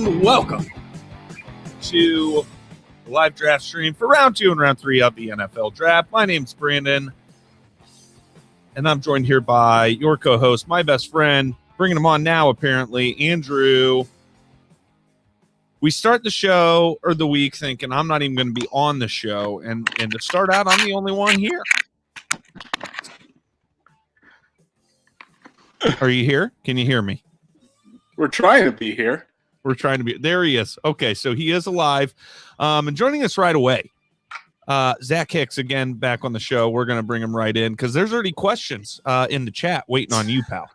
and welcome to the live draft stream for round 2 and round 3 of the NFL draft. My name's Brandon, and I'm joined here by your co-host, my best friend, bringing him on now, apparently, Andrew. We start the show or the week thinking I'm not even going to be on the show, and to start out, I'm the only one here. Are you here? Can you hear me? We're trying to be here. We're trying to be. There he is. Okay, so he is alive. And joining us right away, Zach Hicks, again, back on the show. We're going to bring him right in because there's already questions in the chat waiting on you, pal.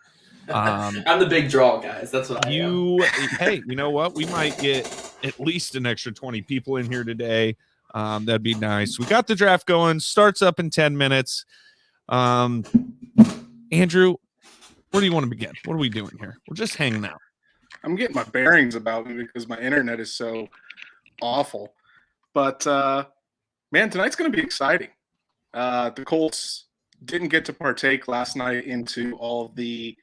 I'm the big draw, guys. That's what I am. Hey, you know what? We might get at least an extra 20 people in here today. That'd be nice. We got the draft going. Starts up in 10 minutes. Andrew, where do you want to begin? What are we doing here? We're just hanging out. I'm getting my bearings about me because my internet is so awful. But, man, tonight's going to be exciting. The Colts didn't get to partake last night into all of the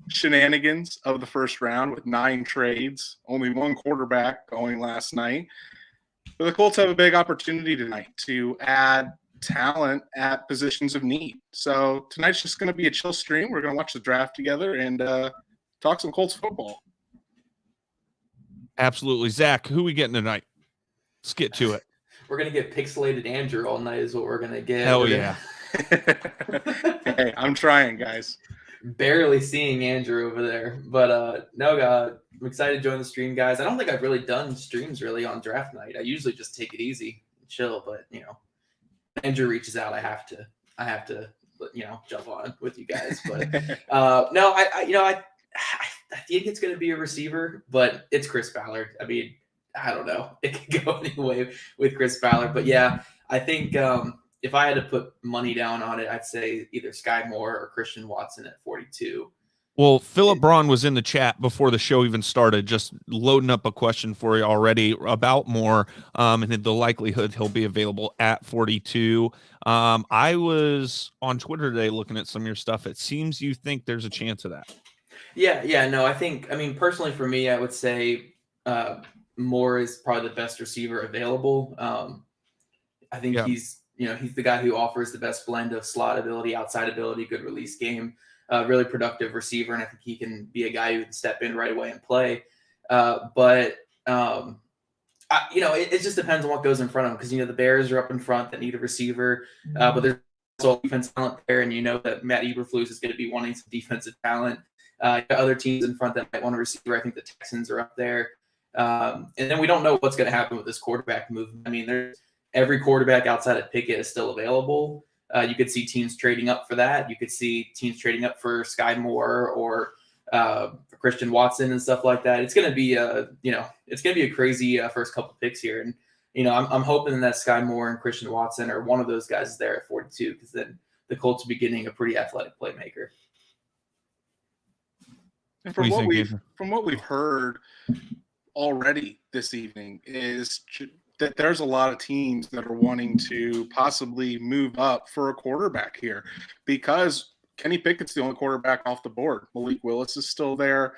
shenanigans of the first round with 9 trades, only 1 quarterback going last night. But the Colts have a big opportunity tonight to add talent at positions of need. So tonight's just going to be a chill stream. We're going to watch the draft together and talk some Colts football. Absolutely. Zach, who we getting tonight? Let's get to it. We're going to get pixelated Andrew all night is what we're going to get. Hell yeah. Hey, I'm trying, guys. Barely seeing Andrew over there. But no, I'm excited to join the stream, guys. I don't think I've really done streams really on draft night. I usually just take it easy and chill, but, you know, Andrew reaches out. I have to, you know, jump on with you guys. But no, I think it's going to be a receiver, but it's Chris Ballard. I mean, I don't know. It could go any way with Chris Ballard. But yeah, I think if I had to put money down on it, I'd say either Skyy or Christian Watson at 42. Well, Philip Braun was in the chat before the show even started, just loading up a question for you already about Moore and the likelihood he'll be available at 42. I was on Twitter today looking at some of your stuff. It seems you think there's a chance of that. Yeah. No, I mean, personally for me, I would say Moore is probably the best receiver available. I think he's the guy who offers the best blend of slot ability, outside ability, good release game. Really productive receiver, and I think he can be a guy who can step in right away and play. It just depends on what goes in front of him because, you know, the Bears are up in front that need a receiver, but there's also defensive talent there, and you know that Matt Eberflus is going to be wanting some defensive talent. Got other teams in front that might want a receiver. I think the Texans are up there. And then we don't know what's going to happen with this quarterback move. I mean, every quarterback outside of Pickett is still available. You could see teams trading up for that. You could see teams trading up for Skyy or for Christian Watson and stuff like that. It's going to be a crazy first couple picks here. And, you know, I'm hoping that Skyy and Christian Watson are one of those guys there at 42 because then the Colts will be getting a pretty athletic playmaker. And from what we've heard already this evening is that there's a lot of teams that are wanting to possibly move up for a quarterback here because Kenny Pickett's the only quarterback off the board. Malik Willis is still there.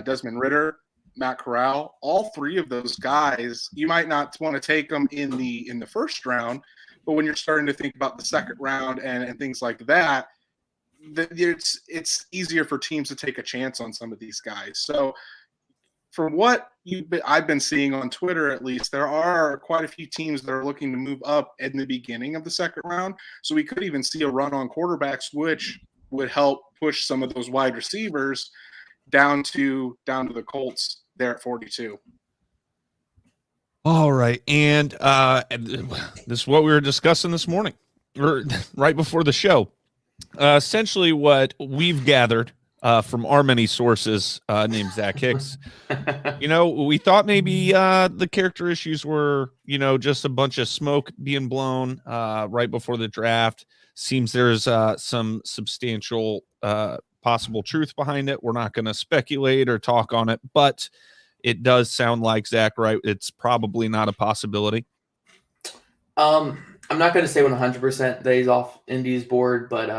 Desmond Ridder, Matt Corral, all 3 of those guys, you might not want to take them in the first round, but when you're starting to think about the second round and things like that, it's easier for teams to take a chance on some of these guys. So from what I've been seeing on Twitter, at least, there are quite a few teams that are looking to move up in the beginning of the second round. So we could even see a run on quarterbacks, which would help push some of those wide receivers down to the Colts there at 42. All right. And this is what we were discussing this morning, or right before the show. Essentially what we've gathered from our many sources named Zach Hicks. You know, we thought maybe the character issues were, you know, just a bunch of smoke being blown right before the draft. Seems there's some substantial possible truth behind it. We're not going to speculate or talk on it, but it does sound like, Zach, right? It's probably not a possibility. I'm not going to say 100% that he's off Indy's board, but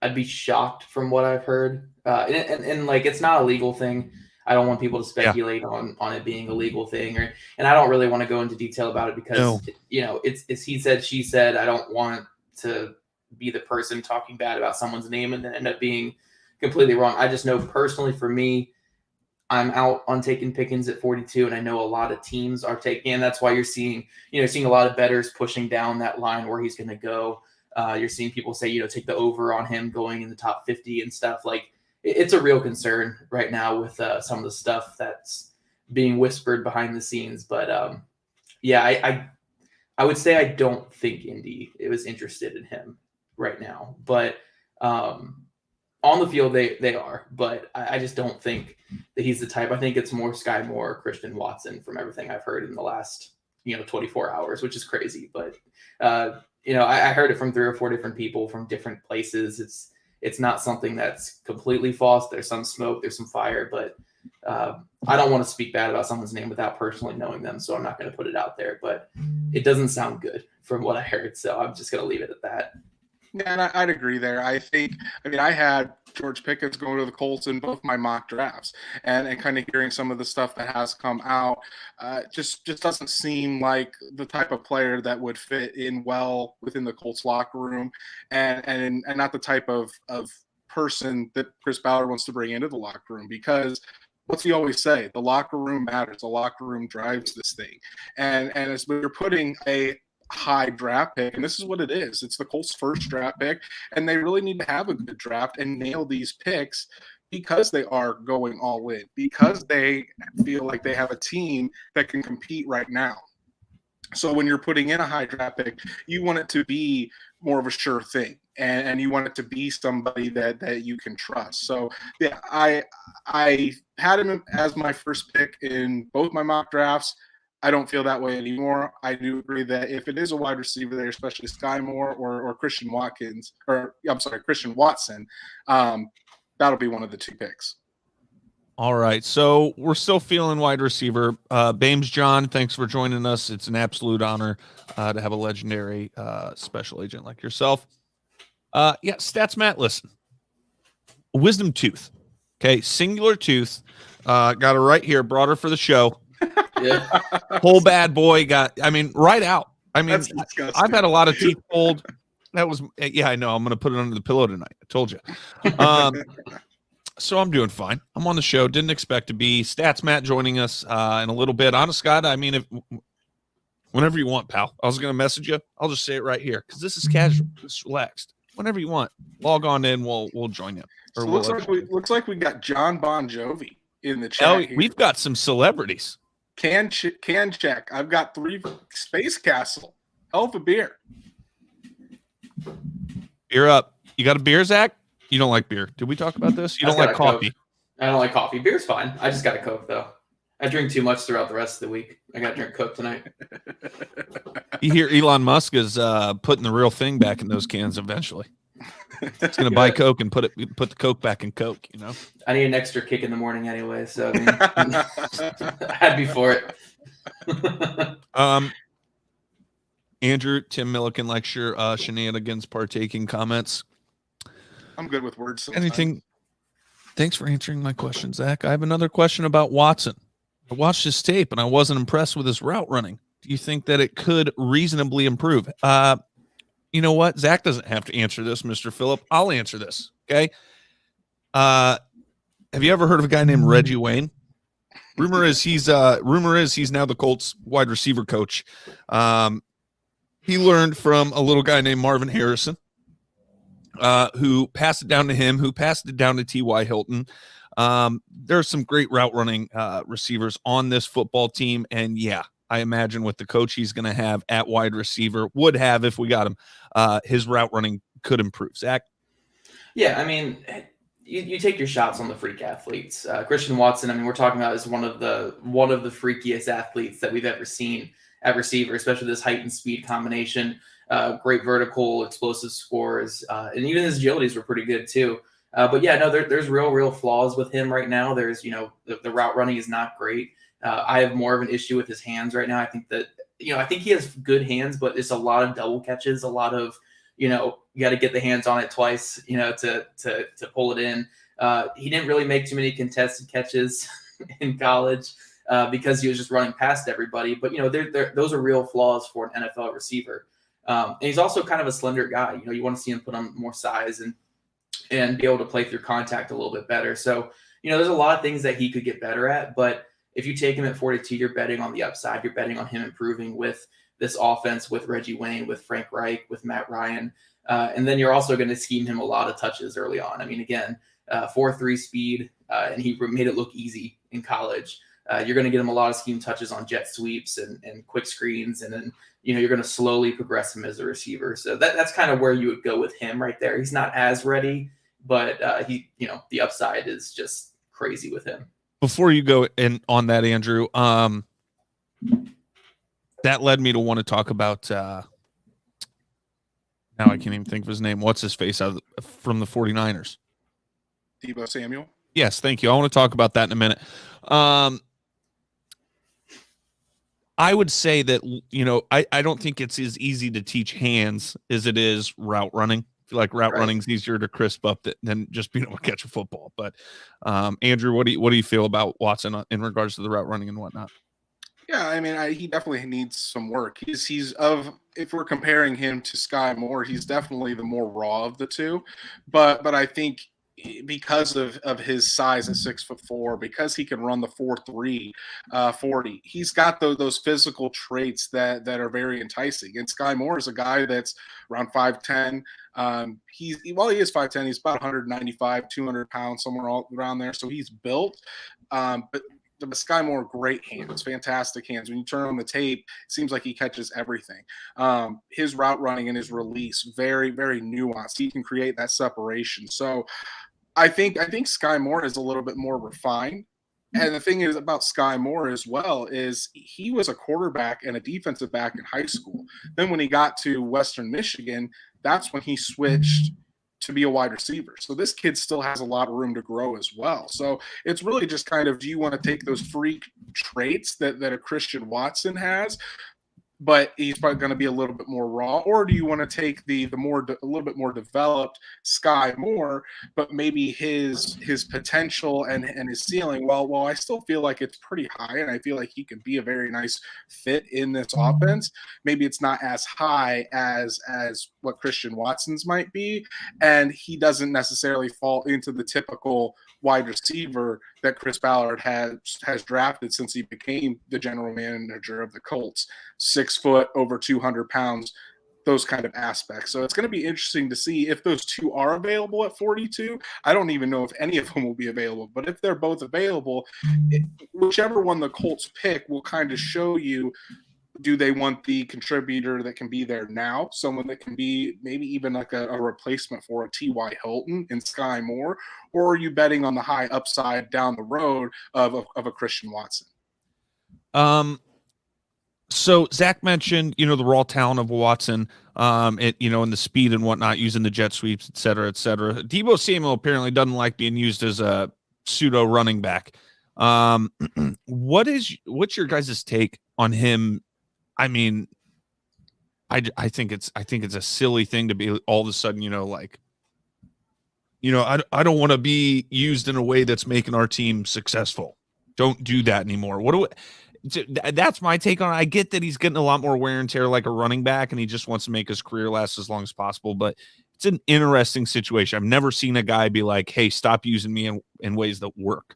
I'd be shocked from what I've heard. And like, it's not a legal thing. I don't want people to speculate on it being a legal thing, and I don't really want to go into detail about it because it's he said, she said. I don't want to be the person talking bad about someone's name and then end up being completely wrong. I just know personally for me, I'm out on taking Pickens at 42, and I know a lot of teams are taking, and that's why you're seeing a lot of bettors pushing down that line where he's going to go. You're seeing people say, take the over on him going in the top 50 and stuff. Like, it's a real concern right now with some of the stuff that's being whispered behind the scenes. But I would say I don't think Indy was interested in him right now, but on the field they are. But I just don't think that he's the type. I think it's more Skyy Moore or Christian Watson from everything I've heard in the last 24 hours, which is crazy. But I heard it from 3 or 4 different people from different places. It's not something that's completely false. There's some smoke, there's some fire, but I don't want to speak bad about someone's name without personally knowing them, so I'm not going to put it out there. But it doesn't sound good from what I heard, so I'm just going to leave it at that. Yeah, and I'd agree there. I had George Pickens going to the Colts in both my mock drafts, and kind of hearing some of the stuff that has come out just doesn't seem like the type of player that would fit in well within the Colts locker room, and not the type of person that Chris Ballard wants to bring into the locker room, because what's he always say? The locker room matters. The locker room drives this thing, and as when you're putting a high draft pick, and this is what it is. It's the Colts' first draft pick, and they really need to have a good draft and nail these picks because they are going all in, because they feel like they have a team that can compete right now. So when you're putting in a high draft pick, you want it to be more of a sure thing, and you want it to be somebody that you can trust. So yeah, I had him as my first pick in both my mock drafts. I don't feel that way anymore. I do agree that if it is a wide receiver there, especially Skyy Moore or Christian Watson, that'll be one of the 2 picks. All right, so we're still feeling wide receiver. Bames John, thanks for joining us. It's an absolute honor to have a legendary special agent like yourself. Stats Matt, listen. Wisdom tooth. Okay, singular tooth. Got her right here, brought her for the show. Yeah. Whole bad boy right out. I've had a lot of teeth pulled. That was, I know. I'm going to put it under the pillow tonight. I told you. So I'm doing fine. I'm on the show. Didn't expect to be. Stats Matt joining us in a little bit. Honest God, whenever you want, pal. I was going to message you. I'll just say it right here because this is casual. Just relaxed. Whenever you want, log on in. We'll join you. So looks like we got John Bon Jovi in the chat. Here. We've got some celebrities. Can check. I've got 3 Space Castle. Hell of a beer. Beer up. You got a beer, Zach? You don't like beer. Did we talk about this? You don't like coffee. Coke. I don't like coffee. Beer's fine. I just got a Coke, though. I drink too much throughout the rest of the week. I got to drink Coke tonight. You hear Elon Musk is putting the real thing back in those cans eventually. He's going to buy Coke and put the Coke back in Coke, I need an extra kick in the morning anyway, so I'd be for it. Andrew, Tim Milliken likes your shenanigans partaking comments. I'm good with words sometimes. Anything? Thanks for answering my question, Zach. I have another question about Watson. I watched his tape and I wasn't impressed with his route running. Do you think that it could reasonably improve? You know what? Zach doesn't have to answer this, Mr. Phillip. I'll answer this. Okay. Have you ever heard of a guy named Reggie Wayne? Rumor is he's now the Colts wide receiver coach. He learned from a little guy named Marvin Harrison, who passed it down to him, who passed it down to T.Y. Hilton. There's some great route running receivers on this football team. And I imagine with the coach he's going to have at wide receiver, would have if we got him, his route running could improve. Zach? Yeah, you take your shots on the freak athletes. Christian Watson, we're talking about is one of the freakiest athletes that we've ever seen at receiver, especially this height and speed combination. Great vertical, explosive scores, and even his agilities were pretty good too. There's real flaws with him right now. There's, the route running is not great. I have more of an issue with his hands right now. I think that, I think he has good hands, but it's a lot of double catches, a lot of, you got to get the hands on it twice, to pull it in. He didn't really make too many contested catches in college because he was just running past everybody. But, those are real flaws for an NFL receiver. And he's also kind of a slender guy. You want to see him put on more size and be able to play through contact a little bit better. So, there's a lot of things that he could get better at. But if you take him at 42, you're betting on the upside. You're betting on him improving with this offense, with Reggie Wayne, with Frank Reich, with Matt Ryan. And then you're also going to scheme him a lot of touches early on. I mean, again, 4.3 speed, and he made it look easy in college. You're going to get him a lot of scheme touches on jet sweeps and quick screens. And then, you're going to slowly progress him as a receiver. So that's kind of where you would go with him right there. He's not as ready, but the upside is just crazy with him. Before you go in on that, Andrew, that led me to want to talk about, now I can't even think of his name. What's his face from the 49ers? Deebo Samuel. Yes, thank you. I want to talk about that in a minute. I would say that, I don't think it's as easy to teach hands as it is route running. I feel like route running is easier to crisp up than just being able to catch a football. But Andrew, what do you feel about Watson in regards to the route running and whatnot? Yeah, I mean, he definitely needs some work. If we're comparing him to Skyy Moore, he's definitely the more raw of the two. But I think because of his size at 6'4", because he can run the 4.3 40, he's got those physical traits that are very enticing. And Skyy Moore is a guy that's around 5'10". He is 5'10", he's about 195, 200 pounds, somewhere all around there. So he's built, but Skyy Moore, great hands, fantastic hands. When you turn on the tape, it seems like he catches everything. His route running and his release, very, very nuanced. He can create that separation. So I think Skyy Moore is a little bit more refined. And the thing is about Skyy Moore as well is he was a quarterback and a defensive back in high school. Then when he got to Western Michigan, that's when he switched to be a wide receiver. So this kid still has a lot of room to grow as well. So it's really just kind of, do you want to take those freak traits that a Christian Watson has, but he's probably going to be a little bit more raw, or do you want to take a little bit more developed Skyy Moore, but maybe his potential and his ceiling, well, I still feel like it's pretty high, and I feel like he could be a very nice fit in this offense. Maybe it's not as high as what Christian Watson's might be, and he doesn't necessarily fall into the typical wide receiver that Chris Ballard has drafted since he became the general manager of the Colts. 6 foot, over 200 pounds, those kind of aspects. So it's going to be interesting to see if those two are available at 42. I don't even know if any of them will be available, but if they're both available, whichever one the Colts pick will kind of show you, do they want the contributor that can be there now, someone that can be maybe even like a replacement for a T.Y. Hilton in Skyy Moore, or are you betting on the high upside down the road of a Christian Watson? So Zach mentioned, the raw talent of Watson, and the speed and whatnot, using the jet sweeps, et cetera, et cetera. Deebo Samuel apparently doesn't like being used as a pseudo running back. What's your guys' take on him? I mean, I think it's a silly thing to be all of a sudden, I don't want to be used in a way that's making our team successful. Don't do that anymore. That's my take on it. I get that he's getting a lot more wear and tear like a running back, and he just wants to make his career last as long as possible. But it's an interesting situation. I've never seen a guy be like, hey, stop using me in ways that work.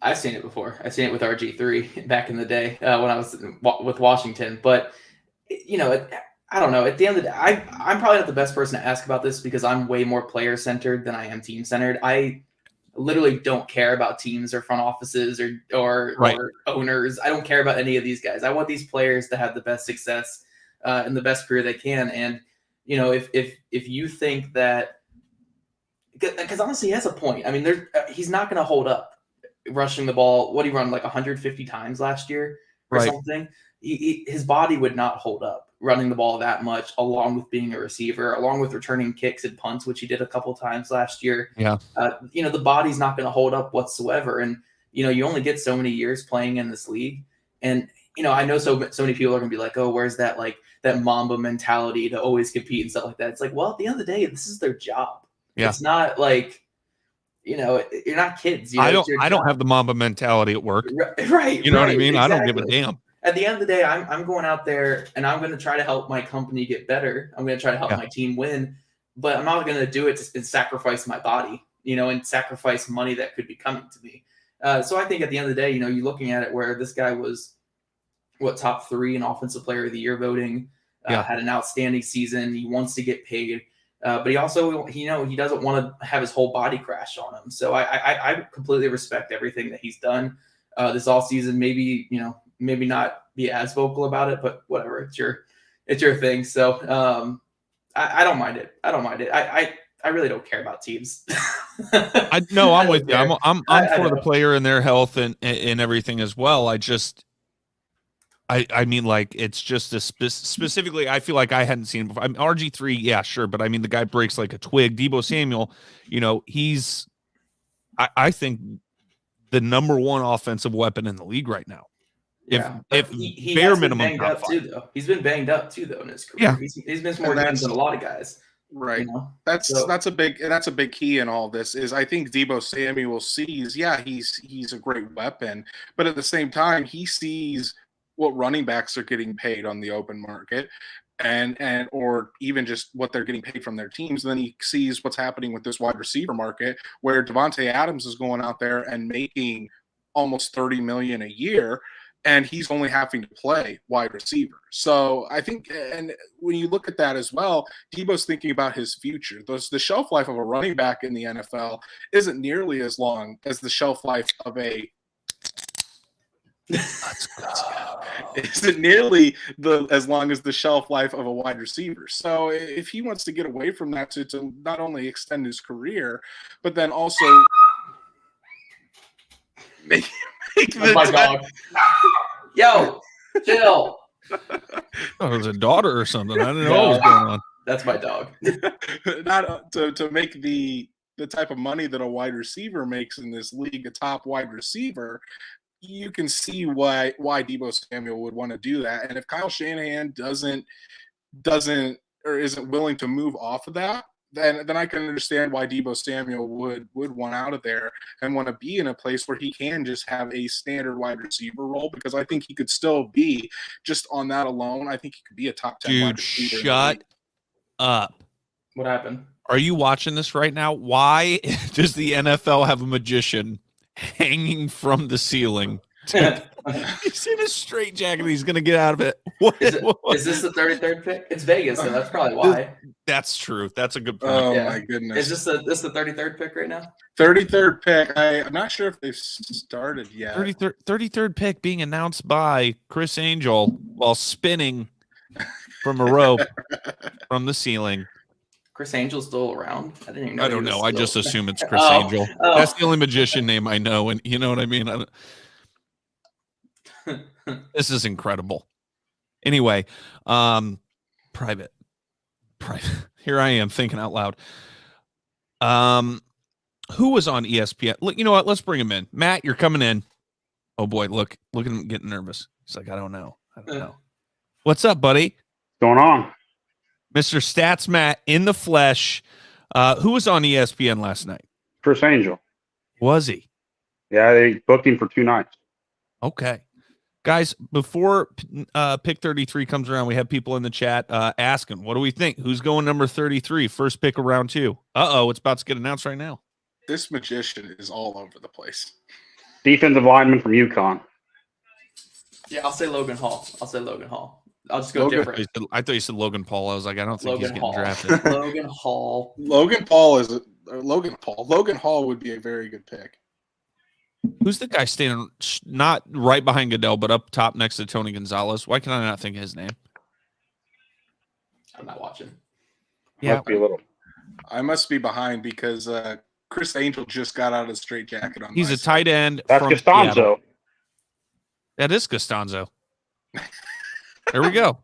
I've seen it before. I've seen it with RG3 back in the day when I was with Washington. But, I don't know. At the end of the day, I'm probably not the best person to ask about this because I'm way more player-centered than I am team-centered. I literally don't care about teams or front offices or owners. I don't care about any of these guys. I want these players to have the best success and the best career they can. And, if you think that – because honestly, he has a point. I mean, he's not going to hold up rushing the ball. What, he run like 150 times last year or something? His body would not hold up running the ball that much, along with being a receiver, along with returning kicks and punts, which he did a couple times last year. Yeah. The body's not going to hold up whatsoever. And, you only get so many years playing in this league. And, I know so many people are going to be like, oh, where's that, like that Mamba mentality to always compete and stuff like that. It's like, well, at the end of the day, this is their job. Yeah. It's not like, you're not kids. I don't have the Mamba mentality at work. Right. You know what I mean? Exactly. I don't give a damn. At the end of the day, I'm going out there and I'm going to try to help my company get better. I'm going to try to help my team win, but I'm not going to do it and sacrifice my body, and sacrifice money that could be coming to me. So I think at the end of the day, you're looking at it where this guy was top 3 in offensive player of the year voting, had an outstanding season. He wants to get paid. But he also, he doesn't want to have his whole body crash on him. So I completely respect everything that he's done this offseason. Maybe, maybe not be as vocal about it, but whatever. It's your thing. So I don't mind it. I really don't care about teams. I'm with you. I'm for the player and their health and everything as well. I mean, like, it's just specifically, I feel like I hadn't seen him before. I mean, RG3, yeah, sure. But I mean, the guy breaks like a twig. Deebo Samuel, he's, I think, the number 1 offensive weapon in the league right now. If he bare has minimum, been banged up too, though. He's been banged up too, though, in his career. Yeah. He's missed more games than a lot of guys. Right. That's a big key in all this is I think Deebo Samuel sees, he's a great weapon, but at the same time, he sees what running backs are getting paid on the open market and or even just what they're getting paid from their teams. And then he sees what's happening with this wide receiver market where Devontae Adams is going out there and making almost $30 million a year, and he's only having to play wide receiver. So I think, and when you look at that as well, Deebo's thinking about his future. The shelf life of a running back in the NFL isn't nearly as long as the shelf life of a isn't nearly as long as the shelf life of a wide receiver. So if he wants to get away from that to not only extend his career, but then also make That's my dog. Yo, chill. Oh, it was a daughter or something. I didn't know what was going on. That's my dog. Not to make the type of money that a wide receiver makes in this league, a top wide receiver. You can see why Deebo Samuel would want to do that. And if Kyle Shanahan doesn't or isn't willing to move off of that, then I can understand why Deebo Samuel would want out of there and want to be in a place where he can just have a standard wide receiver role, because I think he could still be, just on that alone, I think he could be a top 10 wide receiver. Dude, shut up. What happened? Are you watching this right now? Why does the NFL have a magician hanging from the ceiling? He's in a straight jacket. He's going to get out of it. Is this the 33rd pick? It's Vegas, so that's probably why. That's true. That's a good point. Oh, my goodness. Is this the 33rd pick right now? 33rd pick. I'm not sure if they've started yet. 33rd pick being announced by Chris Angel while spinning from a rope from the ceiling. Chris Angel's still around? I didn't even know. I don't know. I just assume it's Chris Angel. That's the only magician name I know, and you know what I mean? This is incredible. Anyway, private. Here I am thinking out loud. Who was on ESPN? Look, you know what? Let's bring him in. Matt, you're coming in. Oh boy, look at him getting nervous. He's like, I don't know. What's up, buddy? What's going on? Mr. Stats Matt in the flesh. Who was on ESPN last night? Chris Angel. Was he? Yeah, they booked him for 2 nights. Okay. Guys, before pick 33 comes around, we have people in the chat asking, what do we think? Who's going number 33? First pick of round 2. It's about to get announced right now. This magician is all over the place. Defensive lineman from UConn. Yeah, I'll say Logan Hall. I'll just go different. I thought you said Logan Paul. I was like, I don't think he's getting drafted. Logan Hall. Logan Hall would be a very good pick. Who's the guy standing not right behind Goodell, but up top next to Tony Gonzalez? Why can I not think of his name? I'm not watching. Yeah, I must be behind because Chris Angel just got out of the straight jacket on. He's a tight end. That's from Costanzo. Seattle. That is Costanzo. There we go.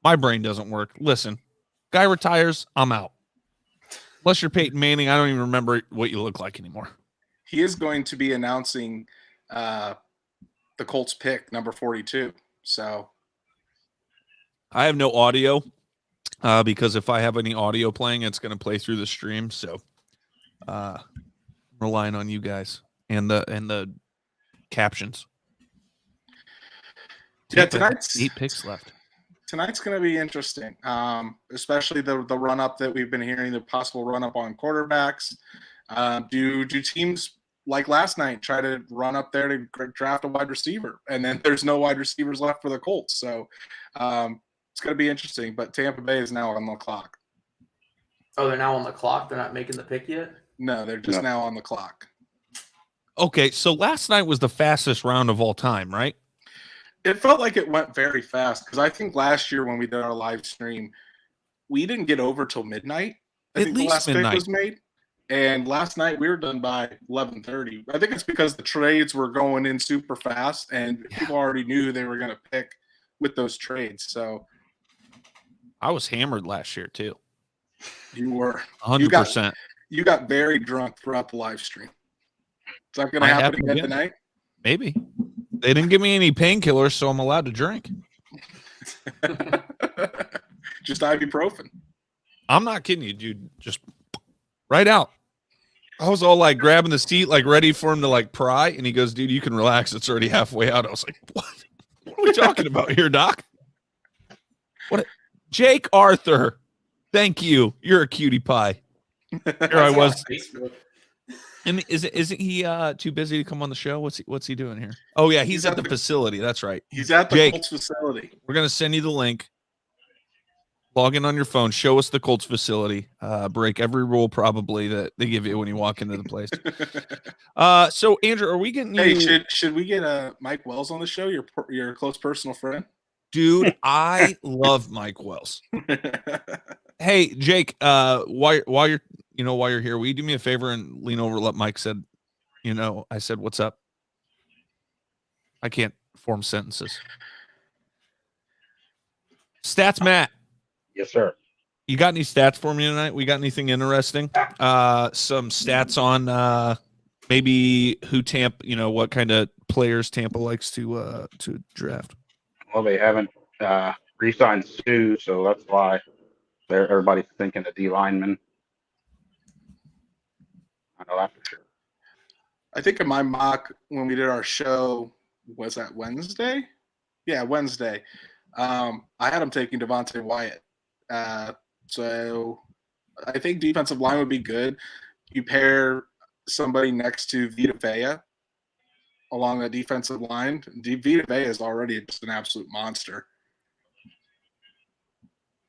My brain doesn't work. Listen, guy retires, I'm out. Unless you're Peyton Manning, I don't even remember what you look like anymore. He is going to be announcing the Colts pick, number 42. So I have no audio because if I have any audio playing, it's going to play through the stream. So relying on you guys and the captions. Yeah, tonight's 8 picks left. Tonight's going to be interesting, especially the run up that we've been hearing, the possible run up on quarterbacks. Do teams like last night try to run up there to draft a wide receiver, and then there's no wide receivers left for the Colts? So it's going to be interesting. But Tampa Bay is now on the clock. Oh, they're now on the clock. They're not making the pick yet. No, they're just now on the clock. Okay, so last night was the fastest round of all time, right? It felt like it went very fast because I think last year when we did our live stream, we didn't get over till midnight. I think the last pick was made. And last night we were done by 11:30. I think it's because the trades were going in super fast and people already knew who they were going to pick with those trades. So I was hammered last year too. You were 100%. You got very drunk throughout the live stream. Is that going to happen again tonight? Maybe. They didn't give me any painkillers, so I'm allowed to drink. Just ibuprofen. I'm not kidding you, dude. Just right out. I was all like grabbing the seat, like ready for him to like pry. And he goes, dude, you can relax. It's already halfway out. I was like, what? What are we talking about here, Doc? What? Jake Arthur. Thank you. You're a cutie pie. Here I was. And isn't he too busy to come on the show? What's he doing here? Oh yeah, he's at the facility. That's right. He's at the Colts facility. We're gonna send you the link. Log in on your phone. Show us the Colts facility. Break every rule probably that they give you when you walk into the place. So Andrew, are we getting? Hey, should we get Mike Wells on the show? Your close personal friend. Dude, I love Mike Wells. Hey, Jake. While you're here, will you do me a favor and lean over? Let Mike said, I said, what's up? I can't form sentences. Stats, Matt. Yes, sir. You got any stats for me tonight? We got anything interesting? Some stats on maybe who Tampa, what kind of players Tampa likes to draft. Well, they haven't re-signed Sue, so that's why everybody's thinking the D lineman. I know that for sure. I think in my mock when we did our show, was that Wednesday? Yeah, Wednesday. I had him taking Devontae Wyatt. So I think defensive line would be good. You pair somebody next to Vita Vea along the defensive line. Vita Vea is already just an absolute monster.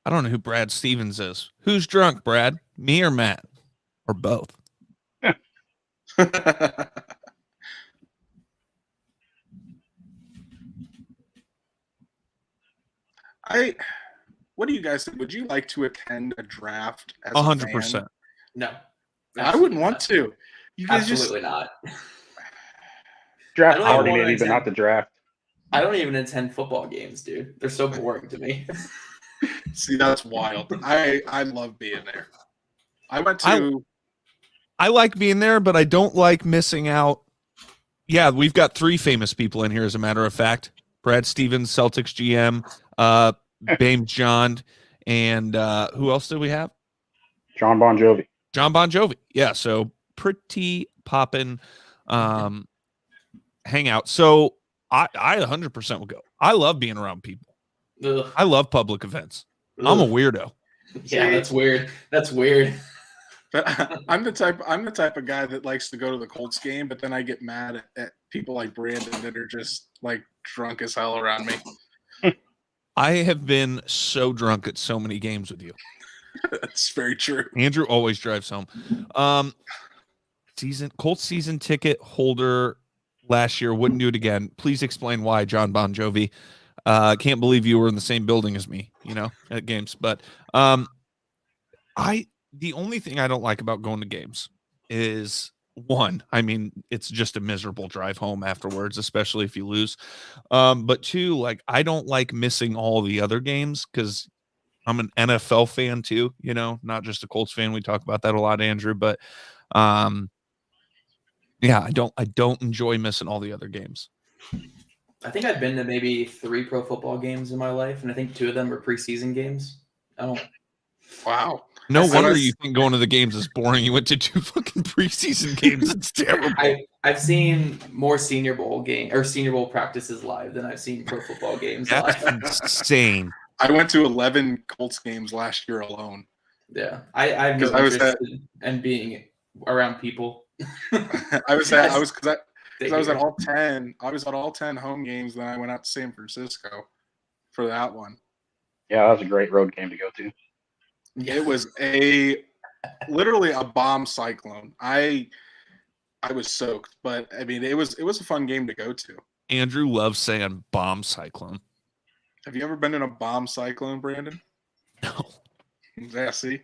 I don't know who Brad Stevens is. Who's drunk, Brad? Me or Matt? Or both? What do you guys think? Would you like to attend a draft as 100%? No. I wouldn't want to. You guys absolutely not. Draft party maybe, but not the draft. I don't even attend football games, dude. They're so boring to me. See, that's wild. I love being there. I went to. I like being there, but I don't like missing out. Yeah, we've got 3 famous people in here, as a matter of fact. Brad Stevens, Celtics GM, Bames John, and who else did we have? John Bon Jovi. John Bon Jovi. Yeah, so pretty poppin' hangout. So I 100% would go. I love being around people. Ugh. I love public events. Ugh. I'm a weirdo. Yeah, that's weird. That's weird. But I'm the type of guy that likes to go to the Colts game, but then I get mad at people like Brandon that are just like drunk as hell around me. I have been so drunk at so many games with you. That's very true. Andrew always drives home. Colts season ticket holder last year, wouldn't do it again. Please explain why, John Bon Jovi. Can't believe you were in the same building as me, at games. But the only thing I don't like about going to games is, one, it's just a miserable drive home afterwards, especially if you lose. But 2, I don't like missing all the other games because I'm an NFL fan too, not just a Colts fan. We talk about that a lot, Andrew. But yeah, I don't enjoy missing all the other games. I think I've been to maybe 3 pro football games in my life, and I think 2 of them were preseason games. Wow. No wonder you think going to the games is boring. You went to 2 fucking preseason games. It's terrible. I've seen more Senior Bowl practices live than I've seen pro football games That's live. insane. I went to 11 Colts games last year alone. Yeah, I have no interest in being around people. I was at all 10. I was at all 10 home games. Then I went out to San Francisco for that one. Yeah, that was a great road game to go to. Yeah. It was literally a bomb cyclone. I was soaked, but I mean, it was a fun game to go to. Andrew loves saying bomb cyclone. Have you ever been in a bomb cyclone, Brandon? No. Yeah, see.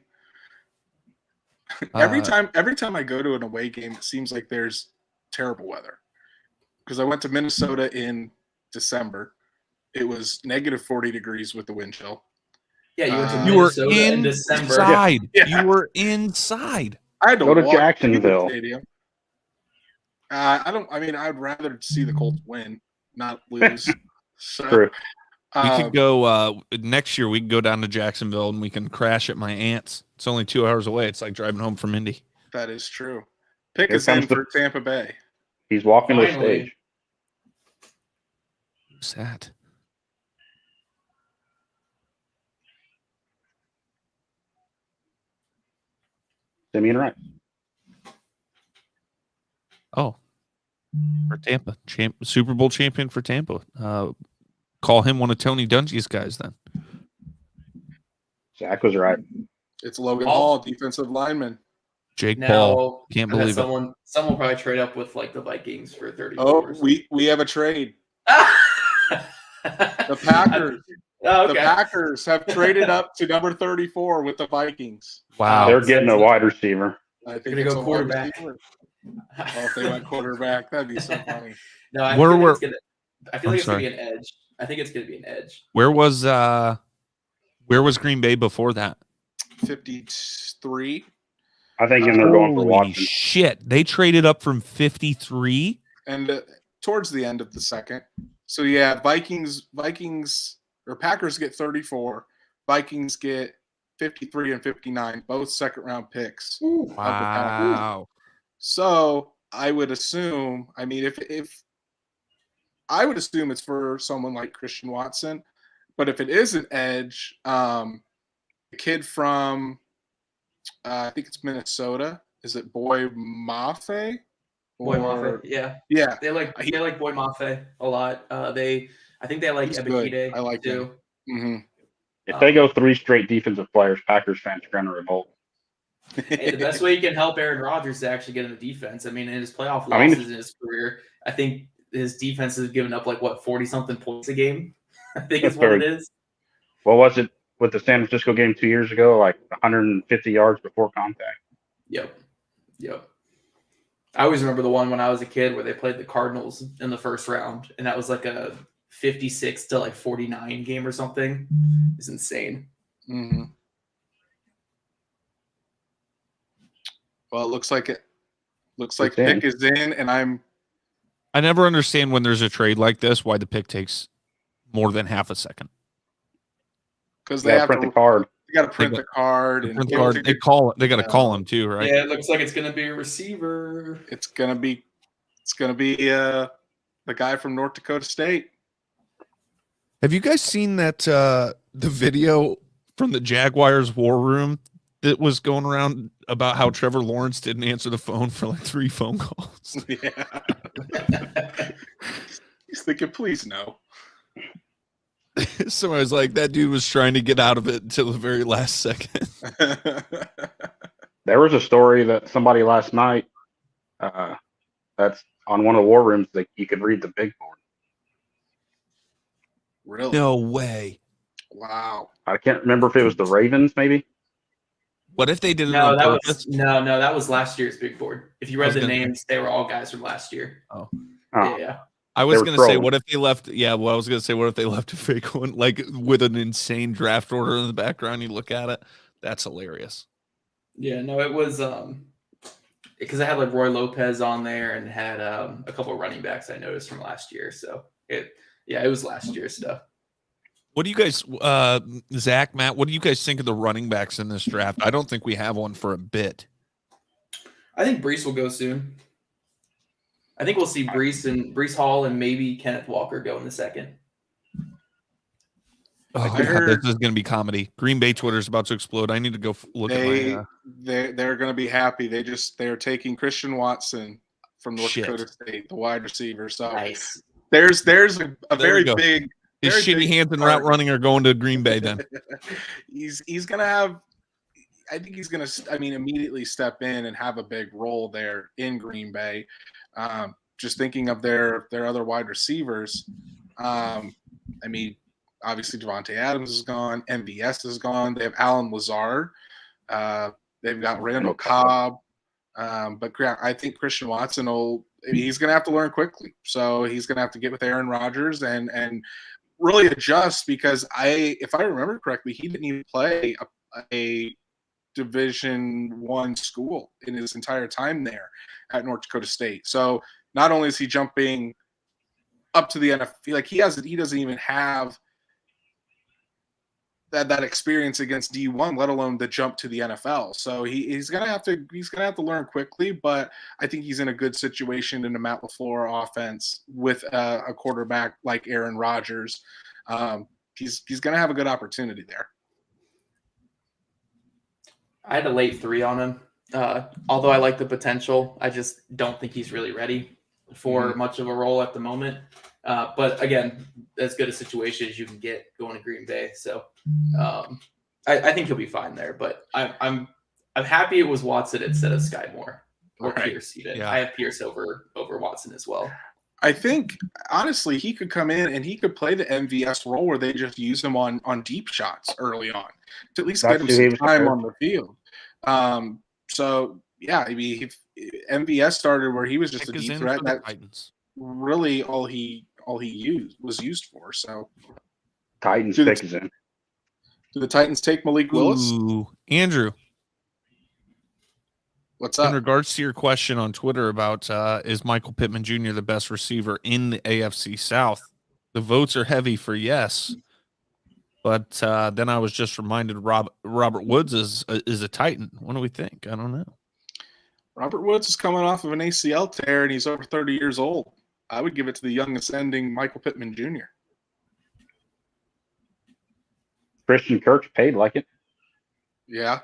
Every time I go to an away game, it seems like there's terrible weather. Because I went to Minnesota in December. It was negative 40 degrees with the wind chill. Yeah, you went to You were Minnesota in December. inside. Yeah. You were inside. I had to Go to walk Jacksonville. the stadium. I'd rather see the Colts win, not lose. So, True. We could go next year. We can go down to Jacksonville and we can crash at my aunt's. It's only 2 hours away. It's like driving home from Indy. That is true. Pick Here us in comes the- for Tampa Bay. He's walking the Finally. stage. Who's that? Simeon Rice. Oh, for Tampa, Super Bowl champion for Tampa. Call him one of Tony Dungy's guys then. Zach was right. It's Logan Hall, defensive lineman. Jake Now, Paul. Can't believe it. Someone will probably trade up with like the Vikings for 30. Oh, we have a trade. The Packers. Oh, okay. The Packers have traded up to number 34 with the Vikings. Wow. They're getting a wide receiver. I think Gonna it's go a quarterback. wide receiver. Oh, if they went quarterback, that'd be so funny. No, I Where feel were- like it's gonna be an edge. I think it's gonna be an edge. Where was Green Bay before that? 53. I think they're going for Holy Watson. shit. They traded up from 53. And towards the end of the second. So yeah, Vikings or Packers get 34. Vikings get 53 and 59, both second round picks. Wow. So I would assume, if I would assume it's for someone like Christian Watson, but if it is an edge, the kid from I think it's Minnesota. Is it Boy Mafe? Boy Mafe, yeah. They like Boy Mafe a lot. I think they like Ebikide. I like too. Mm-hmm. If they go 3 straight defensive players, Packers fans are going to revolt. Hey, the best way you can help Aaron Rodgers is actually get in the defense. In his playoff losses in his career, I think his defense has given up 40-something points a game. I think is what it is. What was it with the San Francisco game 2 years ago? 150 yards before contact. Yep. I always remember the one when I was a kid where they played the Cardinals in the first round, and that was like a 56 to 49 game or something. It's insane. Mm-hmm. Well, it looks like pick is in, and I never understand when there's a trade like this why the pick takes more than half a second. Because they have print the card. They got to print the card. They got to call him too, right? Yeah, it looks like it's gonna be a receiver. It's gonna be the guy from North Dakota State. Have you guys seen that the video from the Jaguars war room that was going around about how Trevor Lawrence didn't answer the phone for 3 phone calls? Yeah. He's thinking, please no. So I was like, that dude was trying to get out of it until the very last second. There was a story that somebody last night that's on one of the war rooms that you could read the big board. Really? No way. Wow. I can't remember if it was the Ravens, maybe. What if they did it No, on that purpose? was last year's big board. If you read the names, they were all guys from last year. Oh. Yeah. I was They going were to say, throwing. what if they left? Yeah, well, I was going to say, what if they left a fake one, with an insane draft order in the background? You look at it. That's hilarious. Yeah, no, it was because I had Roy Lopez on there and had a couple of running backs I noticed from last year. So it was last year's stuff. What do you guys, Zach, Matt, what do you guys think of the running backs in this draft? I don't think we have one for a bit. I think Brees will go soon. I think we'll see Brees Hall and maybe Kenneth Walker go in the second. Oh, God, this is going to be comedy. Green Bay Twitter is about to explode. I need to go look at my. They're going to be happy. They're taking Christian Watson from North Dakota State, the wide receiver. So nice. There's a very big. His shitty hands and route running are going to Green Bay. Then he's going to have. I think he's going to. Immediately step in and have a big role there in Green Bay. Just thinking of their other wide receivers. Obviously, Devontae Adams is gone. MVS is gone. They have Alan Lazard. They've got Randall Cobb. But I think Christian Watson he's going to have to learn quickly. So he's going to have to get with Aaron Rodgers and really adjust because if I remember correctly, he didn't even play a Division I school in his entire time there at North Dakota State. So not only is he jumping up to the NFL, like he doesn't even have that experience against D1, let alone the jump to the NFL. So he's gonna have to learn quickly, but I think he's in a good situation in the Matt LaFleur offense with a quarterback like Aaron Rodgers. He's gonna have a good opportunity there. I had a late 3 on him. Although I like the potential, I just don't think he's really ready for much of a role at the moment. But again, as good a situation as you can get going to Green Bay. So I think he'll be fine there. But I'm happy it was Watson instead of Skyy Moore or Pierce even. Yeah. I have Pierce over Watson as well. I think honestly he could come in and he could play the MVS role where they just use him on deep shots early on to at least get him some time on the field. So yeah, MVS started where he was just a deep threat. That's really all he was used for. So Titans pick is in. Do the Titans take Malik Willis? Ooh, Andrew, what's up? In regards to your question on Twitter about is Michael Pittman Jr. the best receiver in the AFC South, the votes are heavy for yes. But then I was just reminded Robert Woods is a Titan. What do we think? I don't know. Robert Woods is coming off of an ACL tear, and he's over 30 years old. I would give it to the young ascending Michael Pittman Jr. Christian Kirk's paid like it. Yeah.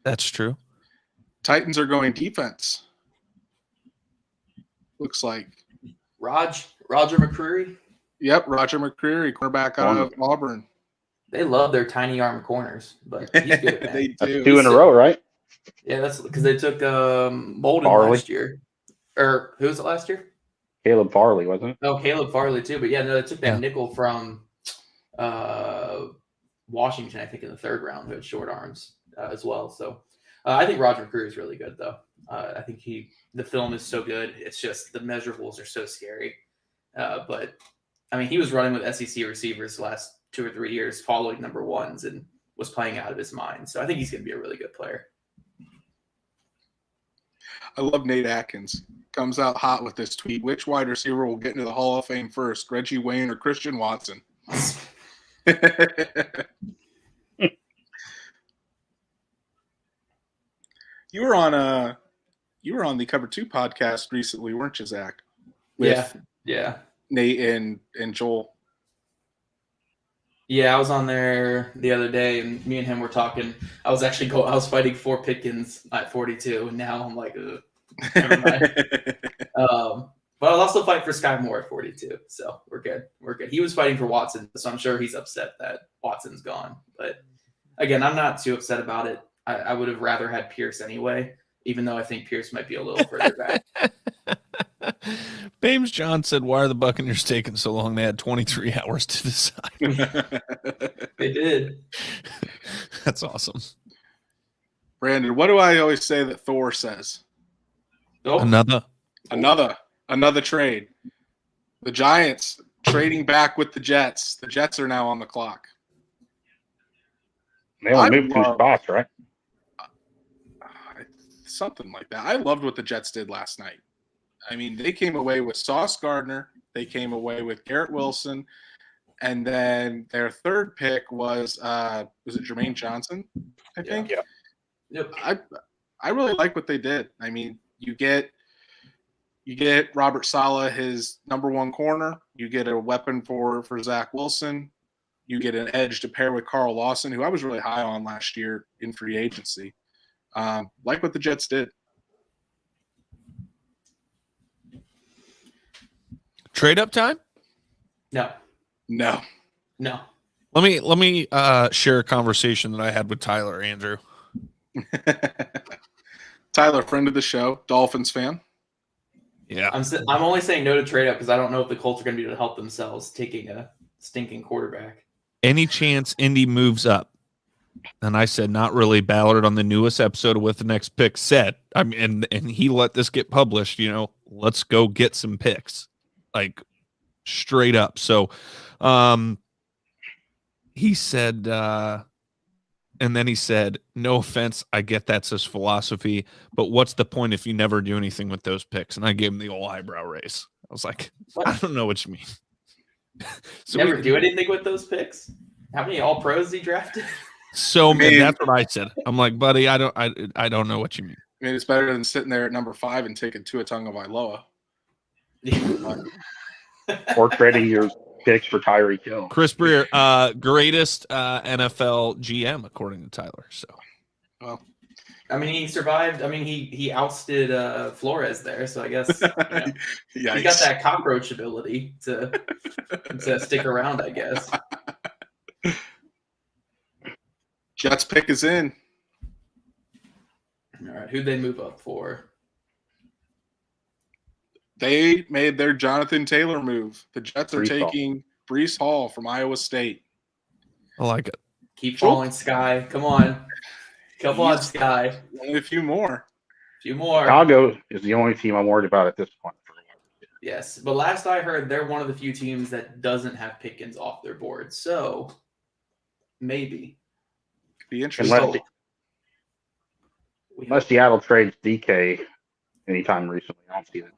That's true. Titans are going defense. Looks like. Roger McCreary? Yep, Roger McCreary, cornerback out of Auburn. They love their tiny arm corners, but he's good at that. They do. That's 2 in a row, right? Yeah, that's because they took Molden last year. Or who was it last year? Caleb Farley, wasn't it? Oh, Caleb Farley too. But yeah, no, they took that nickel from Washington, I think, in the 3rd round, who had short arms as well. So I think Roger McCreary is really good, though. I think the film is so good. It's just the measurables are so scary. But I mean, he was running with SEC receivers the last 2 or 3 years, following number ones, and was playing out of his mind. So I think he's going to be a really good player. I love Nate Atkins. Comes out hot with this tweet. Which wide receiver will get into the Hall of Fame first, Reggie Wayne or Christian Watson? You were on the Cover 2 podcast recently, weren't you, Zach? Yeah. Nate and Joel. Yeah, I was on there the other day, and me and him were talking. I was fighting for Pickens at 42, and now I'm like, never mind. But I'll also fight for Skyy Moore at 42, so we're good. He was fighting for Watson, so I'm sure he's upset that Watson's gone. But again, I'm not too upset about it. I would have rather had Pierce anyway, even though I think Pierce might be a little further back. Bames John said, why are the Buccaneers taking so long? They had 23 hours to decide. They did. That's awesome. Brandon, what do I always say that Thor says? Oh. Another trade. The Giants trading back with the Jets. The Jets are now on the clock. They only moved 2 spots, right? Something like that. I loved what the Jets did last night. I mean, they came away with Sauce Gardner, they came away with Garrett Wilson, and then their third pick was it Jermaine Johnson? I think. Yeah. Yep. I really like what they did. I mean, you get Robert Saleh, his number one corner. You get a weapon for Zach Wilson. You get an edge to pair with Carl Lawson, who I was really high on last year in free agency. Like what the Jets did. Trade up time? No. Let me share a conversation that I had with Tyler, Andrew. Tyler, friend of the show, Dolphins fan. Yeah. I'm only saying no to trade up because I don't know if the Colts are going to be able to help themselves taking a stinking quarterback. Any chance Indy moves up? And I said, not really. Ballard on the newest episode of With the Next Pick said, I mean, and he let this get published, let's go get some picks. Like straight up. So he said, and then he said, no offense, I get that's his philosophy, but what's the point if you never do anything with those picks? And I gave him the old eyebrow raise. I was like, what? I don't know what you mean. So never do anything with those picks? How many all-pros he drafted? So that's what I said. I'm like, buddy, I don't know what you mean. I mean, it's better than sitting there at number 5 and taking Tua Tagovailoa. Or trading your picks for Tyreek Hill. Chris Breer, greatest NFL GM according to Tyler. So, well, I mean, he survived. I mean, he ousted Flores there, so I guess he got that cockroach ability to stick around. I guess. Jets pick is in. All right, who'd they move up for? They made their Jonathan Taylor move. The Jets are taking Breece Hall from Iowa State. I like it. Keep falling, Skyy. Come on, Skyy. Only a few more. Chicago is the only team I'm worried about at this point. Yes, but last I heard, they're one of the few teams that doesn't have Pickens off their board. So maybe. Be interesting. Unless Seattle trades DK anytime recently, I don't see that.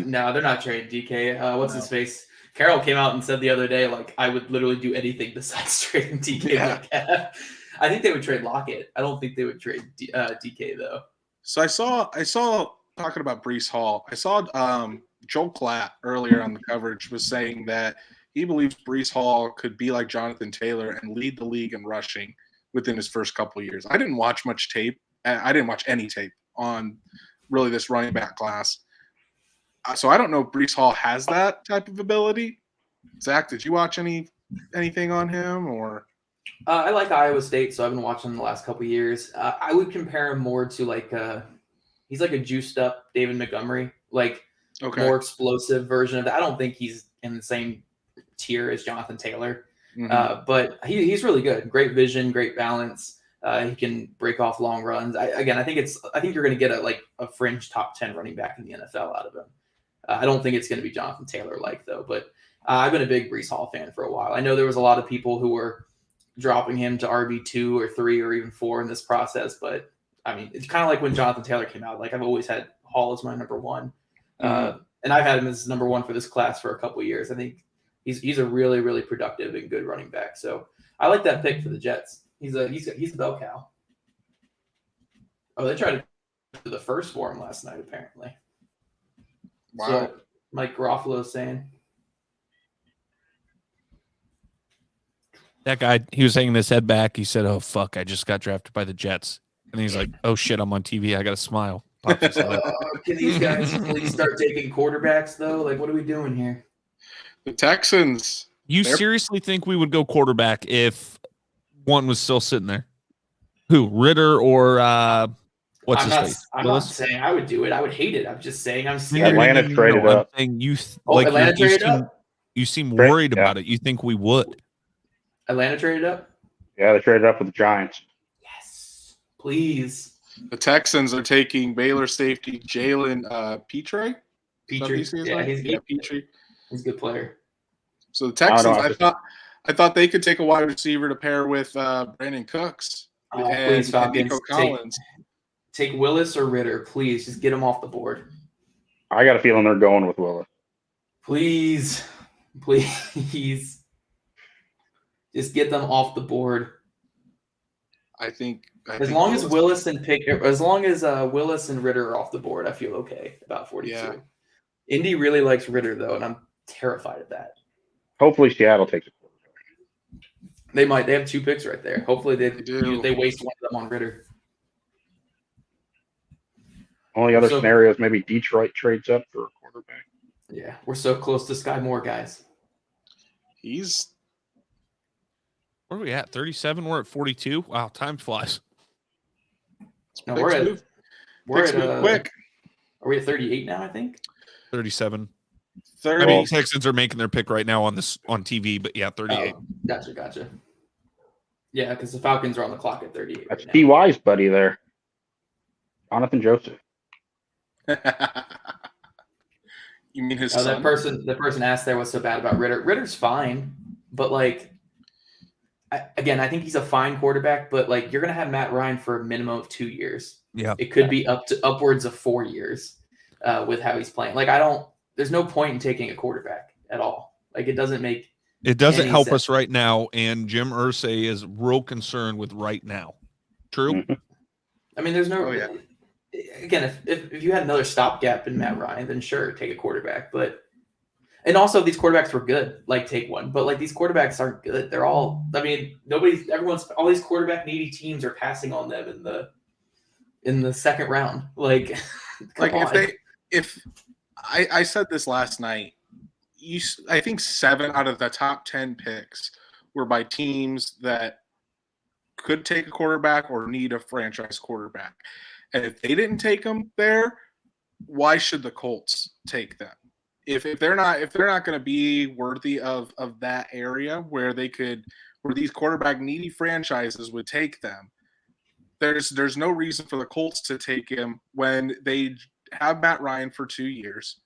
No, they're not trading DK. What's his face? Carroll came out and said the other day, like, I would literally do anything besides trading DK. Yeah. I think they would trade Lockett. I don't think they would trade DK though. So I saw talking about Breece Hall. I saw Joel Klatt earlier on the coverage was saying that he believes Breece Hall could be like Jonathan Taylor and lead the league in rushing within his first couple of years. I didn't watch much tape. I didn't watch any tape on really this running back class. So I don't know if Breece Hall has that type of ability. Zach, did you watch anything on him or? I like Iowa State, so I've been watching him the last couple of years. I would compare him more to he's like a juiced up David Montgomery, more explosive version of that. I don't think he's in the same tier as Jonathan Taylor, but he's really good. Great vision, great balance. He can break off long runs. I think you're going to get a fringe top 10 running back in the NFL out of him. I don't think it's going to be Jonathan Taylor though, but I've been a big Breece Hall fan for a while. I know there was a lot of people who were dropping him to RB2 or 3 or even 4 in this process, but I mean, it's kind of like when Jonathan Taylor came out. I've always had Hall as my number 1, and I've had him as number 1 for this class for a couple of years. I think he's a really, really productive and good running back. So I like that pick for the Jets. He's a bell cow. Oh, they tried to do the first for him last night, apparently. Wow. So Mike Garofalo's saying. That guy, he was hanging his head back. He said, oh, fuck, I just got drafted by the Jets. And he's like, oh, shit, I'm on TV. I got to smile. Can these guys please start taking quarterbacks, though? What are we doing here? The Texans. You seriously think we would go quarterback if one was still sitting there? Who, Ritter or what's his face? I'm not saying I would do it. I would hate it. I'm just saying I'm scared. Atlanta traded up. Atlanta traded up? You seem worried about it. You think we would. Atlanta traded up? Yeah, they traded up with the Giants. Yes. Please. The Texans are taking Baylor safety Jalen Petrie. Petrie. Yeah, Petrie. He's a good player. So the Texans, I thought they could take a wide receiver to pair with Brandon Cooks and Nico Collins. Take Willis or Ritter, please. Just get them off the board. I got a feeling they're going with Willis. Please. Just get them off the board. I think as long as Willis and Ritter are off the board, I feel okay about 42. Yeah. Indy really likes Ritter though, and I'm terrified of that. Hopefully Seattle takes it. They might. They have 2 picks right there. Hopefully they waste one of them on Ritter. Only other scenario is maybe Detroit trades up for a quarterback. Yeah, we're so close to Skyy Moore, guys. Where are we at? 37? We're at 42? Wow, time flies. No, we're at quick. Are we at 38 now, I think? 37. 30. I mean, Texans are making their pick right now on TV, but yeah, 38. Oh, gotcha. Yeah, because the Falcons are on the clock at 38. That's TY's buddy there. Jonathan Joseph. You mean his son? The person asked there what's so bad about Ritter. Ritter's fine, but I think he's a fine quarterback, but you're gonna have Matt Ryan for a minimum of 2 years. Yeah, it could be upwards of 4 years with how he's playing. There's no point in taking a quarterback at all. It doesn't help us right now, and Jim Irsay is real concerned with right now. True. Mm-hmm. I mean, there's no. Oh, yeah. Again, if you had another stopgap in Matt Ryan, then sure, take a quarterback. And also these quarterbacks were good. Take one, but these quarterbacks aren't good. They're all. I mean, all these quarterback needy teams are passing on them in the second round. If I said this last night, I think 7 out of the top 10 picks were by teams that could take a quarterback or need a franchise quarterback. And if they didn't take them there, why should the Colts take them? If they're not going to be worthy of that area where these quarterback needy franchises would take them, there's no reason for the Colts to take him when they have Matt Ryan for 2 years.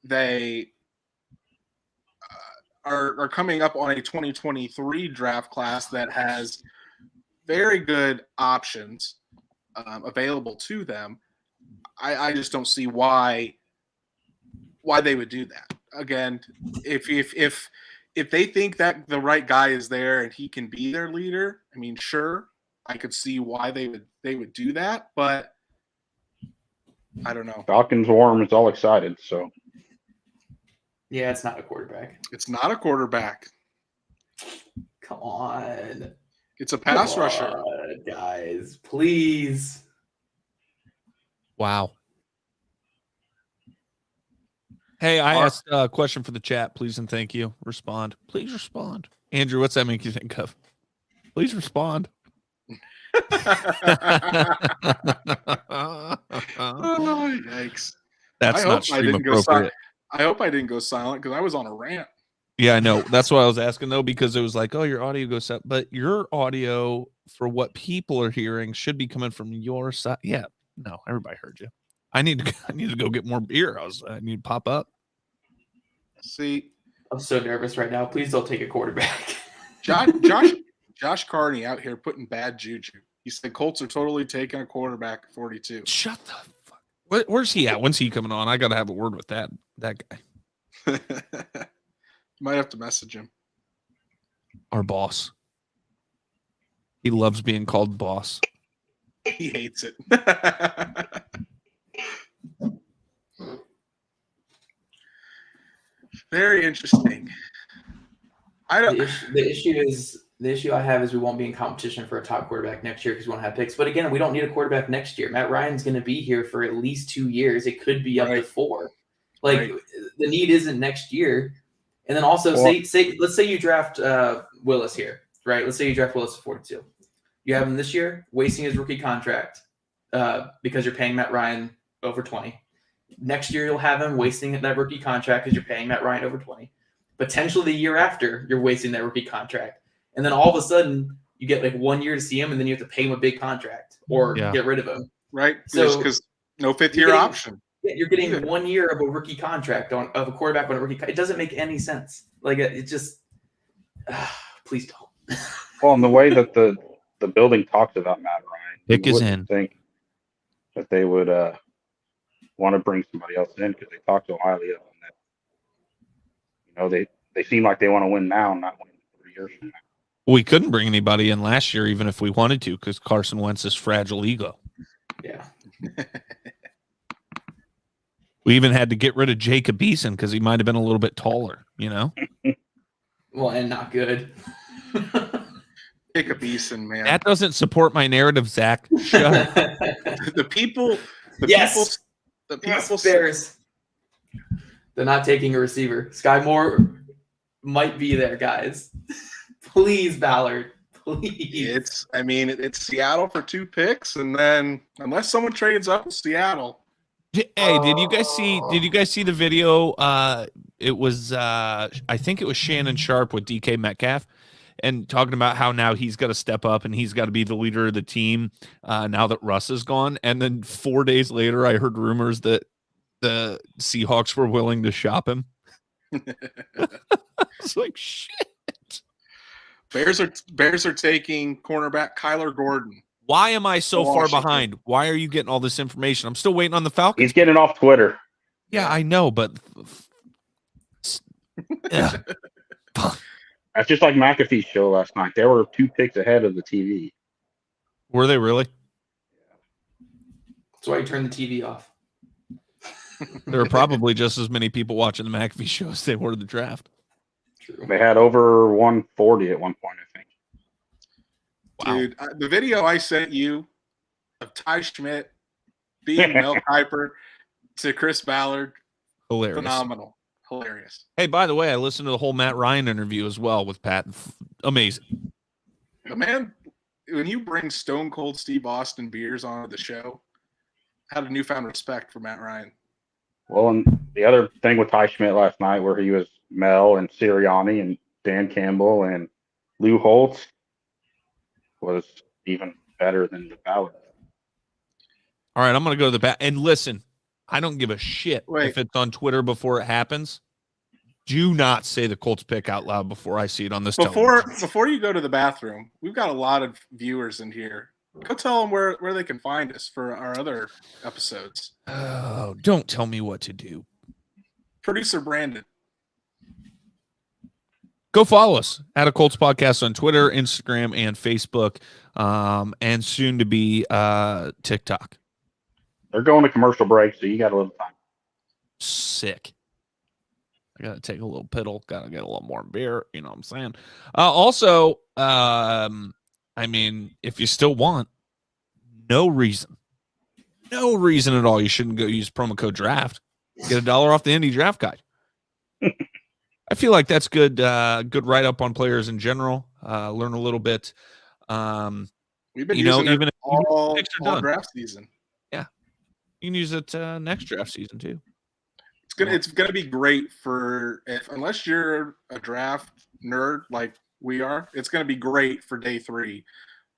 They are coming up on a 2023 draft class that has very good options available to them. I just don't see why they would do that. Again, if they think that the right guy is there and he can be their leader, I mean, sure, I could see why they would do that, but I don't know. Falcons Warm is all excited, so yeah, it's not a quarterback. It's not a quarterback. Come on. It's a pass rusher. Guys, please. Wow. Hey, I asked a question for the chat. Please and thank you. Respond. Please respond. Andrew, what's that make you think of? Please respond. Yikes. That's not stream appropriate. I hope I didn't go silent because I was on a rant. Yeah, I know. That's why I was asking, though, because it was your audio goes up. But your audio, for what people are hearing, should be coming from your side. Yeah. No, everybody heard you. I need to go get more beer. I need to pop up. See, I'm so nervous right now. Please don't take a quarterback. Josh Carney out here putting bad juju. He said Colts are totally taking a quarterback at 42. Shut the fuck. Where's he at? When's he coming on? I got to have a word with that guy. Might have to message him. Our boss. He loves being called boss. He hates it. Very interesting. The issue I have is we won't be in competition for a top quarterback next year because we won't have picks. But again, we don't need a quarterback next year. Matt Ryan's going to be here for at least 2 years. It could be up to 4. The need isn't next year. And then also let's say you draft Willis here, right? Let's say you draft Willis at 42. You have him this year, wasting his rookie contract because you're paying Matt Ryan over 20. Next year, you'll have him wasting that rookie contract because you're paying Matt Ryan over 20. Potentially the year after, you're wasting that rookie contract. And then all of a sudden, you get 1 year to see him, and then you have to pay him a big contract or get rid of him. Right. So because no 5th-year option. Yeah, you're getting 1 year of a rookie contract of a quarterback on a rookie. It doesn't make any sense. It just please don't. Well, and the way that the building talks about Matt Ryan, pick is in. Think that they would want to bring somebody else in because they talk so highly of him they seem like they want to win now, not win 3 years from now. We couldn't bring anybody in last year, even if we wanted to, because Carson Wentz's fragile ego. Yeah. We even had to get rid of Jacob Eason because he might have been a little bit taller, you know? Well, and not good. Jacob Eason, man. That doesn't support my narrative, Zach. Shut up. The people. Bears. They're not taking a receiver. Skyy Moore might be there, guys. Please, Ballard. Please. It's Seattle for 2 picks, and then unless someone trades up with Seattle. Hey, did you guys see the video? It was I think it was Shannon Sharp with DK Metcalf, and talking about how now he's got to step up and he's got to be the leader of the team now that Russ is gone. And then 4 days later, I heard rumors that the Seahawks were willing to shop him. It's like, shit. Bears are taking cornerback Kyler Gordon. Why am I so far behind? Why are you getting all this information? I'm still waiting on the Falcons. He's getting off Twitter. Yeah, I know, but That's just like McAfee's show last night. They were 2 picks ahead of the TV. Were they really? That's why you turn the TV off. There were probably just as many people watching the McAfee show as they were the draft. True. They had over 140 at one point, I think. Wow. Dude, the video I sent you of Ty Schmidt being Mel Kiper to Chris Ballard, Hilarious. phenomenal. Hilarious. Hey, by the way, I listened to the whole Matt Ryan interview as well with Pat. Amazing. But man, when you bring Stone Cold Steve Austin beers onto the show, I had a newfound respect for Matt Ryan. Well, and the other thing with Ty Schmidt last night, where he was Mel and Sirianni and Dan Campbell and Lou Holtz, was even better than the Ballard. All right, I'm going to go to the back. And listen, I don't give a shit if it's on Twitter before it happens. Do not say the Colts pick out loud before I see it on this television. Before you go to the bathroom, we've got a lot of viewers in here. Go tell them where they can find us for our other episodes. Oh, don't tell me what to do. Producer Brandon. Go follow us at a Colts Podcast on Twitter, Instagram, and Facebook, and soon to be TikTok. They're going to commercial break, so you got a little time. Sick. I got to take a little piddle. Got to get a little more beer. You know what I'm saying? Also, I mean, if you still want, no reason at all you shouldn't go use promo code DRAFT. Get $1 off the Indy Draft Guide. I feel like that's good. Good write up on players in general. Learn a little bit. We've been using it all draft season. Yeah, you can use it next draft season too. It's gonna be great for unless you're a draft nerd like we are. It's gonna be great for day 3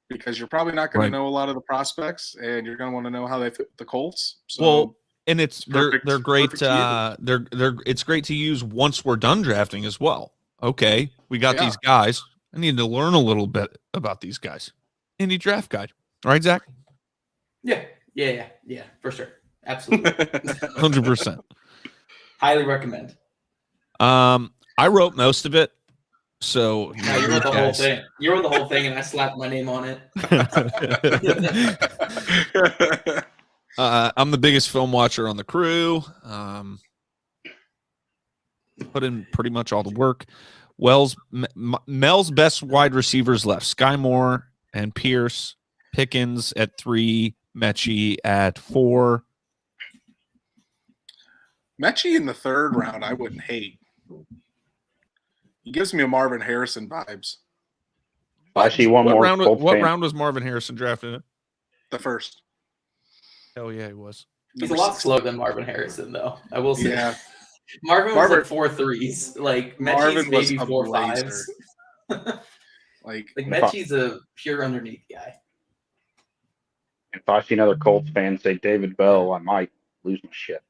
because you're probably not gonna know a lot of the prospects, and you're gonna want to know how they fit the Colts. So, well, and they're great. It's great to use once we're done drafting as well. Okay, we got these guys. I need to learn a little bit about these guys. Indy Draft Guide, all right, Zach? Yeah, for sure, absolutely, 100%. Highly recommend. I wrote most of it, so you wrote the whole thing. You wrote the whole thing, and I slapped my name on it. I'm the biggest film watcher on the crew. Put in pretty much all the work. Mel's best wide receivers left: Skyy Moore and Pierce, Pickens at 3, Mechie at 4. Mechie in the 3rd round, I wouldn't hate. He gives me a Marvin Harrison vibes. What round was Marvin Harrison drafted in? The 1st. Hell yeah, he was. He's a lot slower than Marvin Harrison, though. I will say. Yeah. Marvin was like 4 3s. Like Mechie's maybe 4 5s. like Mechie's a pure underneath guy. If I see another Colts fan say David Bell, I might lose my shit.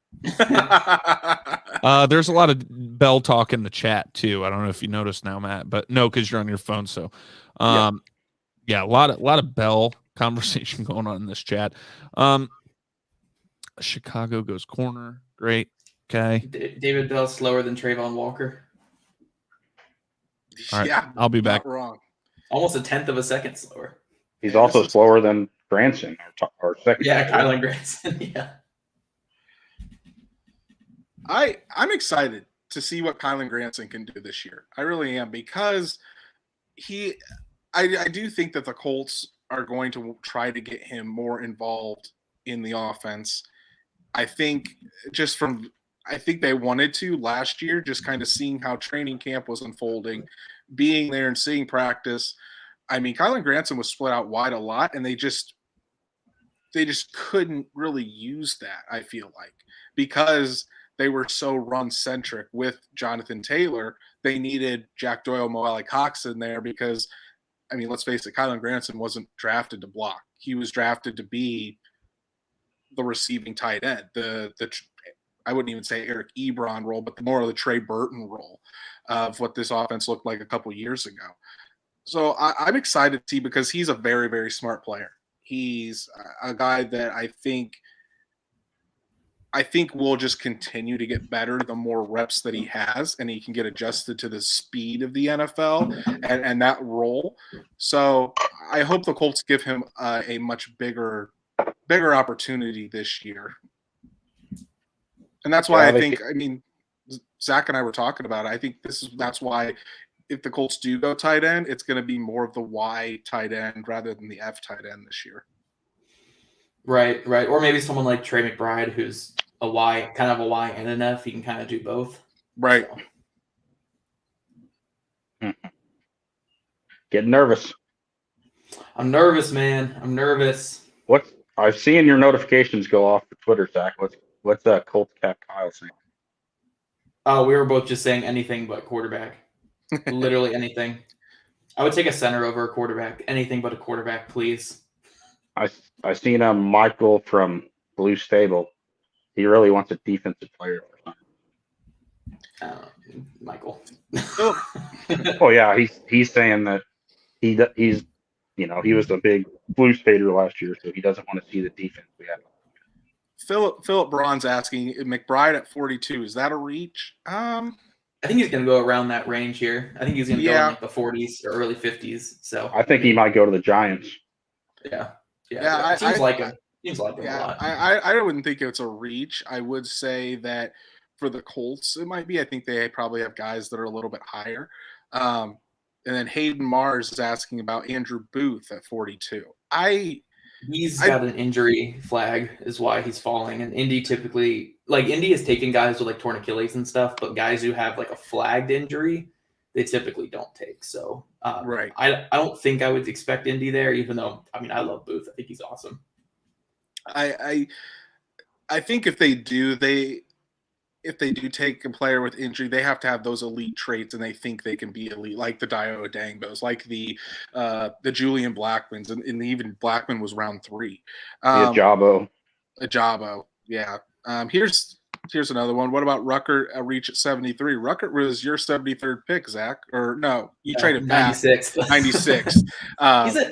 There's a lot of Bell talk in the chat too. I don't know if you noticed now, Matt, but no, because you're on your phone. So, yeah, a lot of Bell conversation going on in this chat. Chicago goes corner. Great. Okay. David Bell slower than Trayvon Walker. All right, Yeah, I'll be not back. wrong. Almost 1/10 of a second slower. He's also slower than Granson, our second. Yeah, Kylan Granson. Yeah. I'm excited to see what Kylan Granson can do this year. I really am, because I do think that the Colts are going to try to get him more involved in the offense. I think they wanted to last year, just kind of seeing how training camp was unfolding, being there and seeing practice. I mean, Kylan Granson was split out wide a lot, and they just couldn't really use that, I feel like, because they were so run-centric with Jonathan Taylor. They needed Jack Doyle, Mo Alley Cox in there because, I mean, let's face it, Kylan Granson wasn't drafted to block. He was drafted to be the receiving tight end, I wouldn't even say Eric Ebron role, but more of the Trey Burton role of what this offense looked like a couple years ago. So I'm excited to see, because he's a very, very smart player. He's a guy that I think will just continue to get better the more reps that he has, and he can get adjusted to the speed of the NFL and that role. So I hope the Colts give him a much bigger opportunity this year. And that's why Zach and I were talking about it. I think that's why if the Colts do go tight end, it's going to be more of the Y tight end rather than the F tight end this year. Right. Or maybe someone like Trey McBride, who's a Y, kind of a Y and an F. He can kind of do both. Right. So. Getting nervous. I'm nervous, man. I'm nervous. I've seen your notifications go off for Twitter, Zach. What's that Colts Cap Kyle saying? Oh, we were both just saying anything but quarterback. Literally anything. I would take a center over a quarterback. Anything but a quarterback, please. I seen Michael from Blue Stable. He really wants a defensive player for something. Michael. Oh yeah, he's saying that he's he was a big Blues hater last year, so he doesn't want to see the defense we have. Philip Braun's asking, McBride at 42, is that a reach? I think he's going to go around that range here. I think he's going to go in like the 40s or early 50s. So I think he might go to the Giants. Yeah. Seems like him a lot. I wouldn't think it's a reach. I would say that for the Colts, it might be. I think they probably have guys that are a little bit higher. And then Hayden Mars is asking about Andrew Booth at 42. He's got an injury flag is why he's falling. And Indy typically, Indy is taking guys with torn Achilles and stuff, but guys who have a flagged injury, they typically don't take. So right. I don't think I would expect Indy there, even though, I love Booth. I think he's awesome. I think if they do take a player with injury, they have to have those elite traits, and they think they can be elite, like the Dio Odangbos, like the Julian Blackmans, and even Blackman was round 3. Ajabo, yeah. Here's another one. What about Ruckert reach at 73? Ruckert was your 73rd pick, Zach, or no? You traded back 96. 96.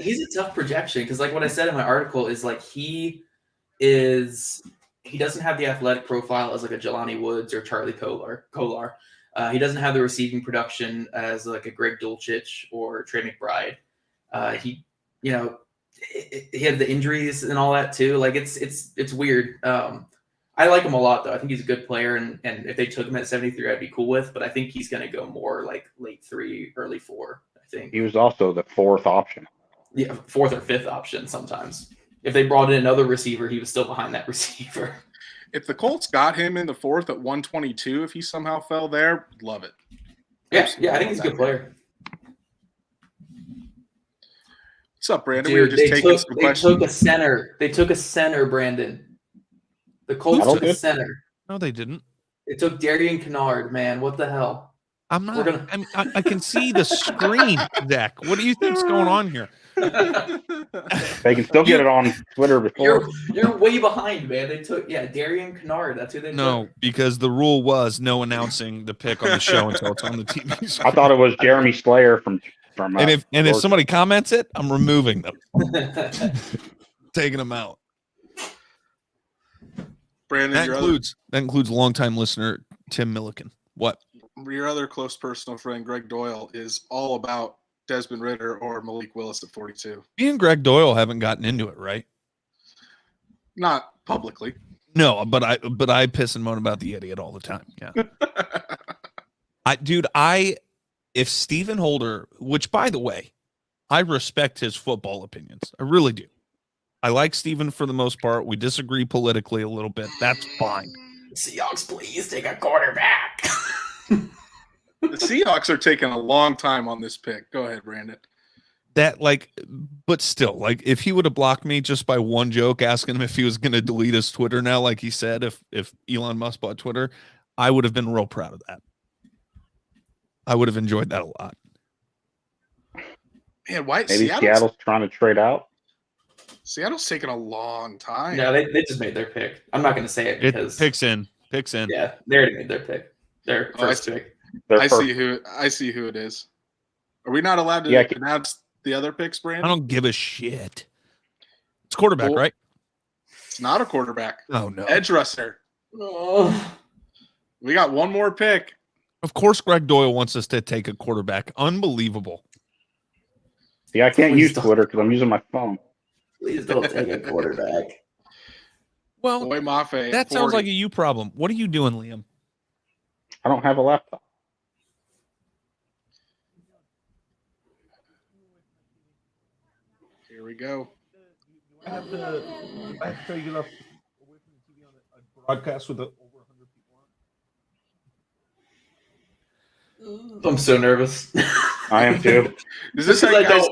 He's a tough projection because, what I said in my article is he doesn't have the athletic profile as a Jelani Woods or Charlie Kolar. He doesn't have the receiving production as a Greg Dulcich or Trey McBride. He had the injuries and all that too. It's weird. I like him a lot though. I think he's a good player, and if they took him at 73, I'd be cool with. But I think he's going to go more late 3, early 4. I think he was also the 4th option. Yeah, 4th or 5th option sometimes. If they brought in another receiver, he was still behind that receiver. If the Colts got him in the 4th at 122, if he somehow fell there, love it. Yeah, I think he's a good player. What's up, Brandon? Dude, they took a center. They took a center, Brandon. The Colts took a center. No, they didn't. They took Darian Kennard, man. What the hell? I'm not. I can see the screen, Zach. What do you think's going on here? They can still get it on Twitter before. You're way behind, man. They took Darian Kennard. That's who they took. No, because the rule was no announcing the pick on the show until it's on the TV screen. I thought it was Jeremy Slayer from. And if somebody comments it, I'm removing them, taking them out. Brandon, that includes longtime listener Tim Milliken. What? your other close personal friend, Greg Doyle, is all about Desmond Ridder or Malik Willis at 42. Me and Greg Doyle haven't gotten into it, right? Not publicly. No, but I piss and moan about the idiot all the time. Yeah. If Stephen Holder, which by the way, I respect his football opinions. I really do. I like Stephen for the most part. We disagree politically a little bit. That's fine. Seahawks, please take a quarterback. The Seahawks are taking a long time on this pick. Go ahead, Brandon. But still, if he would have blocked me just by one joke, asking him if he was going to delete his Twitter now, like he said, if Elon Musk bought Twitter, I would have been real proud of that. I would have enjoyed that a lot. Man, why maybe Seattle's trying to trade out? Seattle's taking a long time. No, they just made their pick. I'm not going to say it because picks in. Yeah, they already made their pick. Their first pick. I see who it is. Are we not allowed to announce the other picks, Brandon? I don't give a shit. It's quarterback, right? It's not a quarterback. Oh no, edge rusher. Oh. We got one more pick. Of course, Greg Doyle wants us to take a quarterback. Unbelievable. Yeah, I can't use Twitter because I'm using my phone. Please don't take a quarterback. Well, Boy Mafe, that sounds like a you problem. What are you doing, Liam? I don't have a laptop. Here we go. I have to tell you get up away from the TV on a broadcast with over 100 people on. I'm so nervous. I am too. Is this how guys?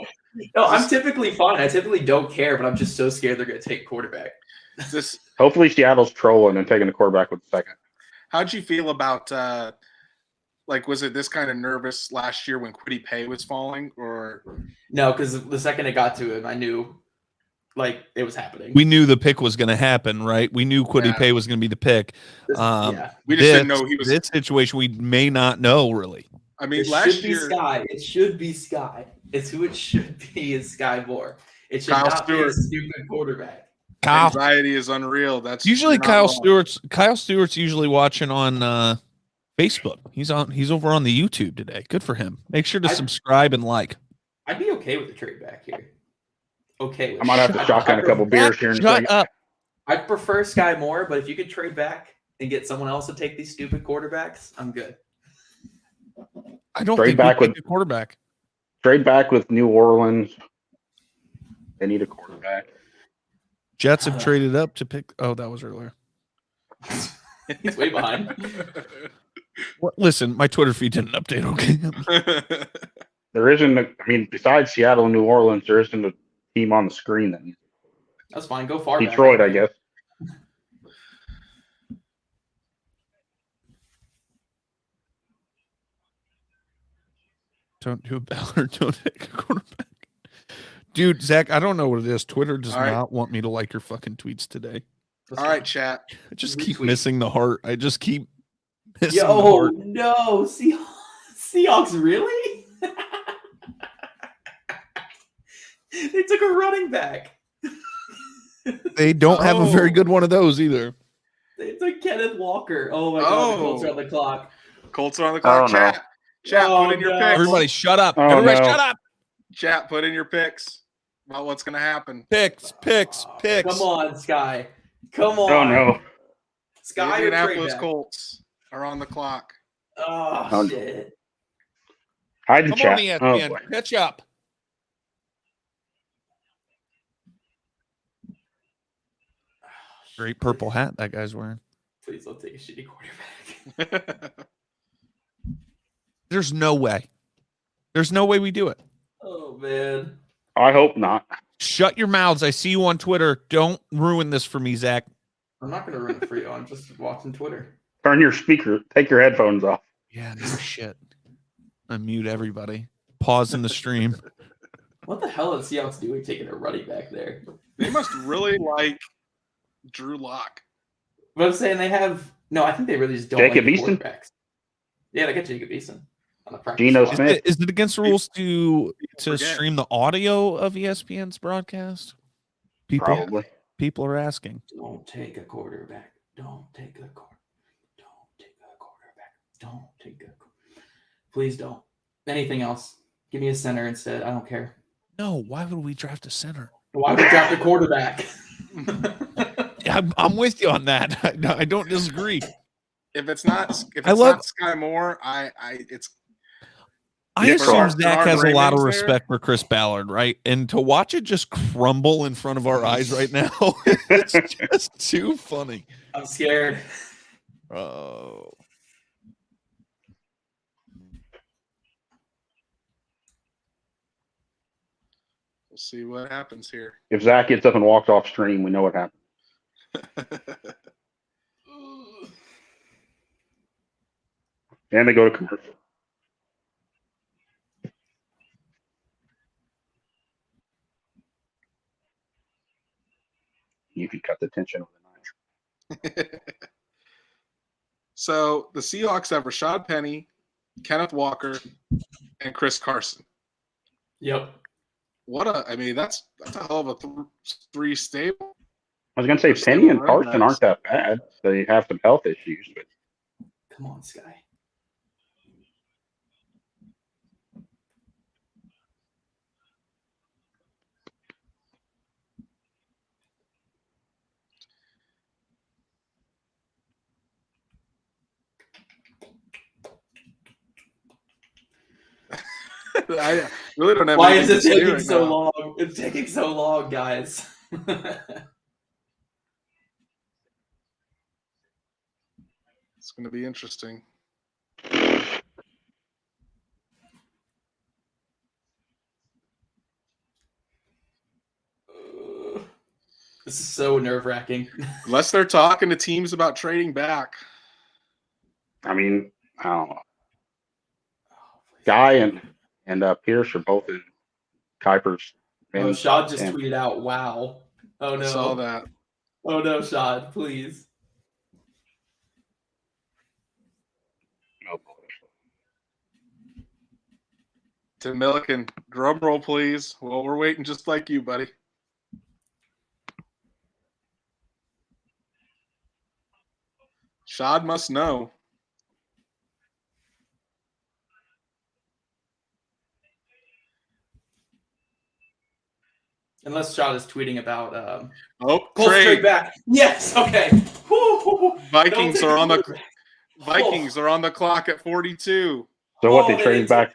No, I'm typically fine. I typically don't care, but I'm just so scared they're going to take quarterback. Hopefully Seattle's trolling and taking the quarterback with the second. How'd you feel about was it this kind of nervous last year when Kwity Paye was falling, or no? Because the second it got to him, I knew it was happening. We knew the pick was going to happen, right? We knew Kwity Paye was going to be the pick. We just didn't know he was. This situation we may not know really. I mean, it last should year be Skyy. It should be Skyy. It's who it should be. Is Skyy Moore. It should Kyle not Stewart. be a stupid quarterback. Anxiety is unreal. That's usually Kyle Stewart's usually watching on Facebook. He's over on the YouTube today. Good for him. Make sure to subscribe and like. I'd be okay with the trade back here. Okay. With I might have to shotgun a couple beers here in a second. Shut up. I'd prefer Skyy Moore, but if you could trade back and get someone else to take these stupid quarterbacks, I'm good. I don't trade think back with the quarterback. Trade back with New Orleans. They need a quarterback. Jets have traded up to pick. Oh, that was earlier. He's way behind. Listen, my Twitter feed didn't update. Okay. There isn't. Besides Seattle and New Orleans, there isn't a team on the screen then. That's fine. Go far. Detroit, I guess. Don't do a Ballard. Don't take a quarterback. Dude, Zach, I don't know what it is. Twitter does not want me to like your fucking tweets today. All right, chat. I just keep missing the heart. I just keep missing the heart. No. Seahawks, really? They took a running back. They don't have a very good one of those either. They took Kenneth Walker. Oh, my God. The Colts are on the clock. Colts are on the clock. Chat. Chat, put in your picks. Everybody shut up. Everybody shut up. Chat, put in your picks about what's going to happen. Picks. Come on, Skyy. Come on. Oh, no. Skyy or Indianapolis Colts are on the clock. Oh, shit. Hide the Come chat. on, ESPN. Catch up. Great purple hat that guy's wearing. Please don't take a shitty quarterback. There's no way. There's no way we do it. Oh, man. I hope not. Shut your mouths. I see you on Twitter. Don't ruin this for me, Zach. I'm not going to ruin it for you. I'm just watching Twitter. Turn your speaker. Take your headphones off. Yeah, no shit. Unmute everybody. Pause in the stream. What the hell is Seahawks doing taking a running back there? They must really like Drew Lock. But I'm saying they have – no, I think they really just don't Jacob like Eason? quarterbacks. Yeah, they got Jacob Eason on the practice Geno squad. Smith. Is it against the rules to stream the audio of ESPN's broadcast? Probably. People are asking. Don't take a quarterback. Don't take a quarterback. Don't take a quarterback. Don't take a quarterback. Please don't. Anything else? Give me a center instead. I don't care. No, why would we draft a center? Why would we draft a quarterback? I'm with you on that. I don't disagree. If it's not Skyy Moore, I assume Zach has a lot of Raymond's respect for Chris Ballard, right? And to watch it just crumble in front of our eyes right now, it's just too funny. I'm scared. Oh. We'll see what happens here. If Zach gets up and walks off stream, we know what happened. And they go to commercial. You can cut the tension with a knife. So the Seahawks have Rashad Penny, Kenneth Walker, and Chris Carson. Yep. That's a hell of a three stable. I was going to say Penny and Carson aren't that bad. They have some health issues, but come on, Skyy. I really don't have. Why is it taking right so now. long? It's taking so long, guys. It's going to be interesting. This is so nerve-wracking. Unless they're talking to teams about trading back. I mean, I don't know. Guy and Pierce are both in Kuiper's. Oh, Shad just tweeted out, wow. Oh, no. I saw that. Oh, no, Shad, please. Tim Milliken, drum roll, please. Well, we're waiting just like you, buddy. Shad must know. Unless Shad is tweeting about Colts trade back. Yes, okay. Vikings are on the clock at 42. So what, they traded back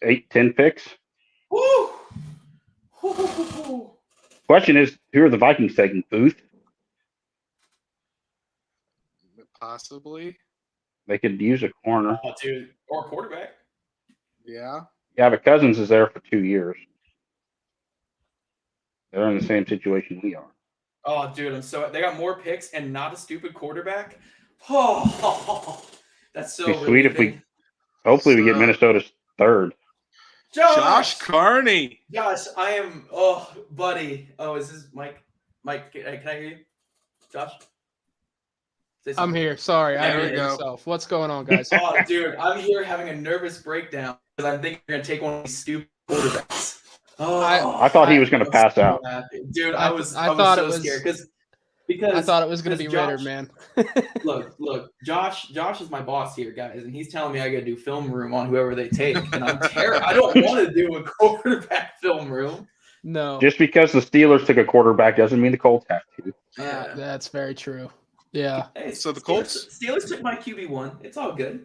8-10 picks? Woo. Question is, who are the Vikings taking? Booth? Possibly. They could use a corner. Oh, dude. Or quarterback. Yeah. Yeah, but Cousins is there for 2 years. They're in the same situation we are. Oh, dude, they got more picks and not a stupid quarterback. Oh, that's so It'd be sweet if hopefully we get Minnesota's third. Josh Carney. Josh, I am. Oh, buddy. Oh, is this Mike? Mike, can I hear you? Josh? I'm here. Sorry, I There we heard go. myself. What's going on, guys? Oh, dude, I'm here having a nervous breakdown because I'm thinking you're gonna take one of these stupid quarterbacks. Oh, I thought he was going to pass out. Dude, I was scared because I thought it was going to be Josh, Ritter, man. look, Josh is my boss here, guys, and he's telling me I got to do film room on whoever they take, and I'm terrified. I don't want to do a quarterback film room. No, Just because the Steelers took a quarterback doesn't mean the Colts have to. Yeah. that's very true. Yeah. Hey, So the Colts Steelers took my QB1. It's all good.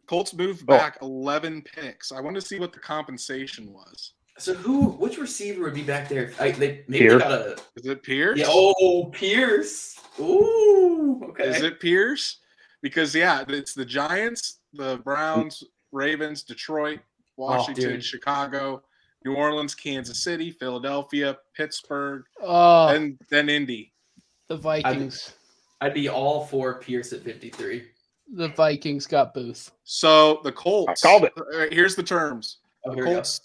Colts moved back 11 picks. I want to see what the compensation was. So which receiver would be back there? They Pierce. got a. Is it Pierce? Yeah. Oh, Pierce. Ooh. Okay. Is it Pierce? Because it's the Giants, the Browns, Ravens, Detroit, Washington, Chicago, New Orleans, Kansas City, Philadelphia, Pittsburgh, and then Indy. The Vikings. I'd be all for Pierce at 53. The Vikings got Booth. So the Colts. I called it. All right, here's the terms. Oh, The here we go. Colts.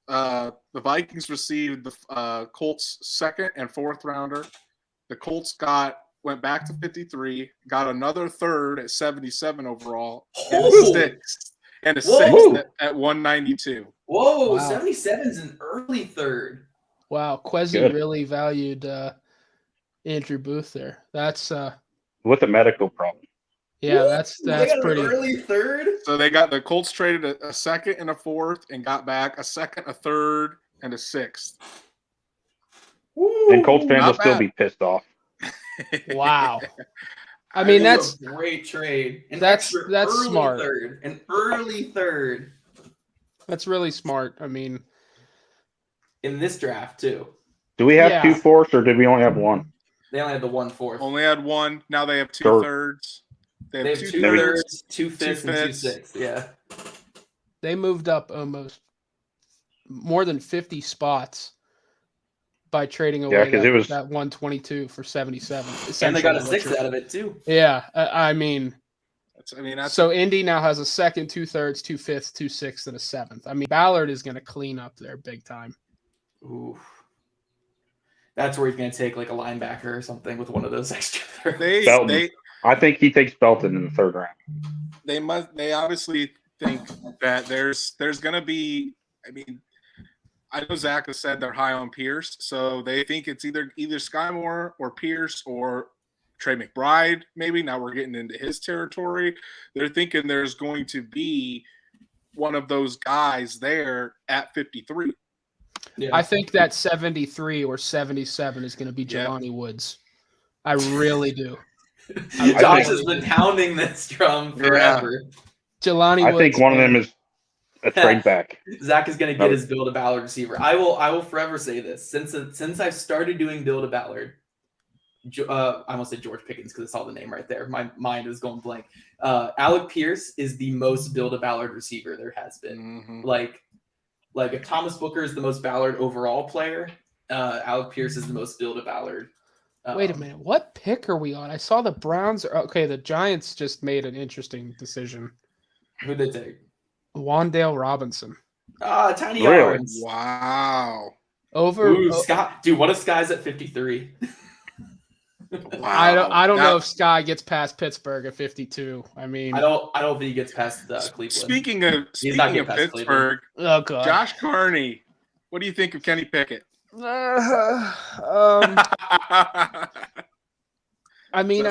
The Vikings received the Colts' second and fourth rounder. The Colts went back to 53, got another third at 77 overall, and a sixth at 192. Whoa, Wow. 77's an early third. Wow, Quezzy Good. really valued Andrew Booth there. That's With a medical problem. yeah, Woo! that's They got pretty. an early third. So the Colts traded a second and a fourth and got back a second, a third, and a sixth. And Colts fans Not will still bad. be pissed off. Wow. I mean, that's a great trade. that's early smart. An early third That's really smart. I mean, in this draft too. Do we have Yeah. 2 fourths or did we only have 1? They only had the 1/4. Only had one. Now they have 2 Third. thirds. They have 2 thirds, 2 fifths, and 2 sixths. Yeah. they moved up almost more than 50 spots by trading away 'cause it was- that 122 for 77. And they got a essentially, 6 out of it too. Yeah, I mean, That's so Indy now has a second, 2 thirds, 2 fifths, 2 sixths, and a seventh. I mean, Ballard is going to clean up there big time. Ooh. That's where he's going to take like a linebacker or something with one of those extra thirds. they I think he takes Belton in the 3rd round. they obviously think that there's going to be. I mean, I know Zach has said they're high on Pierce, so they think it's either Skyy Moore or Pierce or Trey McBride. Maybe now we're getting into his territory. They're thinking there's going to be one of those guys there at 53. Yeah. I think that 73 or 77 is going to be Yeah. Jelani Woods. I really do. Josh has been pounding this drum forever. Jelani I Woods. think one of them is a trade back. Zach is going to get his Build a Ballard receiver. I will forever say this. Since I've started doing Build a Ballard, I almost said George Pickens because I saw the name right there. My mind is going blank. Alec Pierce is the most Build a Ballard receiver there has been. Mm-hmm. Like if Thomas Booker is the most Ballard overall player, Alec Pierce is the most Build a Ballard. Wait a minute. What pick are we on? I saw the Browns. Okay, the Giants just made an interesting decision. Who'd they take? Wandale Robinson. Tiny Really? Arms. Wow. Over. Ooh, Scott. Dude, what if Sky's at 53? Wow. I don't know if Skyy gets past Pittsburgh at 52. I mean, I don't think he gets past Cleveland. Speaking of getting past Pittsburgh, oh god. Josh Carney, what do you think of Kenny Pickett? I mean,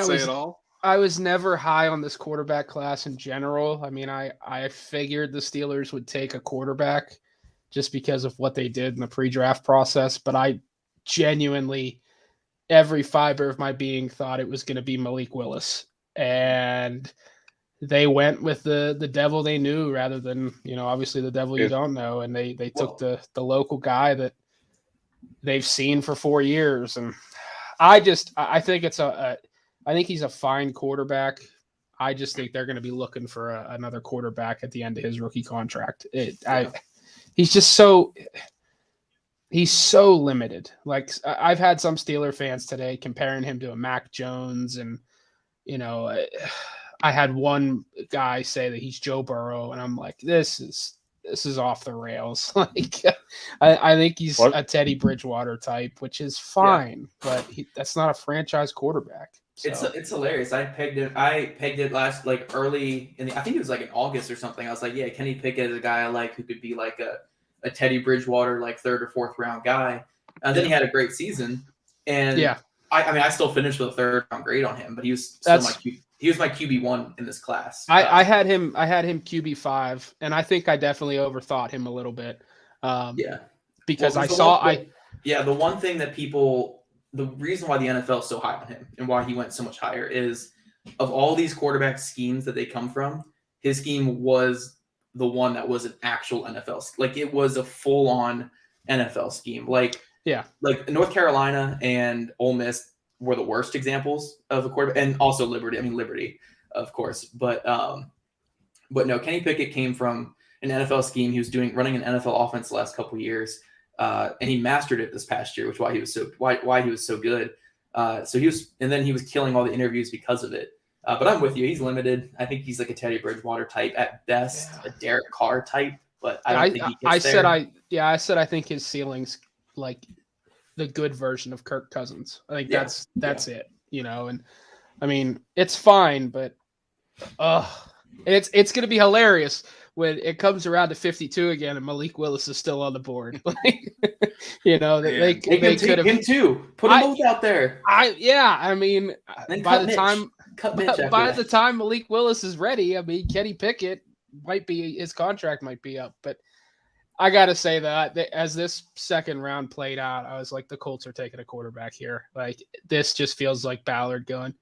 I was never high on this quarterback class in general. I mean, I figured the Steelers would take a quarterback just because of what they did in the pre-draft process, but I genuinely, every fiber of my being thought it was going to be Malik Willis. And they went with the devil they knew rather than, obviously the devil you don't know. And they took the local guy that they've seen for 4 years. And I think I think he's a fine quarterback. I just think they're going to be looking for another quarterback at the end of his rookie contract. He's just he's so limited. Like I've had some Steeler fans today comparing him to a Mac Jones, and I had one guy say that he's Joe Burrow, and I'm like, this is off the rails. Like I think he's a Teddy Bridgewater type, which is fine, but that's not a franchise quarterback. So. It's hilarious. I pegged it last early in I think it was in August or something. I was like, yeah, Kenny Pickett is a guy I like who could be like a Teddy Bridgewater 3rd or 4th round guy. And then he had a great season. And I still finished with a 3rd round grade on him, but he was he was my QB1 in this class. I had him QB5, and I think I definitely overthought him a little bit. Because the one thing that the reason why the NFL is so high on him and why he went so much higher is of all these quarterback schemes that they come from, his scheme was the one that was an actual NFL. It was a full-on NFL scheme. North Carolina and Ole Miss were the worst examples of a quarterback, and also Liberty, of course. But no, Kenny Pickett came from an NFL scheme. He was running an NFL offense the last couple of years. And he mastered it this past year, which why he was so good. And then he was killing all the interviews because of it. But I'm with you. He's limited. I think he's like a Teddy Bridgewater type at best, a Derek Carr type. But I don't think he gets there. I said I think his ceiling's like the good version of Kirk Cousins. I think that's it. And I mean it's fine, but it's going to be hilarious when it comes around to 52 again and Malik Willis is still on the board. They could have him too. Put them both out there. By the time Malik Willis is ready, I mean, Kenny Pickett his contract might be up. But I got to say that as this second round played out, I was like, the Colts are taking a quarterback here. Like, this just feels like Ballard going,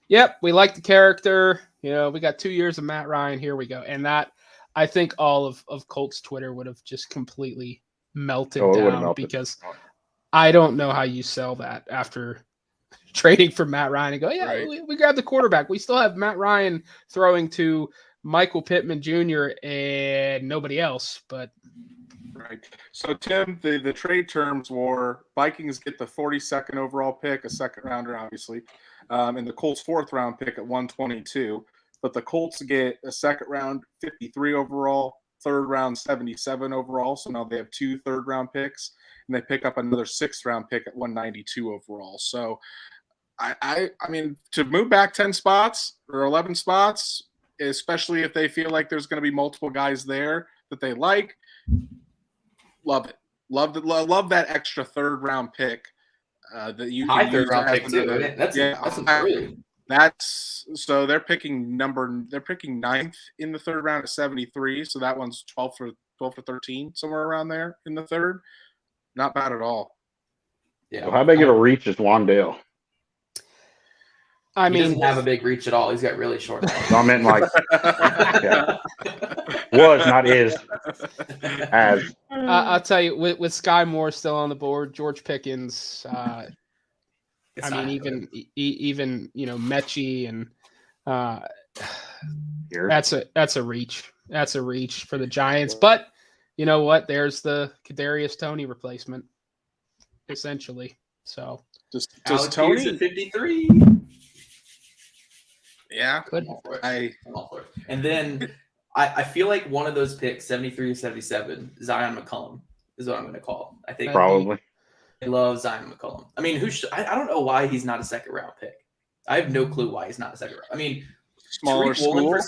yep, we like the character. We got 2 years of Matt Ryan. Here we go. And that, I think all of Colts Twitter would have just completely melted down because I don't know how you sell that after trading for Matt Ryan and go, yeah, right. we grabbed the quarterback. We still have Matt Ryan throwing to Michael Pittman Jr. and nobody else, but right. So Tim, the trade terms were Vikings get the 42nd overall pick, a second rounder, obviously, and the Colts 4th round pick at 122. But the Colts get a second round 53 overall, third round 77 overall. So now they have 2 third round picks, and they pick up another 6th round pick at 192 overall. So I mean, to move back 10 spots or 11 spots, especially if they feel like there's going to be multiple guys there that they like, love it. Love that extra third round pick that you high can third use round pick too. That's so they're picking 9th in the third round at 73. So that one's 12 for 13, somewhere around there in the third. Not bad at all. Yeah. Well, how big of a reach is Wandale? He doesn't have a big reach at all. He's got really short legs. I meant like was, not is. As I'll tell you, with Skyy Moore still on the board, George Pickens. Even Mechie and that's a reach. That's a reach for the Giants. But you know what? There's the Kadarius Toney replacement, essentially. So does Alec Toney Pierce at 53? Yeah, and then I feel like one of those picks, 73 or 77, Zion McCollum is what I'm going to call. I think probably. I love Zion McCollum. I mean, I don't know why he's not a second round pick. I have no clue why he's not a second round. I mean, smaller school.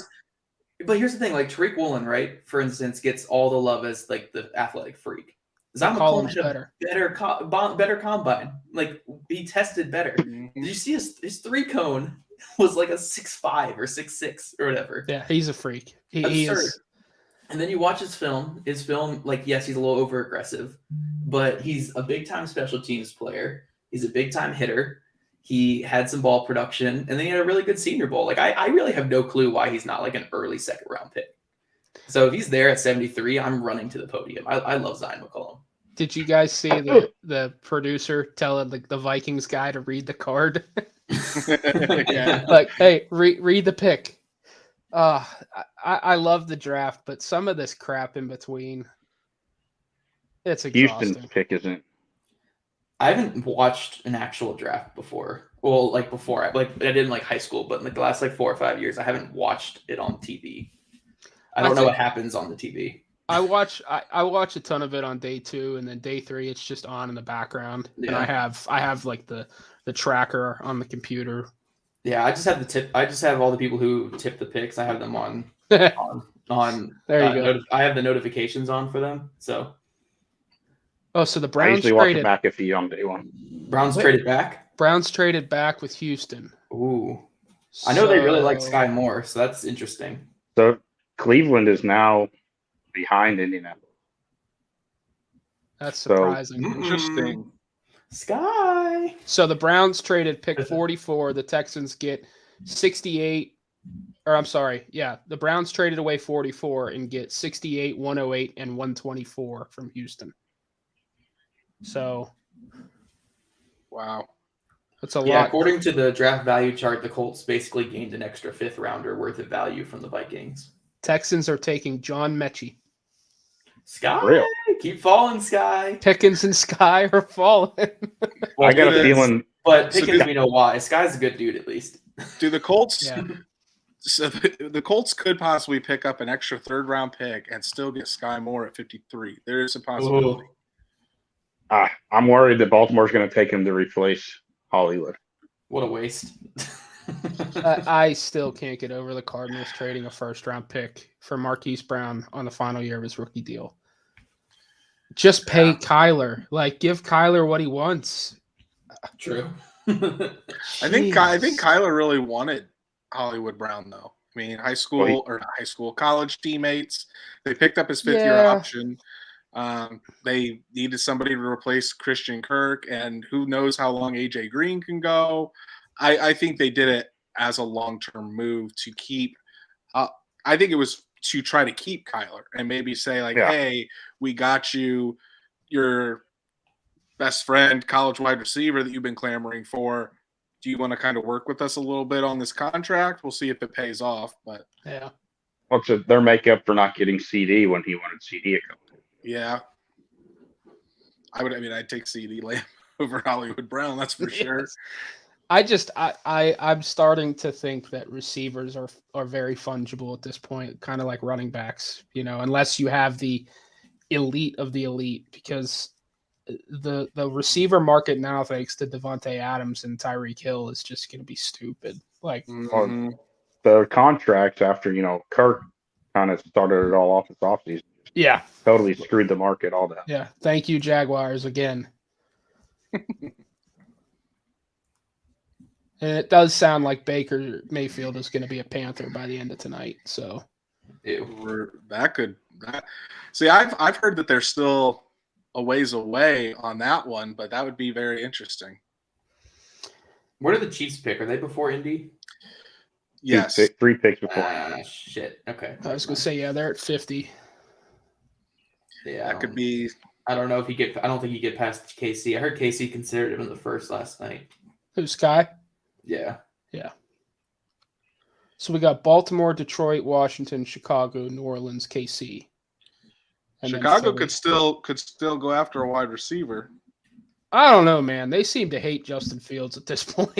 But here's the thing: like Tariq Woolen, right, for instance, gets all the love as like the athletic freak. Zion McCollum had a better combine. Like he tested better. Did you see his 3-cone? Was like a 6'5" or 6'6" or whatever. Yeah, he's a freak. He is. And then you watch his film. Like, yes, he's a little over aggressive, but he's a big time special teams player. He's a big time hitter. He had some ball production, and then he had a really good Senior Bowl. Like, I really have no clue why he's not like an early second round pick. So if he's there at 73, I'm running to the podium. I love Zion McCollum. Did you guys see the producer telling the Vikings guy to read the card? Yeah. Like, hey, read the pick. I love the draft, but some of this crap in between, it's exhausting. Houston's pick isn't. I haven't watched an actual draft before. Well, like before, I did in like high school, but in like the last like 4 or 5 years, I haven't watched it on TV. I don't know what happens on the TV. I watch a ton of it on day 2, and then day 3 it's just on in the background. Yeah. And I have like the tracker on the computer. Yeah, I just have the tip. I just have all the people who tip the picks. I have them on there you go. I have the notifications on for them. So so the Browns usually watch it back if you on day 1. Browns traded back. Browns traded back with Houston. Ooh, I know they really like Skyy Moore, so that's interesting. So Cleveland is now behind Indianapolis. That's surprising. Interesting. Skyy. So the Browns traded pick 44. The Texans get 68. Or I'm sorry. Yeah, the Browns traded away 44 and get 68, 108, and 124 from Houston. So, wow. That's a lot. Yeah, according to the draft value chart, the Colts basically gained an extra 5th rounder worth of value from the Vikings. Texans are taking John Mechie. Skyy, keep falling, Skyy. Pickens and Skyy are falling. Well, I got a feeling. But Pickens, we know why. Sky's a good dude, at least. Do the Colts? Yeah. So the Colts could possibly pick up an extra 3rd round pick and still get Skyy Moore at 53. There is a possibility. I'm worried that Baltimore's going to take him to replace Hollywood. What a waste. I still can't get over the Cardinals trading a 1st round pick for Marquise Brown on the final year of his rookie deal. Just pay Kyler. Like, give Kyler what he wants. True. I think Kyler really wanted Hollywood Brown, though. I mean, college teammates. They picked up his fifth-year option. They needed somebody to replace Christian Kirk, and who knows how long AJ Green can go. I think they did it as a long-term move to keep. I think it was to try to keep Kyler and maybe say like, "Hey, we got you, your best friend, college wide receiver that you've been clamoring for. Do you want to kind of work with us a little bit on this contract? We'll see if it pays off." But yeah, well, it's their makeup for not getting CD when he wanted CD a couple. Yeah, I'd take CD Lamb over Hollywood Brown. That's for sure. I'm starting to think that receivers are very fungible at this point, kind of like running backs, unless you have the elite of the elite, because the receiver market now, thanks to Devontae Adams and Tyreek Hill, is just going to be stupid. Like the contracts after, Kirk kind of started it all off this offseason. Yeah. Totally screwed the market all down. Yeah. Thank you, Jaguars, again. And it does sound like Baker Mayfield is going to be a Panther by the end of tonight. So See, I've heard that they're still a ways away on that one, but that would be very interesting. Where did the Chiefs pick? Are they before Indy? Yes. 3 picks before. Shit. Okay. I was going to say, they're at 50. Yeah. That could be. I don't know if I don't think you get past KC. I heard KC considered him in the first last night. Who's Skyy? Yeah. Yeah. So we got Baltimore, Detroit, Washington, Chicago, New Orleans, KC. And Chicago could still go after a wide receiver. I don't know, man. They seem to hate Justin Fields at this point.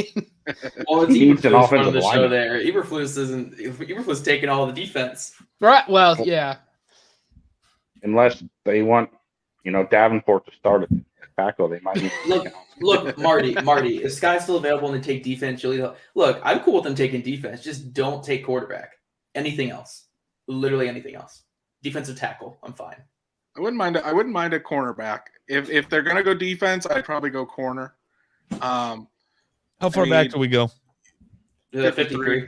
Well, it's Eberflus running the show there. Eberflus taking all the defense. Right. Well, yeah. Unless they want, Davenport to start at tackle, they might. Look, Marty. If Skyy's still available and they take defense, look, I'm cool with them taking defense. Just don't take quarterback. Anything else, literally anything else. Defensive tackle, I'm fine. I wouldn't mind a cornerback. If they're gonna go defense, I'd probably go corner. How far back do we go? 53.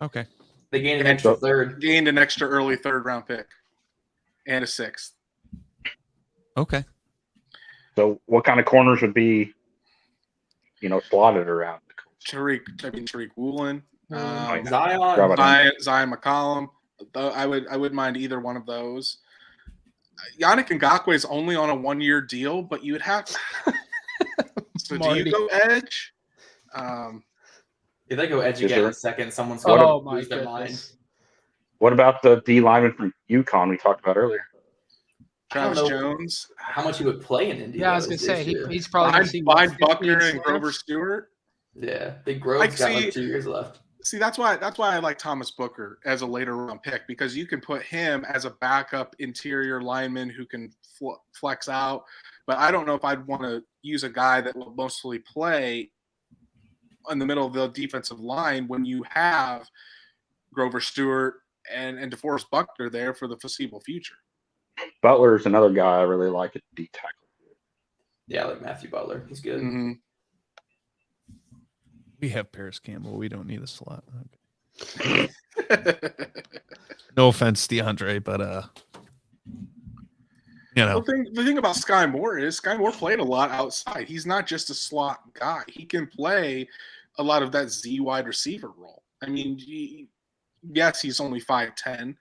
Okay. They gained an extra third. Gained an extra early third-round pick and a 6th. Okay. So what kind of corners would be, slotted around the Colts? Tariq Woolen, Zion McCollum. I would mind either one of those. Yannick Ngakoue is only on a 1-year deal, but you would have. So do you go edge? If they go edge again in a second, someone's going to lose their mind. What about the D lineman from UConn we talked about earlier? Travis Jones. How much he would play in Indy? Yeah, I was going to say he's probably behind Buckner and Grover Stewart. Yeah, Big Grove's got like 2 years left. See, that's why I like Thomas Booker as a later round pick, because you can put him as a backup interior lineman who can flex out. But I don't know if I'd want to use a guy that will mostly play in the middle of the defensive line when you have Grover Stewart and DeForest Buckner there for the foreseeable future. Butler's another guy I really like at D tackle. Yeah, I like Matthew Butler. He's good. Mm-hmm. We have Paris Campbell. We don't need a slot. Okay. No offense, DeAndre, but The thing about Skyy Moore is Skyy Moore played a lot outside. He's not just a slot guy. He can play a lot of that Z wide receiver role. I mean, yes, he's only 5'10",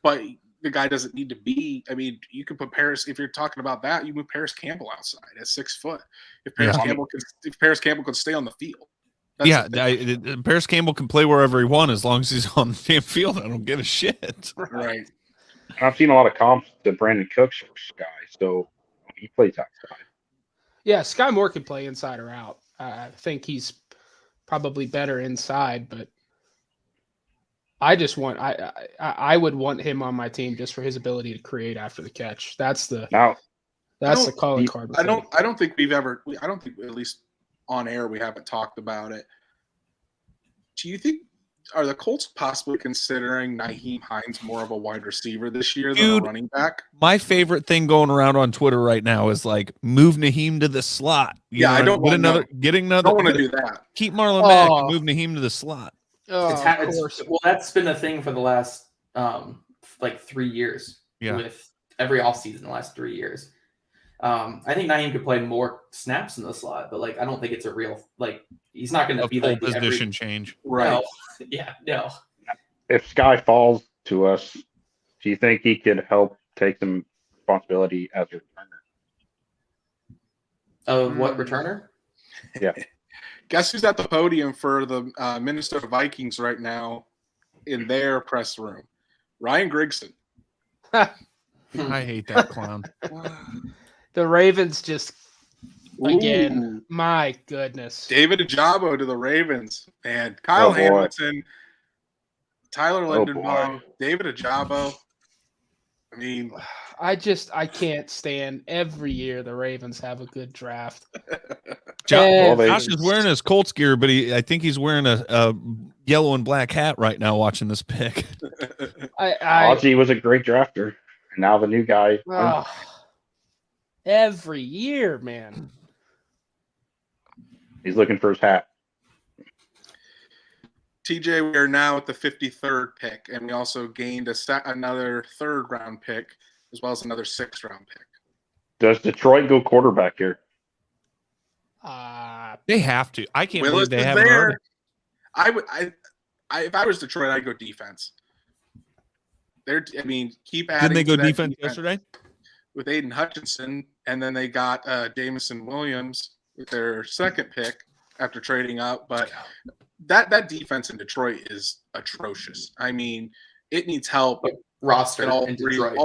but the guy doesn't need to be. I mean, you can put Paris. If you're talking about that, you move Paris Campbell outside at 6 foot. If Paris Campbell can stay on the field. Paris Campbell can play wherever he wants as long as he's on the damn field. I don't give a shit. Right. And I've seen a lot of comps to Brandon Cooks for Skyy, so he plays outside. Yeah, Skyy Moore can play inside or out. I think he's probably better inside, but I would want him on my team just for his ability to create after the catch. That's the calling card. I don't think at least on air we haven't talked about it. Do you think are the Colts possibly considering Nyheim Hines more of a wide receiver this year than a running back? My favorite thing going around on Twitter right now is like move Nyheim to the slot. I don't want to do that. Keep Marlon Mack and move Nyheim to the slot. Oh, of course. Well, that's been a thing for the last 3 years. Yeah. With every offseason the last 3 years. I think Naeem could play more snaps in the slot, but I don't think it's a real he's not going to be full like the position change. Right. No. Yeah, no. If Skyy falls to us, do you think he could help take some responsibility as a returner? Of what returner? Yeah. Guess who's at the podium for the Minnesota Vikings right now in their press room? Ryan Grigson. I hate that clown. The Ravens just again. Ooh. My goodness. David Ajabo to the Ravens. Man, Kyle Hamilton, Tyler Lindenbaum, David Ajabo. I mean, I can't stand every year the Ravens have a good draft. Josh is wearing his Colts gear, but I think he's wearing a yellow and black hat right now watching this pick. Ozzie was a great drafter. And now the new guy. Every year, man. He's looking for his hat. TJ, we are now at the 53rd pick, and we also gained another 3rd round pick, as well as another 6th round pick. Does Detroit go quarterback here? They have to. I can't Willis believe they is haven't there. already. If I was Detroit, I'd go defense. Keep adding. Didn't they go to that defense yesterday? With Aiden Hutchinson, and then they got Jamison Williams with their 2nd pick after trading up. But that defense in Detroit is atrocious. I mean, it needs help. Roster at all in three, Detroit.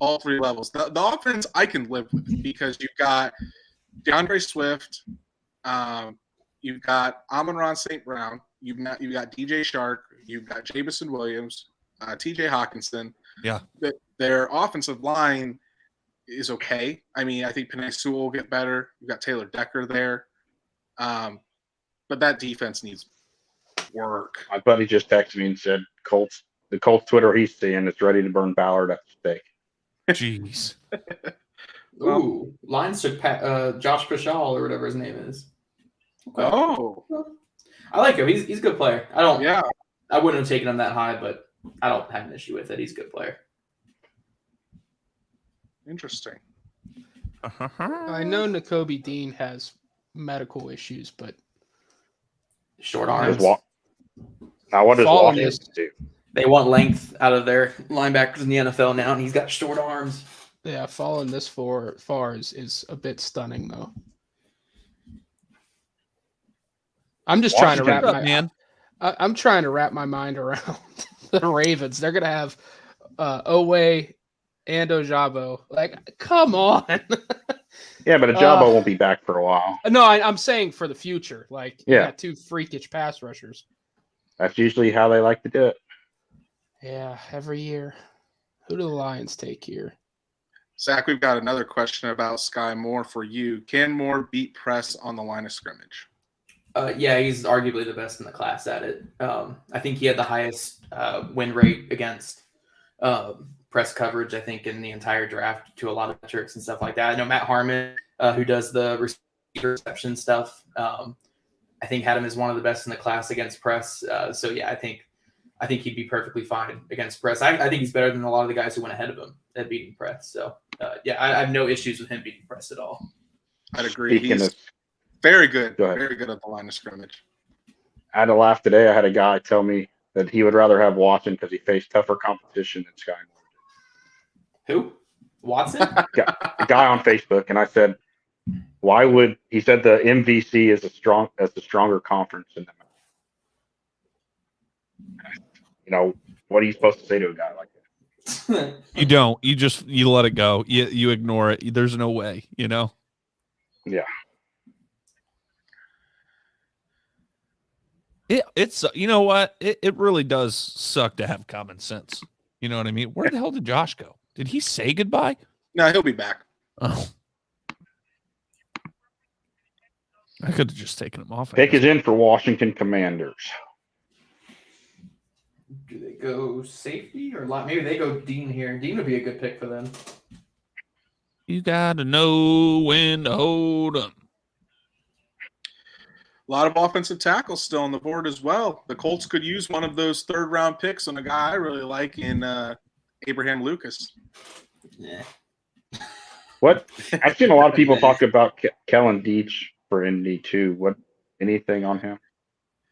all three levels. The offense I can live with because you've got DeAndre Swift, you've got Amon-Ra St. Brown, you've got DJ Shark, you've got Jamison Williams, TJ Hawkinson. Yeah. Their offensive line is okay. I mean, I think Penei Sewell will get better. You've got Taylor Decker there. But that defense needs work. My buddy just texted me and said the Colts Twitter he's seeing is ready to burn Ballard at the stake. Jeez. Ooh, Lions took Josh Pashal or whatever his name is. Okay. Oh, I like him. He's a good player. I wouldn't have taken him that high, but I don't have an issue with it. He's a good player. Interesting. I know Nakobe Dean has medical issues, but short arms. Now, what does Washington do? They want length out of their linebackers in the NFL now, and he's got short arms. Yeah, falling this far is a bit stunning, though. I'm just trying to wrap I'm trying to wrap my mind around the Ravens. They're gonna have Owe and Ojabo. Come on. Yeah, but Ajabo won't be back for a while. No, I'm saying for the future. You got 2 freakish pass rushers. That's usually how they like to do it. Yeah, every year. Who do the Lions take here? Zach, we've got another question about Skyy Moore for you. Can Moore beat press on the line of scrimmage? Yeah, he's arguably the best in the class at it. I think he had the highest win rate against press coverage, I think, in the entire draft to a lot of metrics and stuff like that. I know Matt Harmon, who does the reception stuff, I think had him as one of the best in the class against press. So yeah, I think he'd be perfectly fine against press. I think he's better than a lot of the guys who went ahead of him at beating press. So yeah, I have no issues with him beating press at all. I'd agree. He's very good. Very good at the line of scrimmage. I had a laugh today. I had a guy tell me that he would rather have Watson because he faced tougher competition than Skyy Moore. Who? Watson? A guy on Facebook, and I said, "Why would?" He said the MVC is the stronger conference in the. What are you supposed to say to a guy like that? You don't. You let it go. You ignore it. There's no way. Yeah. It's you know what? It really does suck to have common sense. You know what I mean? Where the hell did Josh go? Did he say goodbye? No, he'll be back. Oh. I could have just taken him off. Pick is in for Washington Commanders. Do they go safety or maybe they go Dean here? Dean would be a good pick for them. You got to know when to hold them. A lot of offensive tackles still on the board as well. The Colts could use one of those third-round picks on a guy I really like in Abraham Lucas. Yeah. What? I've seen a lot of people talk about Kellen Deach for Indy too. What? Anything on him?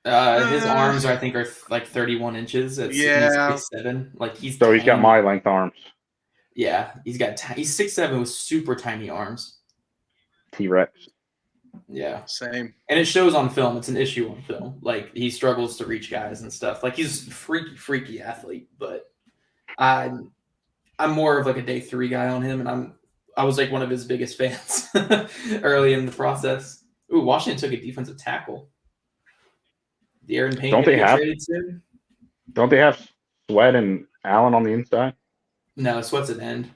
His arms, I think, are like 31 inches. He's 6'7". Like he's got my length arms. Yeah, he's 6'7" with super tiny arms. T-Rex. Yeah, same. And it shows on film. It's an issue on film. Like he struggles to reach guys and stuff. Like he's freaky athlete. But I'm more of like a day 3 guy on him, and I was like one of his biggest fans early in the process. Ooh, Washington took a defensive tackle. De'Aaron Payne traded soon? Don't they have Sweat and Allen on the inside? No, Sweat's an end.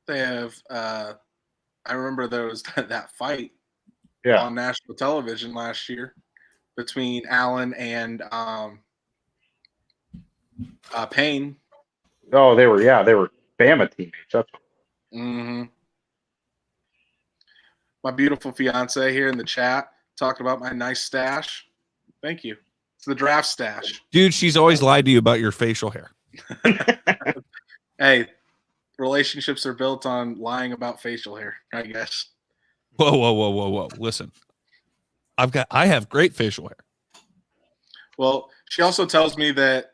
They have. I remember there was that fight on national television last year between Allen and Payne. Oh, they were Bama teammates. That's My beautiful fiance here in the chat talking about my nice stash. Thank you. It's the draft stash. Dude, she's always lied to you about your facial hair. Hey, relationships are built on lying about facial hair, I guess. Whoa. Listen. I have great facial hair. Well, she also tells me that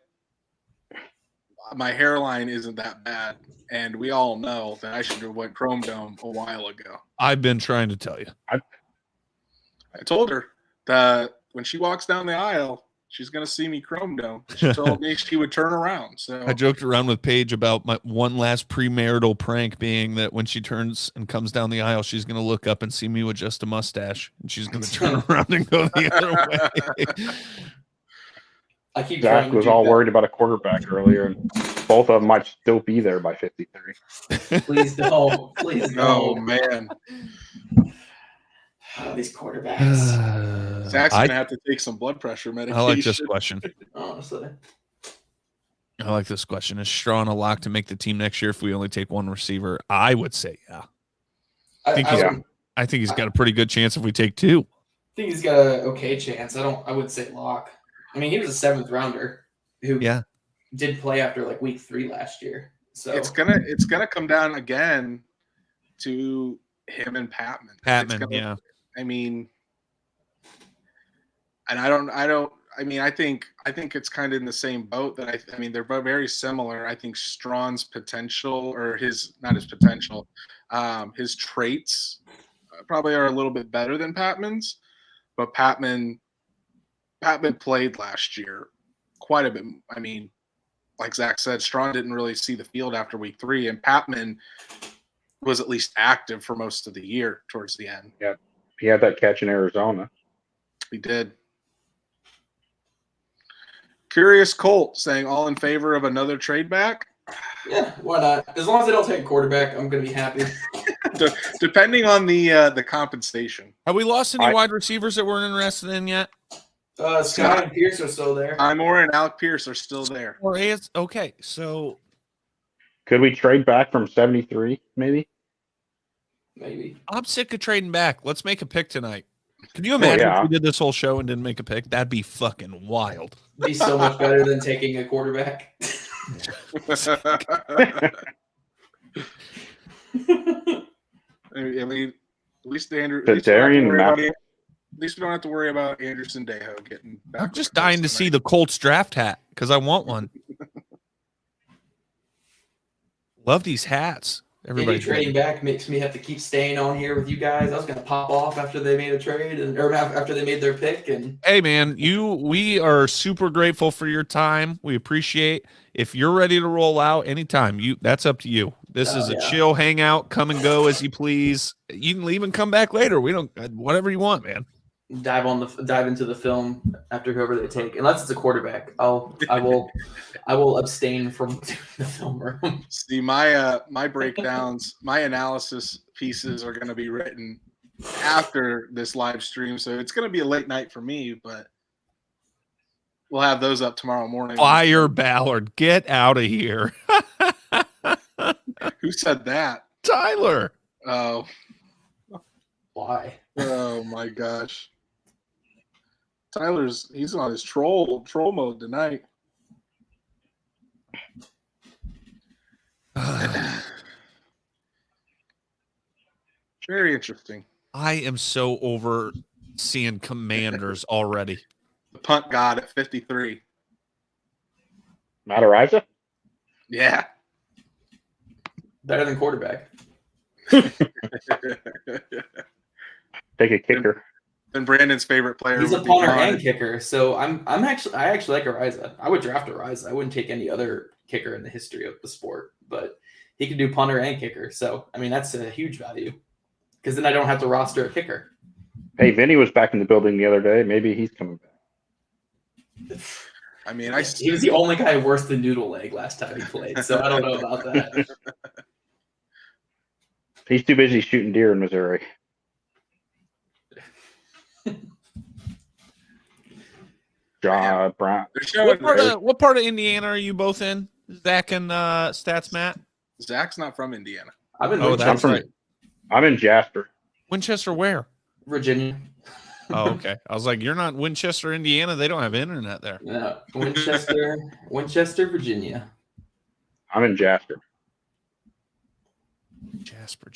my hairline isn't that bad, and we all know that I should have went Chrome Dome a while ago. I've been trying to tell you. I told her that when she walks down the aisle, she's going to see me Chrome Dome. She told me she would turn around. So I joked around with Paige about my one last premarital prank being that when she turns and comes down the aisle, she's going to look up and see me with just a mustache, and she's going to turn around and go the other way. Zach was all worried about a quarterback earlier, and both of them might still be there by 53. Please don't. Please don't. Oh, man. Oh, these quarterbacks. Zach's going to have to take some blood pressure medication. I like this question. Honestly. I like this question. Is Strawn a lock to make the team next year if we only take one receiver? I would say yeah. I think he's got a pretty good chance if we take 2. I think he's got an okay chance. I wouldn't say lock. I mean, he was a 7th rounder who did play after like week 3 last year. So it's gonna come down again to him and Patman. I mean, and I think it's kind of in the same boat that I mean they're both very similar. I think Strawn's potential, or his traits probably are a little bit better than Patman's, but Patman played last year quite a bit. I mean, like Zach said, Strawn didn't really see the field after week 3, and Patman was at least active for most of the year towards the end. Yeah, he had that catch in Arizona. He did. Curious Colt saying all in favor of another trade back. Yeah, why not? As long as they don't take a quarterback, I'm going to be happy. Depending on the compensation. Have we lost any wide receivers that we're interested in yet? Skyy and Pierce are still there. Moore and Alec Pierce are still there. Okay, so could we trade back from 73? Maybe. I'm sick of trading back. Let's make a pick tonight. Can you imagine if we did this whole show and didn't make a pick? That'd be fucking wild. It'd be so much better than taking a quarterback. I mean, at least Andrew. At least we don't have to worry about Anderson Dejo getting back. I'm just dying to see the Colts draft hat because I want one. Love these hats. Everybody trading back makes me have to keep staying on here with you guys. I was going to pop off after they made a trade or after they made their pick. And hey, man, we are super grateful for your time. We appreciate. If you're ready to roll out anytime, that's up to you. This is a chill hangout. Come and go as you please. You can leave and come back later. We don't whatever you want, man. Dive into the film after whoever they take, unless it's a quarterback. I will abstain from the film room. See, my breakdowns, my analysis pieces are going to be written after this live stream, so it's going to be a late night for me, but we'll have those up tomorrow morning. Fire Ballard, get out of here. Who said that? Tyler. Oh. Why? Oh my gosh. he's on his troll mode tonight. Very interesting. I am so over seeing Commanders already. The punt god at 53. Matariza? Yeah. Better than quarterback. Take a kicker. And Brandon's favorite player. He's a punter and kicker, so I actually like Ariza. I would draft Ariza. I wouldn't take any other kicker in the history of the sport, but he can do punter and kicker. So I mean that's a huge value because then I don't have to roster a kicker. Hey, Vinny was back in the building the other day. Maybe he's coming back. I mean, he was the only guy worse than Noodle Leg last time he played, so I don't know about that. He's too busy shooting deer in Missouri. John Brown. What part of Indiana are you both in? Zach and Stats Matt? Zach's not from Indiana. I'm in Winchester. I'm in Jasper. Winchester where? Virginia. Oh, okay. I was like, you're not Winchester, Indiana. They don't have internet there. No, Winchester, Virginia. I'm in Jasper. Jasper.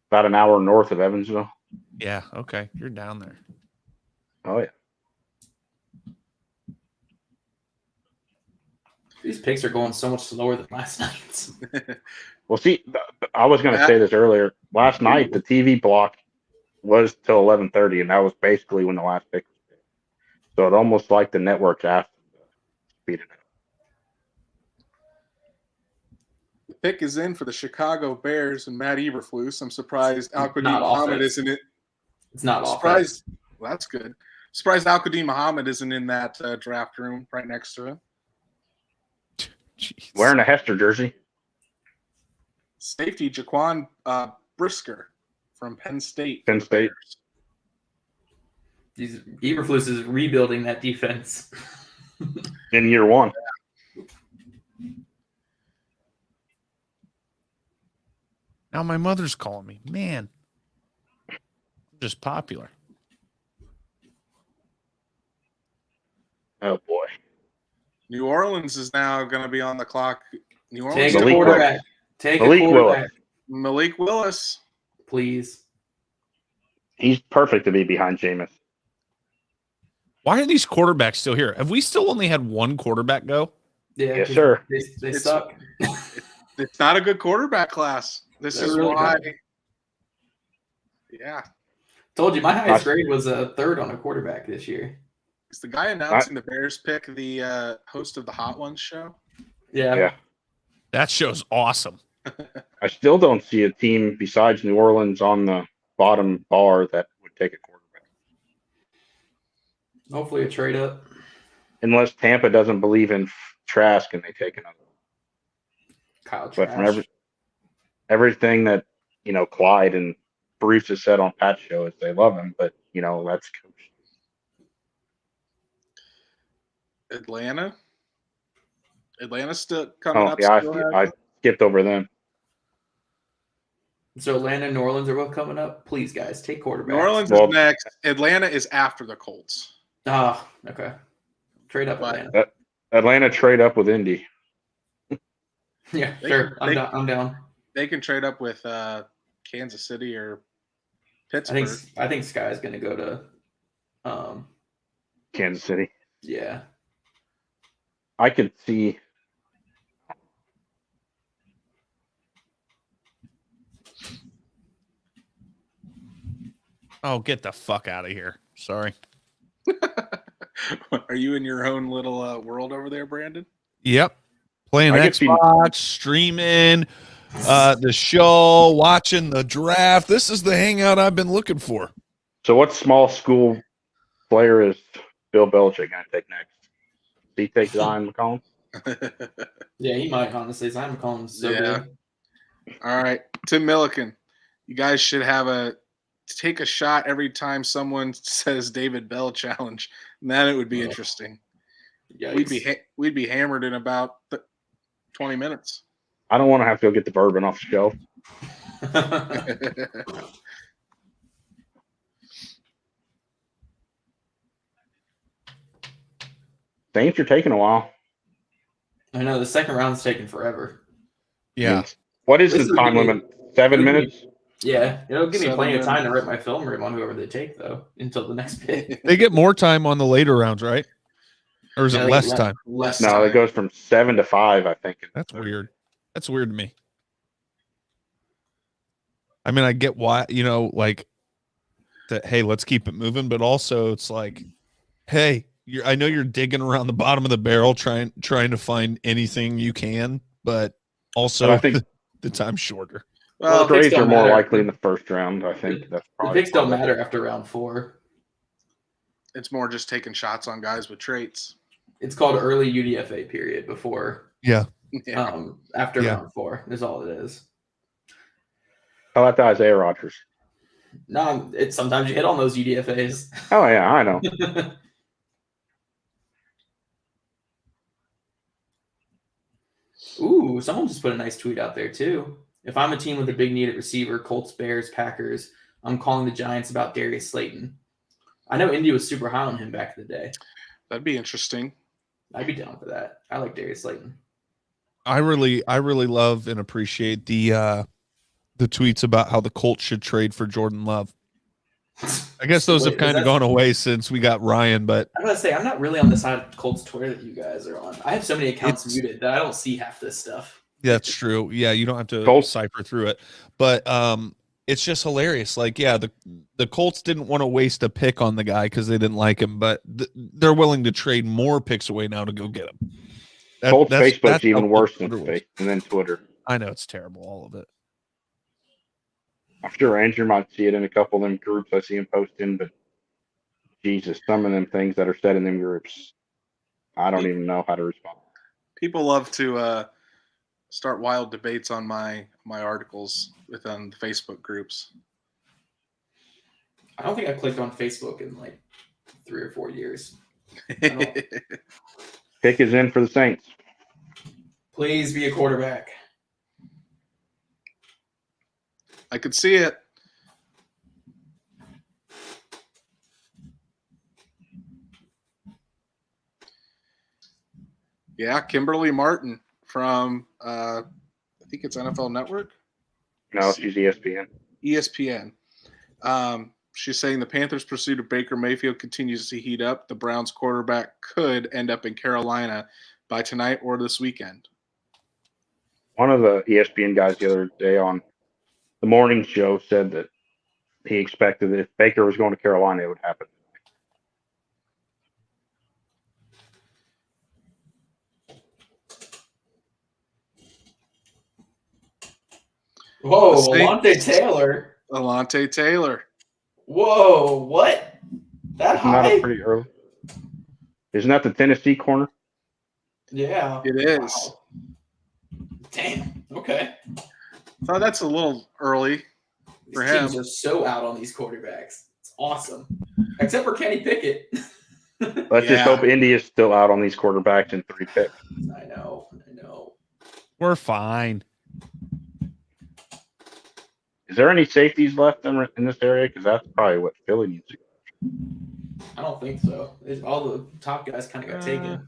About an hour north of Evansville. Yeah, okay. You're down there. Oh, yeah. These picks are going so much slower than last night's. Well, see, I was going to say this earlier. Last night, the TV block was till 11:30, and that was basically when the last pick was picked. So it almost like the networks asked them to speed it up. The pick is in for the Chicago Bears and Matt Eberflus. I'm surprised Al-Qadim Muhammad isn't it. It's not surprised. Well, that's good. Surprised Al-Qadim Muhammad isn't in that draft room right next to him. Jeez. Wearing a Hester jersey. Safety Jaquan Brisker from Penn State. Eberflus is rebuilding that defense. In year one. Now my mother's calling me. Man, I'm just popular. Oh, boy. New Orleans is now going to be on the clock. New Orleans. Take a quarterback. Take a quarterback. Malik Willis. Please. He's perfect to be behind Jameis. Why are these quarterbacks still here? Have we still only had one quarterback go? Yeah, yes, sir. They suck. It's not a good quarterback class. This is really why. Good. Yeah. Told you, my highest grade was a third on a quarterback this year. Is the guy announcing the Bears pick the host of the Hot Ones show? Yeah. That show's awesome. I still don't see a team besides New Orleans on the bottom bar that would take a quarterback. Hopefully a trade up. Unless Tampa doesn't believe in Trask and they take another one. Kyle Trask. But from everything that, Clyde and Bruce has said on Pat's show is they love him, but, that's coach. Atlanta's still coming up. Yeah, I skipped over them. So Atlanta and New Orleans are both coming up. Please, guys, take quarterback. New Orleans is next. Atlanta is after the Colts. Oh, okay. Trade up Atlanta. Atlanta trade up with Indy. Yeah, sure. I'm down. They can trade up with Kansas City or Pittsburgh. I think Skyy is going to go to Kansas City. Yeah. I could see. Oh, get the fuck out of here. Sorry. Are you in your own little world over there, Brandon? Yep. Playing Xbox, streaming the show, watching the draft. This is the hangout I've been looking for. So what small school player is Bill Belichick going to take next? Does he take Zion McCollum? Yeah, he might, honestly. Zion McCollum's so good. All right. Tim Milliken, you guys should take a shot every time someone says David Bell challenge. And then it would be interesting. We'd be hammered in about 20 minutes. I don't want to have to go get the bourbon off the shelf. Saints are taking a while. I know the second round's taking forever. Yeah. What is This the is time gonna- limit? 7 minutes? Yeah, it'll give me 7 plenty of time to minutes. write my film room on whoever they take, though, until the next pick. They get more time on the later rounds, right? Or is Yeah, it they less get time? Less No, time. it goes from 7 to 5, I think. That's weird. That's weird to me. I mean, I get why, like that. Hey, let's keep it moving. But also it's like, hey, I know you're digging around the bottom of the barrel, trying to find anything you can, but also But I think the time's shorter. Well, the trades picks are don't more matter. likely in the first round. I think that's The probably picks don't part of it. matter after round 4. It's more just taking shots on guys with traits. It's called early UDFA period before. Yeah. After Yeah. round 4 is all it is. How about the Isaiah Rodgers? No, it's sometimes you hit on those UDFAs. Oh yeah, I know. Ooh, someone just put a nice tweet out there too. If I'm a team with a big need at receiver, Colts, Bears, Packers, I'm calling the Giants about Darius Slayton. I know Indy was super high on him back in the day. That'd be interesting. I'd be down for that. I like Darius Slayton. I really love and appreciate the tweets about how the Colts should trade for Jordan Love. I guess those have kind of gone away since we got Ryan, but I'm gonna say I'm not really on the side of Colts Twitter that you guys are on. I have so many accounts muted that I don't see half this stuff. that's true. Yeah, you don't have to cipher through it. But it's just hilarious. Like, yeah, the Colts didn't want to waste a pick on the guy because they didn't like him, but they're willing to trade more picks away now to go get him. Colts Facebook's even worse than Twitter. I know, it's terrible, all of it. I'm sure Andrew might see it in a couple of them groups I see him posting, but Jesus, some of them things that are said in them groups, I don't even know how to respond. People love to start wild debates on my articles within the Facebook groups. I don't think I clicked on Facebook in like 3 or 4 years. Pick is in for the Saints. Please be a quarterback. I could see it. Yeah, Kimberly Martin from I think it's NFL Network. No, she's ESPN. ESPN. She's saying the Panthers' pursuit of Baker Mayfield continues to heat up. The Browns quarterback could end up in Carolina by tonight or this weekend. One of the ESPN guys the other day on the morning show said that he expected that if Baker was going to Carolina, it would happen. Whoa, Alante Taylor. Alante Taylor. Whoa, what? That Isn't high? that pretty early? Isn't that the Tennessee corner? Yeah. It is. Wow. Damn. Okay. Thought that's a little early for These him. teams are so out on these quarterbacks. It's awesome. Except for Kenny Pickett. Let's just hope Indy is still out on these quarterbacks in 3 picks. I know. We're fine. Is there any safeties left in this area? Because that's probably what Philly needs to go. I don't think so. All the top guys kind of got taken.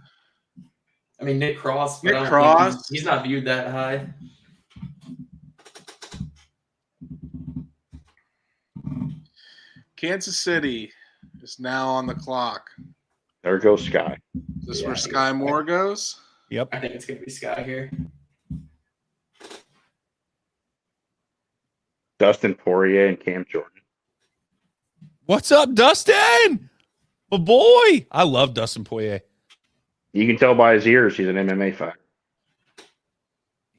I mean, Nick Cross. But Nick Cross. He's not viewed that high. Kansas City is now on the clock. There goes Skyy. Is this where Skyy Moore goes? Yep. I think it's going to be Skyy here. Dustin Poirier and Cam Jordan. What's up, Dustin? My boy. I love Dustin Poirier. You can tell by his ears he's an MMA fighter.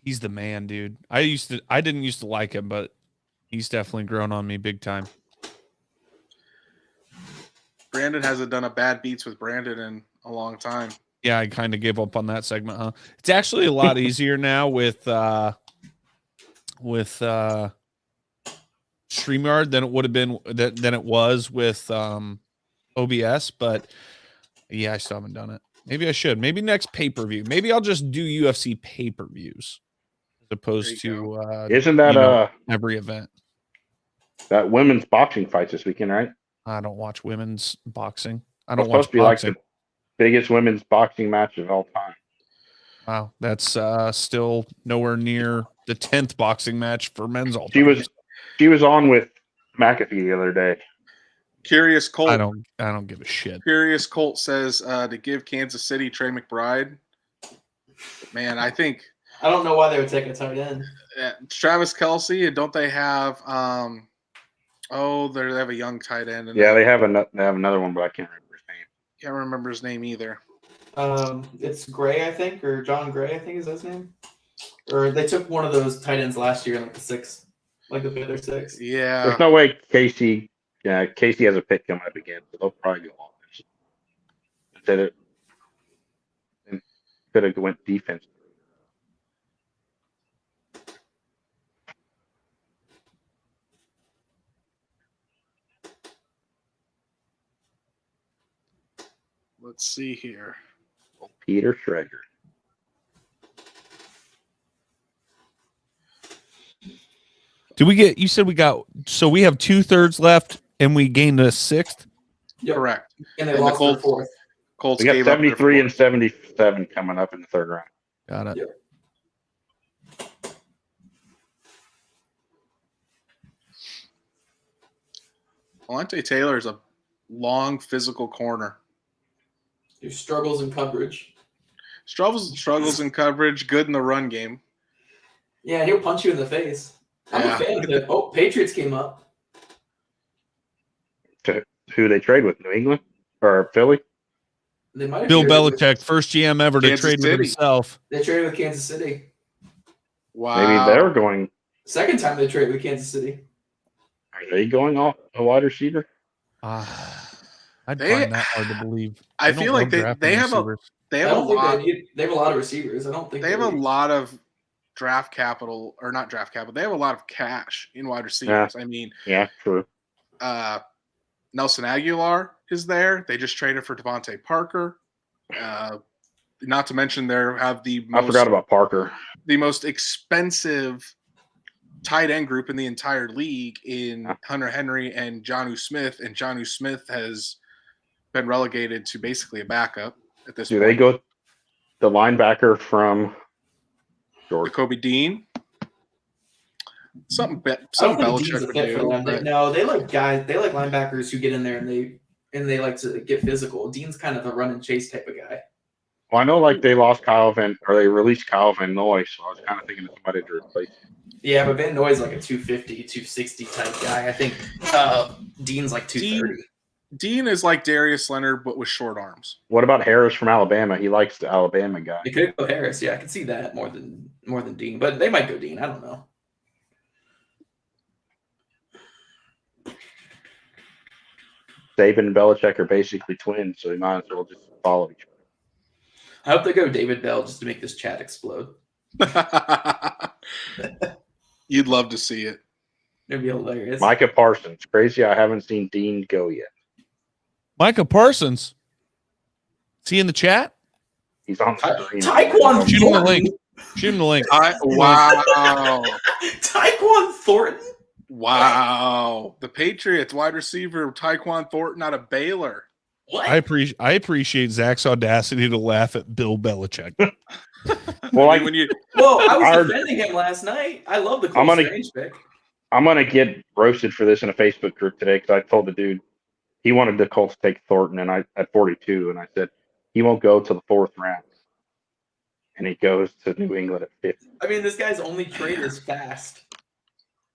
He's the man, dude. I didn't used to like him, but he's definitely grown on me big time. Brandon hasn't done a bad beats with Brandon in a long time. Yeah, I kind of gave up on that segment, huh? It's actually a lot easier now with StreamYard than it would have been than it was with OBS, but yeah, I still haven't done it. Maybe I should. Maybe next pay-per-view. Maybe I'll just do UFC pay-per-views as opposed to isn't that every event. That women's boxing fights this weekend, right? I don't watch women's boxing. I don't supposed watch to be boxing. like biggest women's boxing match of all time. Wow, that's still nowhere near the 10th boxing match for men's all She time. she was on with McAfee the other day. Curious Colt. I don't give a shit. Curious Colt says to give Kansas City Trey McBride. Man, I think I don't know why they would take a tight end. Travis Kelce, and don't they have they have a young tight end. Yeah, they have another one, but I can't remember his name. Can't remember his name either. It's Gray, I think, or John Gray, I think is his name. Or they took one of those tight ends last year, like the 6th, like the 5th or 6th. Yeah. There's no way Casey has a pick coming up again, so they'll probably go offense. Instead of went defense. Let's see here. Peter Schrager. You said we have 2/3 left and we gained a 6th? Yep. Correct. And they lost their 4th. Colts We got gave up their 73 4th. and 77 coming up in the third round. Got it. Yep. Alante Taylor is a long physical corner. Who struggles in coverage. Struggles in coverage, good in the run game. Yeah, he'll punch you in the face. I'm a fan of it. Oh, Patriots came up. Who they trade with? New England or Philly? They might have Bill traded Belichick, first GM ever to Kansas trade with City. himself. They traded with Kansas City. Wow. Maybe they're going. Second time they traded with Kansas City. Are they going off a wide receiver? I'd They- find that hard to believe. I don't feel like love they drafting have a receivers. they I have a don't think lot they have a lot of receivers. I don't think they have a lot of draft capital, or not draft capital. They have a lot of cash in wide receivers. I mean, Yeah, true. Nelson Aguilar is there. They just traded for Devontae Parker. Not to mention they have I forgot about Parker. the most expensive tight end group in the entire league in Hunter Henry and Jonnu Smith, and Jonnu Smith has been relegated to basically a backup at this Do point. they go the linebacker from Georgia? Jacoby Dean. Something I don't think Belichick Dean's a would fit for do. them. but- No, they like guys. They like linebackers who get in there and they like to get physical. Dean's kind of a run and chase type of guy. Well, I know like they lost they released Kyle Van Noy, so I was kind of thinking of somebody to replace him. Yeah, but Van Noy's like a 250, 260 type guy. I think Dean's like 230. Dean is like Darius Leonard, but with short arms. What about Harris from Alabama? He likes the Alabama guy. They could go Harris. Yeah, I can see that more than Dean, but they might go Dean. I don't know. Saban and Belichick are basically twins, so they might as well just follow each other. I hope they go David Bell just to make this chat explode. You'd love to see it. It'd be hilarious. Micah Parsons. Crazy I haven't seen Dean go yet. Micah Parsons. Is he in the chat? He's on the screen. Tyquan Shoot him the Thornton. link. Shoot him the link. Wow. Taekwon Thornton. Wow. The Patriots wide receiver Tyquan Thornton out of Baylor. What? I appreciate Zach's audacity to laugh at Bill Belichick. Well, I mean, when you Well, I was Our- defending him last night. I love the I'm Cole gonna- Strange pick. I'm going to get roasted for this in a Facebook group today because I told the dude he wanted the Colts to take Thornton and at 42, and I said he won't go to the 4th round. And he goes to New England at 50. I mean, this guy's only trait is fast.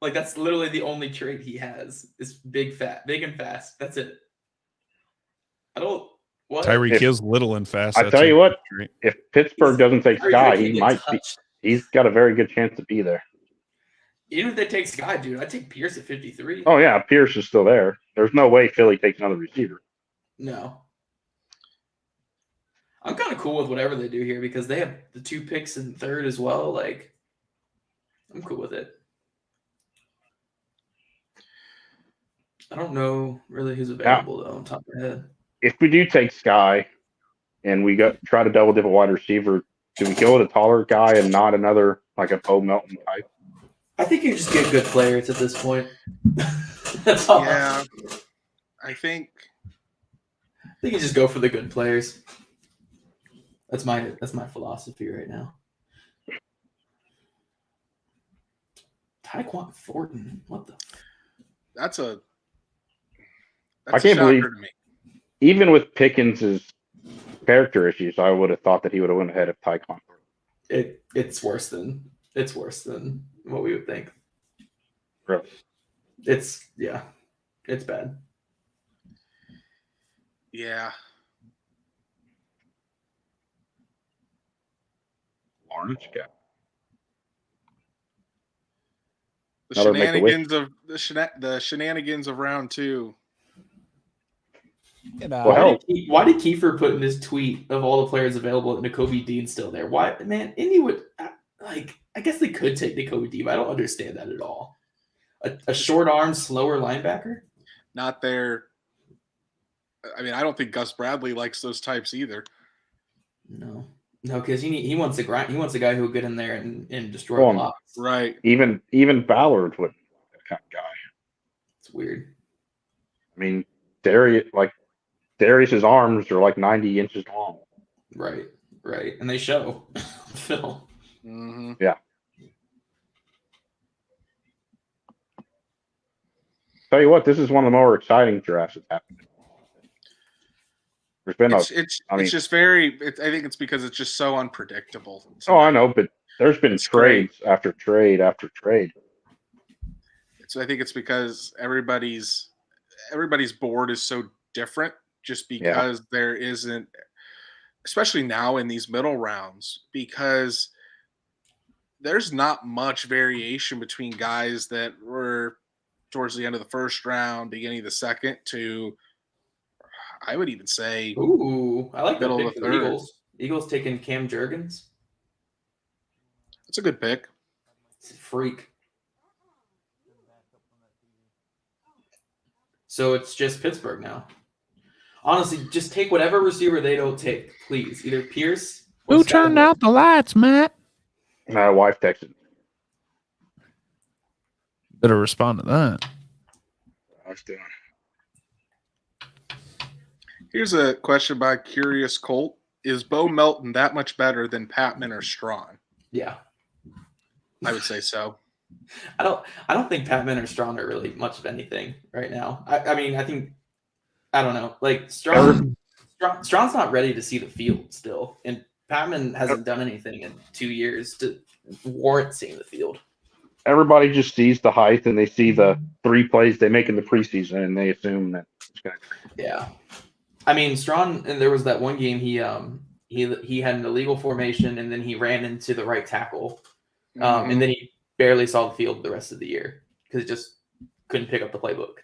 Like that's literally the only trait he has is big and fast. That's it. I don't. What? Tyreek If- Hill's little and fast. I That's tell a you what, trait. if Pittsburgh doesn't take Tyreek Sky, Hill he can't might get be. touched. He's got a very good chance to be there. Even if they take Sky, dude, I'd take Pierce at 53. Oh yeah, Pierce is still there. There's no way Philly takes another receiver. No. I'm kind of cool with whatever they do here because they have the 2 picks in 3rd as well. Like, I'm cool with it. I don't know really who's available though on top of my head. If we do take Sky, and we try to double dip a wide receiver, do we go with a taller guy and not another like a Bo Melton type? I think you just get good players at this point. That's all. yeah. I think I think you just go for the good players. That's my philosophy right now. Tyquan Thornton, what the? I can't believe. To me. Even with Pickens' character issues, I would have thought that he would have went ahead of Tyquan. It's worse than what we would think. Really? It's bad. Yeah. Orange guy. The shenanigans of round 2. Well, why did Kiefer put in his tweet of all the players available and Nakobe Dean still there? Why, man? Indy would I guess they could take Nakobe Dean, but I don't understand that at all. A short arm, slower linebacker? Not there. I mean, I don't think Gus Bradley likes those types either. No, because he wants a grind. He wants a guy who will get in there and destroy blocks. Right. Even Ballard would be that kind of guy. It's weird. I mean, Darius's arms are like 90 inches long. Right, and they show. Phil. Mm-hmm. Yeah. Tell you what, this is one of the more exciting drafts that's happened. There's been it's just very. I think it's because it's just so unpredictable. Oh, I know, but there's been trades after trade after trade. So I think it's because everybody's board is so different, just because there isn't, especially now in these middle rounds, because there's not much variation between guys that were towards the end of the first round, beginning of the second, to I would even say, ooh, I like the middle pick of the for the third. Eagles. Eagles taking Cam Jurgens. It's a good pick. It's a freak. So it's just Pittsburgh now. Honestly, just take whatever receiver they don't take, please. Either Pierce or Who turned out the lights, Matt? My wife texted. Better respond to that. I was doing. Here's a question by Curious Colt. Is Bo Melton that much better than Patman or Strawn? Yeah. I would say so. I don't think Patman or Strawn are really much of anything right now. I mean, I don't know. Like Strawn's not ready to see the field still. And Patman hasn't done anything in 2 years to warrant seeing the field. Everybody just sees the height and they see the 3 plays they make in the preseason and they assume that it's going to. Yeah. I mean, Strawn, and there was that one game he had an illegal formation and then he ran into the right tackle. And then he barely saw the field the rest of the year because he just couldn't pick up the playbook.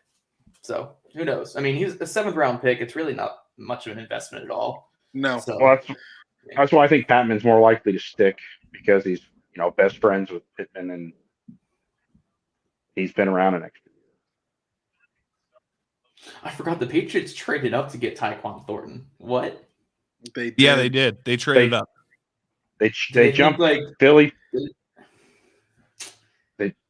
So who knows? I mean, he's a 7th round pick. It's really not much of an investment at all. No. So, Well, that's why I think Patman's more likely to stick because he's best friends with Pittman and he's been around an extra year. I forgot the Patriots traded up to get Tyquan Thornton. What? They did. They traded up. They jumped like Philly.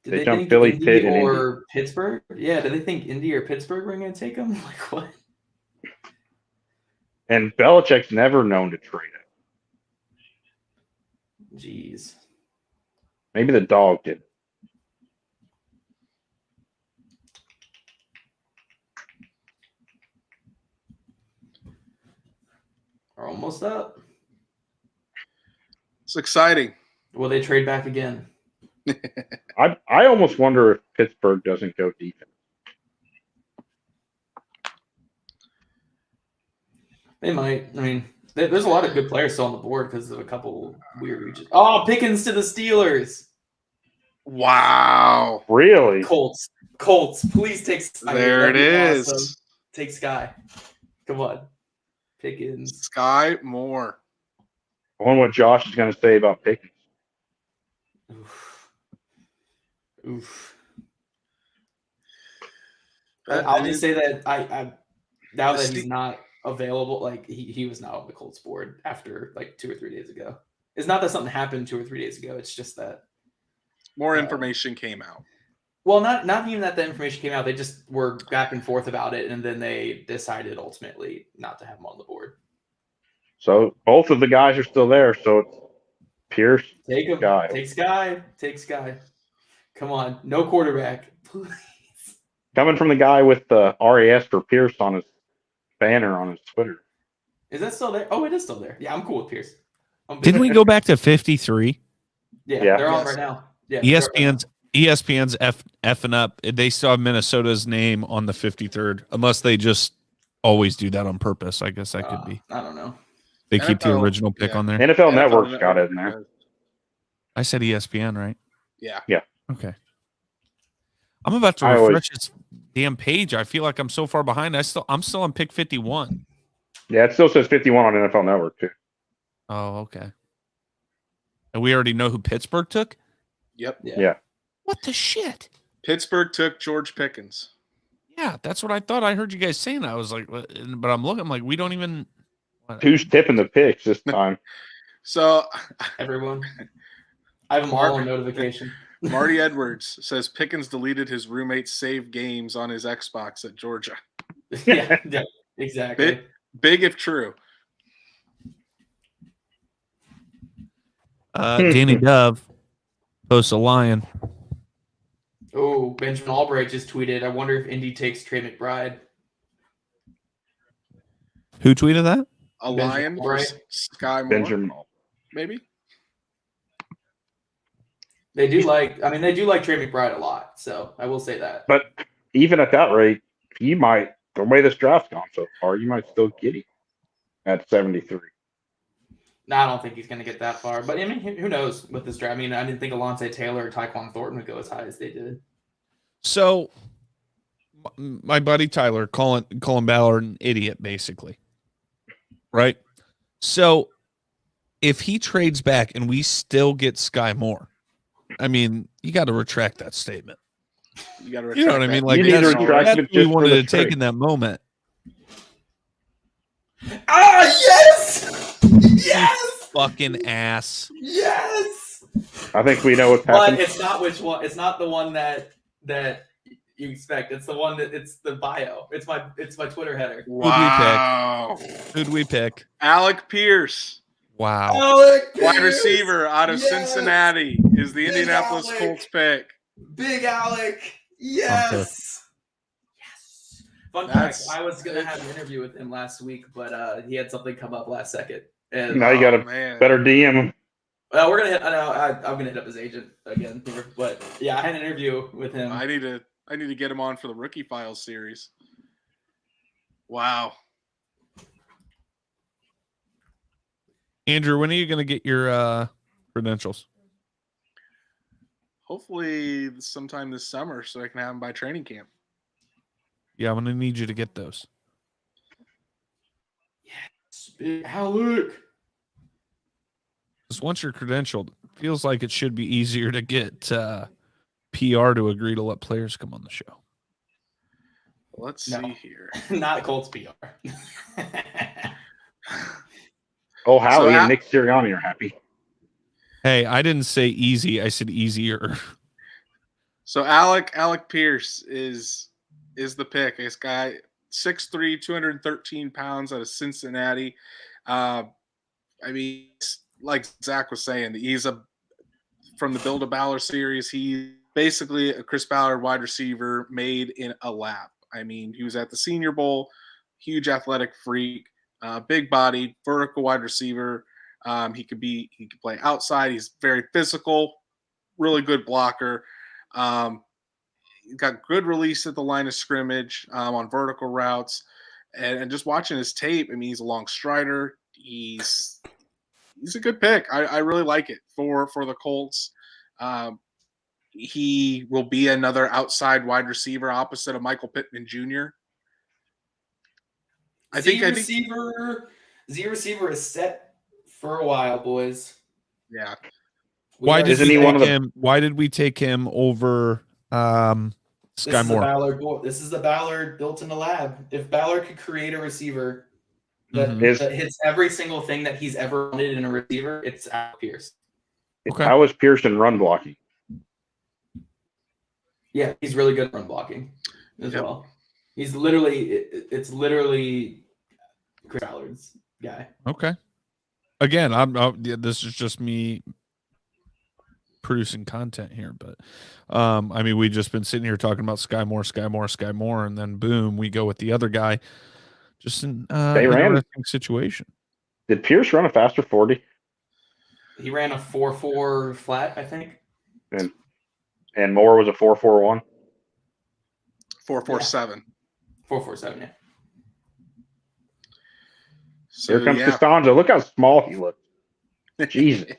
They jumped Philly, Indy Pitt, or Indy. Pittsburgh. Yeah, do they think Indy or Pittsburgh were going to take him? Like what? And Belichick's never known to trade it. Jeez. Maybe the dog did. We're almost up. It's exciting. Will they trade back again? I almost wonder if Pittsburgh doesn't go defense. They might. I mean, there's a lot of good players still on the board because of a couple weird reaches. Oh, Pickens to the Steelers. Wow. Really? Colts, please take Skyy. There it is. Awesome. Take Skyy. Come on. Pickens. Skyy Moore. I wonder what Josh is going to say about Pickens. Oof. I'll just say that I now that he's not available, like he was not on the Colts board after like 2 or 3 days ago. It's not that something happened 2 or 3 days ago. It's just that more information came out. Well, not even that the information came out. They just were back and forth about it, and then they decided ultimately not to have him on the board. So both of the guys are still there. So it's Pierce. Take him. Skyy. Take Skyy. Take Skyy. Come on. No quarterback. Please. Coming from the guy with the RAS for Pierce on his banner on his Twitter. Is that still there? Oh, it is still there. Yeah, I'm cool with Pierce. Didn't we go back to 53? Yeah, they're on right now. Yeah, ESPN's effing up. They still have Minnesota's name on the 53rd, unless they just always do that on purpose. I guess that could be. I don't know. They keep the original pick on there. NFL Network's got it in there. I said ESPN, right? Yeah. Yeah. Okay. I'm about to refresh this damn page. I feel like I'm so far behind. I'm still on pick 51. Yeah, it still says 51 on NFL Network too. Oh, okay. And we already know who Pittsburgh took? Yep. Yeah. What the shit? Pittsburgh took George Pickens. Yeah, that's what I thought. I heard you guys saying. I was like, but I'm looking. I'm like, we don't even. Who's tipping the picks this time? So everyone, I have them all on notification. Marty Edwards says Pickens deleted his roommate's saved games on his Xbox at Georgia. yeah, exactly. Big if true. Danny Dove posts a lion. Oh, Benjamin Albright just tweeted, I wonder if Indy takes Trey McBride. Who tweeted that? A lion for Skyy Moore? Benjamin. Maybe. They do like Trey McBride a lot, so I will say that. But even at that rate, you might, the way this draft's gone so far, you might still get him at 73. No, I don't think he's going to get that far. But I mean, who knows with this draft? I mean, I didn't think Alontae Taylor or Tyquan Thornton would go as high as they did. So, my buddy Tyler calling Ballard an idiot, basically. Right? So, if he trades back and we still get Skyy Moore, I mean, you got to retract that statement. You got to retract You know what I mean? Like, you need to retract that's it what we just wanted for the to take trade. in that moment. Ah, yes! Yes! Fucking ass. Yes! I think we know what's But happened. it's not which one. It's not the one that you expect. It's the one that it's the bio. It's my Twitter header. Wow. Who'd we pick? Alec Pierce. Wow. Alec Pierce! Wide receiver out of Yes! Cincinnati is the Big Indianapolis Alec. Colts pick. Big Alec. Yes. Yes. Fun That's- fact, I was going to have an interview with him last week, but he had something come up last second. And Now you got a man. better DM him. well, we're going to hit I'm going to hit up his agent again here, but yeah, I had an interview with him. I need to get him on for the Rookie Files series. Wow. Andrew, when are you going to get your credentials? Hopefully sometime this summer so I can have him by training camp. Yeah, I'm going to need you to get those. Big Alec. Because once you're credentialed, it feels like it should be easier to get PR to agree to let players come on the show. Let's No. see here. Not Colts PR. Oh, Howie So and Nick Sirianni are happy. Hey, I didn't say easy. I said easier. So Alec Pierce is the pick. This guy, 6'3", 213 pounds out of Cincinnati. I mean, like Zach was saying, he's from the Build a Ballard series. He's basically a Chris Ballard wide receiver made in a lab. I mean, he was at the Senior Bowl, huge athletic freak, big body, vertical wide receiver. He could play outside. He's very physical, really good blocker. He's got good release at the line of scrimmage on vertical routes, and just watching his tape. I mean, he's a long strider. He's a good pick. I really like it for the Colts. He will be another outside wide receiver opposite of Michael Pittman Jr. I think Z receiver is set for a while, boys. Yeah. Why did Isn't he one of the- Why did we take him over Skyy Moore? This is the Ballard built in the lab. If Ballard could create a receiver that, Mhm. that hits every single thing that he's ever wanted in a receiver, it's Alec Pierce. Okay. How is Pearson run blocking? Yeah, he's really good at run blocking as Yep. well. He's literally, it's literally Chris Ballard's guy. Okay. again, this is just me producing content here, but I mean, we've just been sitting here talking about Skyy Moore, and then boom, we go with the other guy. Just an interesting situation. Did Pierce run a faster 40? He ran a 4.4 flat, I think. And Moore was a 4.41? 4.47. 4.47, yeah. So, here comes Costanza. Look how small he looks. Jesus.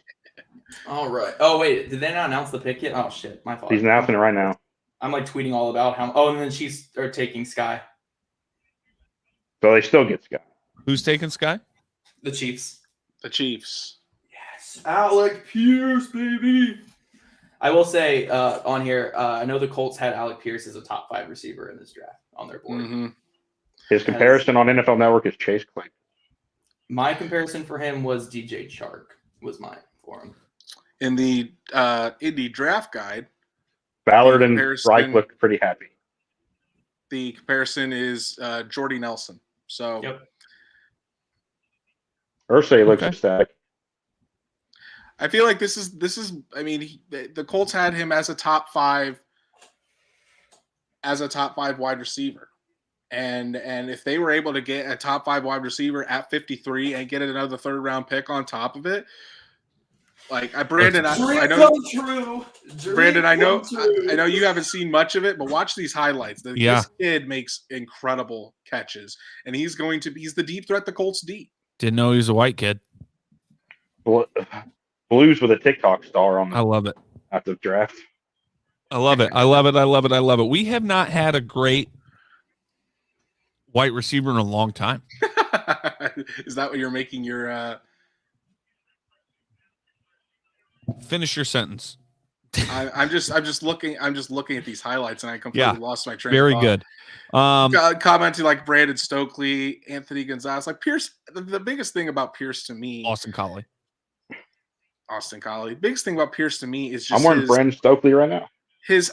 All right. Oh, wait. Did they not announce the pick yet? Oh, shit. My fault. He's announcing it right now. I'm like tweeting all about how. Oh, and then Chiefs are taking Skyy. So they still get Skyy. Who's taking Skyy? The Chiefs. The Chiefs. Yes. Alec Pierce, baby. I will say on here, I know the Colts had Alec Pierce as a top 5 receiver in this draft on their board. Mm-hmm. His comparison on NFL Network is Chase Claypool. My comparison for him was DJ Chark. Was mine for him. In the draft guide, Ballard and Reich looked pretty happy. The comparison is Jordy Nelson. So, yep. Ursay looks ecstatic. I feel like this is. I mean, the Colts had him as a top 5 wide receiver, and if they were able to get a top 5 wide receiver at 53 and get another 3rd round pick on top of it. Like Brandon, I know. Brandon, I know you haven't seen much of it, but watch these highlights. This kid makes incredible catches, and he's the deep threat the Colts need. Didn't know he was a white kid. Blues with a TikTok star on. I love it. At the draft. I love it. We have not had a great white receiver in a long time. Is that what you're making your? Finish your sentence. I'm just looking at these highlights, and I completely lost my train. Very of thought. good. Commenting like Brandon Stokely, Anthony Gonzalez, like Pierce. The biggest thing about Pierce to me, Austin Collie. Biggest thing about Pierce to me is just I'm wearing Brandon Stokely right now. His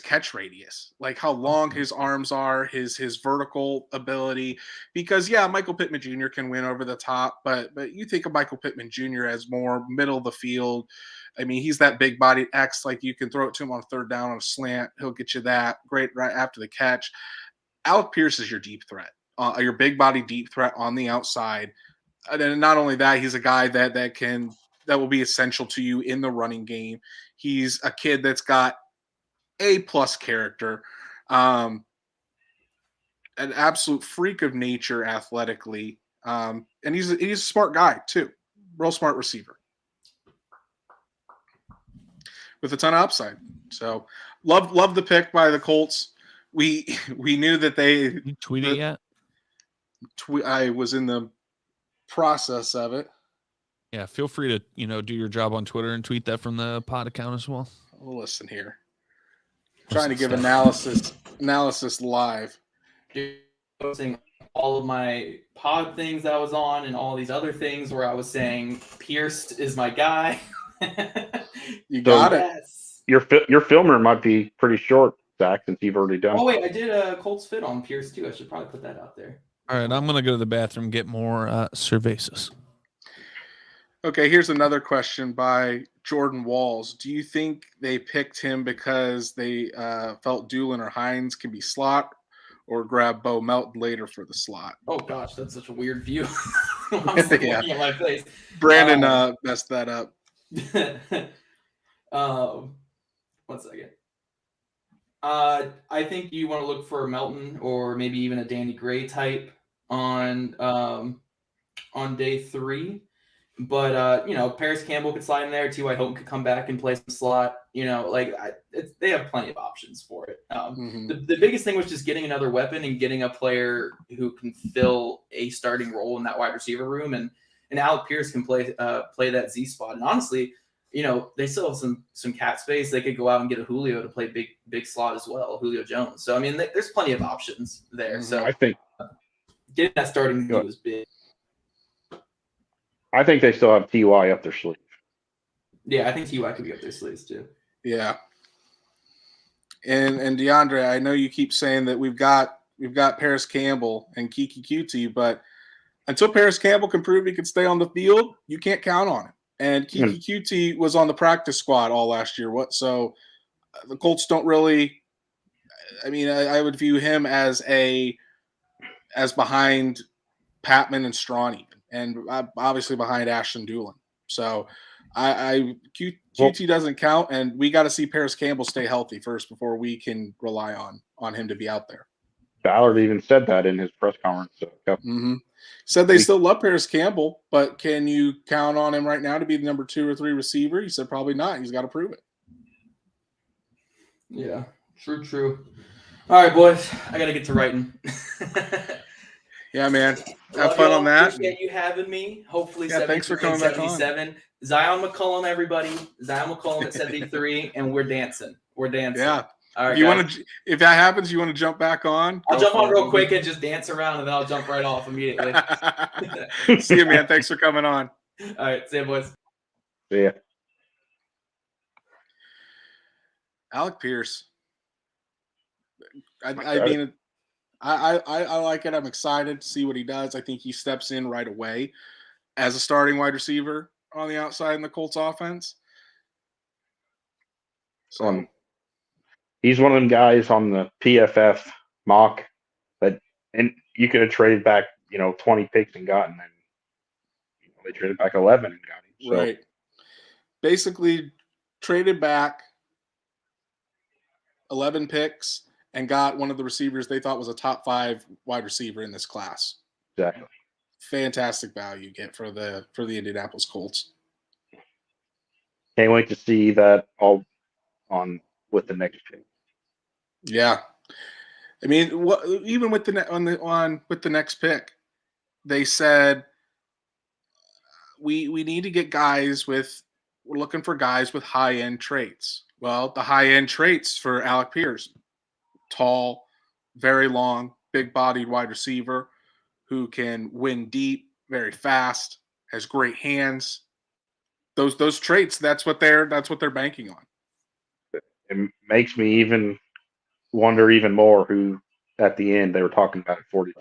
catch radius, like how long his arms are, his vertical ability. Because Michael Pittman Jr. can win over the top, but you think of Michael Pittman Jr. as more middle of the field. I mean, he's that big bodied X, like you can throw it to him on a 3rd down on a slant. He'll get you that great right after the catch. Alec Pierce is your deep threat, your big body deep threat on the outside. And then not only that, he's a guy that will be essential to you in the running game. He's a kid that's got A+ character, an absolute freak of nature athletically, and he's a smart guy too, real smart receiver with a ton of upside. So love the pick by the Colts. We knew that they you tweeted yet. I was in the process of it. Yeah, feel free to do your job on Twitter and tweet that from the pod account as well. Well, listen here. Trying to give analysis live. Posting all of my pod things I was on and all these other things where I was saying Pierce is my guy. You got it. Your filmer might be pretty short, Zach, since you've already done. Oh wait, I did a Colts fit on Pierce too. I should probably put that out there. All right, I'm gonna go to the bathroom and get more cervezas. Okay, here's another question by Jordan Walls. Do you think they picked him because they felt Doolin or Hines can be slot, or grab Bo Melton later for the slot? Oh gosh, that's such a weird view. I'm still looking at my face. Brandon messed that up. 1 second. I think you want to look for Melton or maybe even a Danny Gray type on day 3. But Paris Campbell could slide in there too. I hope could come back and play some slot. They have plenty of options for it. The biggest thing was just getting another weapon and getting a player who can fill a starting role in that wide receiver room. And Alec Pierce can play that Z spot. And honestly, they still have some cap space. They could go out and get a Julio to play big slot as well, Julio Jones. So I mean, there's plenty of options there. So I think getting that starting was big. I think they still have TY up their sleeve. Yeah, I think TY could be up their sleeves too. Yeah. And DeAndre, I know you keep saying that we've got Paris Campbell and Kiki Cutie, but until Paris Campbell can prove he can stay on the field, you can't count on it. And Kiki QT was on the practice squad all last year. So the Colts don't really. I mean, I would view him as behind Patman and Strawn, and obviously behind Ashton Doolin. So QT doesn't count, and we got to see Paris Campbell stay healthy first before we can rely on him to be out there. Ballard even said that in his press conference. Said they still love Paris Campbell, but can you count on him right now to be the number 2 or 3 receiver? He said probably not. He's got to prove it. Yeah, true. All right, boys, I got to get to writing. Yeah, man. Have fun on that. Appreciate you having me. Hopefully, thanks for coming back on. Zion McCullum, everybody. Zion McCullum at 73, and we're dancing. Yeah. All right, if that happens, you want to jump back on? I'll jump on real quick and just dance around, and then I'll jump right off immediately. See you, man. Thanks for coming on. All right, see you, boys. See ya. Alec Pierce. I mean, I like it. I'm excited to see what he does. I think he steps in right away as a starting wide receiver on the outside in the Colts offense. So he's one of them guys on the PFF mock and you could have traded back, 20 picks and gotten him. They traded back 11 and got him. So. Right. Basically traded back 11 picks and got one of the receivers they thought was a top 5 wide receiver in this class. Exactly. Fantastic value get for the Indianapolis Colts. Can't wait to see that all on with the next pick. Yeah. I mean, even with with the next pick, they said we need to get we're looking for guys with high-end traits. Well, the high-end traits for Alec Pierce: tall, very long, big-bodied wide receiver who can win deep, very fast, has great hands. Those traits, that's what they're banking on. It makes me even wonder even more who at the end they were talking about at 42.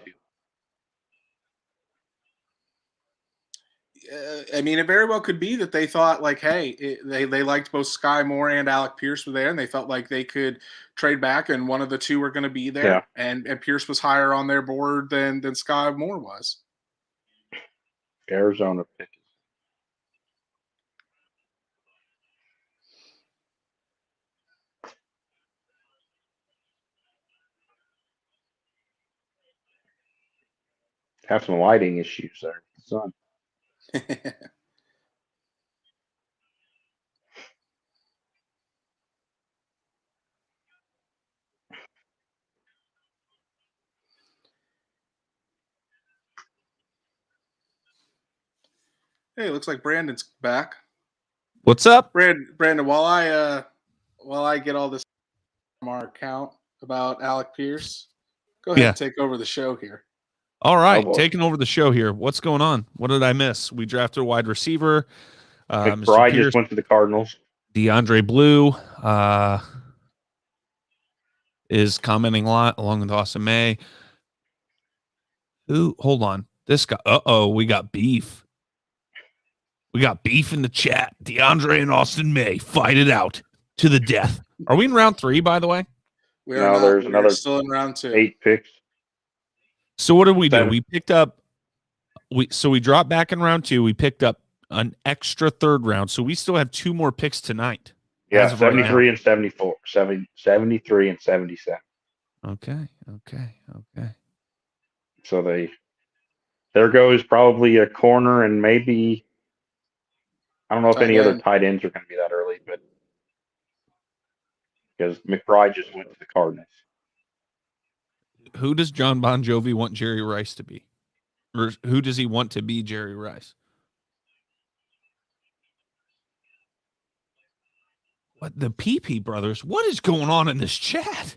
I mean, it very well could be that they thought hey, they liked both Skyy Moore and Alec Pierce were there, and they felt like they could trade back, and one of the two were going to be there. Yeah. And Pierce was higher on their board than Skyy Moore was. Arizona pick. Have some lighting issues there, son. Hey, it looks like Brandon's back. What's up, Brandon? While I get all this from our account about Alec Pierce, go ahead and take over the show here. All right, taking over the show here. What's going on? What did I miss? We drafted a wide receiver. McBride just went to the Cardinals. DeAndre Blue is commenting a lot along with Austin May. Hold on. This guy. We got beef. We got beef in the chat. DeAndre and Austin May fight it out to the death. Are we in round 3, by the way? There's another still in round 2. 8 picks. So what did we do? We picked up. We dropped back in round 2. We picked up an extra 3rd round, so we still have 2 more picks tonight. Yeah, 73 and 74. 73 and 77. Okay. So there goes probably a corner and maybe I don't know if any other tight ends are going to be that early, but because McBride just went to the Cardinals. Who does John Bon Jovi want Jerry Rice to be? Or who does he want to be Jerry Rice? What, the PP brothers? What is going on in this chat?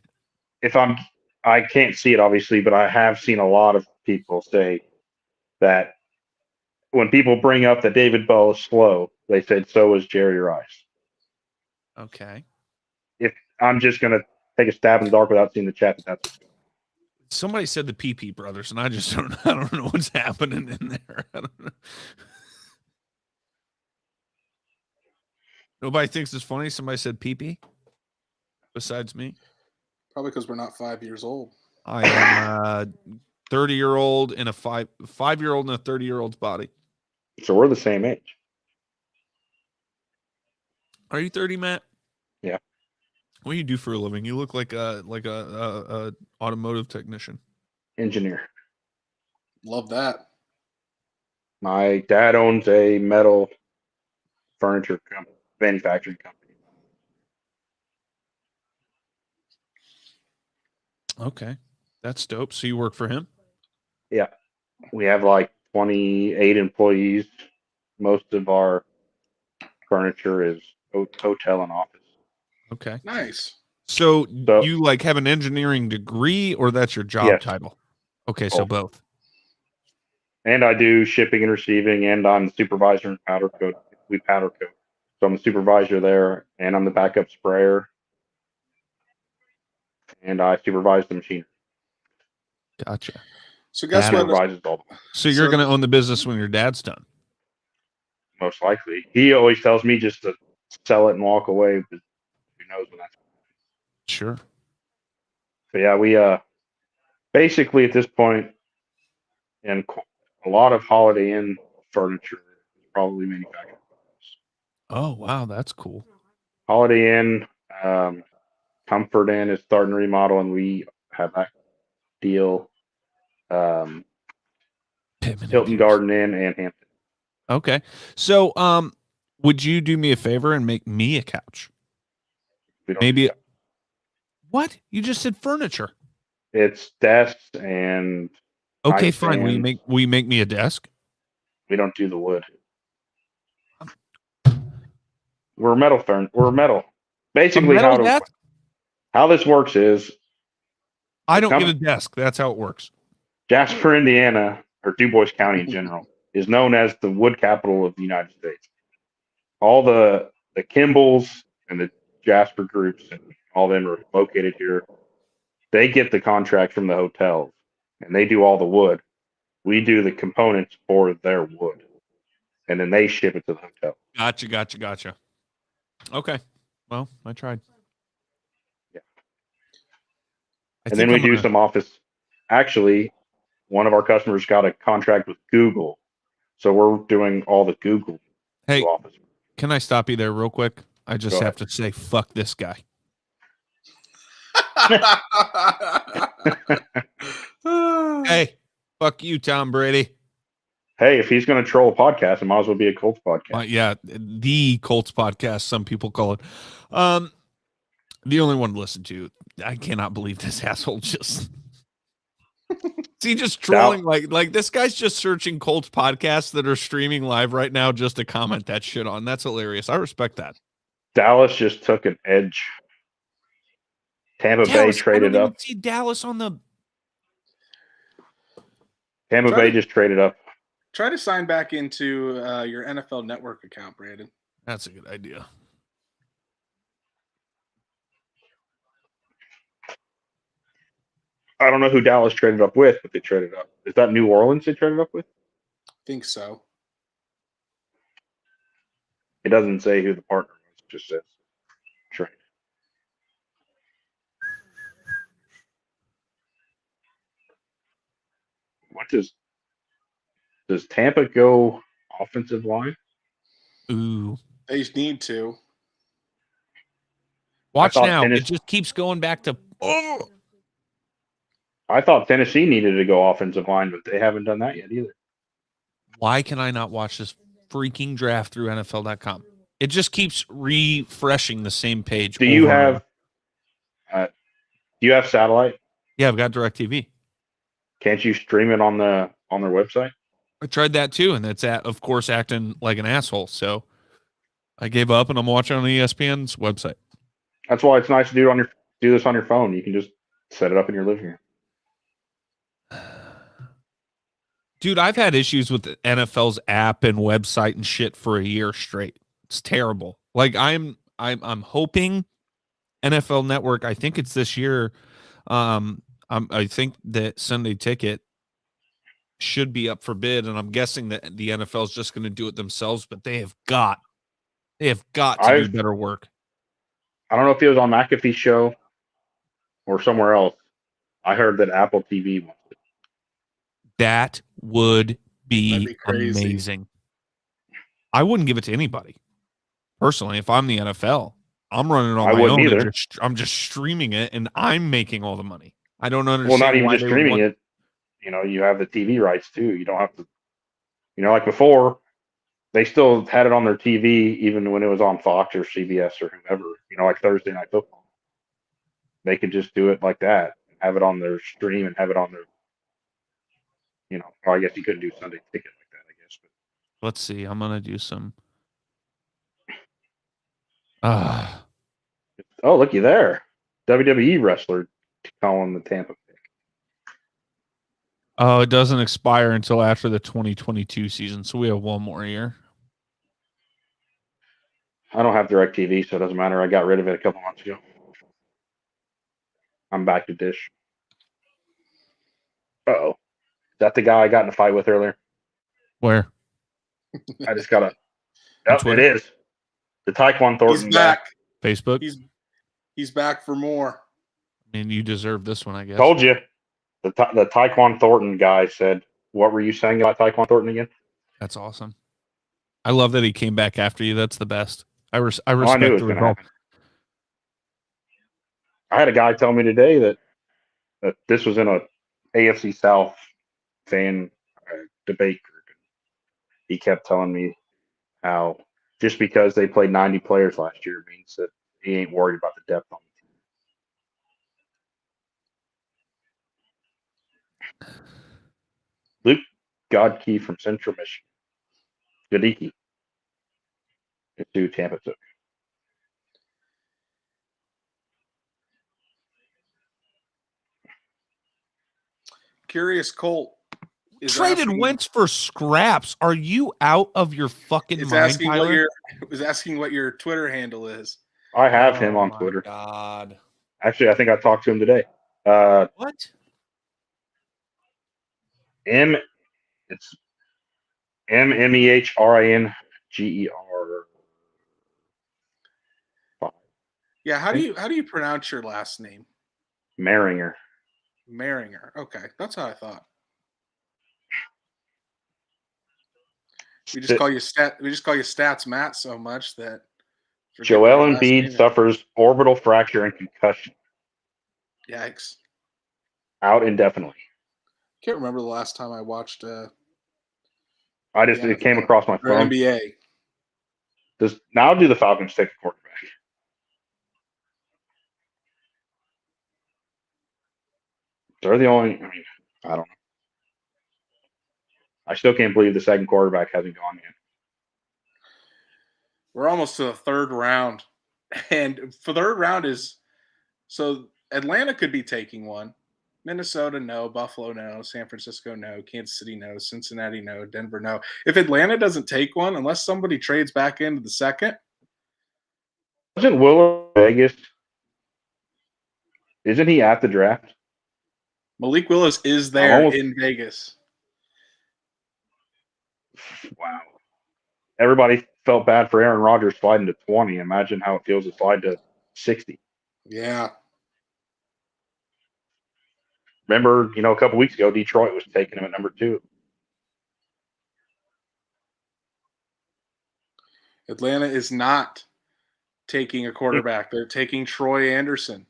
I can't see it obviously, but I have seen a lot of people say that when people bring up that David Bell is slow, they said so is Jerry Rice. Okay. If I'm just going to take a stab in the dark without seeing the chat, that's Somebody said the PP brothers, and I don't know what's happening in there. I don't know. Nobody thinks it's funny. Somebody said PP besides me. Probably because we're not 5 years old. I am 30-year-old in a 5-year-old in a 30-year-old's body. So we're the same age. Are you 30, Matt? Yeah. What do you do for a living? You look like a automotive technician. Engineer. Love that. My dad owns a metal furniture manufacturing company. Okay. That's dope. So you work for him? Yeah. We have like 28 employees. Most of our furniture is hotel and office. Okay. Nice. So you like have an engineering degree, or that's your job title? Okay, so both. And I do shipping and receiving, and I'm the supervisor in powder coat. We powder coat. So I'm the supervisor there, and I'm the backup sprayer. And I supervise the machine. Gotcha. So guess what? So you're going to own the business when your dad's done? Most likely. He always tells me just to sell it and walk away, but who knows when that's sure. So yeah, we basically at this point, and a lot of Holiday Inn furniture is probably manufactured. Oh wow, that's cool. Holiday Inn, Comfort Inn is starting to remodel, and we have that deal. Hilton Garden Inn and Hampton. Okay, so would you do me a favor and make me a couch? Maybe. What? You just said furniture. It's desks and. Okay, fine. Will you make me a desk? We don't do the wood. We're metal. We're metal. Basically, how this works is. I don't get a desk. That's how it works. Jasper, Indiana, or DuBois County in general, is known as the wood capital of the United States. All the Kimballs and the Jasper groups and all them are located here. They get the contract from the hotels, and they do all the wood. We do the components for their wood, and then they ship it to the hotel. Gotcha. Okay. Well, I tried. Yeah. And then we do some office. Actually, one of our customers got a contract with Google, so we're doing all the Google office. Can I stop you there real quick? I just have to say, fuck this guy. Hey, fuck you, Tom Brady. Hey, if he's going to troll a podcast, it might as well be a Colts podcast. Yeah, the Colts podcast, some people call it. The only one to listen to. I cannot believe this asshole just... Is he just trolling? Like this guy's just searching Colts podcasts that are streaming live right now just to comment that shit on. That's hilarious. I respect that. Dallas just took an edge. Tampa Bay traded up. See Dallas on the. Tampa Bay just traded up. Try to sign back into your NFL Network account, Brandon. That's a good idea. I don't know who Dallas traded up with, but they traded up. Is that New Orleans they traded up with? I think so. It doesn't say who the partner was. It just says trade. What does Tampa go offensive line? Ooh. They need to. Watch now. It just keeps going back to. Oh. I thought Tennessee needed to go offensive line, but they haven't done that yet either. Why can I not watch this freaking draft through NFL.com? It just keeps refreshing the same page. Do you have satellite? Yeah, I've got DirecTV. Can't you stream it on their website? I tried that too, and it's of course acting like an asshole. So I gave up, and I'm watching on ESPN's website. That's why it's nice to do this on your phone. You can just set it up in your living room. Dude, I've had issues with the NFL's app and website and shit for a year straight. It's terrible. Like I'm hoping NFL Network, I think it's this year. I think that Sunday Ticket should be up for bid, and I'm guessing that the NFL is just going to do it themselves. But they have got to do better work. I don't know if it was on McAfee's show or somewhere else. I heard that Apple TV wants it. That would be crazy. amazing. I wouldn't give it to anybody. Personally, if I'm the NFL, I'm running it on my own. Either. I'm just streaming it, and I'm making all the money. I don't understand. Well, not even just streaming it. You know, you have the TV rights too. You don't have to. You know, like before, they still had it on their TV even when it was on Fox or CBS or whomever. You know, like Thursday Night Football. They could just do it like that, have it on their stream, and have it on their. You know, or I guess you couldn't do Sunday Ticket like that. I guess. But let's see. I'm gonna do some. Oh, looky there. WWE wrestler calling the Tampa pick. Oh, it doesn't expire until after the 2022 season, so we have one more year. I don't have DirecTV, so it doesn't matter. I got rid of it a couple months ago. I'm back to Dish. Uh-oh. Is that the guy I got in a fight with earlier? Where? I just got to... Oh, it is. The Taekwon Thornton He's back. Guy. Facebook? He's back for more. I mean, you deserve this one, I guess. Told you. The Taekwon Thornton guy said, what were you saying about Taekwon Thornton again? That's awesome. I love that he came back after you. That's the best. I respect I knew it was going to happen. I had a guy tell me today that this was in a AFC South fan debate group. He kept telling me how just because they played 90 players last year means that he ain't worried about the depth on the team. Luke Godkey from Central Michigan. Godicki. It's who Tampa took. Curious Colt traded Wentz for scraps. Are you out of your fucking mind, Tyler? Was asking what your Twitter handle is. I have him on Twitter. God. Actually, I think I talked to him today. What? It's MEHRINGER. Yeah, how do you pronounce your last name? Maringer. Maringer. Okay, that's how I thought. We just call you Stats Matt so much that Joel Embiid suffers orbital fracture and concussion. Yikes. Out indefinitely. Can't remember the last time I watched it came across my phone. NBA. Now do the Falcons take a quarterback? They're the only. I mean, I don't know. I still can't believe the second quarterback hasn't gone yet. We're almost to the third round, and for the third round is so Atlanta could be taking one. Minnesota, no. Buffalo, no. San Francisco, no. Kansas City, no. Cincinnati, no. Denver, no. If Atlanta doesn't take one, unless somebody trades back into the second. Wasn't Willow Vegas? Isn't he at the draft? Malik Willis is there in Vegas. Wow. Everybody felt bad for Aaron Rodgers sliding to 20. Imagine how it feels to slide to 60. Yeah. Remember, a couple weeks ago, Detroit was taking him at number 2. Atlanta is not taking a quarterback. They're taking Troy Anderson.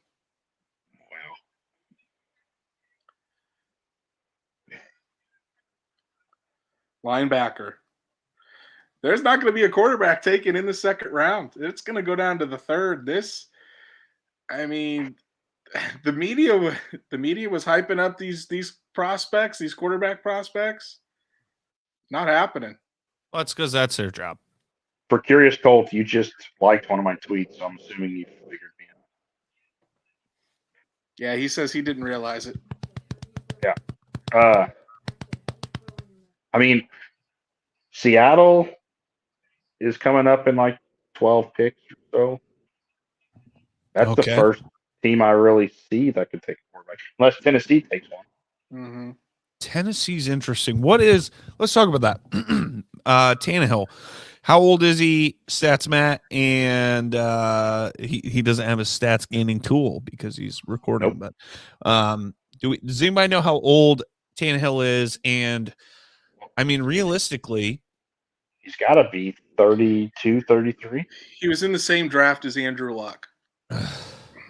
Wow. Linebacker. There's not going to be a quarterback taken in the second round. It's going to go down to the third. The media was hyping up these prospects, these quarterback prospects. Not happening. Well, it's because that's their job. For Curious Colt, you just liked one of my tweets, so I'm assuming you figured me out. Yeah, he says he didn't realize it. Yeah. Seattle is coming up in like 12 picks or so. That's the first team I really see that could take a quarterback. quarterback, unless Tennessee takes one. Mm-hmm. Tennessee's interesting. Let's talk about that. Tannehill. How old is he? Stats Matt, and he doesn't have a stats gaining tool because he's recording. Nope. But does anybody know how old Tannehill is? And I mean, realistically, he's got to be 32, 33. He was in the same draft as Andrew Luck,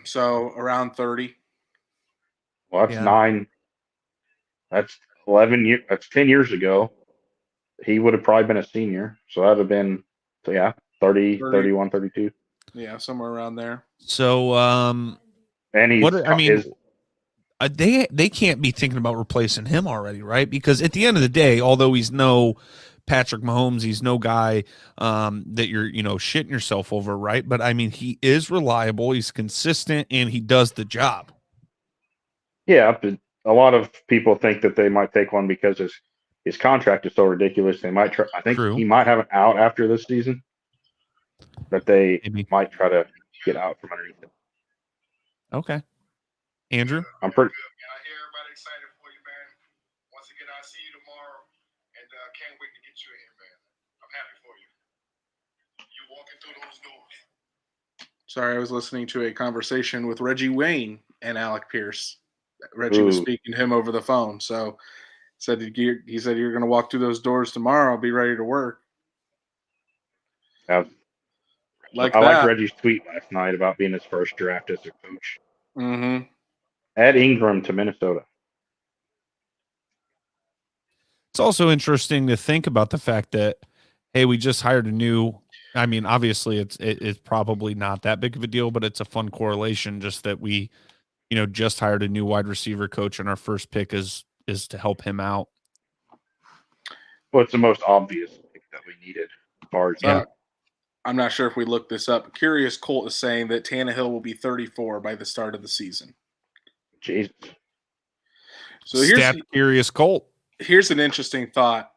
so around 30. Well, that's 9. That's 11 years. That's 10 years ago. He would have probably been a senior, so that would have been 30, 31, 32. Yeah, somewhere around there. So, and he's they can't be thinking about replacing him already, right? Because at the end of the day, although he's no Patrick Mahomes, he's no guy that you're shitting yourself over, right? But I mean, he is reliable, he's consistent, and he does the job. Yeah, but a lot of people think that they might take one because his contract is so ridiculous. They might try. I think he might have an out after this season, that they might try to get out from underneath it. Okay, Andrew, I'm pretty. I hear everybody excited for you, man. Once again, I'll see you tomorrow, and can't wait to get you in here, man. I'm happy for you. You walking through those doors. Sorry, I was listening to a conversation with Reggie Wayne and Alec Pierce. Reggie was speaking to him over the phone, so he said you're going to walk through those doors tomorrow. Be ready to work. I liked Reggie's tweet last night about being his first draft as a coach. Mm-hmm. Add Ingram to Minnesota. It's also interesting to think about the fact that, hey, we just hired a new. I mean, obviously, it's probably not that big of a deal, but it's a fun correlation. Just that we, just hired a new wide receiver coach, and our first pick is to help him out. Well, it's the most obvious pick that we needed. As far as I'm not sure if we looked this up. Curious Colt is saying that Tannehill will be 34 by the start of the season. Jesus. So here's Curious Colt. Here's an interesting thought.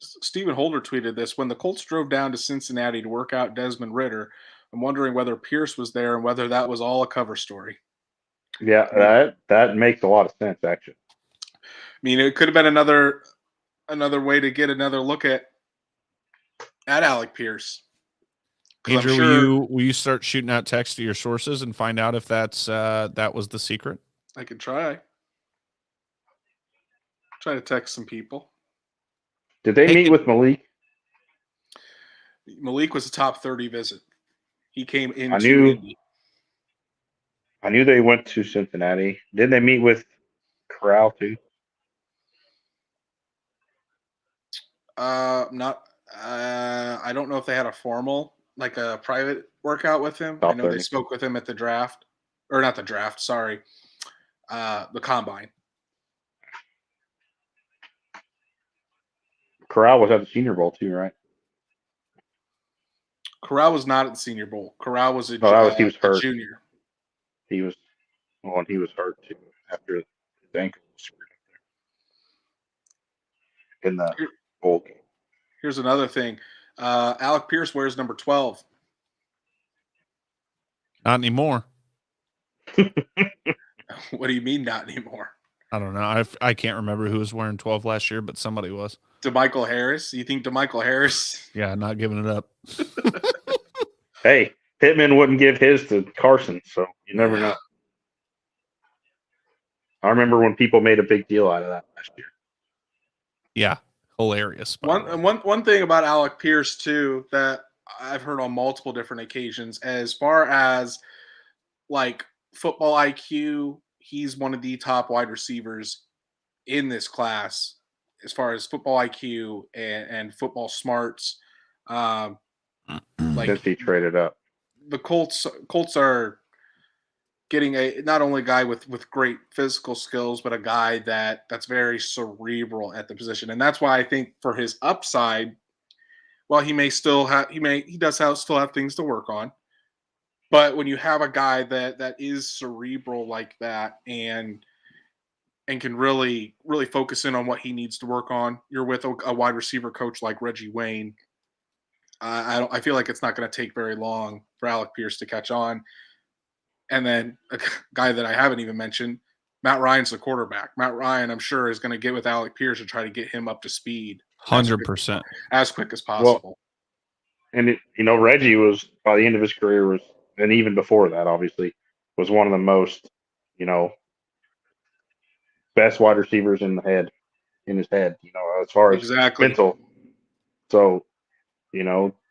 Stephen Holder tweeted this: when the Colts drove down to Cincinnati to work out Desmond Ridder, I'm wondering whether Pierce was there and whether that was all a cover story. Yeah, that makes a lot of sense, actually. I mean, it could have been another way to get another look at Alec Pierce. Andrew, will you start shooting out text to your sources and find out if that was the secret? I could try. Try to text some people. Did they meet with Malik? Malik was a top 30 visit. He came into Indy. I knew they went to Cincinnati. Didn't they meet with Corral too? I don't know if they had a formal, like a private workout with him. I know they spoke with him at the draft, or not the draft. Sorry, the combine. Corral was at the Senior Bowl too, right? Corral was not at the Senior Bowl. Corral was he was hurt. Junior. He was hurt too after his ankle was screwed up there in the bowl game. Here's another thing. Alec Pierce wears number 12. Not anymore. What do you mean not anymore? I don't know. I can't remember who was wearing 12 last year, but somebody was. DeMichael Harris? You think DeMichael Harris? Yeah, not giving it up. Hey, Pittman wouldn't give his to Carson, so you never know. I remember when people made a big deal out of that last year. Yeah, hilarious. One thing about Alec Pierce too that I've heard on multiple different occasions, as far as like football IQ, he's one of the top wide receivers in this class as far as football IQ and football smarts. Since he traded up, the Colts are getting not only a guy with great physical skills, but a guy that's very cerebral at the position, and that's why I think for his upside, while he still have things to work on, but when you have a guy that is cerebral like that and can really focus in on what he needs to work on, you're with a wide receiver coach like Reggie Wayne. I feel like it's not going to take very long for Alec Pierce to catch on. And then a guy that I haven't even mentioned, Matt Ryan's the quarterback. Matt Ryan, I'm sure, is going to get with Alec Pierce and try to get him up to speed 100%. as quick as possible. And Reggie was, by the end of his career, and even before that, obviously, was one of the most, best wide receivers in his head, as far as mental. So,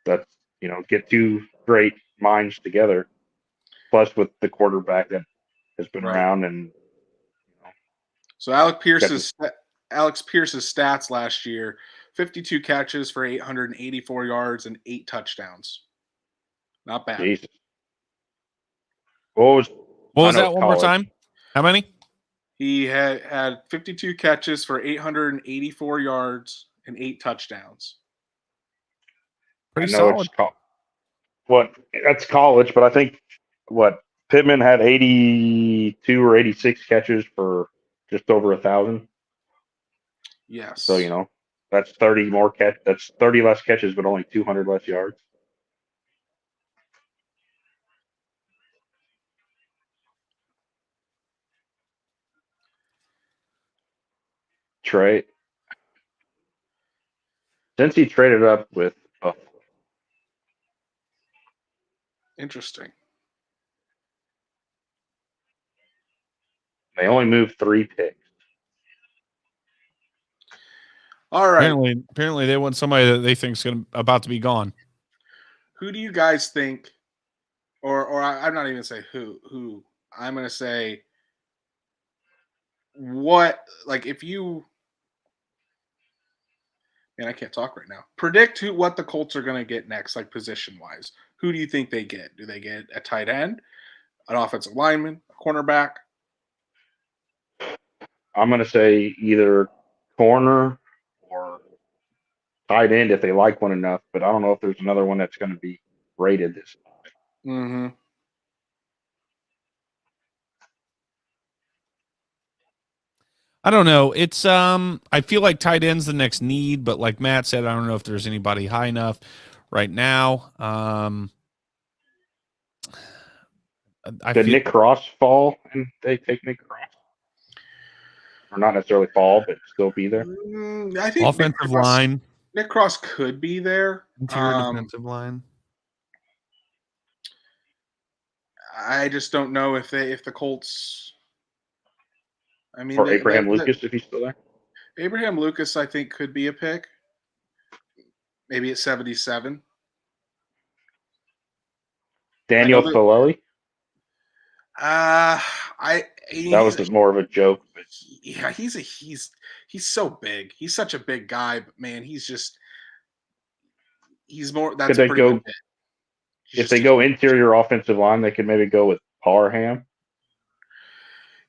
that's, get two great minds together, plus with the quarterback that has been around. And so Alec Pierce's stats last year: 52 catches for 884 yards and 8 touchdowns. Not bad. Jesus. What was that one more time? How many? He had 52 catches for 884 yards and 8 touchdowns. Pretty solid. That's college, but I think Pittman had 82 or 86 catches for just over 1,000. Yes. So that's 30 more That's 30 less catches, but only 200 less yards. Trey, since he traded up with interesting. They only moved 3 picks. All right. Apparently they want somebody that they think is about to be gone. Who do you guys think, or I'm not even going to say who, I'm going to say what, like if you, man, I can't talk right now. Predict what the Colts are going to get next, like position-wise. Who do you think they get? Do they get a tight end, an offensive lineman, a cornerback? I'm going to say either corner or tight end if they like one enough, but I don't know if there's another one that's going to be rated this time. Mm-hmm. I don't know. It's I feel like tight end's the next need, but like Matt said, I don't know if there's anybody high enough right now. Did Nick Cross fall and they take Nick Cross? Or not necessarily fall, but still be there? I think offensive line. Nick Cross could be there. Interior defensive line. I just don't know if the Colts. I mean, or Abraham Lucas if he's still there. Abraham Lucas, I think, could be a pick. Maybe at 77. Daniel Filelli. That was more of a joke. But yeah, he's so big. He's such a big guy, but man, he's more. That's could they go? If they go interior offensive line, they could maybe go with Parham.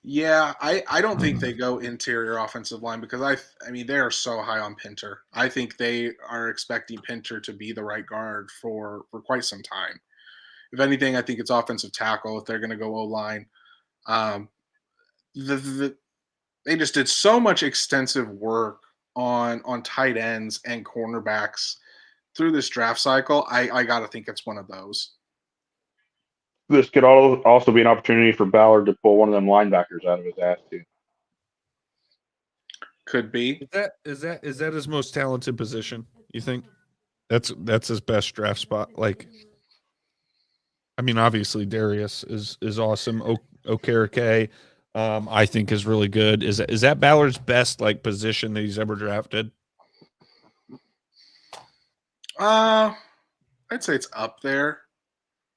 Yeah, I don't think they go interior offensive line because I mean they are so high on Pinter. I think they are expecting Pinter to be the right guard for quite some time. If anything, I think it's offensive tackle if they're going to go O-line. They just did so much extensive work on tight ends and cornerbacks through this draft cycle. I got to think it's one of those. This could also be an opportunity for Ballard to pull one of them linebackers out of his ass too. Could be. Is that his most talented position? You think that's his best draft spot? Like, I mean, obviously Darius is awesome. Okereke, I think is really good. Is that Ballard's best like position that he's ever drafted? I'd say it's up there.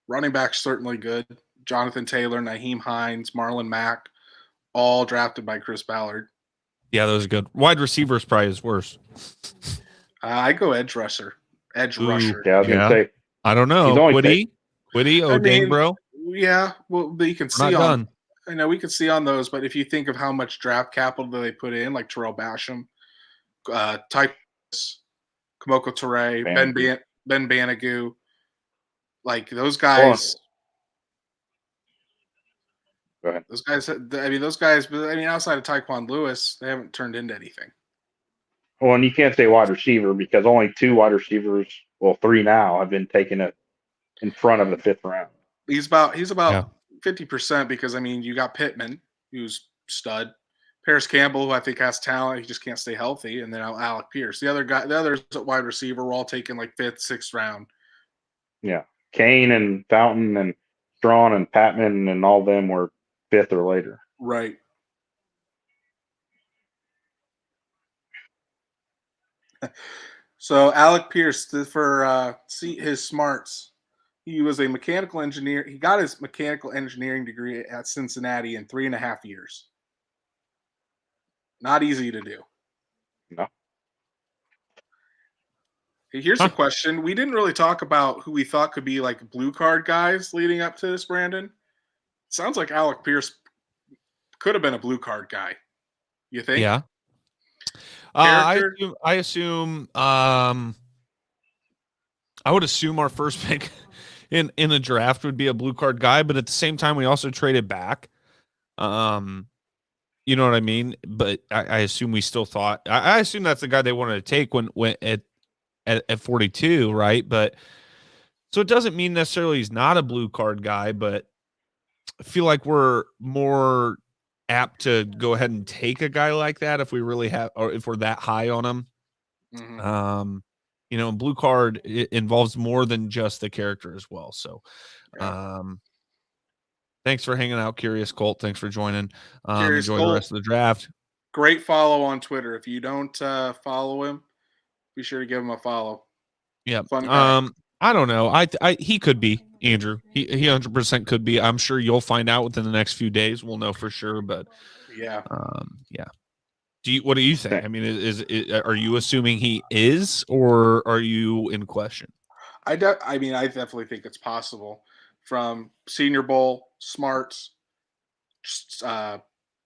Running back's certainly good. Jonathan Taylor, Naheem Hines, Marlon Mack, all drafted by Chris Ballard. Yeah, those are good. Wide receiver is probably his worst. I go edge rusher. Yeah, I was gonna say. I don't know. Quiddy, oh dang, bro. Yeah, well, but you can see on. I know we can see on those, but if you think of how much draft capital they put in, like Terrell Basham, Typus, Kamoko Toure, Ben Banagoo, like those guys. Go ahead. Those guys. I mean, outside of Tyquan Lewis, they haven't turned into anything. Well, and you can't say wide receiver because only 2 wide receivers, well, 3 now, have been taken in front of the 5th round. He's about 50% because I mean you got Pittman, who's stud. Paris Campbell, who I think has talent, he just can't stay healthy, and then Alec Pierce. The others at wide receiver were all taken like 5th, 6th round. Yeah, Kane and Fountain and Strawn and Patman and all them were 5th or later. Right. So Alec Pierce, for his smarts, he was a mechanical engineer. He got his mechanical engineering degree at Cincinnati in 3.5 years. Not easy to do. No. Hey, here's a question. We didn't really talk about who we thought could be like blue card guys leading up to this, Brandon. Sounds like Alec Pierce could have been a blue card guy. You think? Yeah. I assume I would assume our first pick in the draft would be a blue card guy, but at the same time, we also traded back. You know what I mean? But I assume we still thought. I assume that's the guy they wanted to take when at 42, right? But so it doesn't mean necessarily he's not a blue card guy, but I feel like we're more apt to go ahead and take a guy like that if we really have, or if we're that high on him. Mm-hmm. You know, blue card it involves more than just the character as well. So, thanks for hanging out, Curious Colt. Thanks for joining. Enjoy the rest of the draft. Great follow on Twitter. If you don't follow him, be sure to give him a follow. Yeah. I don't know. He could be Andrew. He 100% could be. I'm sure you'll find out within the next few days. We'll know for sure. But yeah. What do you think? I mean, are you assuming he is, or are you in question? I definitely think it's possible. From Senior Bowl, smarts,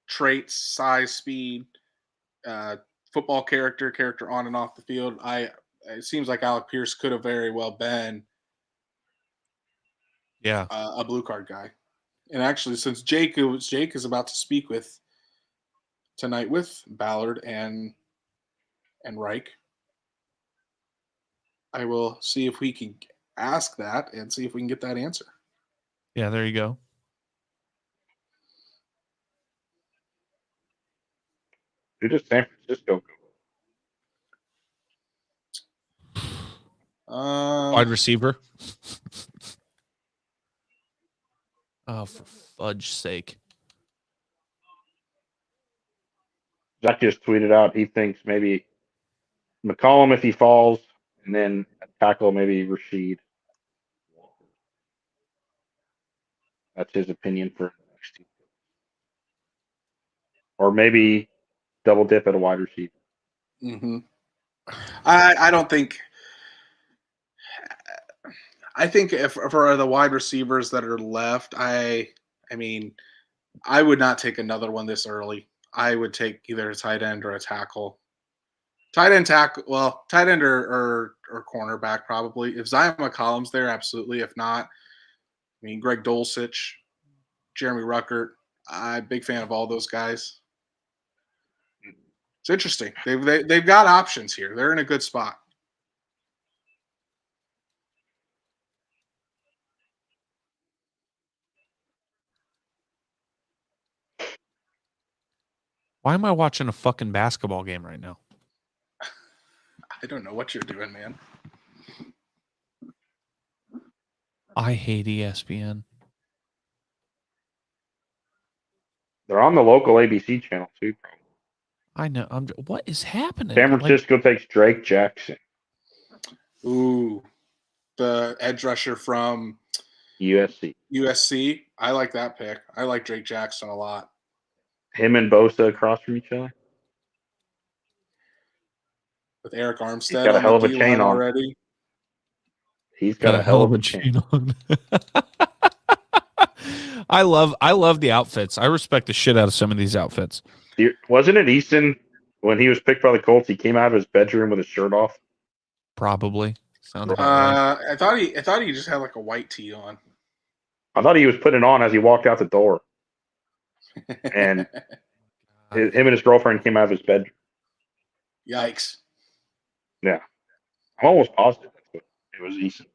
traits, size, speed, football character on and off the field. It seems like Alec Pierce could have very well been a blue card guy. And actually, since Jake is about to speak tonight with Ballard and Reich, I will see if we can ask that and see if we can get that answer. Yeah, there you go. Who does San Francisco go? Wide receiver. Oh, for fudge's sake. Jack just tweeted out he thinks maybe McCollum if he falls, and then tackle maybe Rashid. That's his opinion for next team. Or maybe double dip at a wide receiver. Mm-hmm. I don't think. I think if for the wide receivers that are left, I mean, I would not take another one this early. I would take either a tight end or a tackle. Tight end or cornerback probably. If Zion McCollum's there, absolutely. If not, I mean, Greg Dulcich, Jeremy Ruckert. I'm a big fan of all those guys. It's interesting. They've got options here. They're in a good spot. Why am I watching a fucking basketball game right now? I don't know what you're doing, man. I hate ESPN. They're on the local ABC channel too. I know. What is happening? San Francisco takes Drake Jackson. Ooh, the edge rusher from USC. I like that pick. I like Drake Jackson a lot. Him and Bosa across from each other. With Eric Armstead, he's got a hell of a chain on already. He's got a hell of a chain on. I love the outfits. I respect the shit out of some of these outfits. Wasn't it Easton when he was picked by the Colts? He came out of his bedroom with his shirt off. Probably sounds about right. I thought he just had like a white tee on. I thought he was putting it on as he walked out the door, and him and his girlfriend came out of his bedroom. Yikes! Yeah, I'm almost positive it was Easton.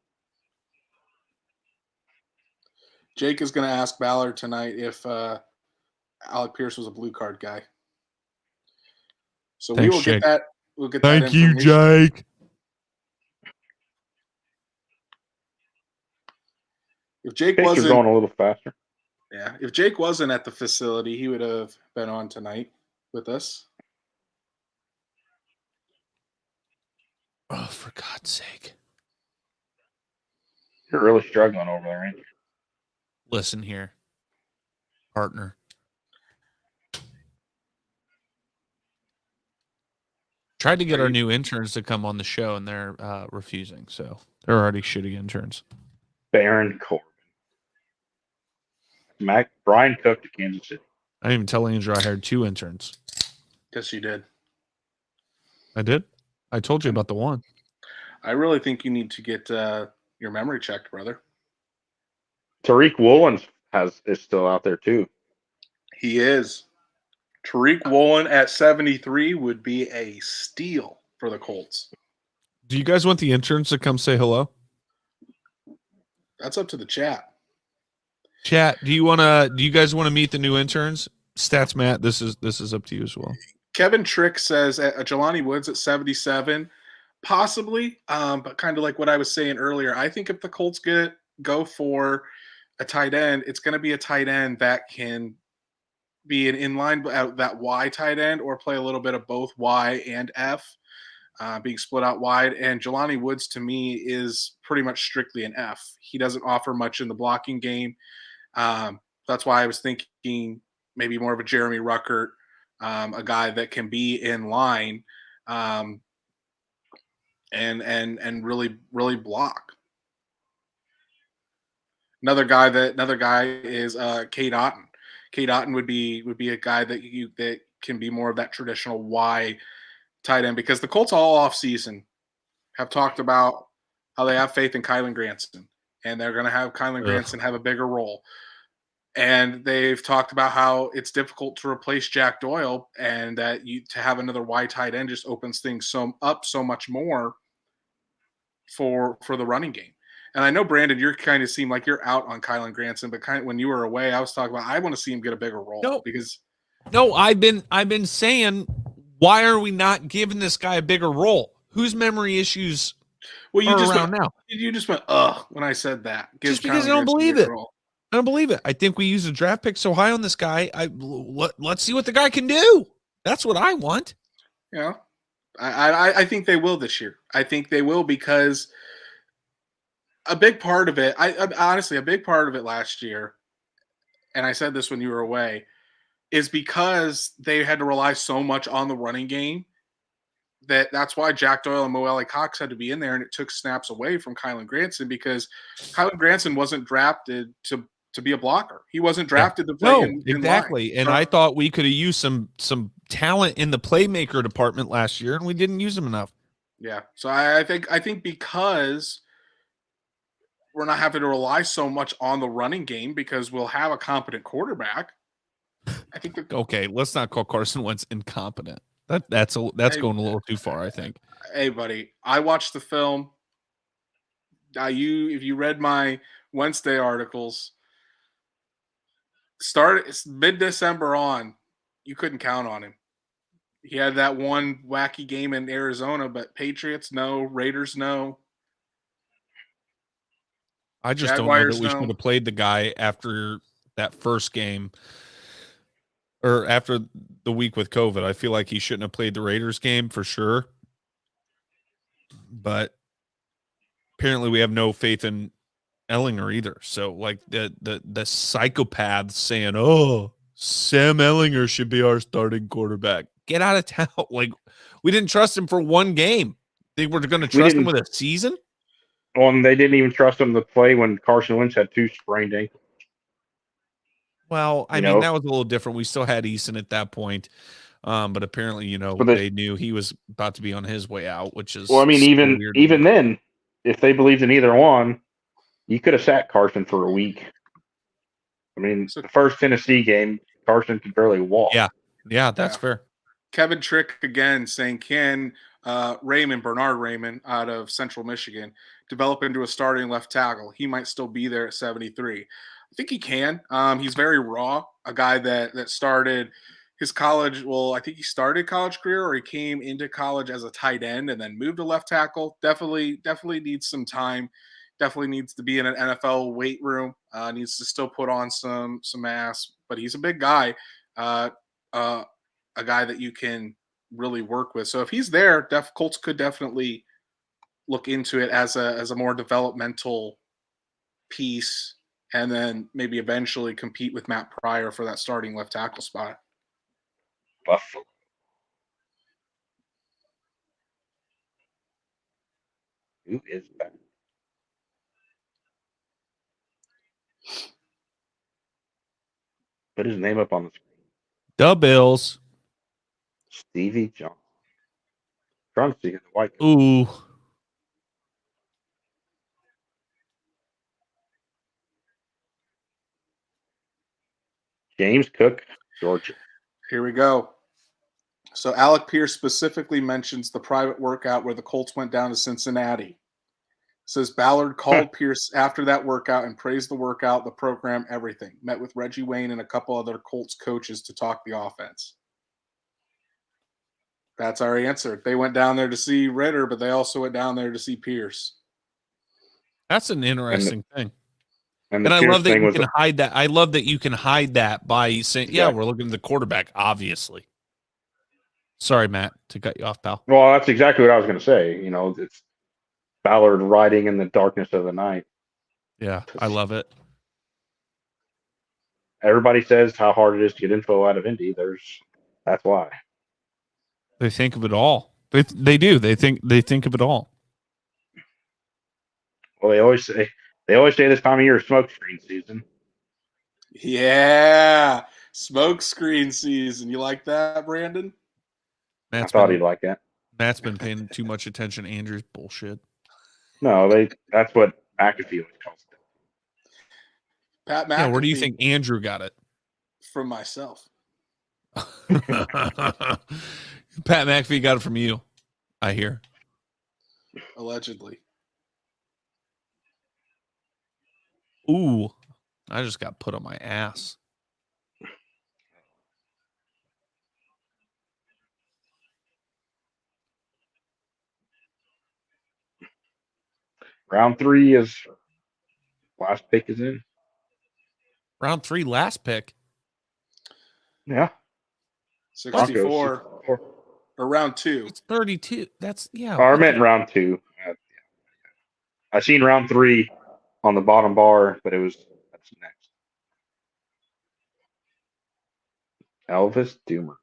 Jake is going to ask Ballard tonight if Alec Pierce was a blue card guy. So Thanks, we will Jake. get that. We'll get Thank that you, information. Jake. If Jake Picture's wasn't going a little faster. Yeah, if Jake wasn't at the facility, he would have been on tonight with us. Oh, for God's sake. You're really struggling over there, ain't you? Listen here, partner. Tried to get our new interns to come on the show, and they're refusing. So they're already shitty interns. Baron Corbin. Brian Cook to Kansas City. I didn't even tell Andrew I hired 2 interns. Yes, you did. I did? I told you about the one. I really think you need to get your memory checked, brother. Tariq Woolen is still out there too. He is. Tariq Woolen at 73 would be a steal for the Colts. Do you guys want the interns to come say hello? That's up to the chat. Chat, do you guys want to meet the new interns? Stats Matt, this is up to you as well. Kevin Trick says Jelani Woods at 77, possibly, but kind of like what I was saying earlier. I think if the Colts go for a tight end, it's going to be a tight end that can be an inline that Y tight end or play a little bit of both Y and F, being split out wide. And Jelani Woods to me is pretty much strictly an F. He doesn't offer much in the blocking game. That's why I was thinking maybe more of a Jeremy Ruckert, a guy that can be in line and really block. Another guy is Cade Otton. Cade Otton would be a guy that can be more of that traditional Y tight end, because the Colts all off season have talked about how they have faith in Kylan Granson, and they're going to have Kylan Granson have a bigger role. And they've talked about how it's difficult to replace Jack Doyle, and that to have another Y tight end just opens things up so much more for the running game. And I know, Brandon, you kind of seem like you're out on Kylan Granson, but kind of when you were away, I was talking about I want to see him get a bigger role. I've been saying, why are we not giving this guy a bigger role? Whose memory issues are around now? You just went when I said that. Just because I don't believe it. I don't believe it. I think we used a draft pick so high on this guy. Let's see what the guy can do. That's what I want. Yeah, I think they will this year. I think they will, because a big part of it, honestly, a big part of it last year, and I said this when you were away, is because they had to rely so much on the running game. That's why Jack Doyle and Mo Alley Cox had to be in there, and it took snaps away from Kylan Granson, because Kylan Granson wasn't drafted to be a blocker. He wasn't drafted to play in exactly. line. And I thought we could have used some talent in the playmaker department last year, and we didn't use them enough. Yeah. So I think because we're not having to rely so much on the running game, because we'll have a competent quarterback. I think okay, let's not call Carson Wentz incompetent. That's going a little too far, I think. Hey, buddy, I watched the film. If you read my Wednesday articles, mid-December on, you couldn't count on him. He had that one wacky game in Arizona, but Patriots no, Raiders no. I just Jaguars don't know that we should have played the guy after that first game, or after the week with COVID. I feel like he shouldn't have played the Raiders game for sure. But apparently we have no faith in Ellinger either. So like the psychopaths saying, "Oh, Sam Ellinger should be our starting quarterback." Get out of town. Like, we didn't trust him for one game. They were going to trust him with a season? Well, and they didn't even trust him to play when Carson Wentz had 2 sprained ankles. Well, I mean, that was a little different. We still had Eason at that point. But apparently, they knew he was about to be on his way out, which is even then, if they believed in either one, you could have sat Carson for a week. I mean, the first Tennessee game, Carson could barely walk. Yeah, that's fair. Kevin Trick again saying, can Bernard Raymond out of Central Michigan develop into a starting left tackle? He might still be there at 73. I think he can. He's very raw. a guy that started his college. Well, I think he started college career, or he came into college as a tight end and then moved to left tackle. Definitely needs some time. Definitely needs to be in an NFL weight room. Needs to still put on some mass, but he's a big guy. A guy that you can really work with. So if he's there, Colts could definitely look into it as a more developmental piece, and then maybe eventually compete with Matt Pryor for that starting left tackle spot. Buffalo. Who is that? Put his name up on the screen. The Bills. Stevie Johnson. Trying to see the white. Ooh. James Cook, Georgia. Here we go. So Alec Pierce specifically mentions the private workout where the Colts went down to Cincinnati. Says Ballard called Pierce after that workout and praised the workout, the program, everything. Met with Reggie Wayne and a couple other Colts coaches to talk the offense. That's our answer. They went down there to see Ritter, but they also went down there to see Pierce. That's an interesting thing. And I love that you can hide that. I love that you can hide that by saying, yeah, we're looking at the quarterback, obviously. Sorry, Matt, to cut you off, pal. Well, that's exactly what I was going to say. You know, it's Ballard riding in the darkness of the night. Yeah, I love it. Everybody says how hard it is to get info out of Indy. That's why. They think of it all. They do. They think of it all. Well, they always say this time of year is smoke screen season. Yeah, smoke screen season. You like that, Brandon? I thought he'd like that. Matt's been paying too much attention to Andrew's bullshit. No, that's what McAfee calls it. Pat McAfee. Yeah, where do you think Andrew got it? From myself. Pat McAfee got it from you, I hear. Allegedly. Ooh, I just got put on my ass. Round 3 is last pick is in. Round 3, last pick. Yeah. 64. Or round 2. It's 32. That's, yeah. I meant round 2. I seen round 3 on the bottom bar, but that's next. Elvis Doomer.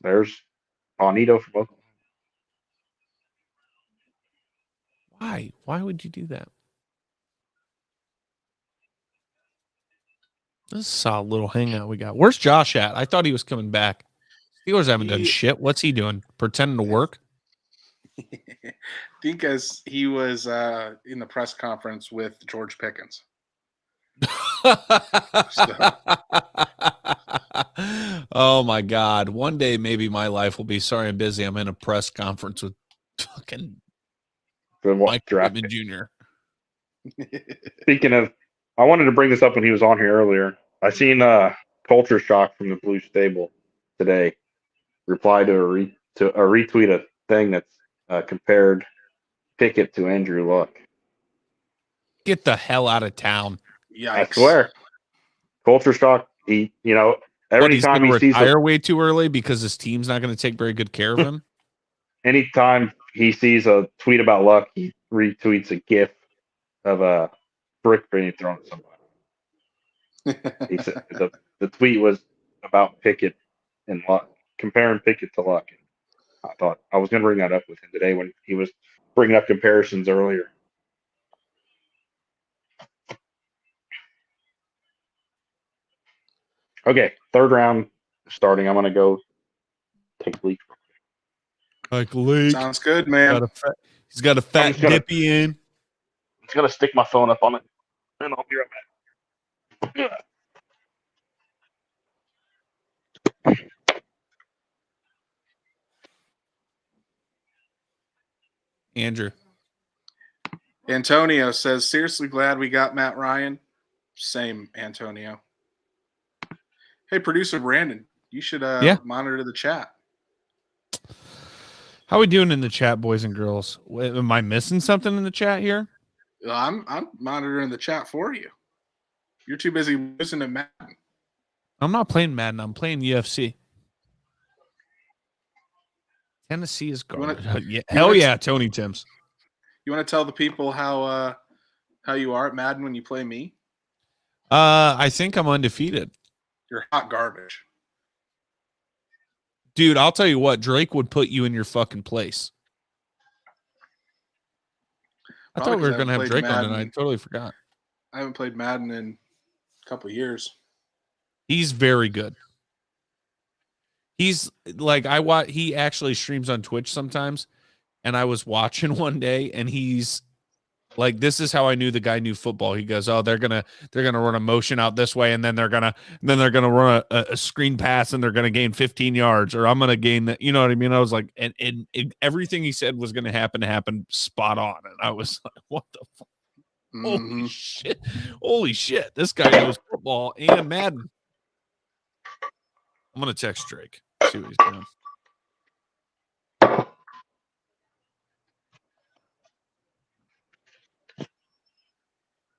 There's Bonito from Oklahoma. Why? Why would you do that? This is a solid little hangout we got. Where's Josh at? I thought he was coming back. Steelers haven't done shit. What's he doing? Pretending to work? I think as he was in the press conference with George Pickens. Oh my God. One day maybe my life will be sorry I'm busy. I'm in a press conference with fucking Mike Pittman Jr. Speaking of, I wanted to bring this up when he was on here earlier. I seen Culture Shock from the Blue Stable today reply to a retweet a thing that's compared Pickett to Andrew Luck. Get the hell out of town. Yikes. I swear. Culture Shock, every time he sees retire way too early because his team's not going to take very good care of him. Anytime he sees a tweet about Luck, he retweets a GIF of a brick being thrown at somebody. He said the tweet was about Pickett and Luck, comparing Pickett to Luck. I thought I was going to bring that up with him today when he was bringing up comparisons earlier. Okay, third round starting. I'm going to go take a leak. Like leak. Sounds good, man. He's got a fat dippy in. I'm just going to stick my phone up on it, and I'll be right back. Andrew. Antonio says, seriously glad we got Matt Ryan. Same, Antonio. Hey, producer Brandon, you should monitor the chat. How we doing in the chat, boys and girls? Am I missing something in the chat here? I'm monitoring the chat for you. You're too busy losing to Madden. I'm not playing Madden. I'm playing UFC. Tennessee is garbage. Hell yeah, Tony Timms. You want to tell the people how you are at Madden when you play me? I think I'm undefeated. You're hot garbage. Dude, I'll tell you what, Drake would put you in your fucking place. I thought we were going to have Drake Madden on, and I totally forgot. I haven't played Madden in a couple of years. He's very good. He's like, he actually streams on Twitch sometimes, and I was watching one day, and he's like, this is how I knew the guy knew football. He goes, oh, they're gonna run a motion out this way, and then they're gonna run a screen pass, and they're gonna gain 15 yards, or I'm gonna gain that. You know what I mean? I was like, and everything he said was gonna happen spot on, and I was like, what the fuck? Holy shit! This guy knows football and Madden. I'm gonna text Drake. See what he's doing.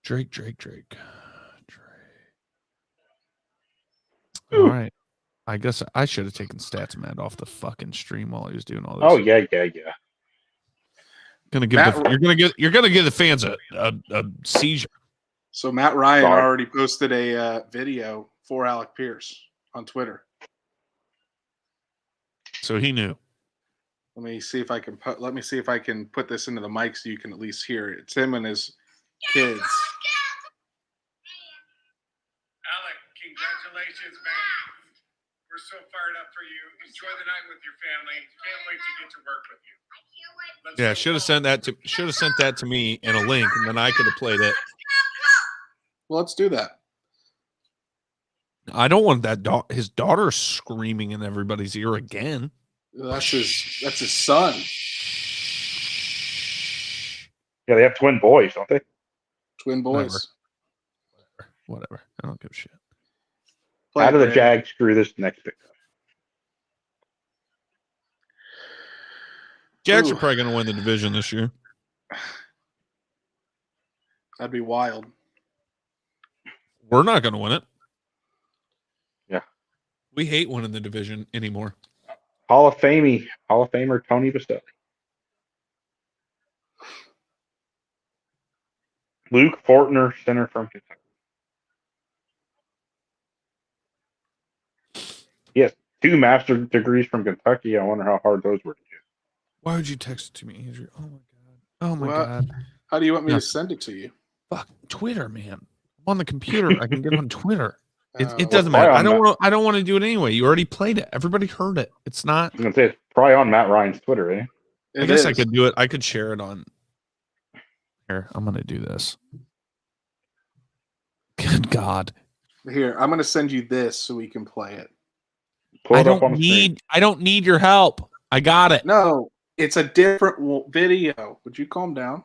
Drake. All right. I guess I should have taken Stats Matt off the fucking stream while he was doing all this. Oh yeah. You're gonna give the fans a seizure. So Matt Ryan already posted a video for Alec Pierce on Twitter. So he knew. Let me see if I can put this into the mic so you can at least hear it. It's him and his kids. Alec, congratulations, man. We're so fired up for you. Enjoy the night with your family. Can't wait to get to work with you. Yeah, should have sent that to me in a link, and then I could have played it. Well, let's do that. I don't want his daughter screaming in everybody's ear again. That's his son. Yeah, they have twin boys, don't they? Twin boys. Whatever. I don't give a shit. How do the Jags screw this next pick? Jags are probably going to win the division this year. That'd be wild. We're not going to win it. Yeah. We hate winning the division anymore. Hall of Famer Tony Baselli. Luke Fortner, center from Kentucky. Yes, 2 master's degrees from Kentucky. I wonder how hard those were to get. Why would you text it to me, Andrew? Oh my god. How do you want me to send it to you? Fuck Twitter, man. I'm on the computer. I can get on Twitter. It doesn't matter. I don't want to do it anyway. You already played it. Everybody heard it. It's not. I'm gonna say it's probably on Matt Ryan's Twitter, eh? I guess I could do it. I could share it on. Here, I'm gonna do this. Good God. Here, I'm gonna send you this so we can play it. I don't need your help. I got it. No, it's a different video. Would you calm down?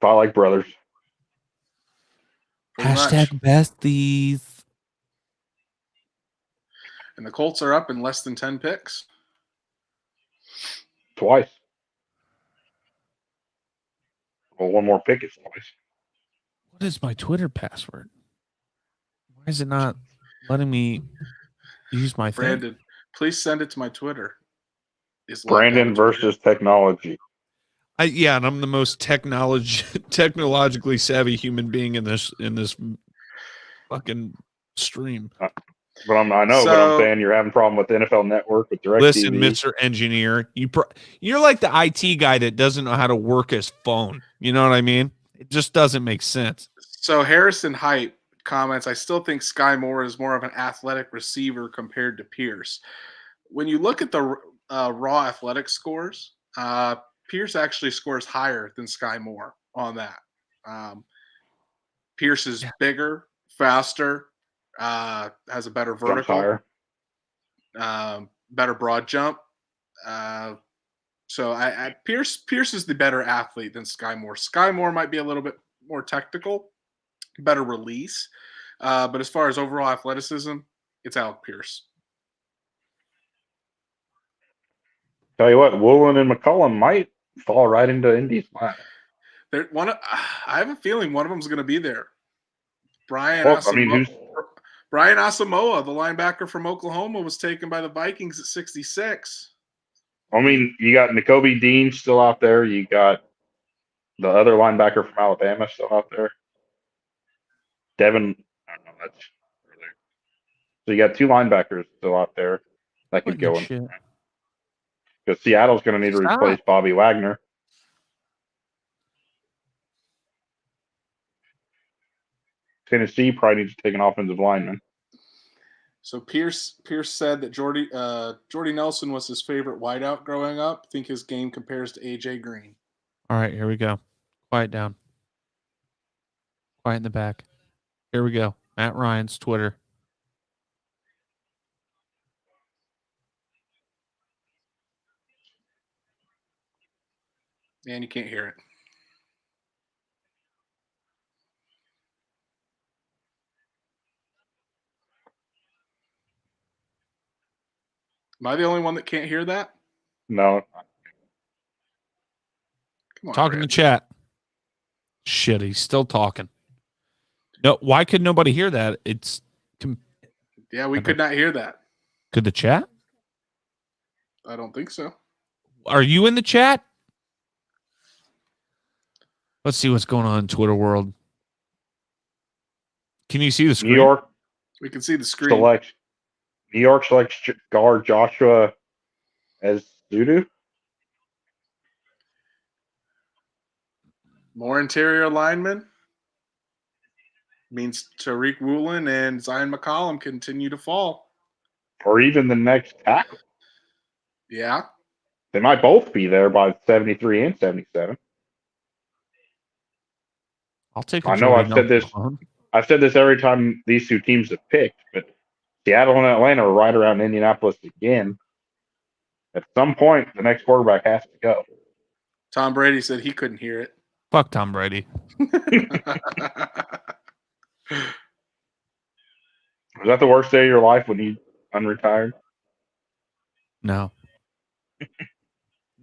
I like brothers. Hashtag besties. And the Colts are up in less than 10 picks. Twice. Well, one more pick is twice. What is my Twitter password? Why is it not letting me use my Brandon, please send it to my Twitter. Brandon versus technology. And I'm the most technologically savvy human being in this fucking stream. But I'm saying you're having a problem with the NFL Network with DirecTV. Listen, Mr. Engineer, you're like the IT guy that doesn't know how to work his phone. You know what I mean? It just doesn't make sense. So Harrison Hype comments, I still think Skyy Moore is more of an athletic receiver compared to Pierce. When you look at the raw athletic scores, Pierce actually scores higher than Skyy Moore on that. Pierce is bigger, faster, has a better vertical, better broad jump. So Pierce is the better athlete than Skyy Moore. Skyy Moore might be a little bit more technical, better release. But as far as overall athleticism, it's Alec Pierce. Tell you what, Woolen and McCollum might fall right into Indy's lap. I have a feeling one of them is going to be there. Brian Asamoah, the linebacker from Oklahoma, was taken by the Vikings at 66. I mean, you got Nakobe Dean still out there. You got the other linebacker from Alabama still out there. Devin, I don't know. That's earlier. So you got 2 linebackers still out there that could go in. Because Seattle's going to need to replace Bobby Wagner. Tennessee probably needs to take an offensive lineman. So Pierce said that Jordy Nelson was his favorite wideout growing up. I think his game compares to AJ Green. All right, here we go. Quiet down. Quiet in the back. Here we go. Matt Ryan's Twitter. Man, you can't hear it. Am I the only one that can't hear that? No. Come on, talking to chat. Shit, he's still talking. No, why could nobody hear that? Yeah, we could not hear that. Could the chat? I don't think so. Are you in the chat? Let's see what's going on in Twitter world. Can you see the screen? New York. We can see the screen. New York selects guard Joshua as Zudu. More interior linemen means Tariq Woolen and Zion McCollum continue to fall. Or even the next tackle. Yeah. They might both be there by 73 and 77. I'll take I know I've said this every time these 2 teams have picked, but Seattle and Atlanta are right around Indianapolis again. At some point, the next quarterback has to go. Tom Brady said he couldn't hear it. Fuck Tom Brady. Was that the worst day of your life when you unretired? No.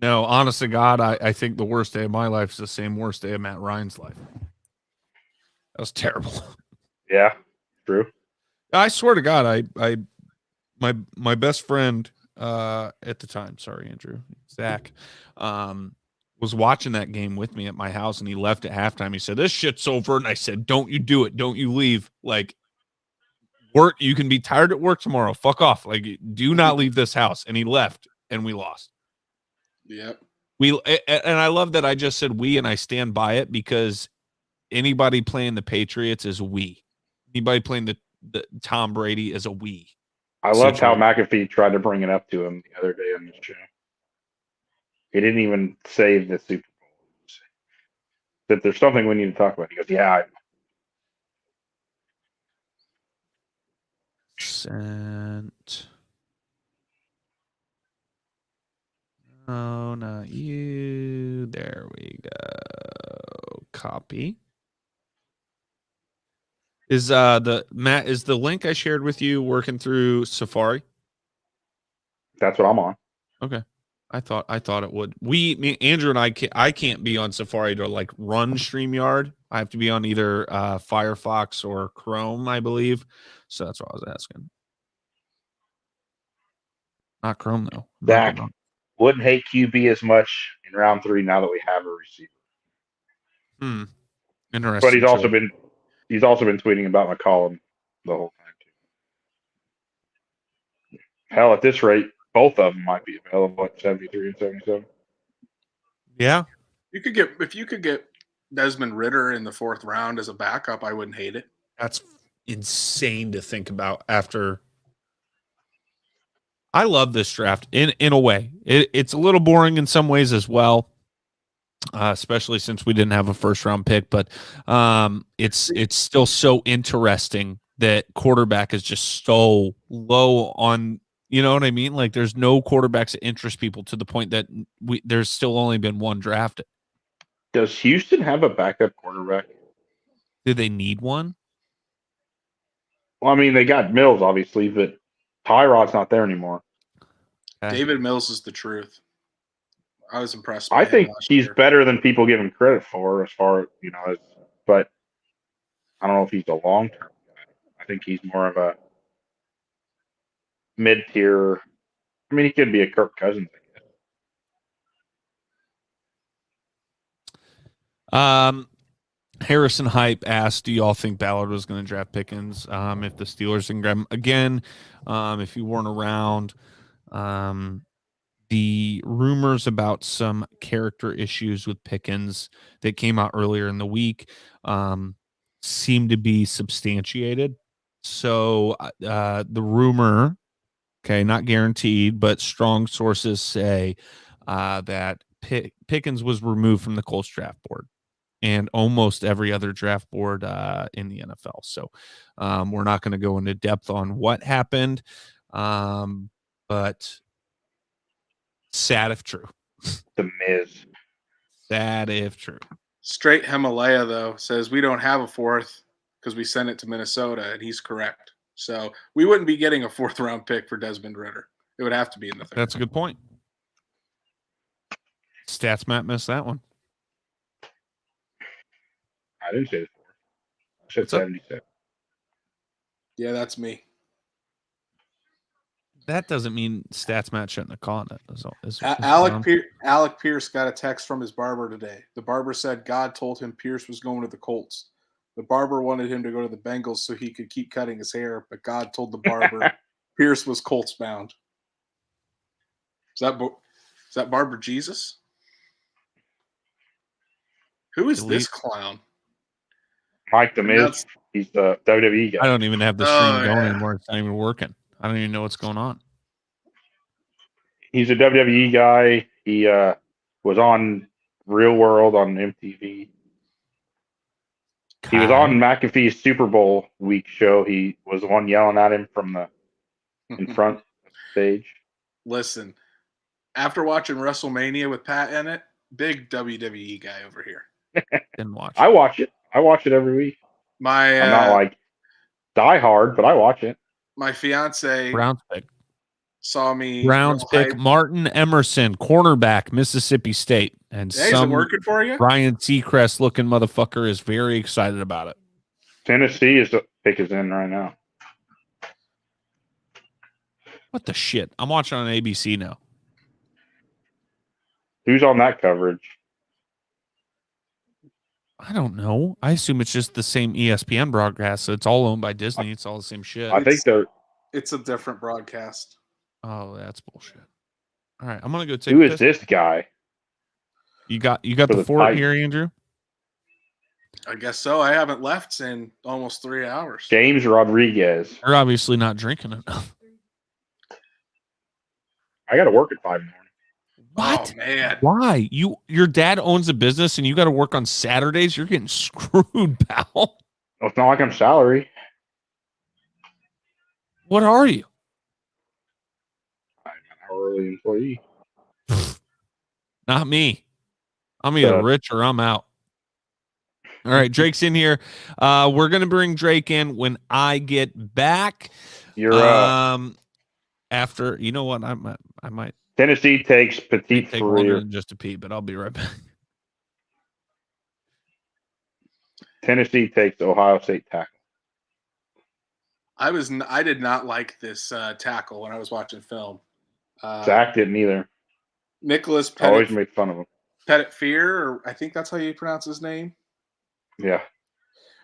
No, honest to God, I think the worst day of my life is the same worst day of Matt Ryan's life. That was terrible. Yeah, true. I swear to God, my best friend at the time, sorry, Andrew, Zach, was watching that game with me at my house, and he left at halftime. He said, "This shit's over," and I said, "Don't you do it? Don't you leave? Like, work. You can be tired at work tomorrow. Fuck off. Like, do not leave this house." And he left, and we lost. Yep. And I love that I just said we, and I stand by it, because anybody playing the Patriots is we. Anybody playing the Tom Brady is a we. I loved how McAfee tried to bring it up to him the other day on this show. He didn't even say the Super Bowl. That there's something we need to talk about. He goes, "Yeah." Sent. Oh, not you. There we go. Copy. Is the link I shared with you working through Safari? That's what I'm on. Okay. I thought it would. Andrew and I can't be on Safari to like run StreamYard. I have to be on either Firefox or Chrome, I believe. So that's what I was asking. Not Chrome though. Zach, wouldn't hate QB as much in round 3 now that we have a receiver. Interesting. But he's also been tweeting about McCollum the whole time too. Hell, at this rate, both of them might be available at 73 and 77. Yeah. If you could get Desmond Ridder in the 4th round as a backup, I wouldn't hate it. That's insane to think about after. I love this draft in a way. It's a little boring in some ways as well, especially since we didn't have a 1st-round pick. But it's still so interesting that quarterback is just so low on You know what I mean? Like there's no quarterbacks that interest people to the point that there's still only been one drafted. Does Houston have a backup quarterback? Do they need one? Well, I mean, they got Mills, obviously, but Tyrod's not there anymore. Okay. David Mills is the truth. I was impressed by I him think last he's year. better than people give him credit for, as far as but I don't know if he's a long term guy. I think he's more of a mid tier. I mean, he could be a Kirk Cousins, I guess. Harrison Hype asked, do y'all think Ballard was going to draft Pickens if the Steelers didn't grab him? Again, if you weren't around, the rumors about some character issues with Pickens that came out earlier in the week seem to be substantiated. So the rumor, okay, not guaranteed, but strong sources say that Pickens was removed from the Colts draft board and almost every other draft board in the NFL. So we're not going to go into depth on what happened, but sad if true. The Miz. Sad if true. Straight Himalaya, though, says we don't have a fourth because we sent it to Minnesota, and he's correct. So we wouldn't be getting a fourth-round pick for Desmond Ridder. It would have to be in the third. That's a good point. Stats Matt missed that one. I didn't say the fourth. I said 77. Yeah, that's me. That doesn't mean Stats Matt shouldn't have caught it. Alec Pierce got a text from his barber today. The barber said God told him Pierce was going to the Colts. The barber wanted him to go to the Bengals so he could keep cutting his hair, but God told the barber Pierce was Colts bound. Is that Barber Jesus? Who is this clown? Mike the Miz. He's the WWE guy. I don't even have the stream going anymore. It's not even working. I don't even know what's going on. He's a WWE guy. He was on Real World on MTV. He was on McAfee's Super Bowl week show. He was the one yelling at him from the in front of the stage. Listen, after watching WrestleMania with Pat in it, big WWE guy over here. Didn't watch. I watch it. I watch it every week. I'm not like die hard, but I watch it. My fiance Browns pick. Saw me. Browns pick Martin Emerson, cornerback, Mississippi State, and is it working for you? Ryan Seacrest looking motherfucker is very excited about it. Tennessee is the pick is in right now. What the shit? I'm watching on ABC now. Who's on that coverage? I don't know. I assume it's just the same ESPN broadcast. So it's all owned by Disney. It's all the same shit. I think it's a different broadcast. Oh, that's bullshit. All right, I'm gonna go take. Who is this guy? You got the fort here, Andrew? I guess so. I haven't left in almost 3 hours. James Rodriguez. You're obviously not drinking enough. I got to work at 5 in the morning. What? Oh, man. Why? Your dad owns a business and you got to work on Saturdays? You're getting screwed, pal. Well, it's not like I'm salary. What are you? I'm an hourly employee. Not me. I'm either rich or I'm out. All right, Drake's in here. We're gonna bring Drake in when I get back. You're after you know what I might. Tennessee takes Petit take longer Frere. than just a pee, but I'll be right back. Tennessee takes Ohio State tackle. I did not like this tackle when I was watching film. Zach didn't either. Nicholas Pettit. Always made fun of him. Pettit Fear, or I think that's how you pronounce his name. Yeah.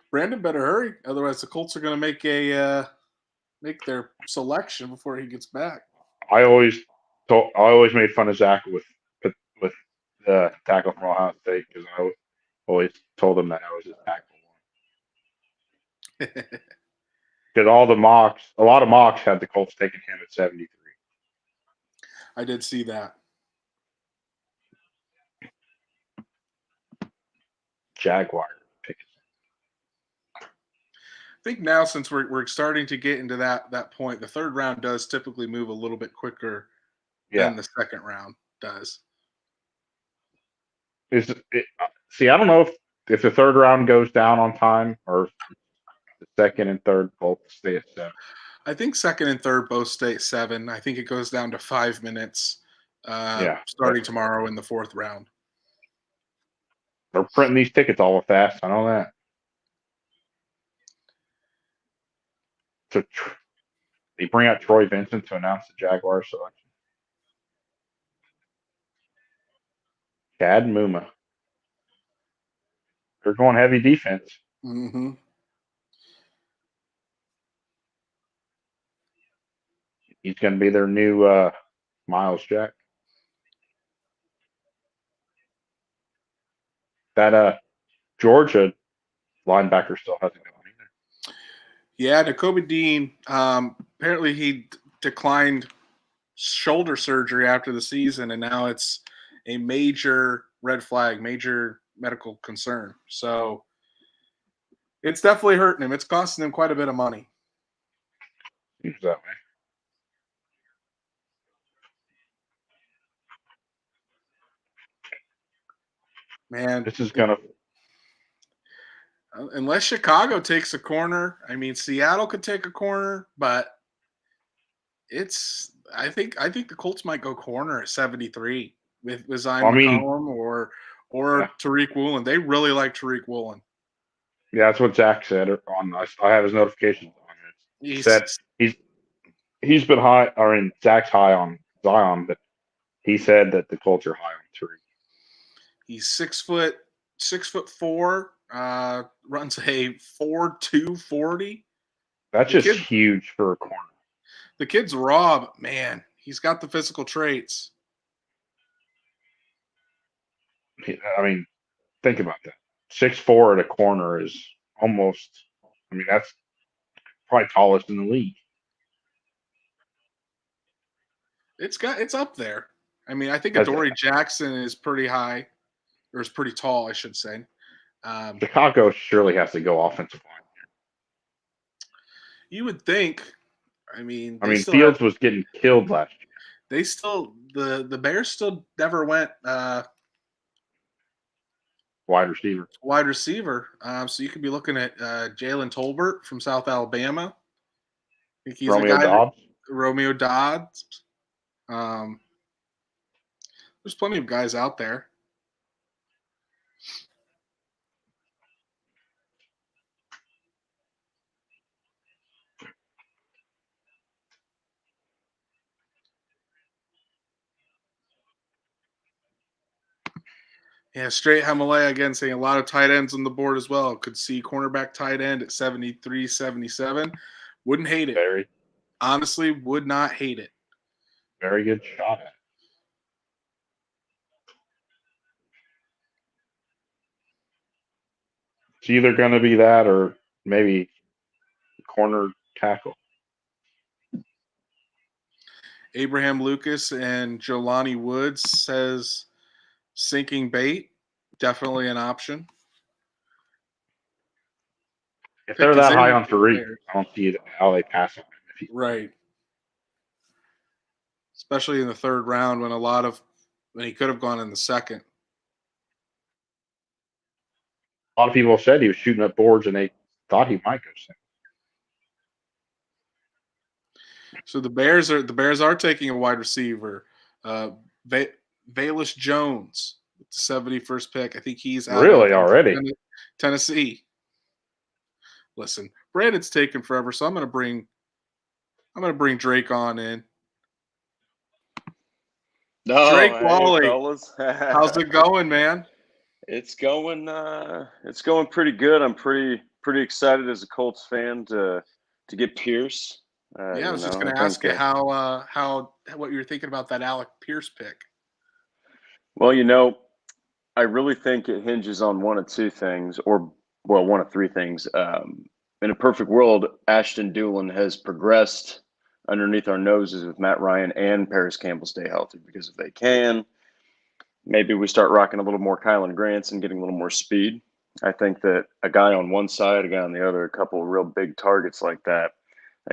Brandon better hurry, otherwise the Colts are going to make their selection before he gets back. I always made fun of Zach with the tackle from Ohio State because I always told him that I was his tackle. Because a lot of mocks had the Colts taking him at 73. I did see that. Jaguar pick. think now since we're starting to get into that point, the third round does typically move a little bit quicker than the second round does. See, I don't know if the third round goes down on time or the second and third both stay at 7. I think second and third both stay at 7. I think it goes down to 5 minutes starting definitely. tomorrow in the fourth round. They're printing these tickets all fast. I know that. So they bring out Troy Vincent to announce the Jaguar selection. Chad Muma. They're going heavy defense. Mm-hmm. He's going to be their new Miles Jack. That Georgia linebacker still hasn't gone either. Yeah, Nakobe Dean. Apparently, he declined shoulder surgery after the season, and now it's a major red flag, major medical concern. So it's definitely hurting him. It's costing him quite a bit of money. Seems that way. Man, this is gonna. Unless Chicago takes a corner, I mean, Seattle could take a corner, but it's. I think the Colts might go corner at 73 with Zion McCollum or Tariq Woolen. They really like Tariq Woolen. Yeah, that's what Zach said on. I have his notifications on it. He said he's been high, or in Zach's high on Zion, but he said that the Colts are high on Tariq. He's 6'4", runs a 4.2 40. That's just huge for a corner. The kid's raw, but man, he's got the physical traits. I mean, think about that. 6'4" at a corner is almost. I mean, that's probably tallest in the league. It's up there. I mean, I think Adoree Jackson is pretty high, or is pretty tall, I should say. Chicago surely has to go offensive line. You would think. I mean, Fields was getting killed last year. They still the Bears still never went wide receiver. So you could be looking at Jalen Tolbert from South Alabama. I think he's Romeo Dobbs. There's plenty of guys out there. Yeah, straight Himalaya again saying a lot of tight ends on the board as well. Could see cornerback tight end at 73, 77. Wouldn't hate it. Honestly, would not hate it. Very good shot at it. It's either going to be that or maybe corner tackle. Abraham Lucas and Jelani Woods says sinking bait, definitely an option. If they're that high on Tariq, I don't see how they pass on him. Right. Especially in the third round when he could have gone in the second. A lot of people said he was shooting up boards and they thought he might go second. So the Bears are taking a wide receiver. Velus Jones, with the 71st pick. I think he's out already Tennessee. Listen, Brandon's taken forever, so I'm gonna bring Drake on in. No, Drake hey, Wally, fellas. how's it going, man? It's going pretty good. I'm pretty excited as a Colts fan to get Pierce. I was just going to ask you what you were thinking about that Alec Pierce pick. Well, I really think it hinges on one of two things, one of three things. In a perfect world, Ashton Dulin has progressed underneath our noses with Matt Ryan and Paris Campbell stay healthy, because if they can, maybe we start rocking a little more Kylan Grants and getting a little more speed. I think that a guy on one side, a guy on the other, a couple of real big targets like that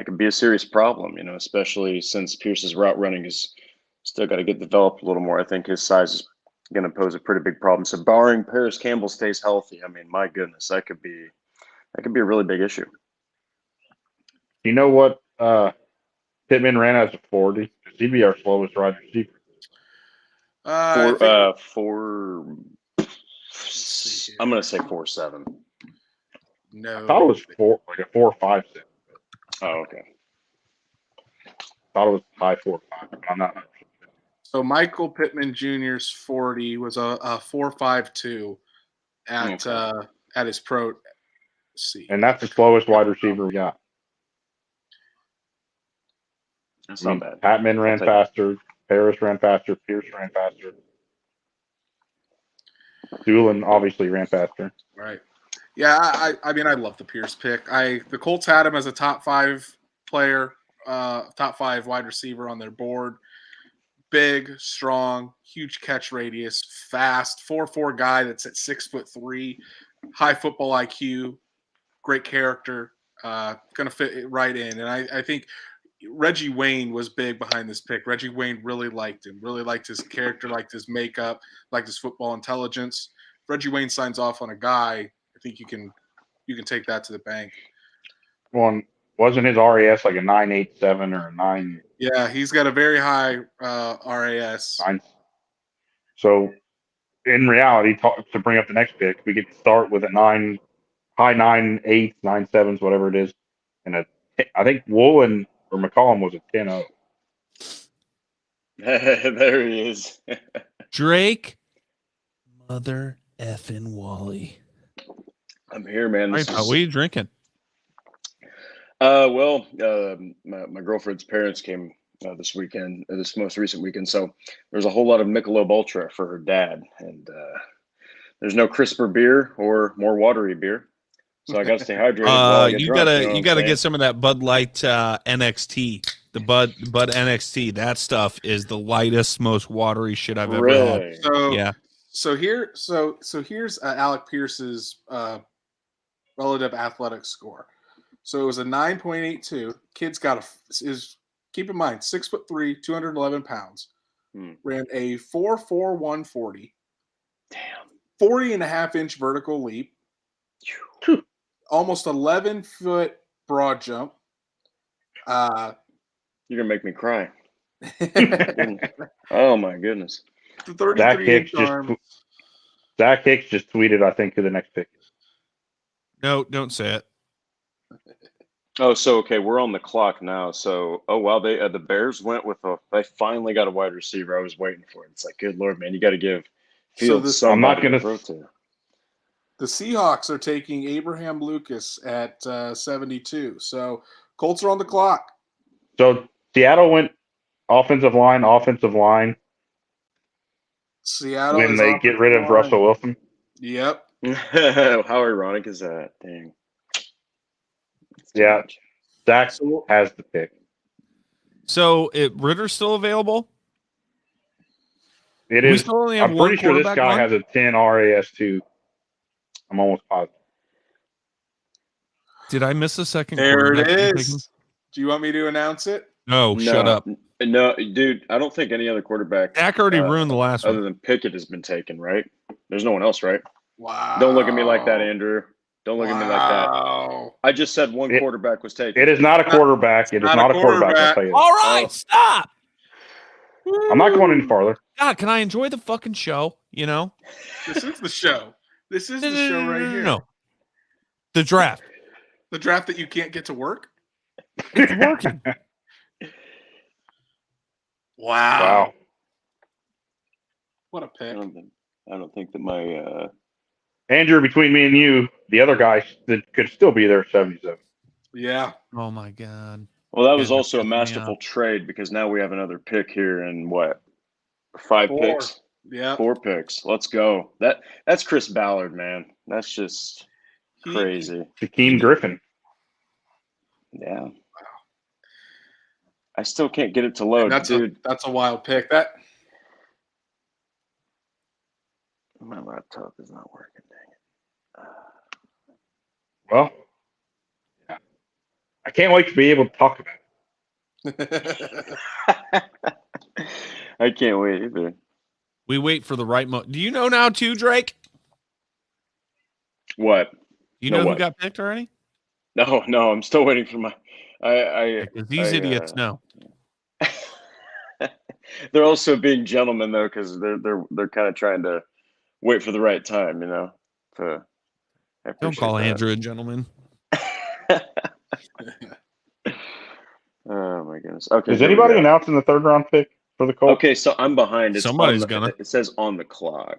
could be a serious problem, especially since Pierce's route running is still got to get developed a little more. I think his size is going to pose a pretty big problem. So barring Paris Campbell stays healthy, I mean, my goodness, that could be a really big issue. You know what? Pittman ran as a 40. He'd be our slowest wide receiver. I'm going to say 4.7. No, I thought it was 4.56. Oh, okay. I thought it was high 4.5. I'm not. So Michael Pittman Jr.'s 40 was a 4.52 at his pro. Let's see, And that's the slowest wide receiver we got. That's not bad. Patman ran faster. Paris ran faster. Pierce ran faster. Doolin obviously ran faster. Right. Yeah, I mean, I love the Pierce pick. The Colts had him as a top 5 player, top 5 wide receiver on their board. Big, strong, huge catch radius, fast, 4.4 guy that's at 6'3", high football IQ, great character, gonna fit right in. And I think Reggie Wayne was big behind this pick. Reggie Wayne really liked him, really liked his character, liked his makeup, liked his football intelligence. If Reggie Wayne signs off on a guy, I think you can take that to the bank. Well, wasn't his RAS like a 9.87 or a 9? Yeah, he's got a very high RAS. 9. So, in reality, to bring up the next pick, we get to start with a 9, high 9.8s, 9.7s, whatever it is, and I think Woolen or McCollum was a 10.0. There he is. Drake, mother effing Wally. I'm here, man. What are you drinking? Well, my girlfriend's parents came this most recent weekend, so there's a whole lot of Michelob Ultra for her dad, and there's no crisper beer or more watery beer, so I got to stay hydrated. While I get drunk, you gotta get some of that Bud Light NXT. The Bud NXT. That stuff is the lightest, most watery shit I've ever had. So yeah. So here's Alec Pierce's relative athletic score. So it was a 9.82. Kid's got keep in mind 6'3", 211 pounds. Ran a 4.4 140. Damn. 40.5-inch vertical leap. Almost 11-foot broad jump. You're gonna make me cry. Oh my goodness. Zach Hicks just tweeted, I think, to the next pick. No, don't say it. Oh, so okay, we're on the clock now. So, oh wow, the Bears went with they finally got a wide receiver. I was waiting for it. It's like, good Lord, man, you got to give Fields I'm not gonna. The Seahawks are taking Abraham Lucas at 72. So Colts are on the clock. So Seattle went offensive line. Seattle when they get rid of Russell Wilson. Yep. How ironic is that? Dang. Yeah, Zach has the pick. So, Ritter's still available? It is. I'm pretty sure this guy has a 10 RAS too. I'm almost positive. Did I miss a second? There it is. Do you want me to announce it? No, shut up. No, dude, I don't think any other quarterback. Dak already ruined the last one. Other than Pickett has been taken, right? There's no one else, right? Wow. Don't look at me like that, Andrew. Don't look at me like that. I just said one quarterback was taken. It is not a quarterback. It is not a quarterback. All right, stop. I'm not going any farther. God, can I enjoy the fucking show? You know? This is the show. This is the show right here. No. The draft. The draft that you can't get to work? It's working. Wow. What a pick. I don't think that my Andrew, between me and you, the other guy that could still be there at 77. Yeah. Oh my God. Well, that was also a masterful trade because now we have another pick here and what? 5 picks? Yeah. 4 picks. Let's go. That's Chris Ballard, man. That's just crazy. Shaquem Griffin. Yeah. Wow. I still can't get it to load, dude. That's a wild pick. My laptop is not working, dang it. Well, yeah. I can't wait to be able to talk about I can't wait either. We wait for the right moment. Do you know now too, Drake? What? You No, know who what? got picked already? No, I'm still waiting for my. Because these idiots know. They're also being gentlemen though, because they're kind of trying to wait for the right time, you know. I Don't call appreciate that. Andrew a gentleman. Oh my goodness. Okay. Is here we anybody go. announcing the 3rd round pick for the Colts? Okay, so I'm behind. Somebody's gonna. It says on the clock.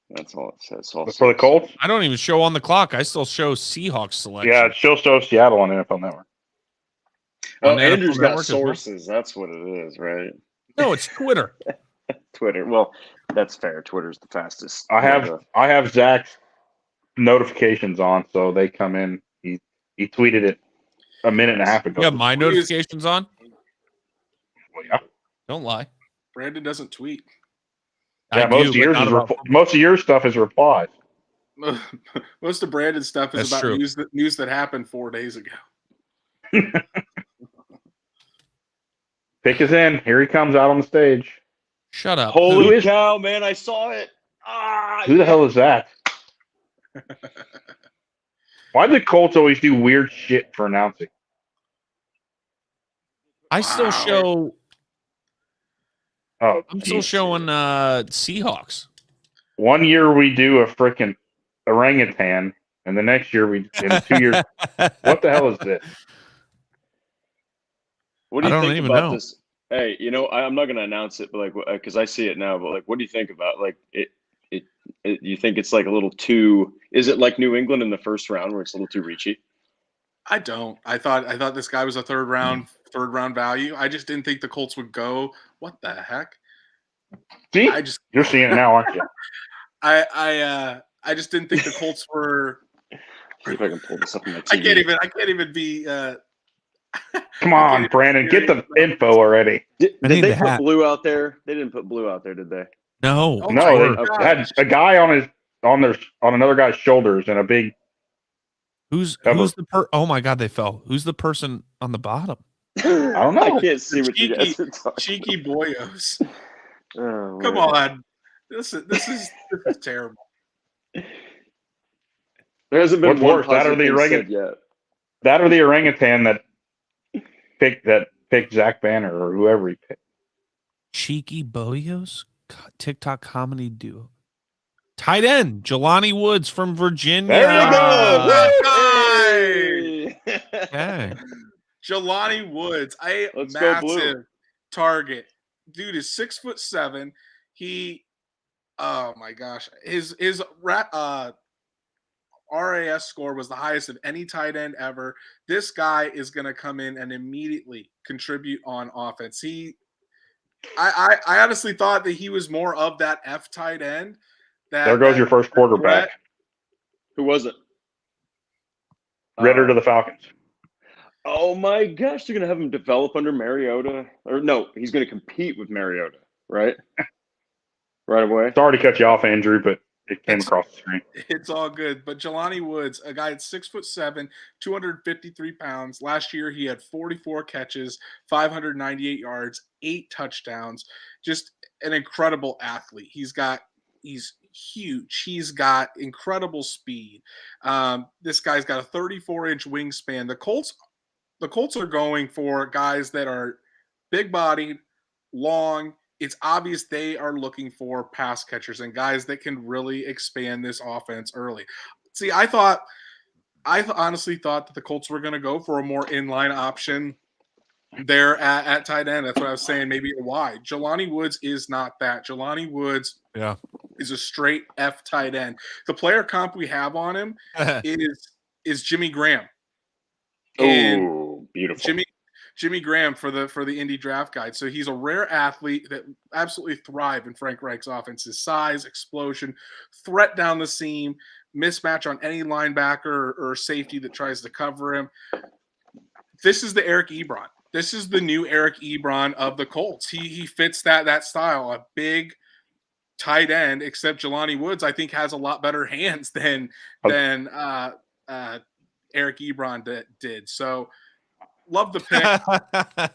That's all it says. So For the Colts? I don't even show on the clock. I still show Seahawks selection. Yeah, it still shows Seattle on NFL Network. Oh, On NFL Andrew's got Network as well? sources. That's what it is, right? No, it's Twitter. Twitter. Well, that's fair. Twitter's the fastest. I have Zach's notifications on, so they come in. He tweeted it a minute and a half ago. You have my notifications on? Well, yeah. Don't lie. Brandon doesn't tweet. Yeah, I do, but not about- most of your stuff is replies. Most of Brandon's stuff is That's about true. news that happened 4 days ago. Pick is in. Here he comes out on the stage. Shut up. Holy cow, man! I saw it. Who the hell is that? Why do the Colts always do weird shit for announcing? I still show. Oh, I'm still showing Seahawks. 1 year we do a freaking orangutan, and the next year in 2 years. What the hell is this? What do you I don't think even about know. this? Hey, I'm not going to announce it, but like, because I see it now. But like, what do you think about like it? You think it's like a little too? Is it like New England in the first round where it's a little too reachy? I don't. I thought this guy was a third round value. I just didn't think the Colts would go. What the heck? See, you're seeing it now, aren't you? I just didn't think the Colts were. See if I can pull this up on my TV. I can't even be. Come on, Brandon, get the info already. Did they put blue out there? They didn't put blue out there, did they? No, no, they had a guy on another guy's shoulders and a big. Who's the Oh my God, they fell. Who's the person on the bottom? I don't know. I can't see what you guys are talking. Cheeky boyos. Oh, come on, this is terrible. There hasn't been What's one worse, that or the orangutan yet. That or the orangutan that picked Zach Banner or whoever he picked. Cheeky Boyos, TikTok comedy duo. Tight end, Jelani Woods from Virginia. There you go. Hey. Okay. Jelani Woods, Let's go blue. massive target. Dude is 6'7". Oh my gosh, his RAS score was the highest of any tight end ever. This guy is going to come in and immediately contribute on offense. I honestly thought that he was more of that F tight end. There goes your first quarterback. Who was it? Ritter to the Falcons. Oh my gosh, they're going to have him develop under Mariota. Or no, he's going to compete with Mariota, right? Right away. Sorry to cut you off, Andrew, but it came across the screen. It's all good. But Jelani Woods, a guy at 6'7", 253 pounds. Last year, he had 44 catches, 598 yards, 8 touchdowns. Just an incredible athlete. He's huge. He's got incredible speed. This guy's got a 34-inch wingspan. The Colts are going for guys that are big-bodied, long. It's obvious they are looking for pass catchers and guys that can really expand this offense early. See, I honestly thought that the Colts were going to go for a more inline option there at tight end. That's what I was saying, maybe a Y. Jelani Woods is not that. Jelani Woods is a straight F tight end. The player comp we have on him is Jimmy Graham. Oh, beautiful. Jimmy Graham for the Indy Draft Guide. So he's a rare athlete that absolutely thrive in Frank Reich's offense. His size, explosion, threat down the seam, mismatch on any linebacker or safety that tries to cover him. This is the Eric Ebron. This is the new Eric Ebron of the Colts. He fits that style. A big, tight end, except Jelani Woods, I think has a lot better hands than Eric Ebron did. So love the pick.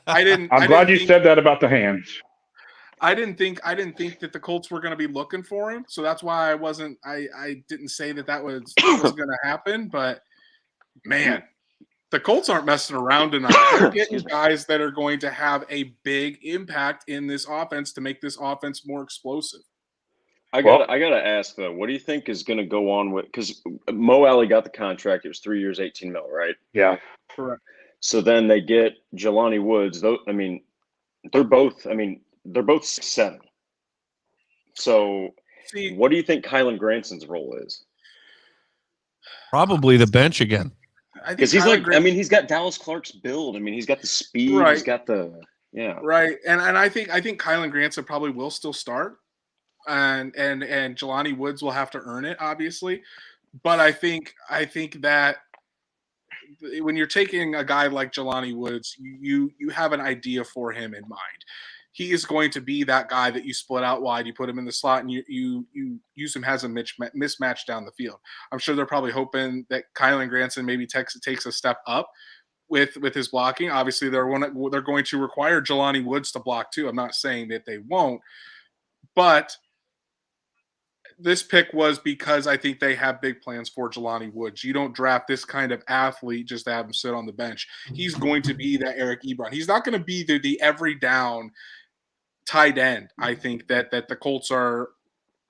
I'm glad you said that about the hands. I didn't think that the Colts were going to be looking for him, so that's why I didn't say that was going to happen. But man, the Colts aren't messing around tonight. They're getting guys that are going to have a big impact in this offense to make this offense more explosive. I gotta ask though, what do you think is going to go on with, because Mo Alley got the contract? It was 3 years, 18 mil, right? Yeah, correct. So then they get Jelani Woods. Though, I mean, they're both 6'7". So what do you think Kylan Granson's role is? Probably the bench again. Because he's he's got Dallas Clark's build. I mean, he's got the speed. Right. He's got the right. And I think Kylan Granson probably will still start. And Jelani Woods will have to earn it, obviously. But I think that when you're taking a guy like Jelani Woods, you have an idea for him in mind. He is going to be that guy that you split out wide, you put him in the slot, and you use him as a mismatch down the field. I'm sure they're probably hoping that Kylan Granson maybe takes a step up with his blocking. Obviously, they're going to require Jelani Woods to block too. I'm not saying that they won't, but this pick was because I think they have big plans for Jelani Woods. You don't draft this kind of athlete just to have him sit on the bench. He's going to be that Eric Ebron. He's not going to be the every down tight end, I think, that the Colts are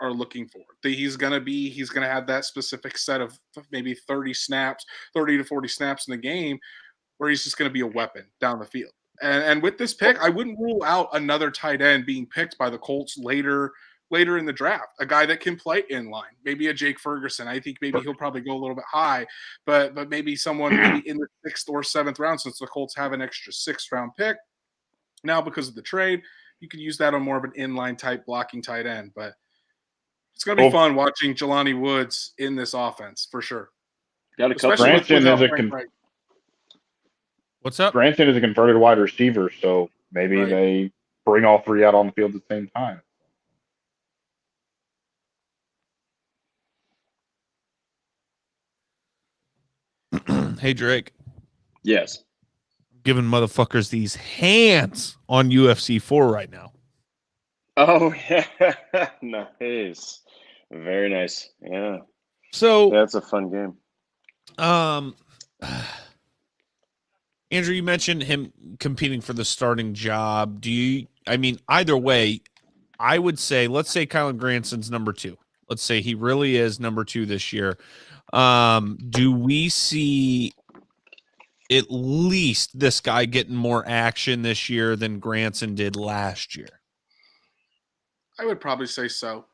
looking for. He's going to have that specific set of maybe 30 to 40 snaps in the game where he's just going to be a weapon down the field. And with this pick, I wouldn't rule out another tight end being picked by the Colts later in the draft, a guy that can play in line, maybe a Jake Ferguson. I think maybe he'll probably go a little bit high, but maybe someone maybe in the 6th or 7th round, since the Colts have an extra 6th round pick now because of the trade. You could use that on more of an inline type blocking tight end, but it's going to be fun watching Jelani Woods in this offense for sure. Got a couple. Granson is What's up? Granson is a converted wide receiver, so maybe they bring all three out on the field at the same time. Hey, Drake. Yes. Giving motherfuckers these hands on UFC 4 right now. Oh, yeah. Nice. Very nice. Yeah. So that's a fun game. Andrew, you mentioned him competing for the starting job. Either way, I would say, let's say Kylan Granson's number 2. Let's say he really is number 2 this year. Do we see at least this guy getting more action this year than Granson did last year? I would probably say so,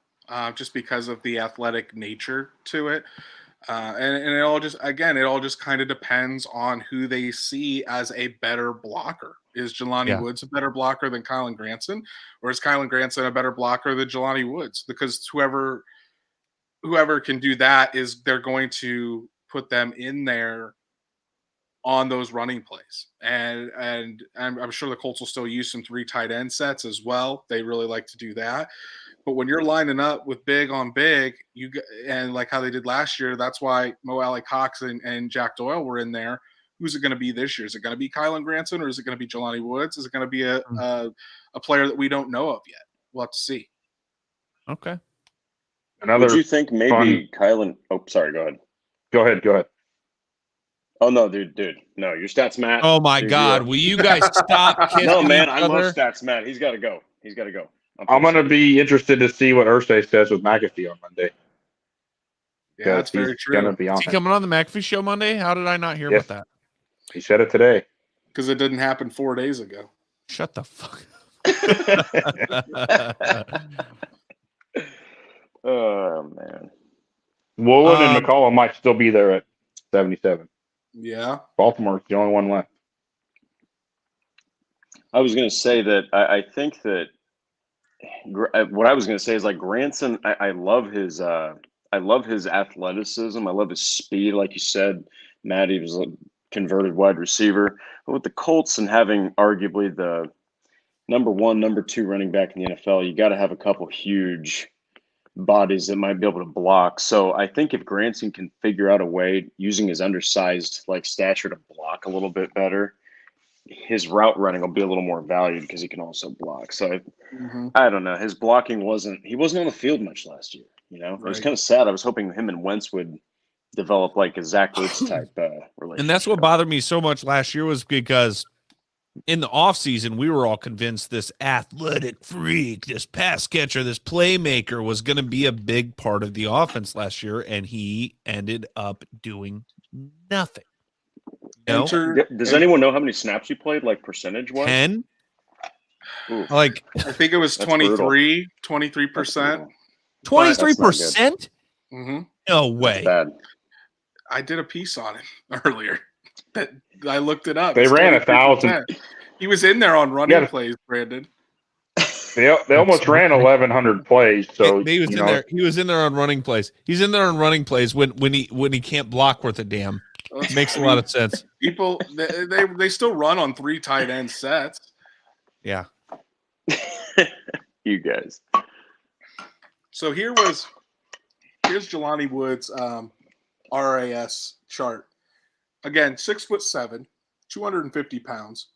just because of the athletic nature to it. And it all just kind of depends on who they see as a better blocker. Is Jelani Woods a better blocker than Kylan Granson, or is Kylan Granson a better blocker than Jelani Woods? Because whoever can do that they're going to put them in there on those running plays. And I'm sure the Colts will still use some 3 tight end sets as well. They really like to do that. But when you're lining up with big on big, and like how they did last year, that's why Mo Alley Cox and Jack Doyle were in there. Who's it going to be this year? Is it going to be Kylan Granson, or is it going to be Jelani Woods? Is it going to be a player that we don't know of yet? We'll have to see. Okay. Would you think maybe Kylan? Oh, sorry. Go ahead. Go ahead. Oh no, dude. No, your stats, Matt. Oh my God, will you guys stop kissing No, man, I other? love stats, Matt. He's got to go. I'm going to be interested to see what Irsay says with McAfee on Monday. Yeah, that's very true. Is he coming on the McAfee show Monday? How did I not hear about that? He said it today. Because it didn't happen 4 days ago. Shut the fuck Oh, man. Woolen and McCollum might still be there at 77. Yeah. Baltimore's the only one left. I was going to say that I think that what I was going to say is like Granson, I love his athleticism. I love his speed. Like you said, Matt, he was a converted wide receiver. But with the Colts and having arguably the number 1, number 2 running back in the NFL, you got to have a couple huge bodies that might be able to block. So I think if Granson can figure out a way using his undersized stature to block a little bit better, his route running will be a little more valued because he can also block. So I don't know. His blocking he wasn't on the field much last year. It was kind of sad. I was hoping him and Wentz would develop like a Zach Ertz type relationship. And that's what bothered me so much last year was because in the offseason, we were all convinced this athletic freak, this pass catcher, this playmaker was going to be a big part of the offense last year, and he ended up doing nothing. Does anyone know how many snaps you played, like percentage-wise? 10? Oof. I think it was 23%. 23%? Mm-hmm. No way. Bad. I did a piece on it earlier. That I looked it up. They ran 1,000. He was in there on running plays, Brandon. They almost ran 1,100 plays. So he was in there. He was in there on running plays. He's in there on running plays when he can't block worth a damn. Makes a lot of sense. People they still run on 3 tight end sets. Yeah. You guys. So here's Jelani Woods' RAS chart. Again, 6'7", 250 pounds,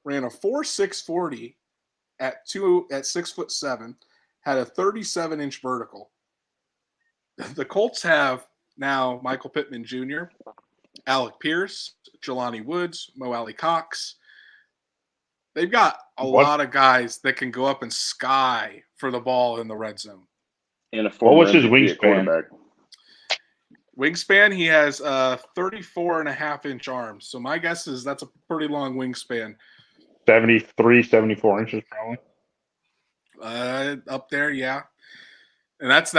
ran a 4.640 at 6'7", had a 37-inch vertical. The Colts have now Michael Pittman Jr., Alec Pierce, Jelani Woods, Mo Alley Cox. They've got a lot of guys that can go up and Skyy for the ball in the red zone. And what was his wingspan? Wingspan, he has 34.5-inch arms. So my guess is that's a pretty long wingspan. 73, 74 inches probably. Up there, yeah. And that's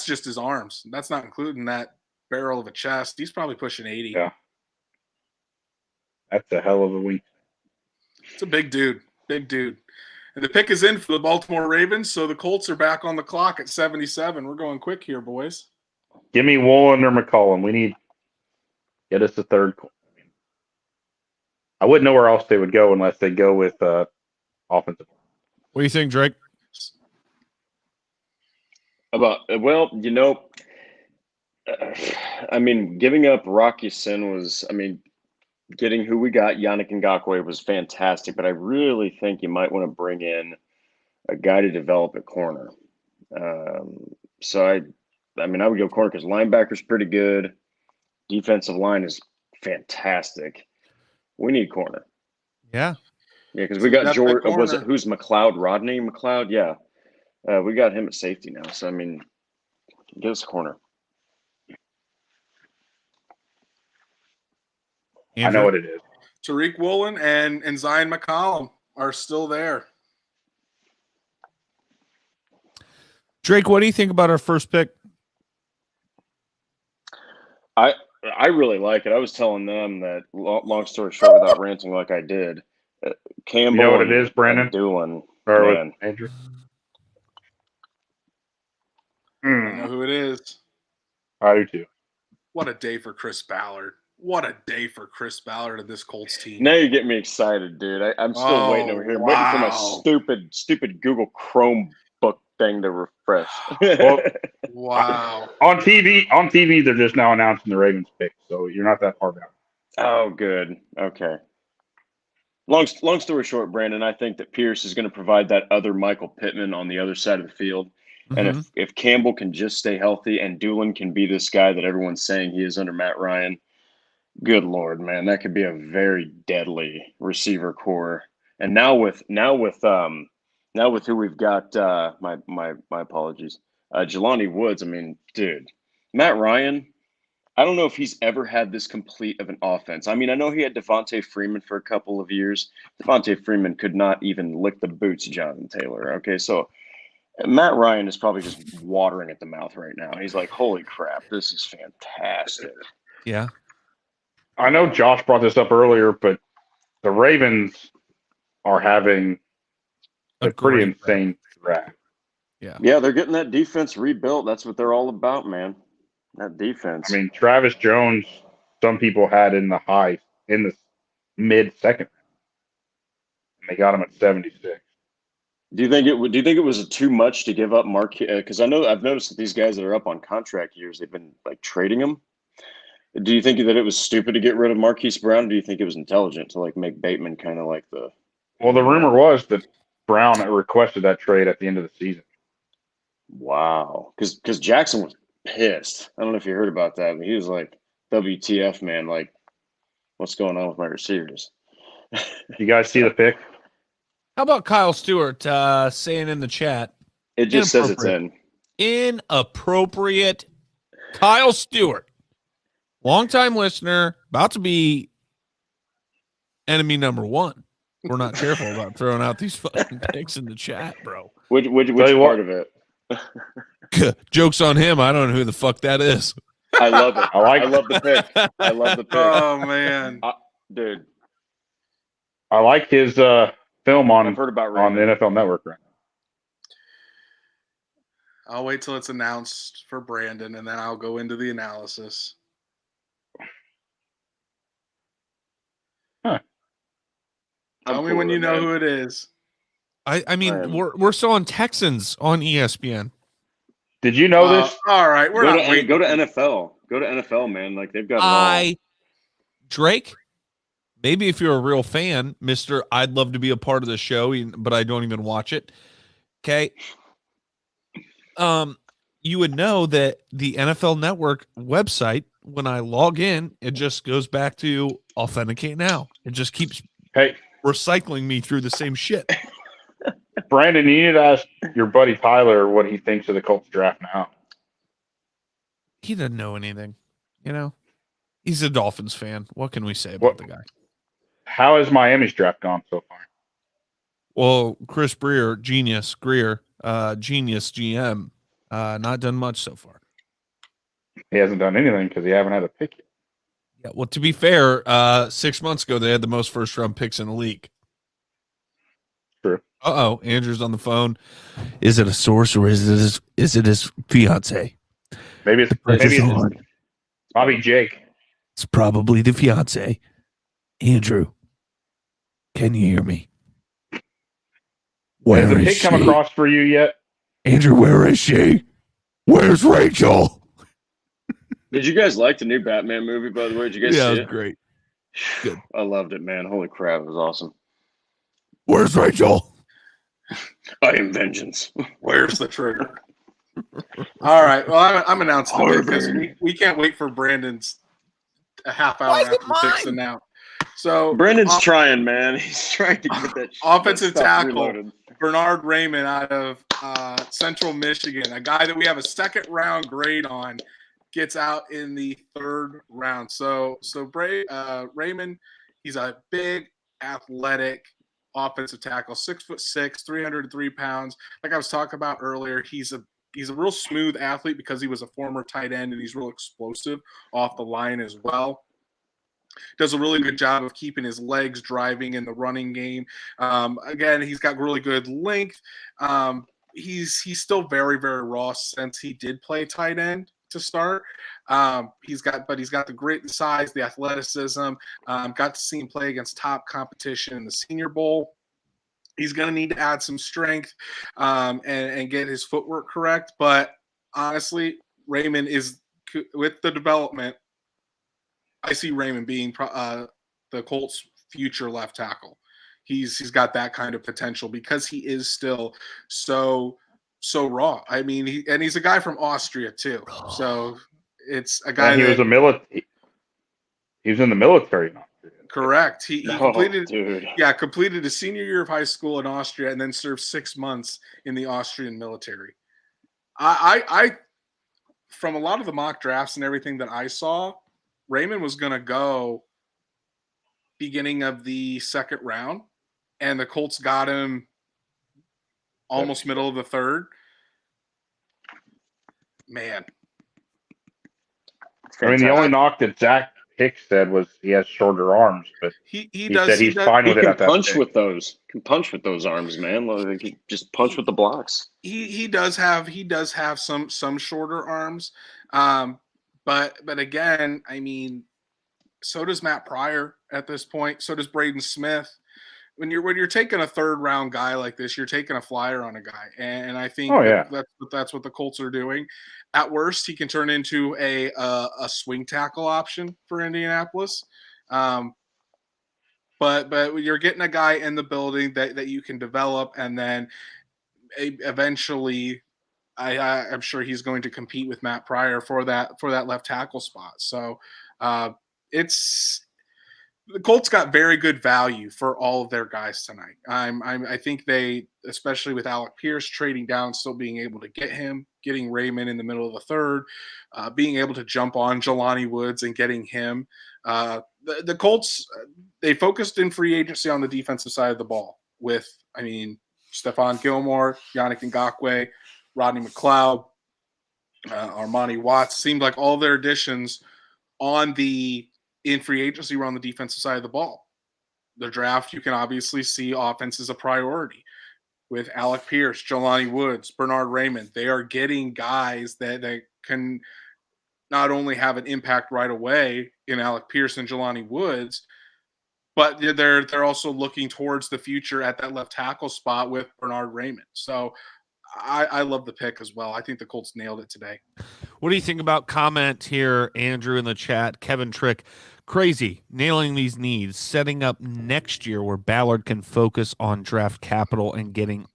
just his arms. That's not including that barrel of a chest. He's probably pushing 80. Yeah. That's a hell of a wingspan. It's a big dude. Big dude. And the pick is in for the Baltimore Ravens, so the Colts are back on the clock at 77. We're going quick here, boys. Give me Woolen or McCollum. Get us the third. I wouldn't know where else they would go unless they go with offensive. What do you think, Drake? Giving up Rocky Sin was, getting who we got, Yannick Ngakoue, was fantastic, but I really think you might want to bring in a guy to develop at corner. I would go corner because linebacker's pretty good. Defensive line is fantastic. We need corner. Yeah. Yeah, because we got George. Who's McLeod? Rodney McLeod? Yeah. We got him at safety now. So, get us a corner. Andrew? I know what it is. Tariq Woolen and Zion McCollum are still there. Drake, what do you think about our first pick? I really like it. I was telling them that, long story short, without ranting like I did, Campbell. You know what it is, Brandon? Doolin. Or Andrew? I know who it is. I do too. What a day for Chris Ballard. What a day for Chris Ballard and this Colts team. Now you get me excited, dude. I'm still waiting over here. Wow. Waiting for my stupid Google Chrome book thing to refresh. Wow. On TV, they're just now announcing the Ravens pick, so you're not that far down. Oh, good. Okay. Long story short, Brandon, I think that Pierce is going to provide that other Michael Pittman on the other side of the field. Mm-hmm. And if Campbell can just stay healthy and Doolin can be this guy that everyone's saying he is under Matt Ryan, good Lord, man, that could be a very deadly receiver core. And now with who we've got, my apologies, Jelani Woods. Dude, Matt Ryan, I don't know if he's ever had this complete of an offense. I know he had Devontae Freeman for a couple of years. Devontae Freeman could not even lick the boots of Jonathan Taylor. Okay, so Matt Ryan is probably just watering at the mouth right now. He's like, holy crap, this is fantastic. Yeah. I know Josh brought this up earlier, but the Ravens are having a pretty insane draft. Yeah. Yeah, they're getting that defense rebuilt. That's what they're all about, man. That defense. Travis Jones, some people had in the mid second. And they got him at 76. Do you think it was too much to give up because I've noticed that these guys that are up on contract years, they've been like trading them. Do you think that it was stupid to get rid of Marquise Brown? Or do you think it was intelligent to like make Bateman kind of like the? Well, the rumor was that Brown requested that trade at the end of the season. Wow, because Jackson was pissed. I don't know if you heard about that, but he was like, "WTF, man! Like, what's going on with my receivers?" You guys see the pick? How about Kyle Stewart saying in the chat? It just says it's in. Inappropriate. Kyle Stewart, longtime listener, about to be enemy number one. We're not careful about throwing out these fucking picks in the chat, bro. Which part of it? Joke's on him. I don't know who the fuck that is. I love it. I love the pick. I love the pick. Oh man, dude. I like his film on I've heard about on the NFL Network right now. I'll wait till it's announced for Brandon, and then I'll go into the analysis. Huh. Tell me when you know who it is. I mean, we're still on Texans on ESPN. Did you know this? All right, go to NFL. Go to NFL, man. Like they've got it all. Drake. Maybe if you're a real fan, Mr. I'd love to be a part of the show, but I don't even watch it. Okay. You would know that the NFL Network website, when I log in, it just goes back to authenticate now. It just keeps recycling me through the same shit. Brandon, you need to ask your buddy Tyler what he thinks of the Colts draft now. He doesn't know anything, you know. He's a Dolphins fan. What can we say about the guy? How has Miami's draft gone so far? Well, Chris genius GM, not done much so far. He hasn't done anything because he haven't had a pick yet. Yeah, well, to be fair, 6 months ago they had the most first-round picks in the league. True. Andrew's on the phone. Is it a source or is it his fiance? Maybe it's Bobby Jake. It's probably the fiance. Andrew, can you hear me? Has the pick come across for you yet? Andrew, where is she? Where's Rachel? Did you guys like the new Batman movie, by the way? Did you guys see it? Yeah, it was great. Good. I loved it, man. Holy crap, it was awesome. Where's Rachel? I am vengeance. Where's the trigger? All right. Well, I'm announcing it because we can't wait for Brandon's a half hour after the picks announced. So Brandon's trying, man. He's trying to get that offensive tackle reloaded. Bernard Raymond out of Central Michigan, a guy that we have a second round grade on, gets out in the third round. So Raymond, he's a big, athletic offensive tackle, 6'6", 303 pounds. Like I was talking about earlier, he's a real smooth athlete because he was a former tight end, and he's real explosive off the line as well. Does a really good job of keeping his legs driving in the running game. Again, he's got really good length. He's still very, very raw since he did play tight end to start. He's got the great size, the athleticism. Got to see him play against top competition in the Senior Bowl. He's going to need to add some strength and get his footwork correct. But honestly, Raymond is, with the development, I see Raymond being the Colts' future left tackle. He's got that kind of potential because he is still so raw. I mean, he's a guy from Austria too. So it's a guy. He was He was in the military now. Correct. He completed his senior year of high school in Austria and then served 6 months in the Austrian military. I from a lot of the mock drafts and everything that I saw, Raymond was going to go beginning of the second round, and the Colts got him almost middle of the third. Man. I mean, the only knock that Zach Hicks said was he has shorter arms, but he said he's fine with it. He can punch with those. Can punch with those arms, man. Like, he just punch with the blocks. He does have some shorter arms, but again, I mean, so does Matt Pryor at this point. So does Braden Smith. when you're taking a third round guy like this, you're taking a flyer on a guy, and I think that's what the Colts are doing. At worst, he can turn into a swing tackle option for Indianapolis, but you're getting a guy in the building that you can develop, and then eventually, I'm sure he's going to compete with Matt Pryor for that left tackle spot. So it's. The Colts got very good value for all of their guys tonight. I think they, especially with Alec Pierce trading down, still being able to get him, getting Raymond in the middle of the third, being able to jump on Jelani Woods and getting him. The Colts, they focused in free agency on the defensive side of the ball with, Stephon Gilmore, Yannick Ngakoue, Rodney McLeod, Armani Watts. Seemed like all their additions in free agency were on the defensive side of the ball. The draft, you can obviously see offense is a priority. With Alec Pierce, Jelani Woods, Bernard Raymond, they are getting guys that can not only have an impact right away in Alec Pierce and Jelani Woods, but they're also looking towards the future at that left tackle spot with Bernard Raymond. So I love the pick as well. I think the Colts nailed it today. What do you think about comment here, Andrew, in the chat? Kevin Trick, crazy, nailing these needs, setting up next year where Ballard can focus on draft capital and getting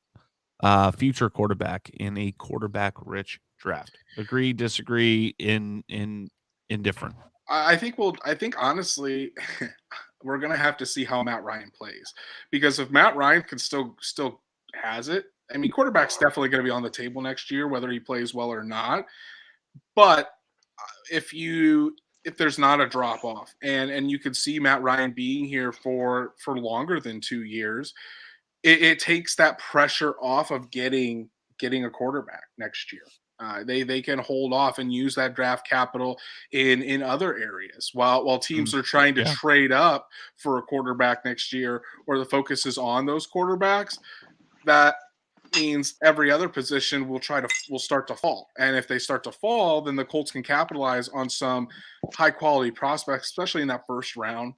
future quarterback in a quarterback-rich draft. Agree, disagree, indifferent? I think honestly, we're gonna have to see how Matt Ryan plays, because if Matt Ryan can still has it. Quarterback's definitely going to be on the table next year, whether he plays well or not. But if there's not a drop off, and you could see Matt Ryan being here for longer than 2 years, it takes that pressure off of getting a quarterback next year. They can hold off and use that draft capital in other areas while teams are trying to trade up for a quarterback next year, or the focus is on those quarterbacks. That means every other position will start to fall. And if they start to fall, then the Colts can capitalize on some high quality prospects, especially in that first round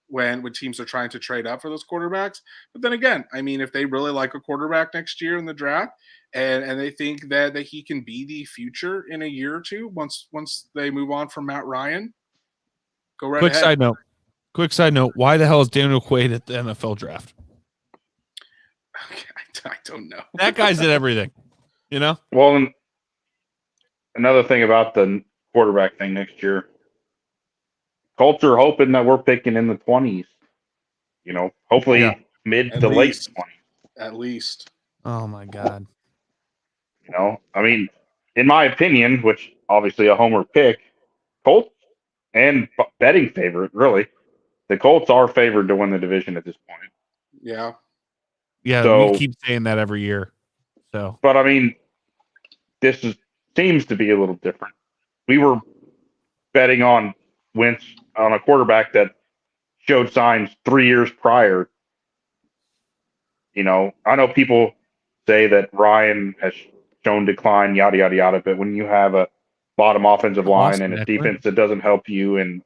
when teams are trying to trade up for those quarterbacks. But then again, if they really like a quarterback next year in the draft and they think that he can be the future in a year or two, once they move on from Matt Ryan, go right ahead. Quick side note. Why the hell is Daniel Quaid at the NFL draft? Okay, I don't know. That guy's at everything, Well, and another thing about the quarterback thing next year, Colts are hoping that we're picking in the 20s. Hopefully mid to late 20s. At least. Oh my God. In my opinion, which obviously a homer pick, Colts and betting favorite, really, the Colts are favored to win the division at this point. Yeah. Yeah, so, we keep saying that every year. So, but this seems to be a little different. We were betting on Wentz on a quarterback that showed signs 3 years prior. I know people say that Ryan has shown decline, yada yada yada. But when you have a bottom offensive line and a defense that doesn't help you, and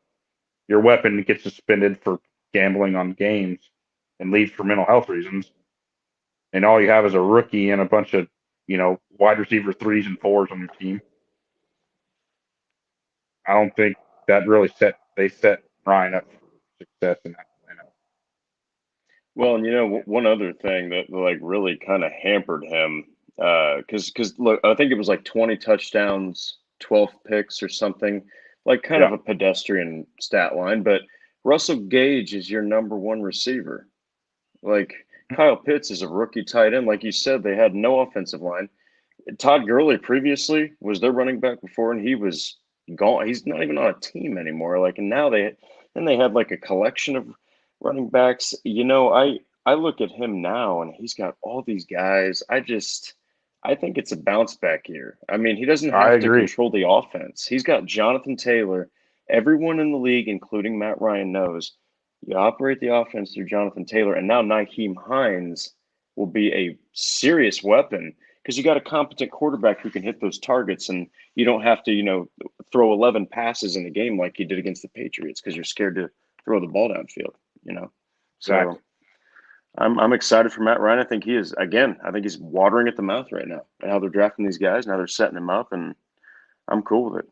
your weapon gets suspended for gambling on games and leaves for mental health reasons, and all you have is a rookie and a bunch of, wide receiver 3s and 4s on your team, I don't think that really set Ryan up for success in that. Well, and one other thing that really kind of hampered him, because look, I think it was 20 touchdowns, 12 picks or something, kind of a pedestrian stat line. But Russell Gage is your number one receiver. Kyle Pitts is a rookie tight end. Like you said, they had no offensive line. Todd Gurley previously was their running back before, and he was gone. He's not even on a team anymore. And now they had a collection of running backs. I look at him now, and he's got all these guys. I think it's a bounce back year. He doesn't have to control the offense. He's got Jonathan Taylor. Everyone in the league, including Matt Ryan, knows you operate the offense through Jonathan Taylor, and now Nyheim Hines will be a serious weapon because you got a competent quarterback who can hit those targets, and you don't have to, throw 11 passes in a game like you did against the Patriots because you're scared to throw the ball downfield, Exactly. I'm excited for Matt Ryan. I think he is, again, I think he's watering at the mouth right now. And how they're drafting these guys, now they're setting him up, and I'm cool with it.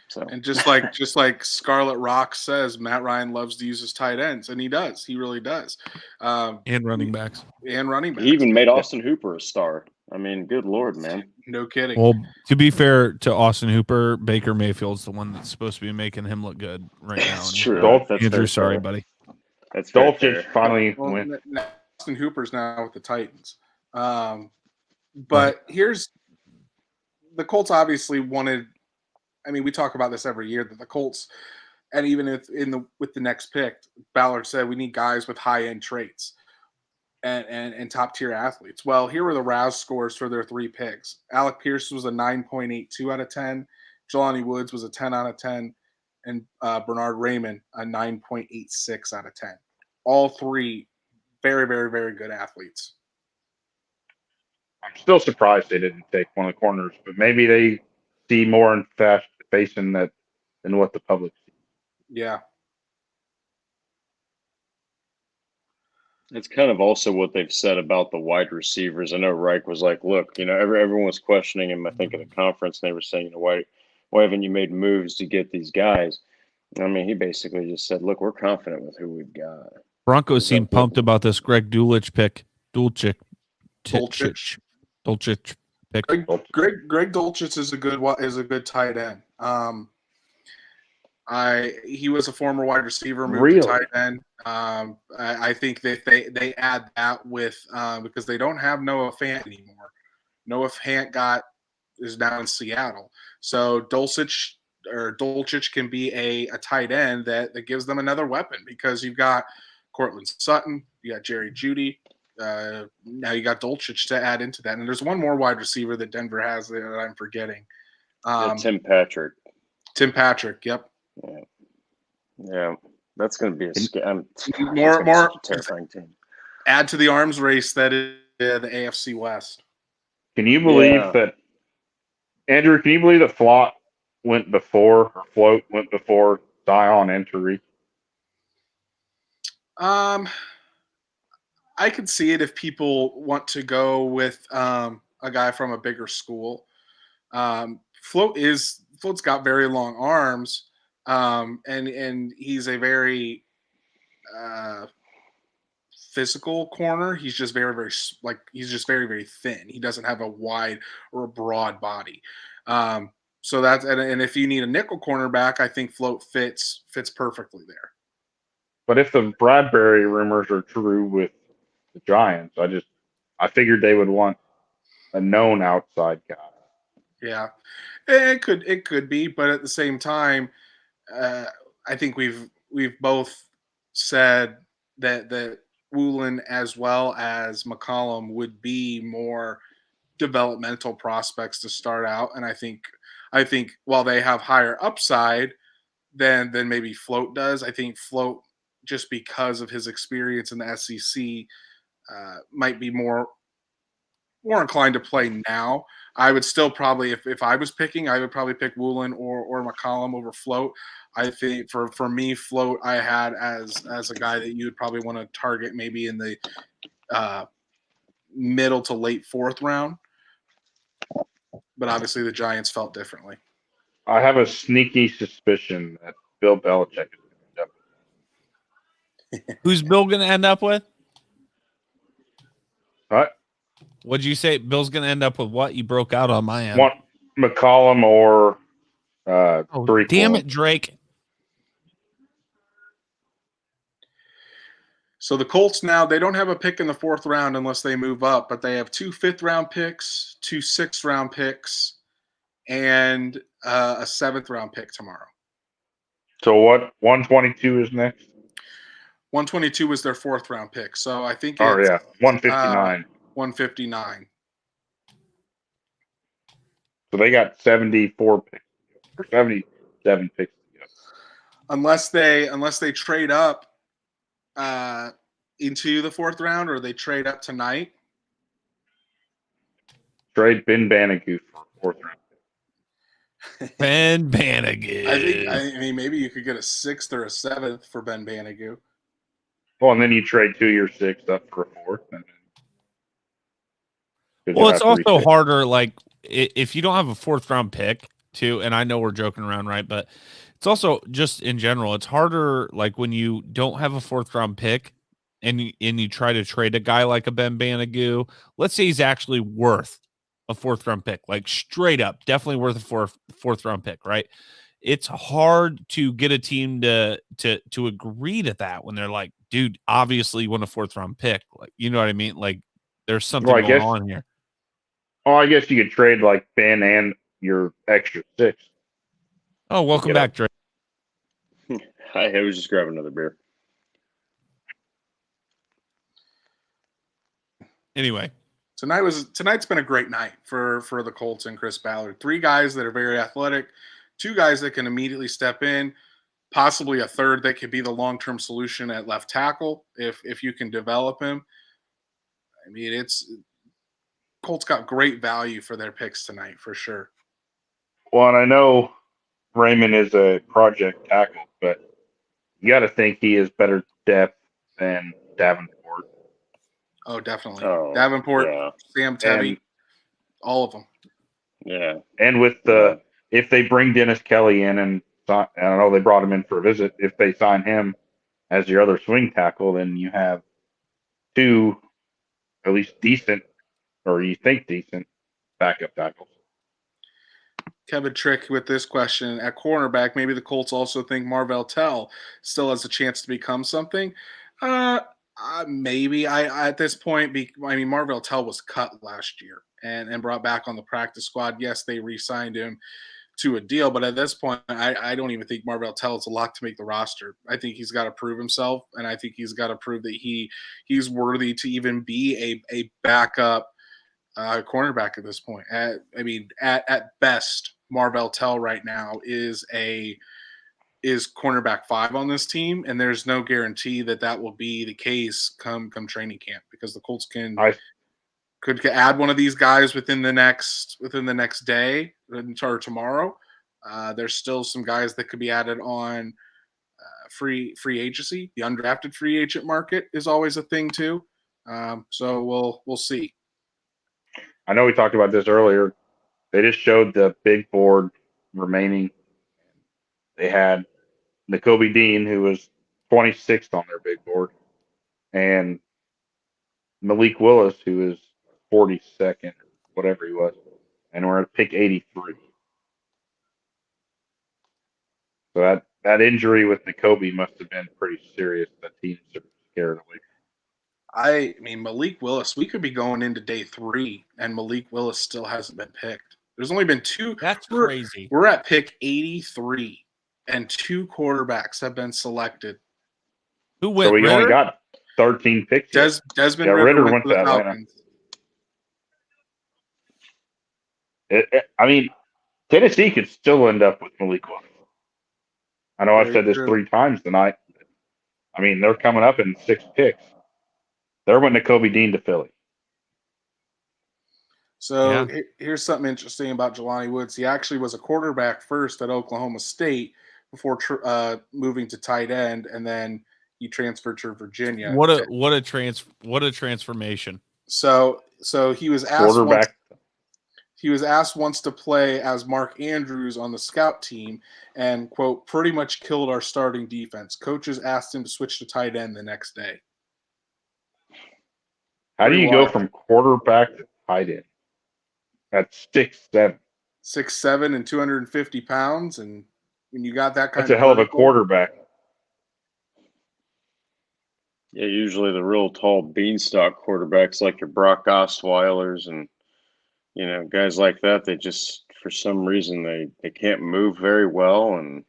So, and just like Scarlet Rock says, Matt Ryan loves to use his tight ends, and he does. He really does. And running backs. And running backs. He even made Austin Hooper a star. I mean, good Lord, man. No kidding. Well, to be fair to Austin Hooper, Baker Mayfield's the one that's supposed to be making him look good right now. That's true. Andrew, That's sorry, fair. buddy. That's Dolchich finally went. Austin Hooper's now with the Titans. But here's the Colts obviously wanted. I mean, we talk about this every year that the Colts, and even if with the next pick, Ballard said we need guys with high end traits and top tier athletes. Well, here were the RAS scores for their 3 picks. Alec Pierce was a 9.82 out of 10. Jelani Woods was a 10 out of 10, and Bernard Raymond a 9.86 out of 10. All 3 very, very, very good athletes. I'm still surprised they didn't take one of the corners, but maybe they see more in facing that than what the public sees. Yeah. It's kind of also what they've said about the wide receivers. I know Reich was like, look, everyone was questioning him, I think, at the conference, and they were saying, why haven't you made moves to get these guys? I mean, he basically just said, look, we're confident with who we've got. Broncos seem pumped about this Greg Dulcich pick. Dulcich pick. Greg Dulcich is a good tight end. He was a former wide receiver, moved to tight end. I think that they add that with because they don't have Noah Fant anymore. Noah Fant is now in Seattle, so Dulcich can be a tight end that gives them another weapon because you've got Cortland Sutton, you got Jerry Jeudy. Now you got Dulcich to add into that, and there's one more wide receiver that Denver has that I'm forgetting. Tim Patrick. Tim Patrick. Yep. Yeah, that's going to be a terrifying team. Add to the arms race that is the AFC West. Can you believe that, Andrew? Can you believe that Float went before Zion and Tariq? I could see it if people want to go with a guy from a bigger school. Float's got very long arms, and he's a very physical corner. He's just very, very very, very thin. He doesn't have a wide or a broad body. So that's and if you need a nickel cornerback, I think Float fits perfectly there. But if the Bradbury rumors are true with the Giants, I figured they would want a known outside guy. Yeah, it could be, but at the same time, I think we've both said that Woolen as well as McCollum would be more developmental prospects to start out, and I think while they have higher upside than maybe Float does, I think Float, just because of his experience in the SEC, might be more inclined to play now. I would still probably, if I was picking, I would probably pick Woolen or McCollum over Float. I think for me, Float I had as a guy that you would probably want to target maybe in the middle to late 4th round. But obviously the Giants felt differently. I have a sneaky suspicion that Bill Belichick is going to end up with. Who's Bill going to end up with? What? What'd you say? Bill's going to end up with what? You broke out on my end. Want McCollum or Tariq? Damn it, Drake. So the Colts now, they don't have a pick in the 4th round unless they move up, but they have 2 5th-round picks, 2 6th-round picks, and a 7th-round pick tomorrow. So what? 122 is next? 122 was their 4th-round pick. So I think 159. 159. So they got 74 picks or 77 picks. Unless they trade up into the 4th round, or they trade up tonight. Trade Ben Bannigu for 4th round. Ben Bannigu. I mean, maybe you could get a 6th or a 7th for Ben Bannigu. Well, and then you trade 2 year 6 up for a 4th. Well, it's also harder, like, if you don't have a 4th round pick, too, and I know we're joking around, right? But it's also just in general, it's harder, like, when you don't have a 4th round pick and you try to trade a guy like a Ben Banagoo. Let's say he's actually worth a 4th round pick, like straight up, definitely worth a fourth round pick, right? It's hard to get a team to agree to that when they're like, dude, obviously you want a 4th round pick. Like, you know what I mean? Like, there's something going on here. Oh, I guess you could trade like Ben and your extra 6. Oh, welcome back, Drake. I was just grabbing another beer. Anyway, tonight's been a great night for the Colts and Chris Ballard. 3 guys that are very athletic, 2 guys that can immediately step in, possibly a third that could be the long-term solution at left tackle if you can develop him. I mean, Colts got great value for their picks tonight for sure. Well, and I know Raymond is a project tackle, but you got to think he is better depth than Davenport. Oh, definitely. Davenport, yeah. Sam Tevy, all of them. Yeah. And with if they bring Dennis Kelly in and I don't know, they brought him in for a visit. If they sign him as your other swing tackle, then you have 2 at least decent, or you think decent, backup tackles. Kevin Trick with this question. At cornerback, maybe the Colts also think Marvell Tell still has a chance to become something. Maybe. At this point, Marvell Tell was cut last year and brought back on the practice squad. Yes, they re-signed him to a deal, but at this point, I don't even think Marvell Tell is a lot to make the roster. I think he's got to prove himself, and I think he's got to prove that he's worthy to even be a backup cornerback at this point. At best, Marvell Tell right now is cornerback 5 on this team, and there's no guarantee that will be the case come training camp, because the Colts could add one of these guys within the next day or tomorrow. There's still some guys that could be added on free agency. The undrafted free agent market is always a thing too. So we'll see. I know we talked about this earlier. They just showed the big board remaining. They had Nakobe Dean, who was 26th on their big board, and Malik Willis, who is 42nd, whatever he was, and we're at pick 83. So that injury with Nakobe must have been pretty serious. That team's scared away. I mean, Malik Willis, we could be going into day 3, and Malik Willis still hasn't been picked. There's only been 2. That's crazy. We're at pick 83, and 2 quarterbacks have been selected. Who went? So we only got 13 picks. Desmond Ritter went to the Atlanta. Falcons. Tennessee could still end up with Malik Willis. I know I've said this 3 times tonight. They're coming up in 6 picks. They're with Nakobe Dean to Philly. So here's something interesting about Jelani Woods. He actually was a quarterback first at Oklahoma State before moving to tight end, and then he transferred to Virginia. What a transformation. So he was asked once to play as Mark Andrews on the scout team, and quote, pretty much killed our starting defense. Coaches asked him to switch to tight end the next day. How do you go from quarterback to tight end? That's 6'7". 6'7" and 250 pounds, and when you got that kind that's a hell of a quarterback. Yeah, usually the real tall beanstalk quarterbacks like your Brock Osweilers and guys like that, they just, for some reason, they can't move very well and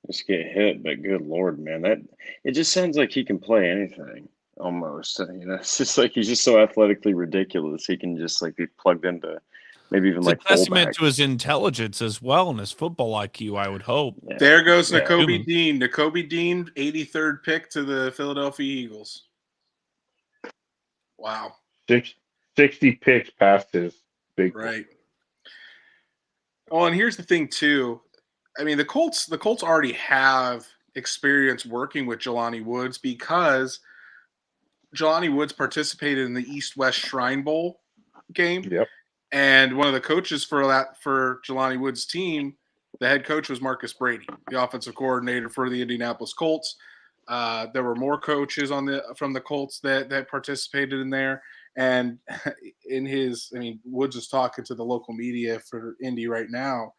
just get hit. But good Lord, man, it just sounds like he can play anything almost. It's just like he's just so athletically ridiculous. He can just be plugged into maybe even it's a testament to his intelligence as well and his football IQ, I would hope. Yeah. There goes Nakobe Dean. Nakobe Dean, 83rd pick to the Philadelphia Eagles. Wow. 60 picks past his big right. Oh, and here's the thing too. The Colts already have experience working with Jelani Woods because Jelani Woods participated in the East-West Shrine Bowl game. Yep. And one of the coaches for Jelani Woods' team, the head coach was Marcus Brady, the offensive coordinator for the Indianapolis Colts. There were more coaches from the Colts that participated in there. And Woods is talking to the local media for Indy right now.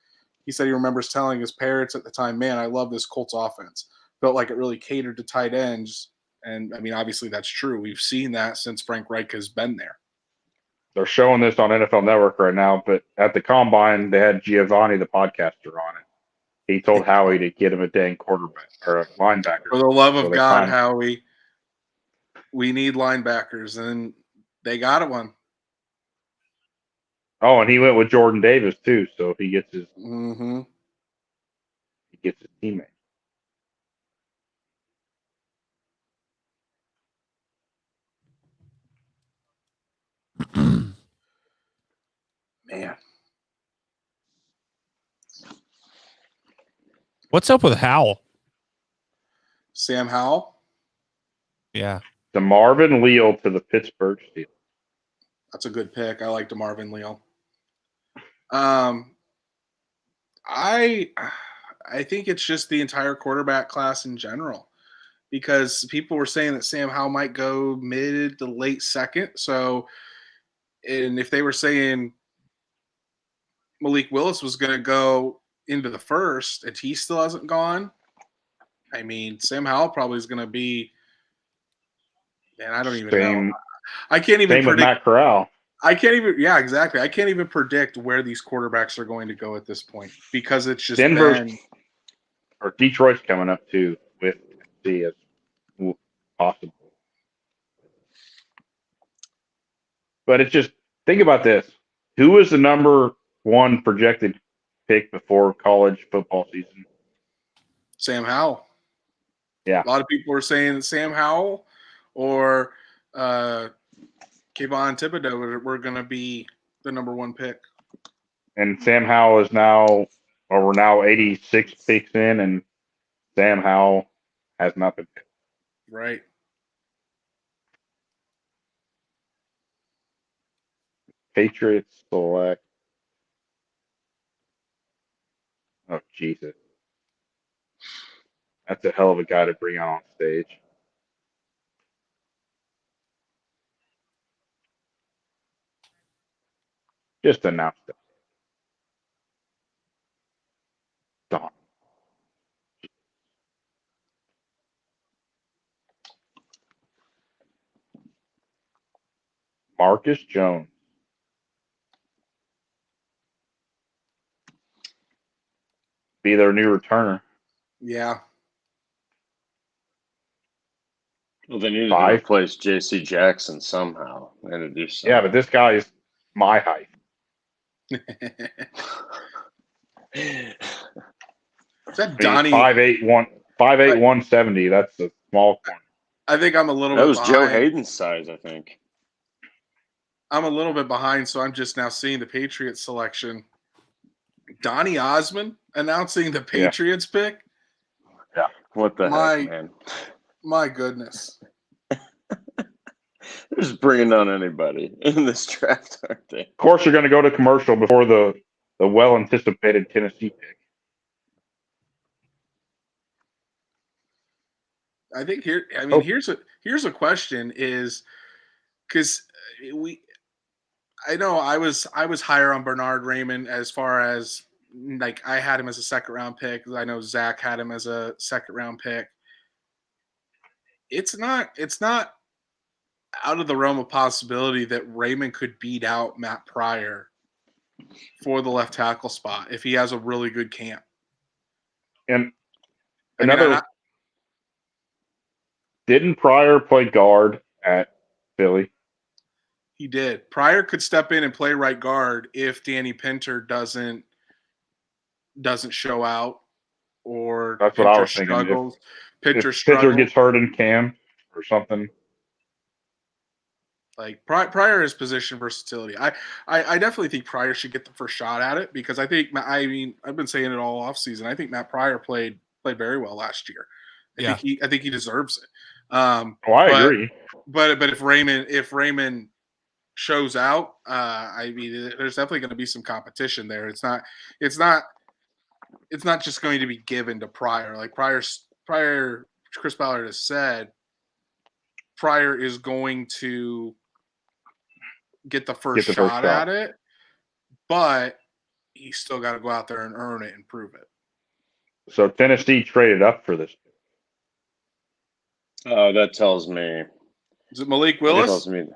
He said he remembers telling his parents at the time, "Man, I love this Colts offense. Felt like it really catered to tight ends." And obviously that's true. We've seen that since Frank Reich has been there. They're showing this on NFL Network right now, but at the Combine, they had Giovanni, the podcaster, on it. He told Howie to get him a dang quarterback or a linebacker. For the love of God, Howie, we need linebackers, and they got one. Oh, and he went with Jordan Davis too, so he gets his Mm-hmm. he gets his teammate. Man. What's up with Howell? Sam Howell? Yeah. DeMarvin Leal to the Pittsburgh Steelers. That's a good pick. I like DeMarvin Leal. I think it's just the entire quarterback class in general, because people were saying that Sam Howell might go mid to late second. So, and if they were saying Malik Willis was going to go into the first and he still hasn't gone, Sam Howell probably is going to be, man, I don't even know. I can't even predict. With Matt Corral. I can't even, yeah, exactly. I can't even predict where these quarterbacks are going to go at this point, because it's just or Detroit's coming up too with the as possible. But it's just, think about this. Who was the number one projected pick before college football season? Sam Howell. Yeah. A lot of people were saying that Sam Howell or Kayvon Thibodeau were going to be the number one pick. And Sam Howell is now, or we're now 86 picks in, and Sam Howell has not been picked. Right. Patriots select. Oh, Jesus. That's a hell of a guy to bring on stage. Just announced it. Don. Marcus Jones. Be their new returner. Yeah. Well, they needed to replace J.C. Jackson somehow. They had to do something. Yeah, but this guy is my height. Is that Donnie? 5'8", 170. That's a small corner. I think I'm a little bit behind. That was Joe Hayden's size, I think. I'm a little bit behind, so I'm just now seeing the Patriots selection. Donnie Osmond announcing the Patriots pick? Yeah. What the heck, man? My goodness. They're just bringing on anybody in this draft, aren't they? Of course, you're going to go to commercial before the well-anticipated Tennessee pick. I think here's a question is, because I know I was higher on Bernard Raymond as far as, like, I had him as a second round pick. I know Zach had him as a second round pick. It's not out of the realm of possibility that Raymond could beat out Matt Pryor for the left tackle spot if he has a really good camp. And didn't Pryor play guard at Philly? He did. Pryor could step in and play right guard if Danny Pinter doesn't show out, or that's what I was thinking. Struggles. If Pinter gets hurt in camp or something. Like, Pryor has position versatility. I definitely think Pryor should get the first shot at it, because I think, I've been saying it all offseason. I think Matt Pryor played very well last year. I think he deserves it. I but, agree. But if Raymond shows out, I mean, there's definitely going to be some competition there. It's not just going to be given to Pryor. Like Pryor, Chris Ballard has said, Pryor is going to get the first shot at it, but he's still got to go out there and earn it and prove it. So Tennessee traded up for this. Oh, that tells me. Is it Malik Willis? That tells me.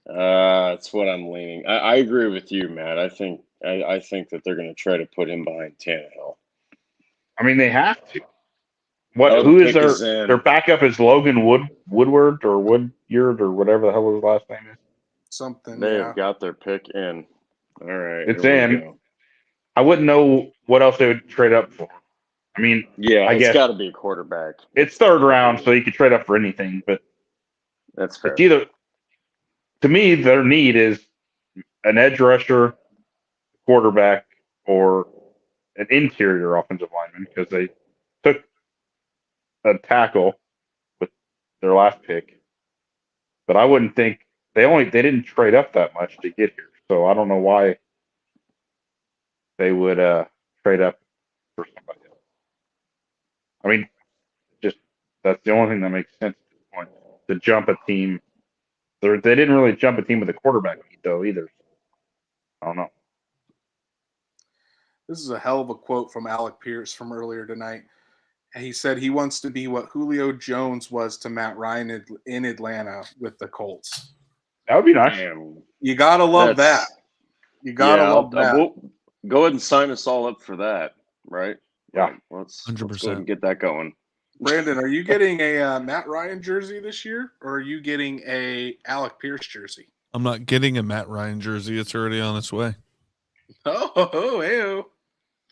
That's what I'm leaning. I agree with you, Matt. I think that they're going to try to put him behind Tannehill. I mean, they have to. Who is their backup? Is Logan Woodward or Woodyard or whatever the hell his last name is? Something. They have got their pick in. All right, it's in. I wouldn't know what else they would trade up for. I mean, yeah, it's got to be a quarterback. It's third round, so you could trade up for anything. But that's fair. It's either, to me, their need is an edge rusher, quarterback, or an interior offensive lineman because they took a tackle with their last pick. But I wouldn't think they didn't trade up that much to get here. So I don't know why they would trade up for somebody else. I mean, that's the only thing that makes sense at this point. To jump a team. They didn't really jump a team with a quarterback though either. I don't know. This is a hell of a quote from Alec Pierce from earlier tonight. He said he wants to be what Julio Jones was to Matt Ryan in Atlanta with the Colts. That would be nice. You gotta love that. You gotta love that. Go ahead and sign us all up for that, right? Yeah, let's 100%. Let's go ahead and get that going. Brandon, are you getting a Matt Ryan jersey this year, or are you getting a Alec Pierce jersey? I'm not getting a Matt Ryan jersey. It's already on its way. Oh,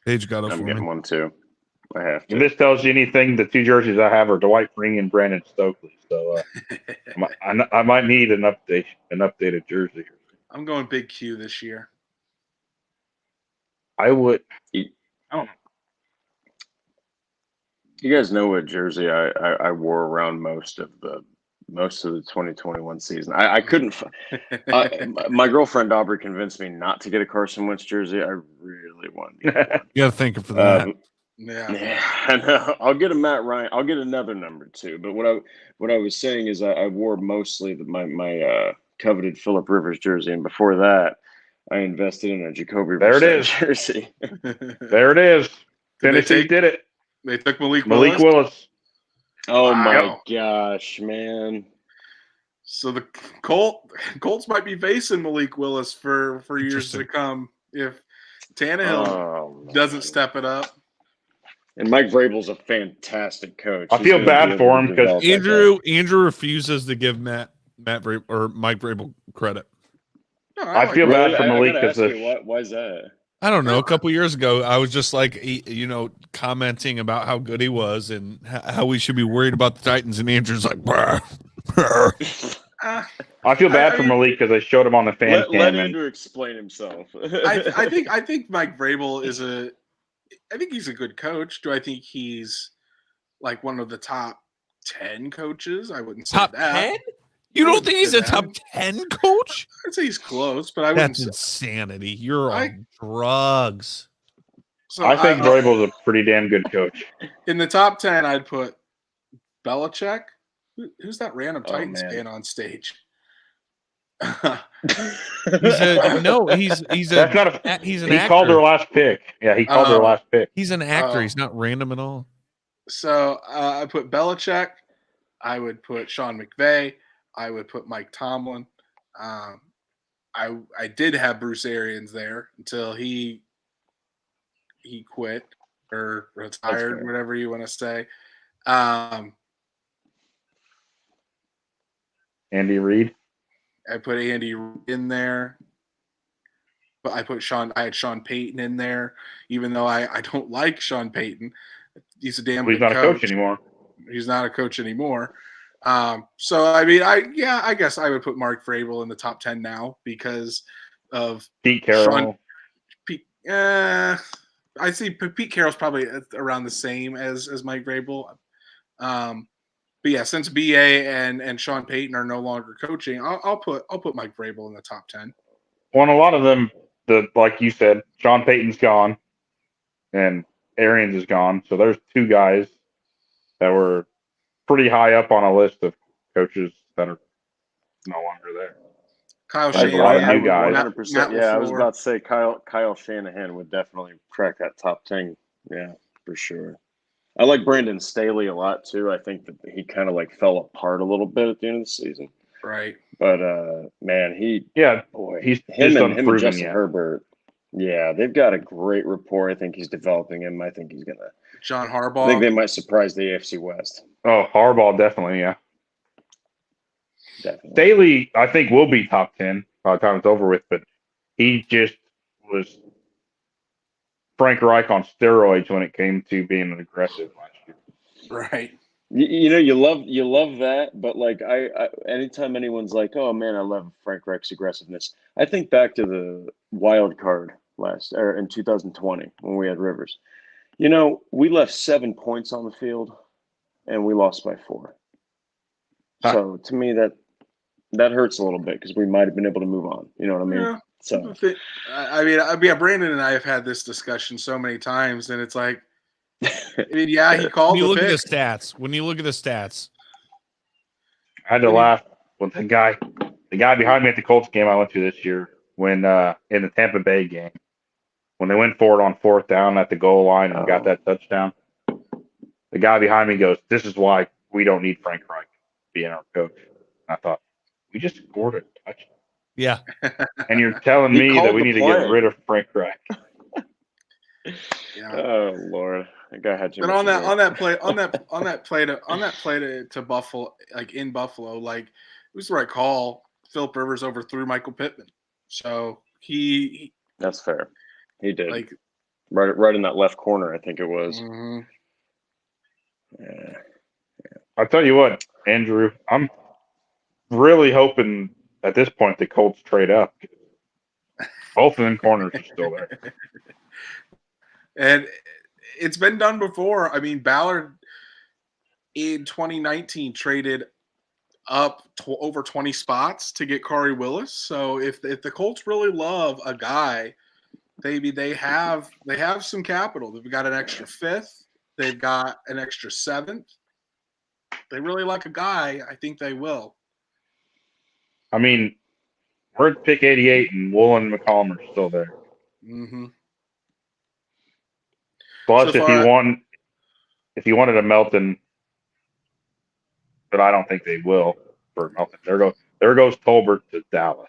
Paige got it I'm for getting me. one too. I have to. If this tells you anything, the two jerseys I have are Dwight Freeney and Brandon Stokely. So I might need an updated jersey. I'm going Big Q this year. I would. I don't know. You guys know what jersey I wore around most of the 2021 season. I couldn't. My girlfriend Aubrey convinced me not to get a Carson Wentz jersey. I really wanted to get one. You got to thank her for that. Yeah, I know. I'll get a Matt Ryan. I'll get another number 2. But what I was saying is I wore mostly my coveted Phillip Rivers jersey, and before that, I invested in a Jacoby Brissett jersey. There it is. Tennessee did it. They took Malik Willis. Oh my gosh, man! So the Colts might be facing Malik Willis for years to come if Tannehill doesn't step it up. And Mike Vrabel's a fantastic coach. I feel bad for him because Andrew refuses to give Mike Vrabel credit. No, I feel bad for Malik because why is that? I don't know. A couple years ago, I was just like, commenting about how good he was and how we should be worried about the Titans. And Andrew's like, brr. I feel bad for Malik because I showed him on the fan cam. Let Andrew explain himself. I think Mike Vrabel I think he's a good coach. Do I think he's like one of the top 10 coaches? I wouldn't say top that. 10? You don't think he's a top 10 coach? I'd say he's close, but I wouldn't. That's insanity. You're on drugs. So I think Vrabel's a pretty damn good coach. In the top 10, I'd put Belichick. Who's that random Titans fan on stage? He's an actor. He called their last pick. Yeah, he called their last pick. He's an actor. He's not random at all. So I put Belichick. I would put Sean McVay. I would put Mike Tomlin. I did have Bruce Arians there until he quit or retired, whatever you want to say. Andy Reid. I put Andy in there, but I had Sean Payton in there, even though I don't like Sean Payton. He's a damn good coach. He's not a coach anymore. He's not a coach anymore. So I mean, I guess I would put Mark Vrabel in the top 10 now because of Pete Carroll. I see Pete Carroll's probably around the same as Mike Vrabel, But yeah, since BA and Sean Payton are no longer coaching, I'll put Mike Vrabel in the top 10. Well, a lot of them, like you said, Sean Payton's gone, and Arians is gone. So there's two guys that were pretty high up on a list of coaches that are no longer there. Kyle There's a Shanahan, lot of new would guys. 100%. Matt Yeah, I was LaFleur. about to say Kyle Shanahan would definitely crack that top 10. Yeah, for sure. I like Brandon Staley a lot too. I think that he kind of like fell apart a little bit at the end of the season. Right. But man, he's him just and unproven Justin yet. Herbert. Yeah, they've got a great rapport. I think he's developing him. I think he's gonna. John I Harbaugh. think they might surprise the AFC West. Oh, Harbaugh, definitely, yeah. Definitely. Staley, I think, will be top 10 by the time it's over with, but he just was Frank Reich on steroids when it came to being an aggressive last year. Right. You love that, but like I anytime anyone's like, oh man, I love Frank Reich's aggressiveness. I think back to the wild card in 2020 when we had Rivers. We left 7 points on the field, and we lost by 4. So to me, that hurts a little bit because we might have been able to move on. You know what I mean? Yeah. So Brandon and I have had this discussion so many times, and it's like, he called When you the look pick. at the stats, I had to laugh when the guy behind me at the Colts game I went to this year, when in the Tampa Bay game, when they went for it on 4th down at the goal line and got that touchdown, the guy behind me goes, "This is why we don't need Frank Reich being our coach." And I thought, we just scored a touchdown. yeah. And you're telling He me that called we the need to play. get rid of Frank Reich. Yeah. Oh Lord, that guy had too But much. on that play to Buffalo, like in Buffalo, like it was the right call. Philip Rivers overthrew Michael Pittman, so he That's fair. He did like right in that left corner. I think it was. mhm. Yeah. I'll tell you what, Andrew, I'm really hoping at this point the Colts trade up. Both of them corners are still there. And it's been done before. I mean, Ballard in 2019 traded up over 20 spots to get Corey Willis. So if the Colts really love a guy, maybe they have some capital. They've got an extra 5th. They've got an extra 7th. They really like a guy. I think they will. I mean, we're at pick 88, and Wool and McCollum are still there. Mm-hmm. Plus, So if you wanted a Melton, but I don't think they will for Melton. There goes Tolbert to Dallas.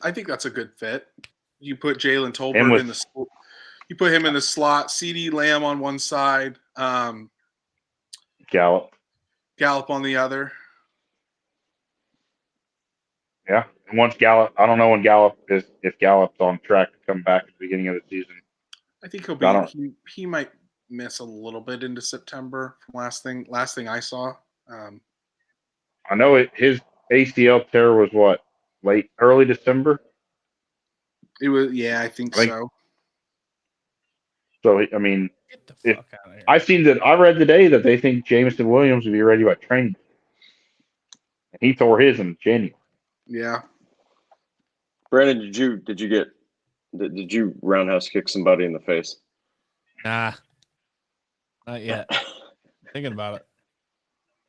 I think that's a good fit. You put Jalen Tolbert in the. You put him in the slot. CD Lamb on one side. Gallup on the other. Yeah, and once Gallup, I don't know when if Gallup's on track to come back at the beginning of the season. I think he'll be. He might miss a little bit into September. Last thing I saw. I know his ACL tear was what, early December. It was, yeah, I think so. So I mean, Get the fuck out of here. I read today that they think Jameson Williams will be ready by training. And he tore his in January. Yeah. Brandon, did you roundhouse kick somebody in the face? Nah, not yet. Thinking about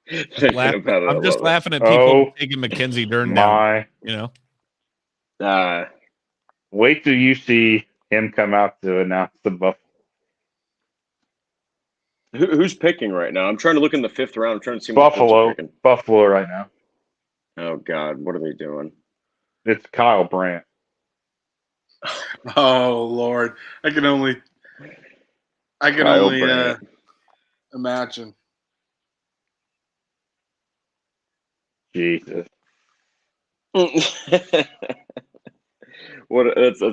it. I'm just laughing at people taking Mackenzie Dern down. Wait till you see him come out to announce the Buffalo. Who's picking right now? I'm trying to look in the 5th round. I'm trying to see Buffalo right now. Oh God, what are they doing? It's Kyle Brandt. Oh Lord, I can only imagine. Jesus. That's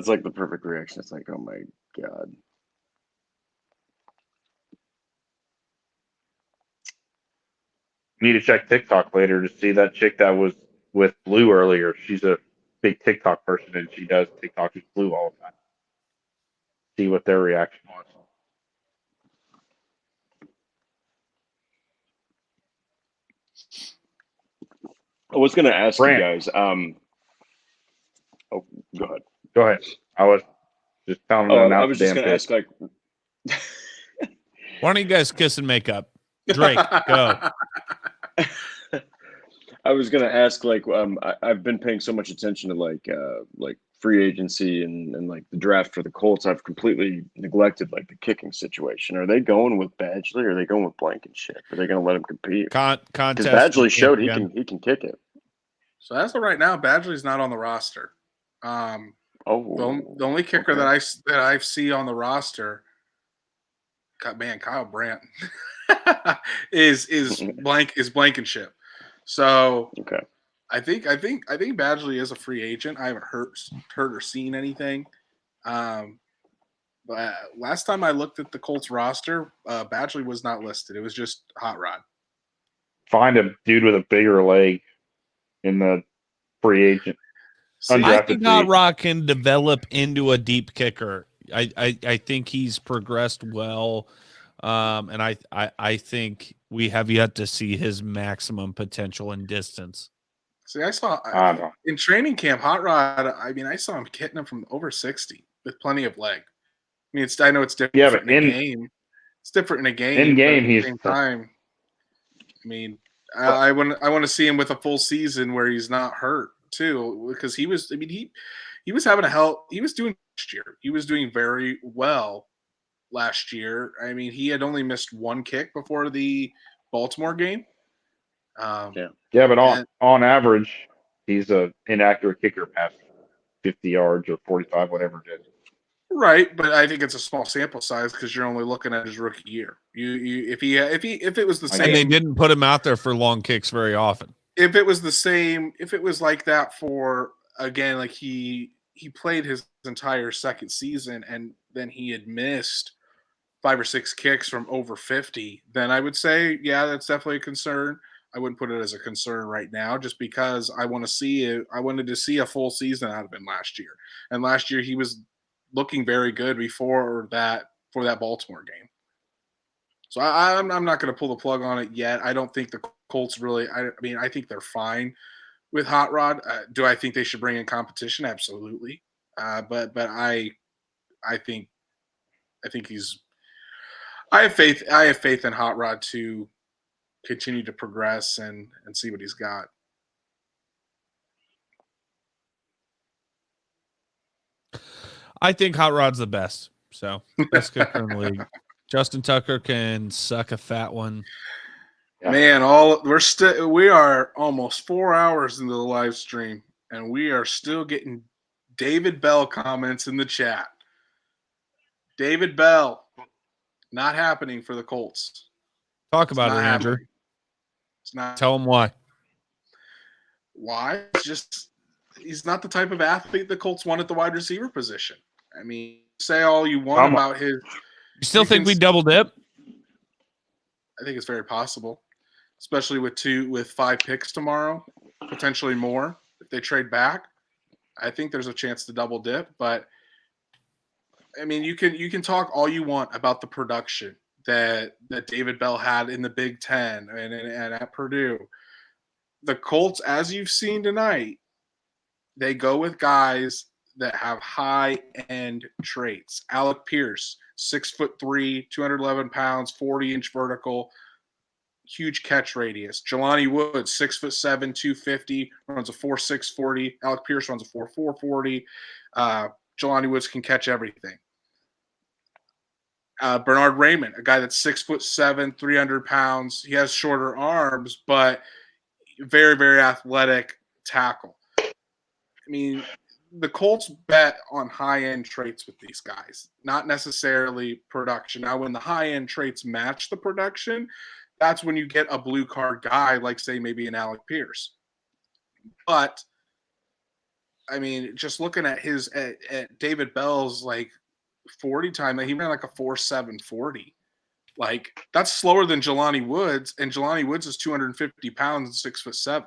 like the perfect reaction. It's like, oh my God. Need to check TikTok later to see that chick that was with Blue earlier. She's a big TikTok person, and she does TikTok with Blue all the time. See what their reaction was. I was going to ask Brant. you guys. Oh, go ahead. Go ahead. I was just telling them to I announce was the just damn going to pick. ask, like, Why don't you guys kiss and make up? Drake, go. I was going to ask, like, I've been paying so much attention to like free agency and like the draft for the Colts. I've completely neglected like the kicking situation. Are they going with Badgley or are they going with Blankenship? Are they going to let him compete? Because Contest. Badgley showed he can kick it. So as of right now, Badgley's not on the roster. The only kicker that I see on the roster, Kyle Brandt is Blankenship. So okay. I think Badgley is a free agent. I haven't heard or seen anything. But last time I looked at the Colts roster, Badgley was not listed. It was just Hot Rod. Find a dude with a bigger leg in the free agent. I think Hot Rod can develop into a deep kicker. I think he's progressed well. And I think we have yet to see his maximum potential in distance. See, I saw in training camp, Hot Rod. I mean, I saw him hitting him from over 60 with plenty of leg. I mean, I know it's different. Yeah, but in a game, it's different in a game. In game, at the same time. I mean, I want to see him with a full season where he's not hurt too, because he was. I mean, he was having a hell. He was doing last year. He was doing very well last year. I mean, he had only missed one kick before the Baltimore game. But on average, he's an inaccurate kicker past 50 yards or 45, whatever it is. Right, but I think it's a small sample size because you're only looking at his rookie year. If it was the same, and they didn't put him out there for long kicks very often. If it was the same, if it was like that for again, like he played his entire second season and then he had missed 5 or 6 kicks from over 50, then I would say, yeah, that's definitely a concern. I wouldn't put it as a concern right now just because I want to see it. I wanted to see a full season out of him last year. And last year he was looking very good for that Baltimore game. So I'm not going to pull the plug on it yet. I don't think the Colts really. I mean, I think they're fine with Hot Rod. Do I think they should bring in competition? Absolutely. But I think he's. I have faith. I have faith in Hot Rod to continue to progress and see what he's got. I think Hot Rod's the best. So best kicker in the league. Justin Tucker can suck a fat one. Yeah. Man, we are almost 4 hours into the live stream, and we are still getting David Bell comments in the chat. David Bell, not happening for the Colts. Talk about it, Andrew. It's not. Tell him why. Why? It's just he's not the type of athlete the Colts want at the wide receiver position. I mean, say all you want about his. You still think we double dip? I think it's very possible, especially with 5 picks tomorrow, potentially more if they trade back. I think there's a chance to double dip, but I mean, you can talk all you want about the production that David Bell had in the Big Ten and at Purdue. The Colts, as you've seen tonight, they go with guys that have high-end traits. Alec Pierce, 6'3", 211 pounds, 40-inch vertical, huge catch radius. Jelani Woods, 6'7", 250, runs a 4.6 40. Alec Pierce runs a 4.4 40. Jelani Woods can catch everything. Bernard Raymond, a guy that's 6'7", 300 pounds. He has shorter arms, but very, very athletic tackle. I mean, the Colts bet on high-end traits with these guys, not necessarily production. Now, when the high-end traits match the production, that's when you get a blue card guy like, say, maybe an Alec Pierce. But, I mean, just looking at at David Bell's, like, 40 time, he ran like a 4.7 40. Like, that's slower than Jelani Woods, and Jelani Woods is 250 pounds and 6'7".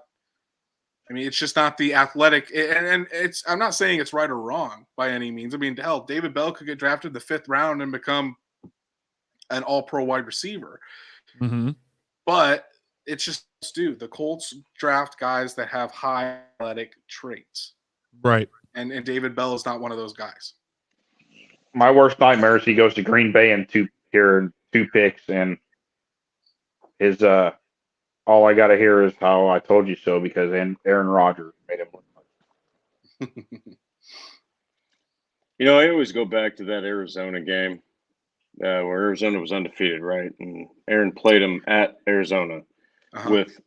I mean, it's just not the athletic, and it's. I'm not saying it's right or wrong by any means. I mean, hell, David Bell could get drafted the 5th round and become an all-pro wide receiver. Mm-hmm. But it's just do. The Colts draft guys that have high athletic traits. Right. And David Bell is not one of those guys. My worst nightmare is he goes to Green Bay in two picks, and his all I got to hear is how I told you so because Aaron Rodgers made him look like. I always go back to that Arizona game where Arizona was undefeated, right? And Aaron played him at Arizona with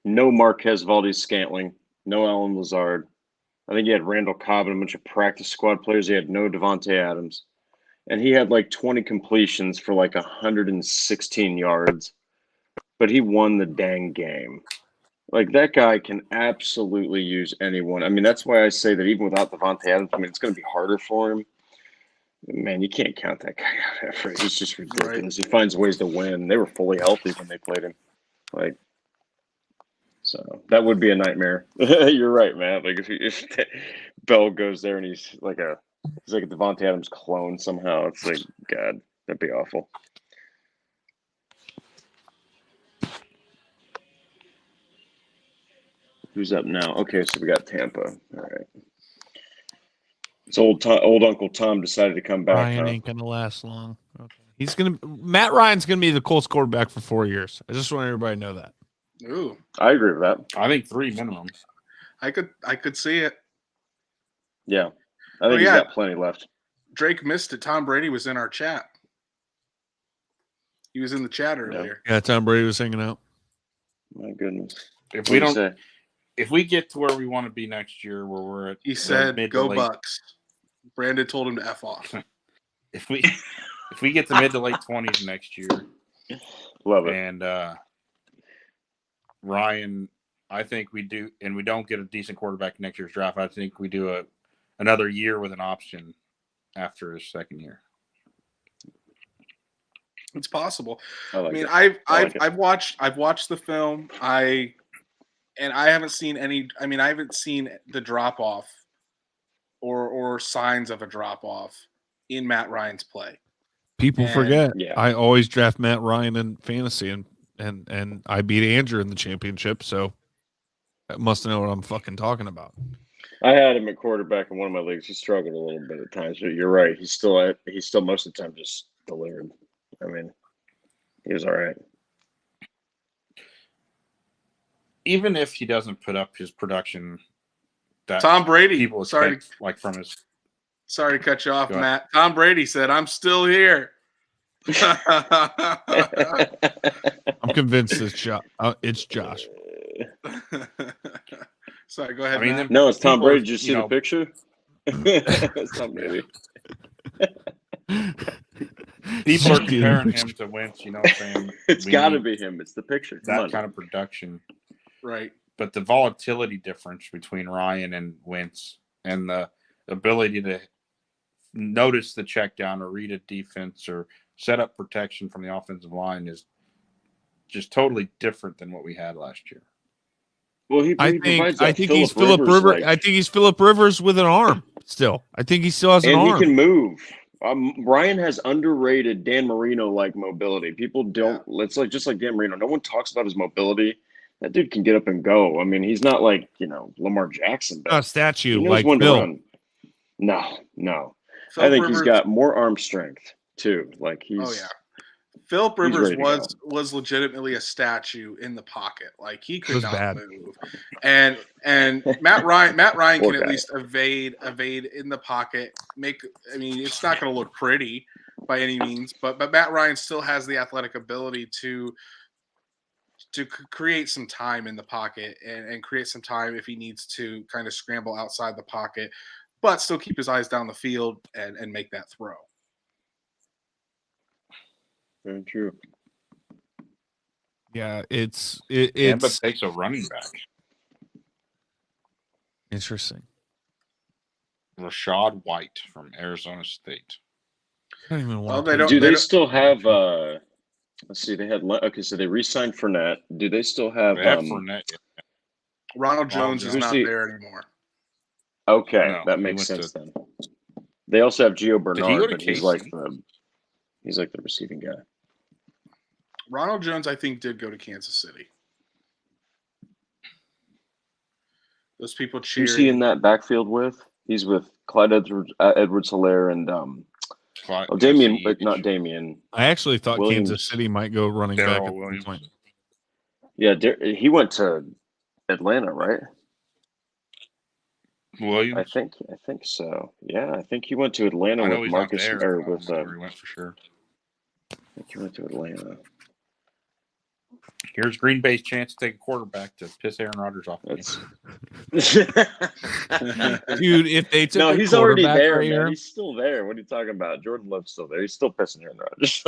no Marquez Valdes-Scantling, no Alan Lazard. I think he had Randall Cobb and a bunch of practice squad players. He had no Devontae Adams. And he had like 20 completions for like 116 yards. But he won the dang game. Like, that guy can absolutely use anyone. I mean, that's why I say that even without Devontae Adams, I mean, it's going to be harder for him. Man, you can't count that guy out ever. He's just ridiculous. Right. He finds ways to win. They were fully healthy when they played him. Like, so that would be a nightmare. You're right, man. Like, if Bell goes there and he's like a Devontae Adams clone somehow, it's like, God, that'd be awful. Who's up now? Okay, so we got Tampa. All right. It's old Uncle Tom decided to come back. Ryan ain't gonna last long. Okay. Matt Ryan's gonna be the Colts quarterback for 4 years. I just want everybody to know that. Ooh, I agree with that. I think 3 minimum. I could see it. Yeah, I think he's got plenty left. Drake missed it. Tom Brady was in our chat. He was in the chat earlier. Yeah, Tom Brady was hanging out. My goodness. If we get to where we want to be next year, where we're at, he said, "Go Bucks." Brandon told him to F off. If we get to mid to late 20s next year, love it. And Ryan, I think we do, and we don't get a decent quarterback next year's draft. I think we do another year with an option after his second year. It's possible. I mean, I've watched the film. I haven't seen any. I mean, I haven't seen the drop off or signs of a drop off in Matt Ryan's play. People forget. Yeah. I always draft Matt Ryan in fantasy, and I beat Andrew in the championship, so I must know what I'm fucking talking about. I had him at quarterback in one of my leagues. He struggled a little bit at times, but you're right. He's still most of the time just delivered. I mean, he was all right. Even if he doesn't put up his production, that Tom Brady, people expect, from his. Sorry to cut you off, Matt. Tom Brady said, "I'm still here." I'm convinced it's Josh. Sorry, go ahead. I mean, Matt. No, it's Tom Brady. Did you see the picture? It's Tom Brady. People are comparing him to Wentz. You know what I'm saying? It's got to be him. It's the picture. That kind of production, right? But the volatility difference between Ryan and Wentz, and the ability to notice the check down or read a defense or set up protection from the offensive line is just totally different than what we had last year. Well, I think he's Phillip Rivers. I think he's Phillip Rivers with an arm still. I think he still has an arm. And he can move. Ryan has underrated Dan Marino-like mobility. People don't. Yeah. It's just like Dan Marino. No one talks about his mobility. That dude can get up and go. I mean, he's not like Lamar Jackson. Not a statue he knows like when Bill. To run. No. I think he's got more arm strength too. Like he's. Oh yeah. Phillip Rivers was legitimately a statue in the pocket. Like he could not move. And Matt Ryan can at least evade in the pocket. It's not going to look pretty by any means, but Matt Ryan still has the athletic ability to create some time in the pocket and create some time if he needs to kind of scramble outside the pocket, but still keep his eyes down the field and make that throw. Very true. Yeah, it's but takes a running back. Interesting. Rashad White from Arizona State. I don't even want they still have let's see, they had so they re-signed Fournette. Do they still have Fournette? Ronald Jones is not there anymore. Okay, that makes sense then. They also have Gio Bernard, but he's like the receiving guy. Ronald Jones, I think, did go to Kansas City. Those people Who's cheering. he in that backfield with? He's with Clyde Edwards-Helaire and Damian, but not Damian. I actually thought Williams. Kansas City might go running back at Williams. some point. Yeah, he went to Atlanta, right? Williams. I think so. Yeah, I think he went to Atlanta with Marcus or with. Where he went for sure. I think he went to Atlanta. Here's Green Bay's chance to take a quarterback to piss Aaron Rodgers off. Dude, if they took no, a he's already quarterback there, right man. here, He's still there. What are you talking about? Jordan Love's still there. He's still pissing Aaron Rodgers.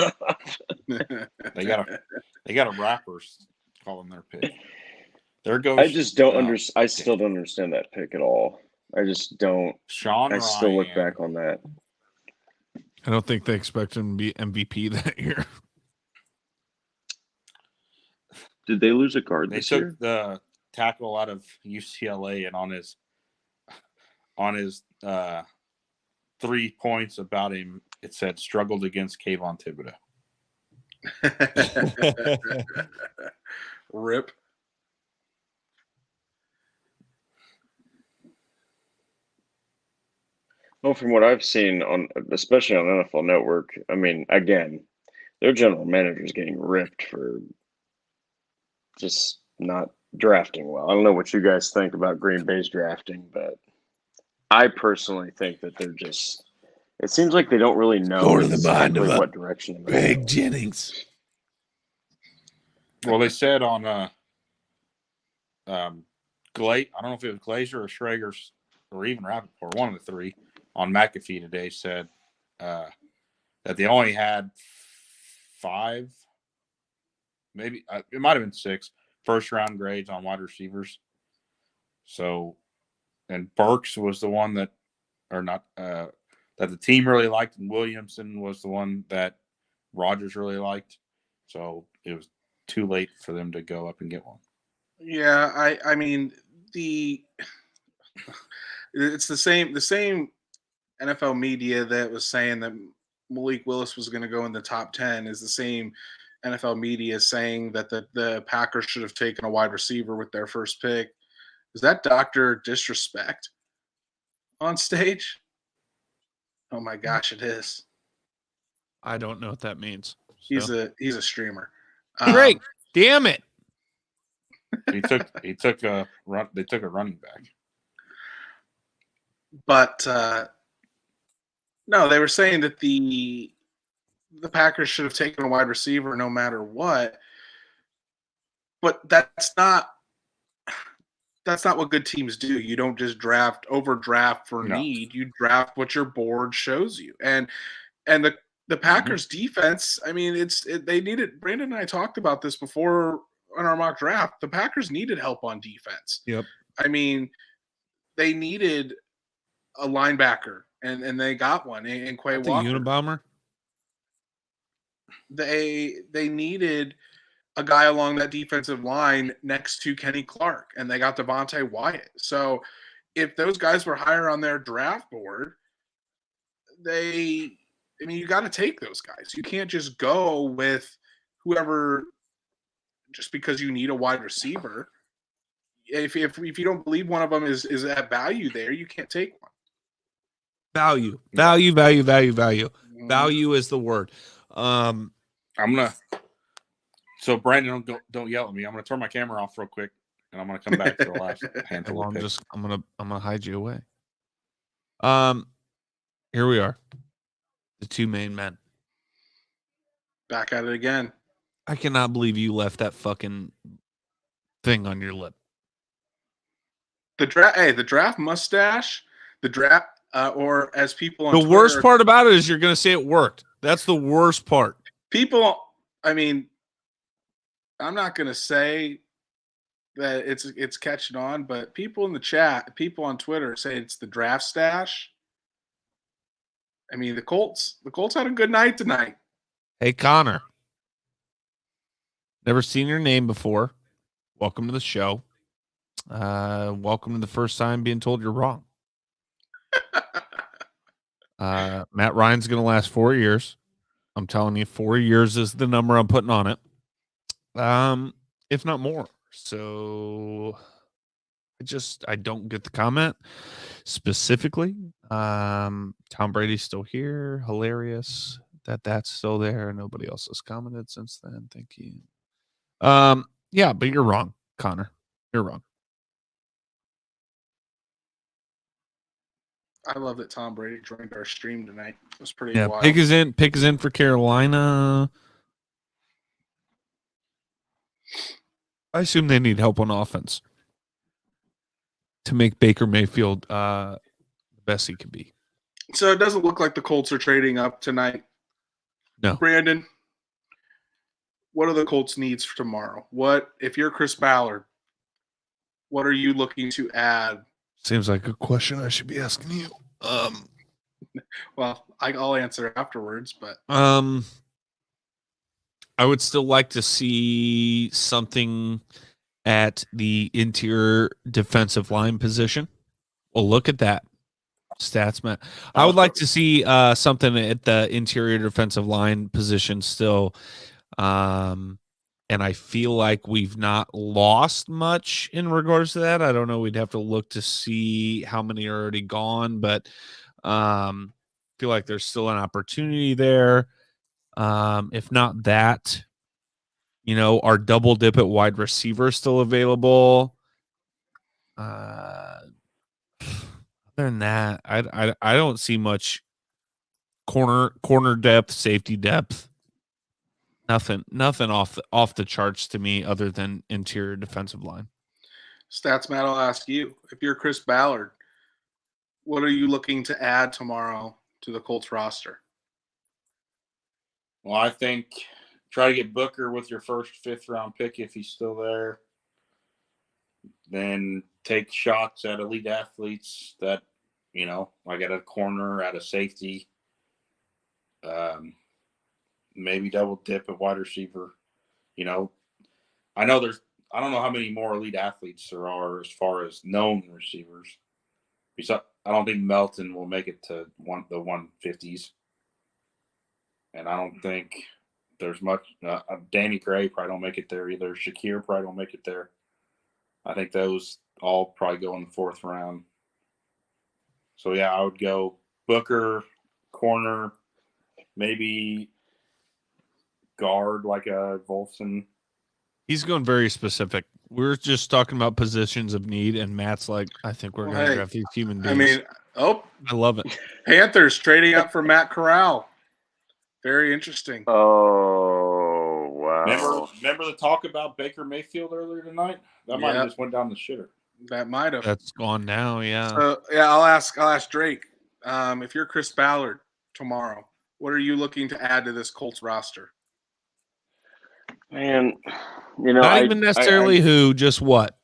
They got a rappers calling their pick. There goes. I just don't understand. I still don't understand that pick at all. I just don't. Sean I still Ryan. look back on that. I don't think they expect him to be MVP that year. Did they lose a guard They this took year? the tackle out of UCLA, and on his 3 points about him, it said struggled against Kayvon Thibodeau. Rip. Well, from what I've seen especially on NFL Network, I mean, again, their general manager is getting ripped for just not drafting well. I don't know what you guys think about Green Bay's drafting, but I personally think that they're just. It seems like they don't really know exactly what direction. Greg Jennings. Well, they said on I don't know if it was Glazer or Schrager or even Rappaport, one of the three, on McAfee today said that they only had 5, maybe it might have been 6 first-round grades on wide receivers. So, and Burks was the one that the team really liked, and Williamson was the one that Rodgers really liked. So it was too late for them to go up and get one. Yeah, I mean it's the same NFL media that was saying that Malik Willis was going to go in the top 10 is the same NFL media saying that the Packers should have taken a wide receiver with their first pick. Is that Dr. Disrespect on stage? Oh my gosh, it is. I don't know what that means. He's a streamer. Great. Damn it. He took a run. They took a running back. But no, they were saying that the Packers should have taken a wide receiver no matter what. But that's not what good teams do. You don't just overdraft for need. You draft what your board shows you. And the Packers defense, I mean, they needed. Brandon and I talked about this before on our mock draft. The Packers needed help on defense. Yep. I mean, they needed a linebacker, and they got one in Quay Walker. The Unabomber. They needed a guy along that defensive line next to Kenny Clark, and they got Devontae Wyatt. So if those guys were higher on their draft board, you got to take those guys. You can't just go with whoever just because you need a wide receiver. If you don't believe one of them is at value there, you can't take one. Value. Value is the word. So Brandon, don't yell at me. I'm gonna turn my camera off real quick, and I'm gonna come back to the last handful. Well, I'm gonna hide you away. Here we are, the two main men. Back at it again. I cannot believe you left that fucking thing on your lip. The draft mustache, or as people on the Twitter, worst part about it is you're gonna say it worked. That's the worst part. People, I mean, I'm not gonna say that it's catching on, but people in the chat, people on Twitter say it's the draft stash. I mean, the Colts had a good night tonight. Hey, Connor. Never seen your name before. Welcome to the show. Welcome to the first time being told you're wrong. Matt Ryan's going to last 4 years. I'm telling you, 4 years is the number I'm putting on it. If not more. So I don't get the comment specifically. Tom Brady's still here. Hilarious that's still there. Nobody else has commented since then. Thank you. Yeah, but you're wrong, Connor. You're wrong. I love that Tom Brady joined our stream tonight. It was pretty wild. Pick is in for Carolina. I assume they need help on offense to make Baker Mayfield the best he can be. So it doesn't look like the Colts are trading up tonight. No. Brandon, what are the Colts' needs for tomorrow? What, if you're Chris Ballard, what are you looking to add? Seems like a question I should be asking you. Well, I'll answer afterwards, but I would still like to see something at the interior defensive line position. Well, look at that. Stats, man. I would like to see something at the interior defensive line position still. And I feel like we've not lost much in regards to that. I don't know. We'd have to look to see how many are already gone, but feel like there's still an opportunity there. If not that, our double dip at wide receiver is still available. Other than that, I don't see much corner depth, safety depth. Nothing off the charts to me other than interior defensive line. Stats Matt, I'll ask you. If you're Chris Ballard, what are you looking to add tomorrow to the Colts roster? Well, I think try to get Booker with your first 5th round pick if he's still there. Then take shots at elite athletes that, like at a corner, at a safety. Maybe double dip at wide receiver. I know I don't know how many more elite athletes there are as far as known receivers. I don't think Melton will make it to the 150s. And I don't think there's much. Danny Gray probably don't make it there either. Shakir probably don't make it there. I think those all probably go in the 4th round. So, yeah, I would go Booker, corner, maybe guard like a Volson. He's going very specific. We're just talking about positions of need, and Matt's like, I think we're going to draft these human beings. I love it. Panthers trading up for Matt Corral. Very interesting. Oh, wow. Remember the talk about Baker Mayfield earlier tonight? That might have just went down the shitter. That might have. That's gone now, yeah. So, I'll ask Drake. If you're Chris Ballard tomorrow, what are you looking to add to this Colts roster? Man, not even necessarily who, just what.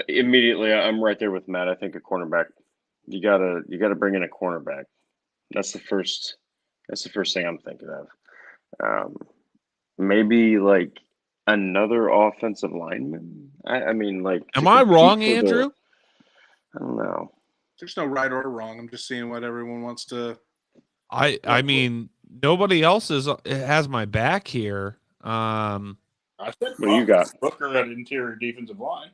Immediately, I'm right there with Matt. I think a cornerback. You gotta bring in a cornerback. That's the first thing I'm thinking of. Maybe like another offensive lineman. I mean, like. Am I wrong, Andrew? I don't know. There's no right or wrong. I'm just seeing what everyone wants to. I mean, nobody else has my back here. I said, what do you got? Booker at interior defensive line.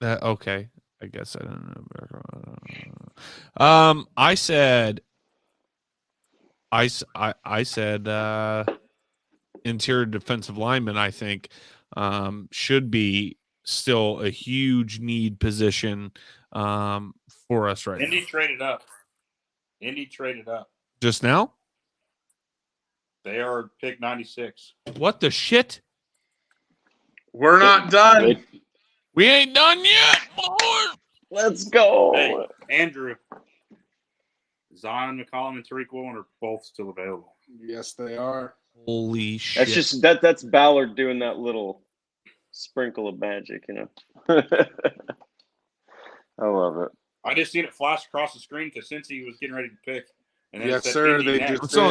Okay, I guess I don't know. I said interior defensive lineman. I think should be still a huge need position for us right now. Indy traded up. Just now? They are pick 96. What the shit? We're not done. We ain't done yet, boy. Let's go. Hey, Andrew. Zion McCollum and Tariq Woolen are both still available. Yes, they are. Holy shit. That's just that's Ballard doing that little sprinkle of magic, I love it. I just seen it flash across the screen because Cincy was getting ready to pick. And yes, sir. I'm still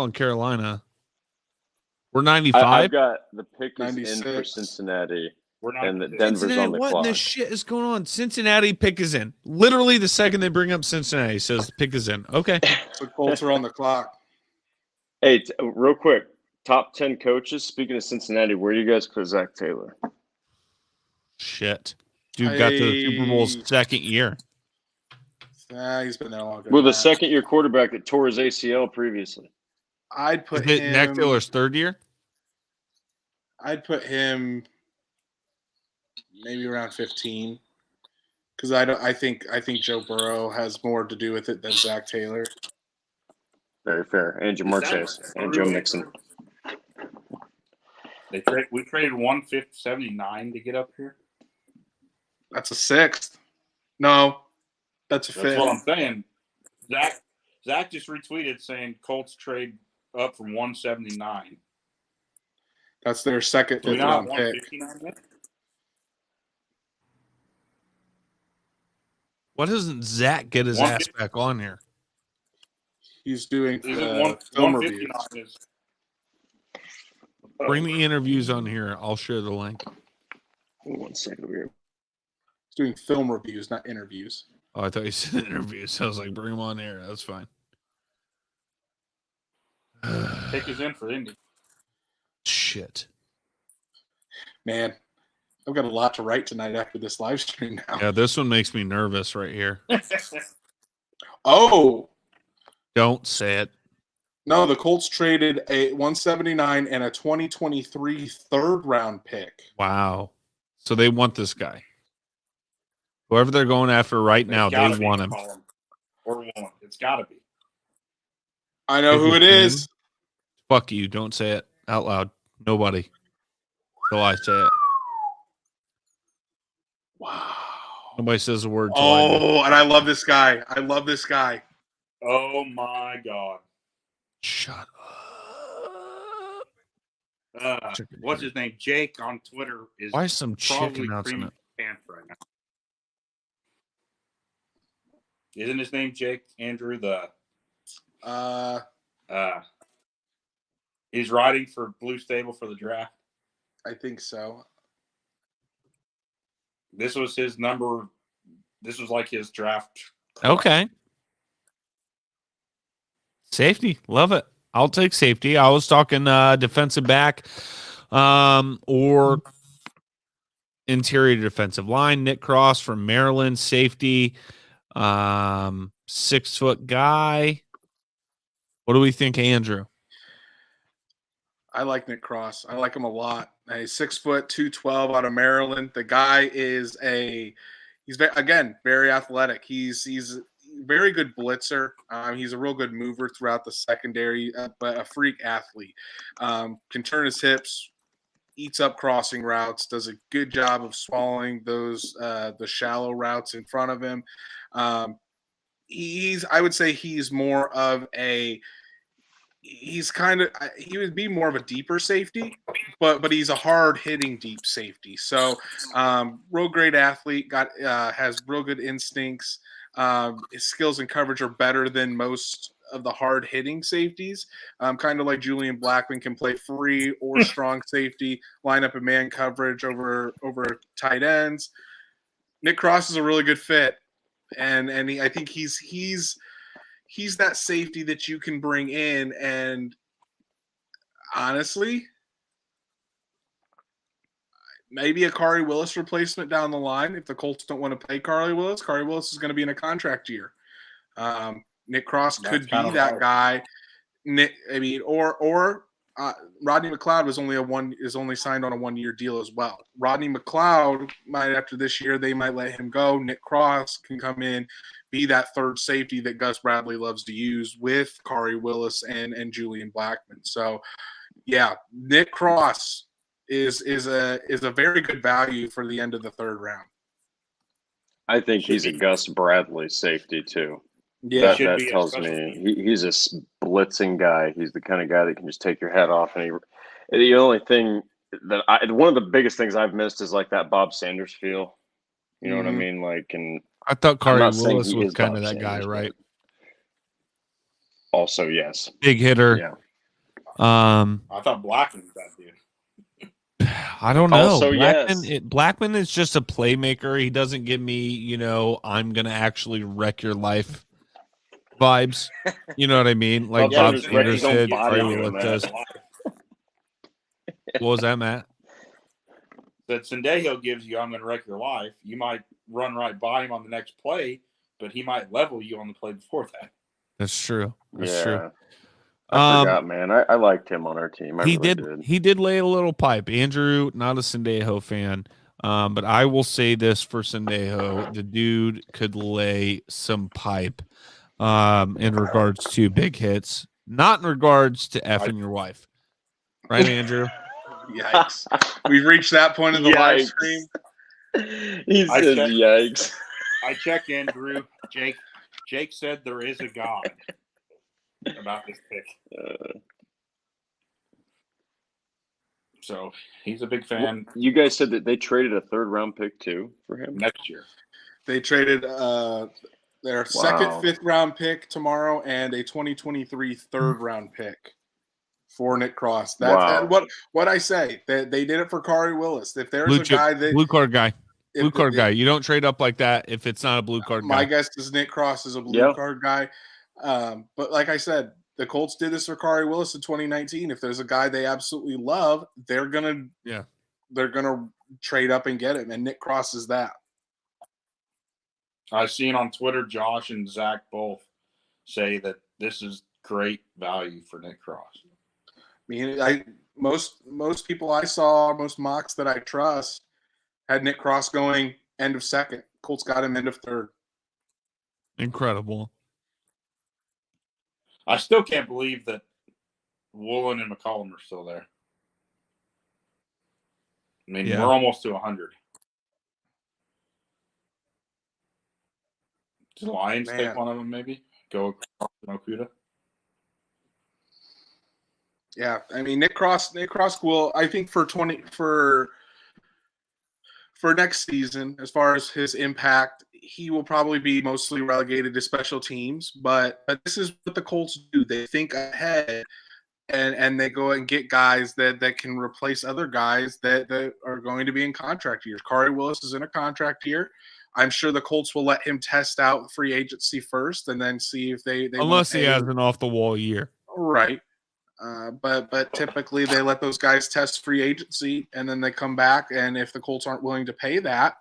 in Carolina. We're 95. I've got the pick is 96. in for Cincinnati. We're not. And Denver's on the what clock. in the shit is going on? Cincinnati pick is in. Literally the second they bring up Cincinnati says the pick is in. Okay. So Colts are on the clock. Hey, real quick. Top 10 coaches. Speaking of Cincinnati, where do you guys put Zach Taylor? Shit. Dude got to the Super Bowl's second year. He's been there longer. With a second-year quarterback that tore his ACL previously. I'd put Is it him. Zach Taylor's third year? I'd put him maybe around 15, because I think Joe Burrow has more to do with it than Zach Taylor. Very fair. And Jamar Chase and Joe Mixon. We traded 179 to get up here. That's a sixth. No, that's a fifth. That's what I'm saying. Zach just retweeted saying Colts trade up from 179. That's their second fifth round pick. Why doesn't Zach get his ass back on here? He's doing film reviews. Bring the interviews on here. I'll share the link. 1 second over here. He's doing film reviews, not interviews. Oh, I thought you said interviews. I was like, bring him on here. That's fine. Take us in for Indy. Shit. Man, I've got a lot to write tonight after this live stream now. Yeah, this one makes me nervous right here. Oh. Don't say it. No, the Colts traded a 179 and a 2023 third-round pick. Wow. So they want this guy. Whoever they're going after right now, they want him. Or want. It's got to be. I know who it is. Fuck you. Don't say it out loud. Nobody. Till I say it. Wow. Nobody says a word. Oh, and I love this guy. I love this guy. Oh, my God. Shut up. What's his name? Jake on Twitter is why is some chicken out in it? Pants right now. Isn't his name Jake? Andrew he's riding for Blue Stable for the draft. I think so. This was his number. This was like his draft. Okay. Safety. Love it. I'll take safety. I was talking defensive back or interior defensive line. Nick Cross from Maryland, safety, 6-foot guy. What do we think, Andrew? I like Nick Cross. I like him a lot. He's 6 foot, 212 out of Maryland. The guy is he's very athletic. He's very good blitzer. He's a real good mover throughout the secondary, but a freak athlete. Can turn his hips, eats up crossing routes, does a good job of swallowing those the shallow routes in front of him. I would say he's more of he would be more of a deeper safety, but he's a hard hitting deep safety. So real great athlete, has real good instincts. His skills and coverage are better than most of the hard hitting safeties. Kind of like Julian Blackman, can play free or strong safety, line up in man coverage over tight ends. Nick Cross is a really good fit, and I think he's that safety that you can bring in, and honestly, maybe a Kari Willis replacement down the line. If the Colts don't want to pay Kari Willis is going to be in a contract year. Nick Cross could be that guy. Rodney McLeod is only signed on a 1-year deal as well. Rodney McLeod might, after this year, they might let him go. Nick Cross can come in, be that third safety that Gus Bradley loves to use with Kari Willis and Julian Blackman. So, yeah, Nick Cross is a very good value for the end of the third round. I think he's a Gus Bradley safety too. Yeah, that tells me he's a blitzing guy. He's the kind of guy that can just take your head off. And the only thing one of the biggest things I've missed is like that Bob Sanders feel. You know what I mean? Like, and I thought Kari Willis was kind of that guy, right? Also, yes, big hitter. Yeah. I thought Blackman was that dude. I don't know. Also, Blackman is just a playmaker. He doesn't give me, I'm going to actually wreck your life vibes. You know what I mean? Like Bob Sanders did. What was that, Matt? that Sendejo gives you, I'm going to wreck your life. You might run right by him on the next play, but he might level you on the play before that. That's true. That's true. I forgot, man. I liked him on our team. He did lay a little pipe. Andrew, not a Sendejo fan, but I will say this for Sendejo: the dude could lay some pipe in regards to big hits, not in regards to effing your wife. Right, Andrew? Yikes. We've reached that point in the live stream. He says yikes. I check in, Drew. Jake said there is a God about this pick. So he's a big fan. Well, you guys said that they traded a 3rd-round pick too for him next year. They traded their second 5th-round pick tomorrow and a 2023 3rd-round pick for Nick Cross. That's what I say. They did it for Kari Willis. If there's blue card guy. Blue card guy. You don't trade up like that if it's not a blue card guy. My guess is Nick Cross is a blue card guy. But like I said, the Colts did this for Kari Willis in 2019. If there's a guy they absolutely love, they're gonna trade up and get him. And Nick Cross is that. I've seen on Twitter Josh and Zach both say that this is great value for Nick Cross. I mean, most people I saw, most mocks that I trust, had Nick Cross going end of 2nd. Colts got him end of 3rd. Incredible. I still can't believe that Woolen and McCollum are still there. I mean, we're almost to 100. Does the Lions take one of them maybe? Go across Okuda? Yeah, I mean Nick Cross will, I think, for next season, as far as his impact, he will probably be mostly relegated to special teams. But this is what the Colts do. They think ahead and they go and get guys that can replace other guys that are going to be in contract years. Kari Willis is in a contract year. I'm sure the Colts will let him test out free agency first and then see if they unless he has an off the wall year. Right. But typically they let those guys test free agency and then they come back, and if the Colts aren't willing to pay that,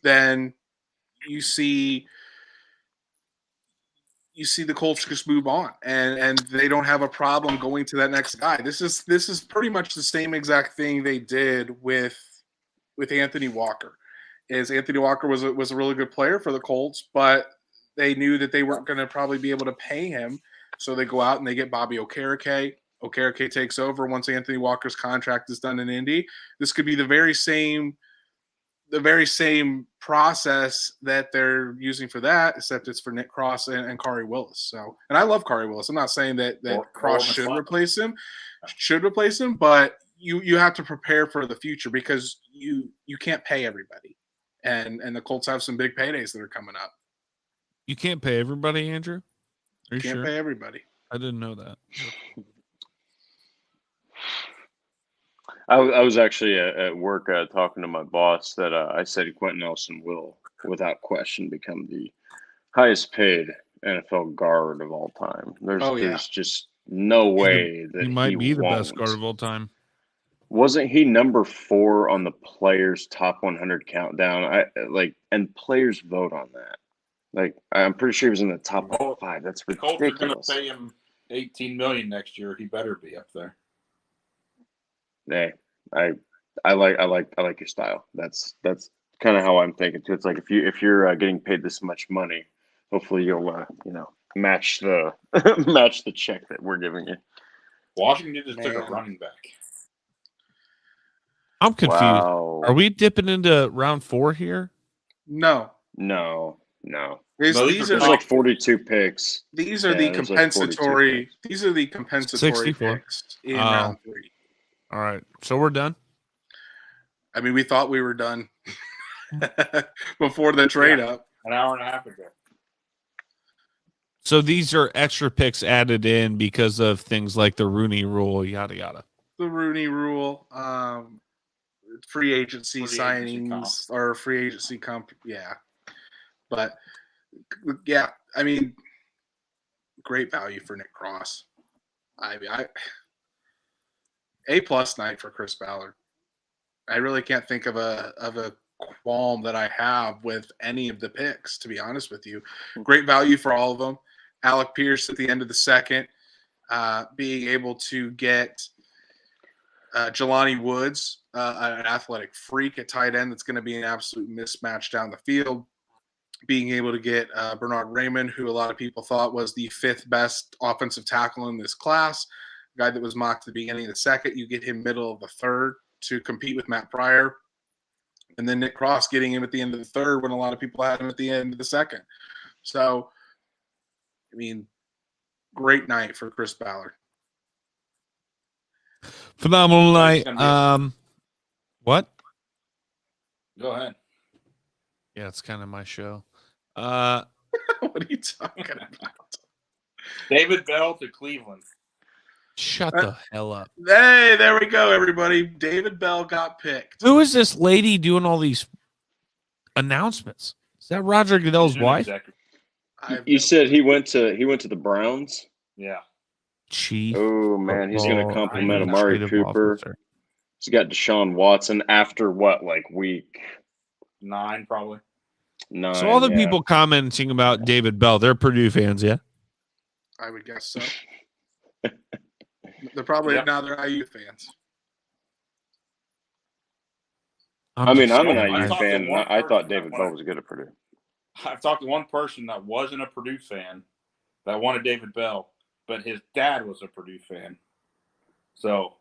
then you see the Colts just move on and they don't have a problem going to that next guy. This is pretty much the same exact thing they did with Anthony Walker. Anthony Walker was a really good player for the Colts, but they knew that they weren't going to probably be able to pay him. So they go out and they get Bobby Okereke. Okereke takes over once Anthony Walker's contract is done in Indy. This could be the very same process that they're using for that, except it's for Nick Cross and Kari Willis. So, and I love Kari Willis. I'm not saying that Cross should replace him, but you have to prepare for the future because you can't pay everybody. And the Colts have some big paydays that are coming up. You can't pay everybody, Andrew? Are you can't pay everybody. I didn't know that. I was actually at work talking to my boss that I said Quentin Nelson will, without question, become the highest paid NFL guard of all time. There's just no way that he might be the won't. Best guard of all time. Wasn't he number 4 on the players' top 100 countdown? And players vote on that. I'm pretty sure he was in the top 5. That's ridiculous. Colts are going to pay him $18 million next year. He better be up there. Hey, I like your style. That's kind of how I'm thinking too. It's like if you're getting paid this much money, hopefully you'll match the match the check that we're giving you. Washington just took a running back. I'm confused. Wow. Are we dipping into round 4 here? No. These are like 42 picks. These are the compensatory. These are the compensatory 64 picks in round 3. All right, so we're done. I mean, we thought we were done before the trade up. An hour and a half ago. So these are extra picks added in because of things like the Rooney Rule, yada yada. The Rooney Rule, free agency signings or free agency comp. Yeah, but yeah, I mean, great value for Nick Cross. A+ night for Chris Ballard. I really can't think of a qualm that I have with any of the picks, to be honest with you. Great value for all of them. Alec Pierce at the end of the second, being able to get Jelani Woods, an athletic freak at tight end that's going to be an absolute mismatch down the field. Being able to get Bernard Raymond, who a lot of people thought was the 5th best offensive tackle in this class, guy that was mocked at the beginning of the second. You get him middle of the third to compete with Matt Pryor. And then Nick Cross getting him at the end of the third when a lot of people had him at the end of the second. So, I mean, great night for Chris Ballard. Phenomenal night. What? Go ahead. Yeah, it's kind of my show. What are you talking about? David Bell to Cleveland. Shut the hell up. Hey, there we go, everybody. David Bell got picked. Who is this lady doing all these announcements? Is that Roger Goodell's wife? Exactly. You said he went to the Browns? Yeah. Chief. Oh man, he's going to compliment Amari Administrative Cooper. Officer. He's got Deshaun Watson after what, like week 9 probably. 9. So all the people commenting about David Bell, they're Purdue fans, yeah? I would guess so. They're probably now they're IU fans. I'm an I IU talked fan. to one I thought person David that Bell was good at Purdue. I've talked to one person that wasn't a Purdue fan that wanted David Bell, but his dad was a Purdue fan. So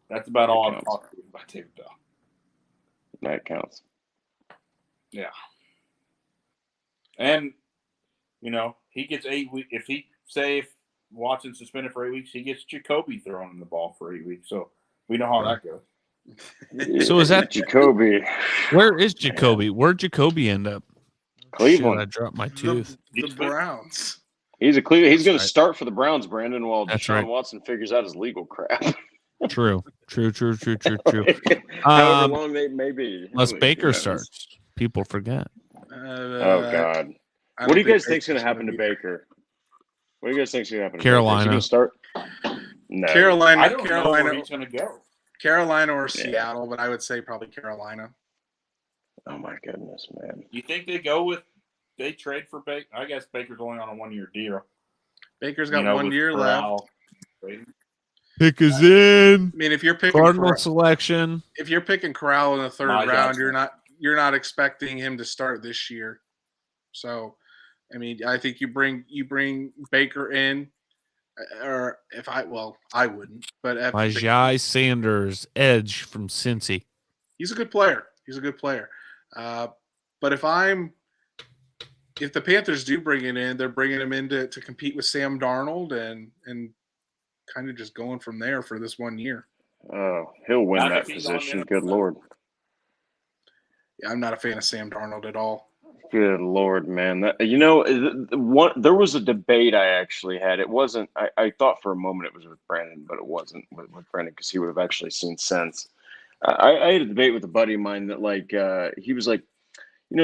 that's about all I've talked to about David Bell. That counts. Yeah. And, he gets 8 weeks. If Watson's suspended for 8 weeks, he gets Jacoby throwing him the ball for 8 weeks. So we know how that goes. So is that Jacoby? Where is Jacoby? Where'd Jacoby end up? Cleveland. Shit, I dropped my tooth. The Browns. He's going to right. start for the Browns, Brandon, while That's Deshaun right. Watson figures out his legal crap. True. However long they may be. Unless Baker starts. People forget. Oh, God. What do you guys think is going to happen to Baker? What do you guys think is going to happen to Carolina. Baker? Is he going to start? No. I don't know where he's going to go. Carolina or Seattle, but I would say probably Carolina. Oh, my goodness, man. You think they trade for Baker? I guess Baker's only on a 1-year deal. Baker's got 1 year left. Pick is in. I mean, if you're picking Cardinal selection. If you're picking Corral in the third round, you're not expecting him to start this year. So, I mean, I think you bring Baker in, or I wouldn't, but Jai Sanders, edge from Cincy. He's a good player. But if the Panthers do bring it in, they're bringing him in to compete with Sam Darnold and kind of just going from there for this 1 year. Oh, he'll win that position. Good Lord. Yeah, I'm not a fan of Sam Darnold at all. Good Lord, man. There was a debate I actually had. It wasn't – I thought for a moment it was with Brandon, but it wasn't with Brandon because he would have actually seen sense. I had a debate with a buddy of mine that, he was like,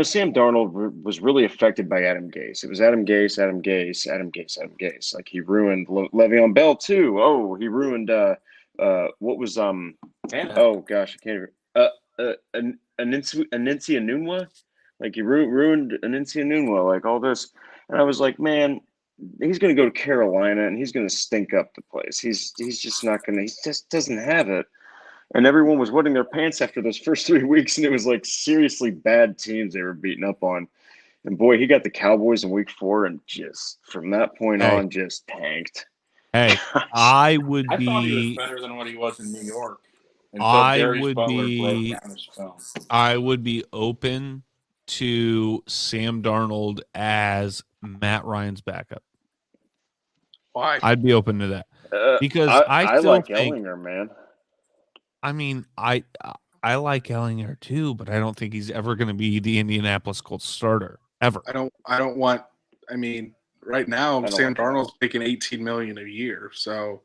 Sam Darnold was really affected by Adam Gase. It was Adam Gase. Like, he ruined Le'Veon Bell, too. Oh, he ruined what was oh, gosh, I can't even Aninsi Anunwa? Like, he ruined Aninsi Anunwa, like all this. And I was like, man, he's going to go to Carolina, and he's going to stink up the place. He's just not going to – he just doesn't have it. And everyone was wetting their pants after those first 3 weeks, and it was like seriously bad teams they were beating up on. And boy, he got the Cowboys in week 4, and just from that point on, just tanked. Hey, I thought he was better than what he was in New York. I would be open to Sam Darnold as Matt Ryan's backup. Why? I'd be open to that because I still like think, Ellinger, man. I mean, I like Ellinger too, but I don't think he's ever going to be the Indianapolis Colts starter ever. I don't want. I mean, right now Sam Darnold's making $18 million a year, so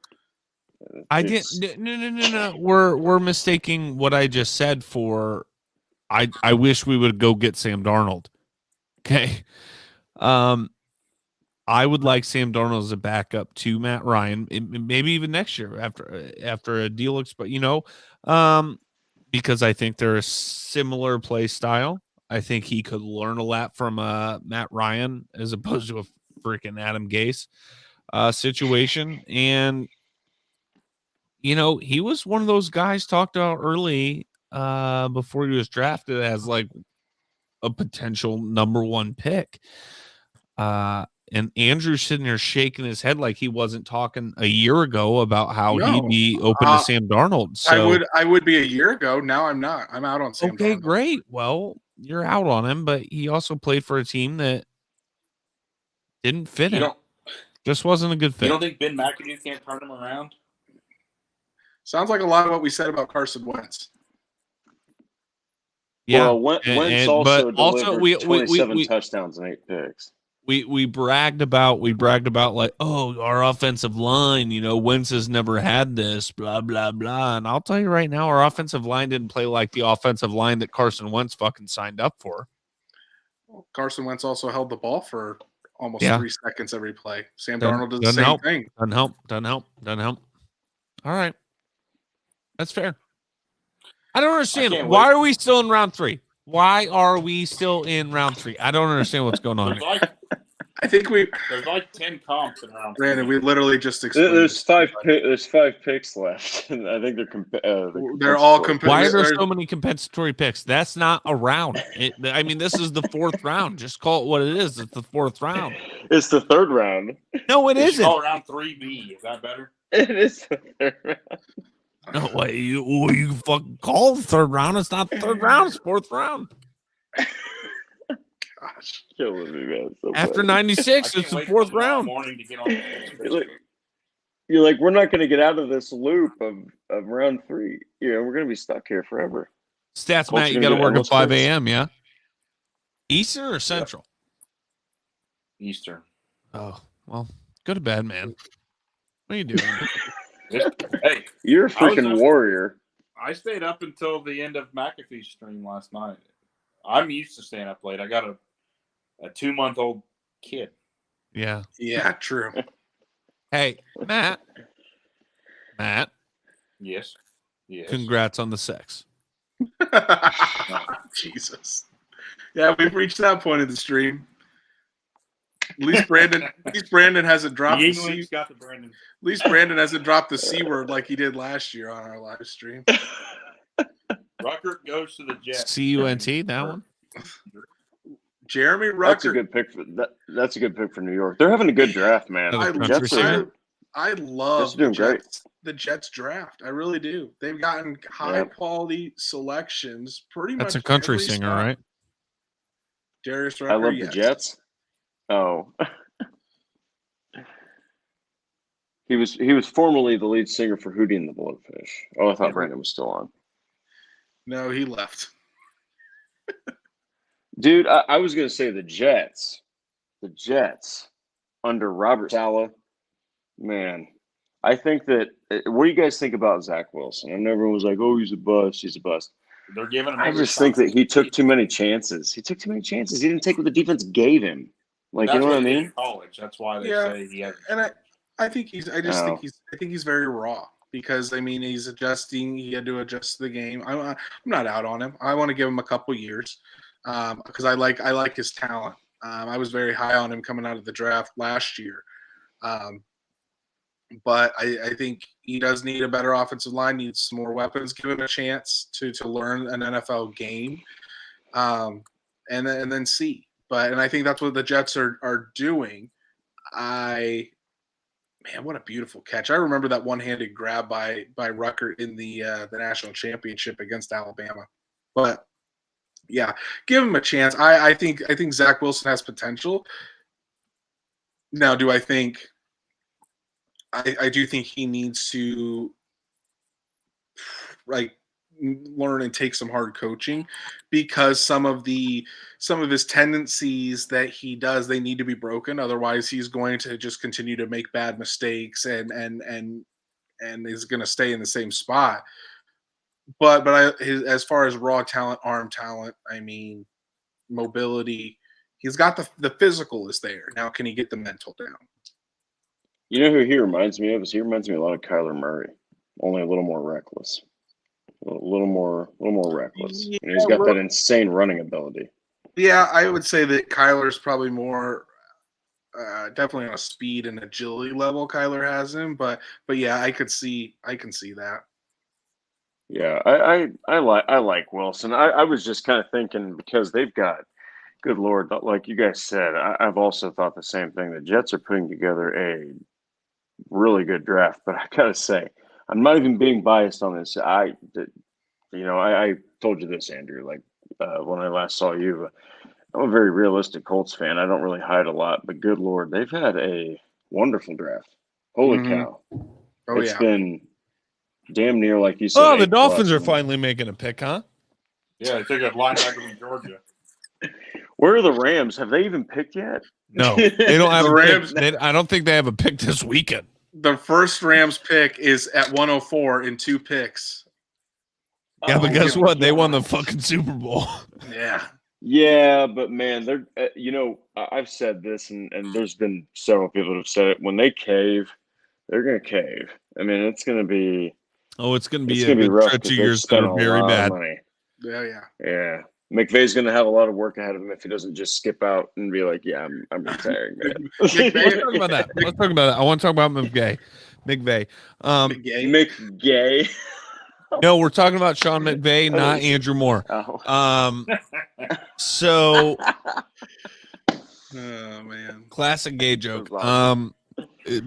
No. We're mistaking what I just said for. I wish we would go get Sam Darnold. Okay. I would like Sam Darnold as a backup to Matt Ryan, maybe even next year after a deal because I think they're a similar play style. I think he could learn a lot from Matt Ryan as opposed to a freaking Adam Gase situation. And, he was one of those guys talked about early before he was drafted as like a potential number one pick. And Andrew's sitting there shaking his head like he wasn't talking a year ago about how he'd be open to Sam Darnold. So I would be a year ago. Now I'm not. I'm out on Sam Darnold. Okay, great. Well, you're out on him, but he also played for a team that didn't fit him. Just wasn't a good fit. You don't think Ben McAdoo can't turn him around? Sounds like a lot of what we said about Carson Wentz. Yeah, well, Wentz also delivered 27 touchdowns and 8 picks. We bragged about like, oh, our offensive line, Wentz has never had this, blah blah blah. And I'll tell you right now, our offensive line didn't play like the offensive line that Carson Wentz fucking signed up for. Well, Carson Wentz also held the ball for almost 3 seconds every play. Sam Darnold does the same thing. Doesn't help. All right, that's fair. I don't understand. Why are we still in round 3? Why are we still in round 3? I don't understand what's going on. I think there's like 10 comps in round 3. Brandon, we literally just explained. There's 5 picks left. I think they're all competitive. Why are there so many compensatory picks? That's not a round. This is the 4th round. Just call it what it is. It's the 4th round. It's the 3rd round. No, it isn't. Call it round 3B. Is that better? It is the 3rd round. No way. You fucking call the 3rd round. It's not the 3rd round. It's 4th round. Gosh, killing me, man. So after 96, it's the 4th round. You're like, we're not going to get out of this loop of round 3. We're going to be stuck here forever. Stats, Matt, you got to work at 5 a.m., yeah? Eastern or Central? Yeah. Eastern. Oh, well, go to bed, man. What are you doing? Hey, you're a freaking warrior. I stayed up until the end of McAfee's stream last night. I'm used to staying up late. I got a 2-month-old kid. Yeah. Yeah, true. Hey, Matt. Yes. Congrats on the sex. Jesus. Yeah, we've reached that point of the stream. At least Brandon hasn't dropped the C. At least Brandon hasn't dropped the C word like he did last year on our live stream. Rucker goes to the Jets. CUNT, that one. Jeremy Rucker. That's a good pick for That's a good pick for New York. They're having a good draft, man. I love the Jets draft. I really do. They've gotten high quality selections pretty much. That's a country singer, right? Darius Rucker. I love the Jets. Oh. He was formerly the lead singer for Hootie and the Blowfish. Oh, I thought Brandon was still on. No, he left. Dude, I was going to say the Jets under Robert Saleh. Man, I think that what do you guys think about Zach Wilson? And everyone was like, "Oh, he's a bust. They're giving him. I just think that he took too many chances. He didn't take what the defense gave him. Like, you know what I mean? College. That's why they say he has. And I think he's very raw because he's adjusting. He had to adjust the game. I'm not out on him. I want to give him a couple years because I like his talent. I was very high on him coming out of the draft last year. But I think he does need a better offensive line, needs some more weapons, give him a chance to learn an NFL game, and then see. And I think that's what the Jets are doing. What a beautiful catch. I remember that one-handed grab by Rucker in the national championship against Alabama. But yeah, give him a chance. I think Zach Wilson has potential. Now, do I think I do think he needs to learn and take some hard coaching because some of his tendencies that he does, they need to be broken. Otherwise he's going to just continue to make bad mistakes and is going to stay in the same spot. But as far as raw talent, arm talent, mobility, He's got the physical is there. Now, can he get the mental down? You know who he reminds me of? He reminds me a lot of Kyler Murray, only a little more reckless. A little more reckless. Yeah, And he's got that insane running ability. Yeah, I would say that Kyler's probably more definitely on a speed and agility level. Kyler has him, but yeah, I can see that. Yeah, I like Wilson. I was just kind of thinking because they've got, good Lord, like you guys said, I've also thought the same thing. The Jets are putting together a really good draft, but I gotta say, I'm not even being biased on this. I told you this, Andrew, like when I last saw you. I'm a very realistic Colts fan. I don't really hide a lot, but good Lord, they've had a wonderful draft. Holy cow. Oh, It's been damn near, like you said. Oh, the Dolphins are finally making a pick, huh? Yeah, they took a linebacker from Georgia. Where are the Rams? Have they even picked yet? No, they don't have The a Rams. pick. I don't think they have a pick this weekend. The first Rams pick is at 104 in 2 picks. Yeah, but guess what? They won the fucking Super Bowl. Yeah. Yeah, but man, they're I've said this, and there's been several people that have said it. When they cave, they're gonna cave. I mean, it's gonna be. Oh, it's gonna be It's a gonna be good rough stretch of 'cause years that spent are a very lot of bad. money. Yeah. Yeah, McVay's gonna have a lot of work ahead of him if he doesn't just skip out and be like, "Yeah, I'm retiring, man." Let's talk about that. I want to talk about McVay. McGay. McGay. No, we're talking about Sean McVay, not Andrew Moore. Oh. So Oh man, classic gay joke. That's awesome.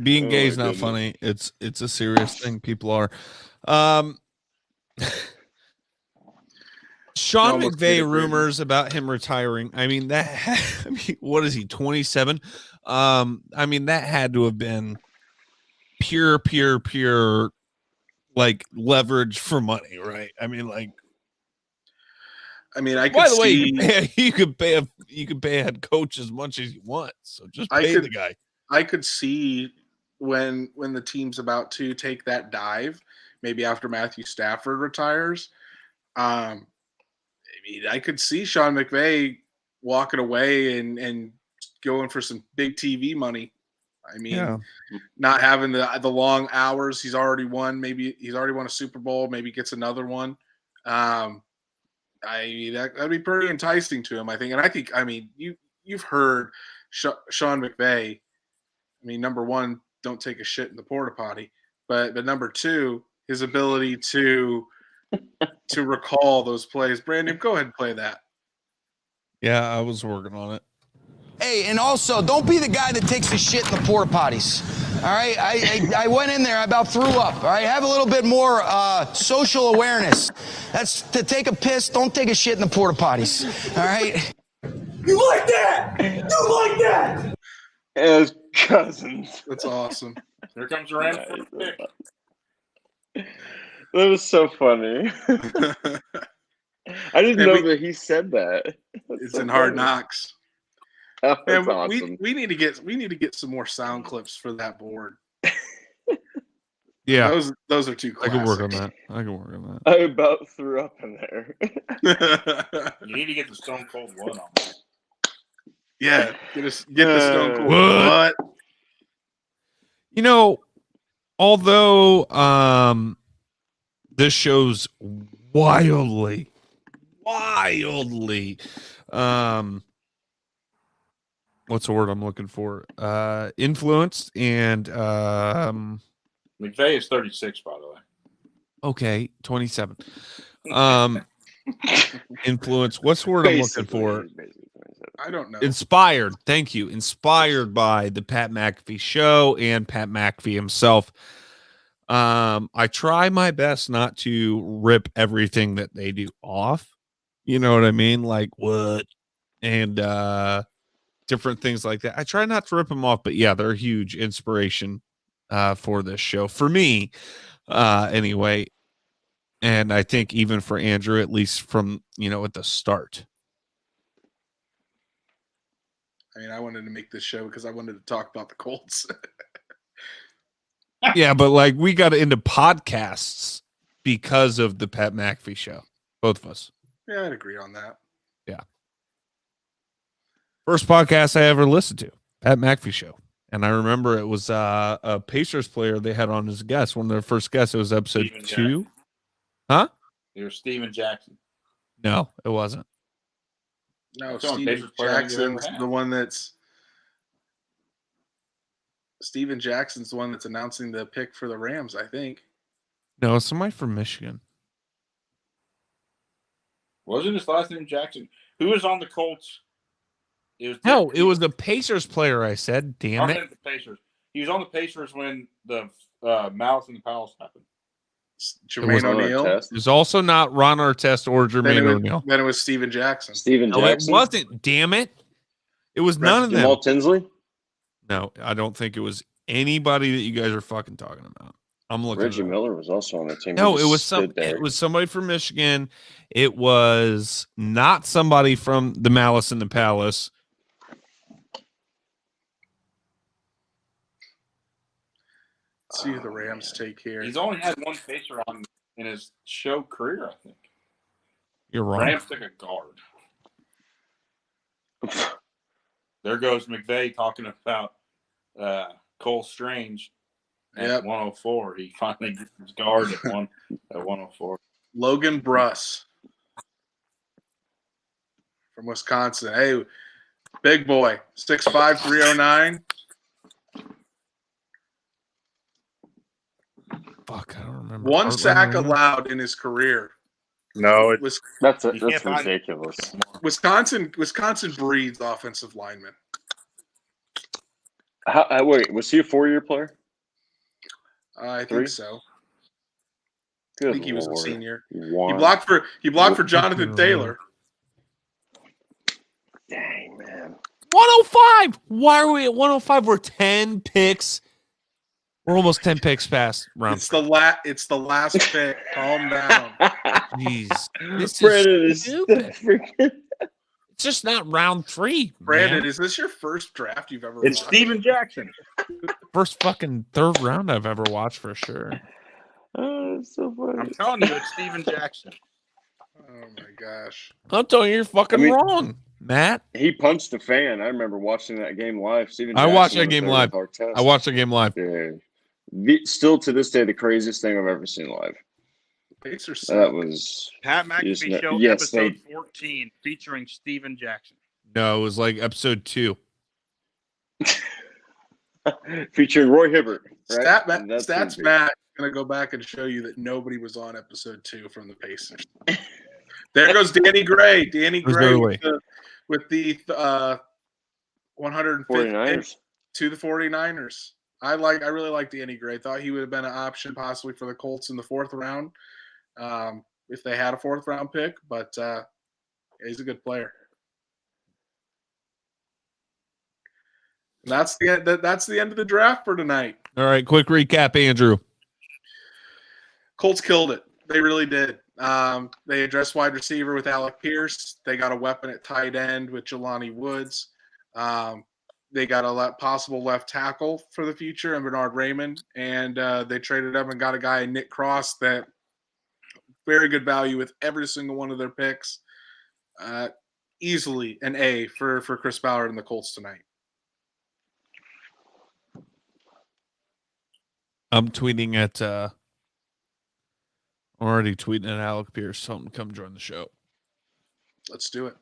Being gay Oh, is not goodness. funny. It's a serious thing. People are. Sean Almost McVay did it, rumors about him retiring. I mean what is he? 27. I mean that had to have been pure like leverage for money, right? I mean, like. I could By the see. way, you could pay a head coach as much as you want. So just pay the guy. I could see when the team's about to take that dive, maybe after Matthew Stafford retires. I could see Sean McVay walking away and going for some big TV money. Not having the long hours. He's already won. Maybe he's already won a Super Bowl. Maybe gets another one. That'd be pretty enticing to him, I think. And I think, you've heard Sean McVay. Number one, don't take a shit in the porta potty. But number two, his ability to recall those plays. Brandon, go ahead and play that. Yeah, I was working on it. Hey, and also, don't be the guy that takes the shit in the porta potties. All right, I went in there, I about threw up. All right, have a little bit more social awareness. That's to take a piss. Don't take a shit in the porta potties. All right. You like that? You like that? As cousins. That's awesome. Here comes Rams for the pick. That was so funny. I didn't know that he said that. It's so in Hard Knocks. Oh, man, that's awesome. we need to get some more sound clips for that board. Yeah, those are too classic. I can work on that. I about threw up in there. You need to get the Stone Cold one on. Yeah, get the Stone Cold what? Although this show's wildly what's the word I'm looking for? Influenced and McVay is 36, by the way. Okay, 27. Influence. What's the word I'm looking for? I don't know. Inspired. Thank you. Inspired by the Pat McAfee show and Pat McAfee himself. I try my best not to rip everything that they do off. You know what I mean? Like what? And different things like that. I try not to rip them off, but yeah, they're a huge inspiration for this show. For me, anyway. And I think even for Andrew, at least from, at the start. I wanted to make this show because I wanted to talk about the Colts. Yeah, but like we got into podcasts because of the Pat McAfee show. Both of us. Yeah, I'd agree on that. Yeah. First podcast I ever listened to, Pat McAfee Show. And I remember it was a Pacers player they had on as a guest. One of their first guests. It was episode 2. Huh? It was Steven Jackson. No, it wasn't. No, Steven Jackson's the one that's Steven Jackson's the one that's announcing the pick for the Rams, I think. No, it's somebody from Michigan. Wasn't his last name Jackson? Who was on the Colts? It was the Pacers player. I said, damn it. The Pacers. He was on the Pacers when the Malice in the Palace happened. Jermaine O'Neal. It was also not Ron Artest or Jermaine O'Neal. Then it was Steven Jackson. Steven Jackson. It wasn't. Damn it! It was none of them. Jamal Tinsley. No, I don't think it was anybody that you guys are fucking talking about. I'm looking. Reggie Miller was also on the team. No, it was somebody from Michigan. It was not somebody from the Malice in the Palace. Let's see who the Rams take here. He's only had one Pacer on in his show career, I think. You're wrong. Rams took a guard. There goes McVay talking about Cole Strange at 104. He finally gets his guard at 104. Logan Bruss from Wisconsin. Hey, big boy, 6'5", 309. Fuck, I don't remember. One sack allowed in his careir. No, that's ridiculous. Wisconsin breeds offensive linemen. Wait, was he a 4-year player? I think so. Good I think he was a Lord. senior. He blocked for Jonathan Taylor. Dang, man. 105. Why are we at 105? We're 10 picks. We're almost 10 picks past round. It's the last pick. Calm down. Jeez. This is stupid. It's just not round 3. Brandon, man. is this your first draft you've ever It's watched? Steven Jackson. First fucking third round I've ever watched for sure. Oh, that's so funny. I'm telling you, it's Steven Jackson. Oh my gosh. I'm telling you, you're fucking wrong, Matt. He punched a fan. I remember watching that game live. I watched that game live. Still to this day, the craziest thing I've ever seen live. Pacers That was Pat McAfee Show, episode 14, featuring Steven Jackson. No, it was like episode 2. Featuring Roy Hibbert. Right? Stats Matt going to go back and show you that nobody was on episode 2 from the Pacers. There goes Danny Gray. Danny Gray with the 150 49ers. To the 49ers. I really like Danny Gray. Thought he would have been an option possibly for the Colts in the 4th round if they had a 4th round pick, but he's a good player. And that's the end of the draft for tonight. All right, quick recap, Andrew. Colts killed it. They really did. They addressed wide receiver with Alec Pierce. They got a weapon at tight end with Jelani Woods. They got a possible left tackle for the future and Bernard Raymond. And they traded up and got a guy, Nick Cross, that very good value with every single one of their picks. Easily an A for Chris Ballard and the Colts tonight. I'm tweeting at already tweeting at Alec Pierce. Tell him to come join the show. Let's do it.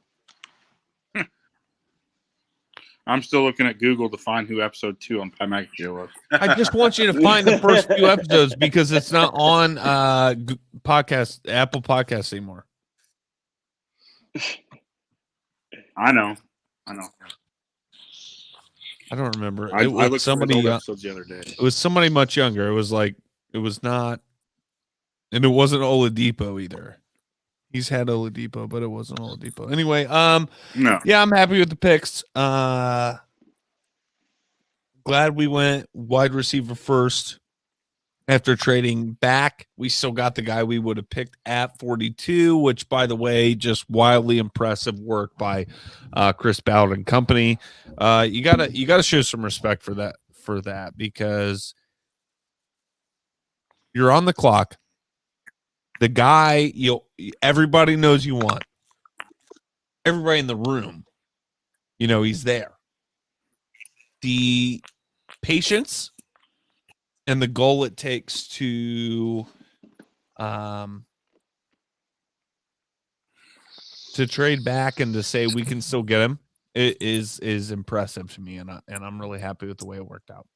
I'm still looking at Google to find who episode 2 on Pat McAfee Show was. I just want you to find the first few episodes because it's not on Apple Podcasts anymore. I know. I don't remember. I looked for somebody old episodes the other day. It was somebody much younger. It was not, and it wasn't Oladipo either. He's had Oladipo, but it wasn't Oladipo. Anyway, no. Yeah, I'm happy with the picks. Glad we went wide receiver first after trading back. We still got the guy we would have picked at 42, which, by the way, just wildly impressive work by Chris Ballard and company. You gotta show some respect for that because you're on the clock. The guy everybody knows you want. Everybody in the room he's there. The patience and the goal it takes to trade back and to say we can still get him is impressive to me, and I'm really happy with the way it worked out.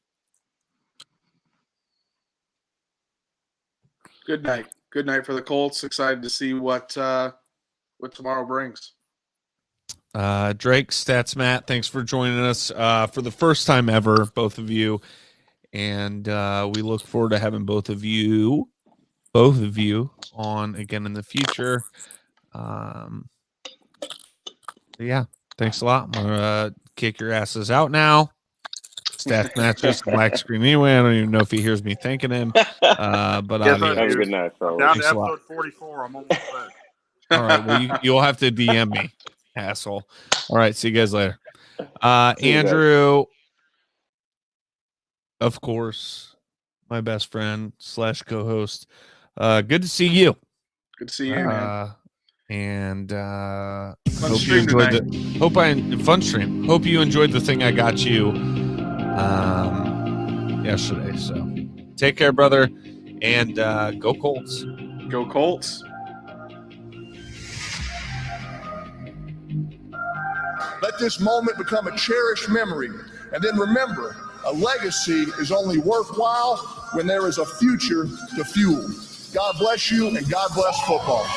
Good night. Good night for the Colts. Excited to see what tomorrow brings. Drake, Stats Matt, thanks for joining us for the first time ever, both of you. And we look forward to having both of you on again in the future. Yeah, thanks a lot. I'm gonna kick your asses out now. Stats Matt just black screen anyway. I don't even know if he hears me thanking him. But have a good night, fellas. Down to episode 44. I'm almost there. All right. Well, you'll have to DM me, asshole. All right. See you guys later. Andrew, of course, my best friend / co-host. Good to see you. Good to see you, man. And Fun hope you stream enjoyed tonight. fun stream. Hope you enjoyed the thing I got you yesterday. So take care, brother, and go Colts. Go Colts. Let this moment become a cherished memory. And then remember, a legacy is only worthwhile when there is a future to fuel. God bless you, and God bless football.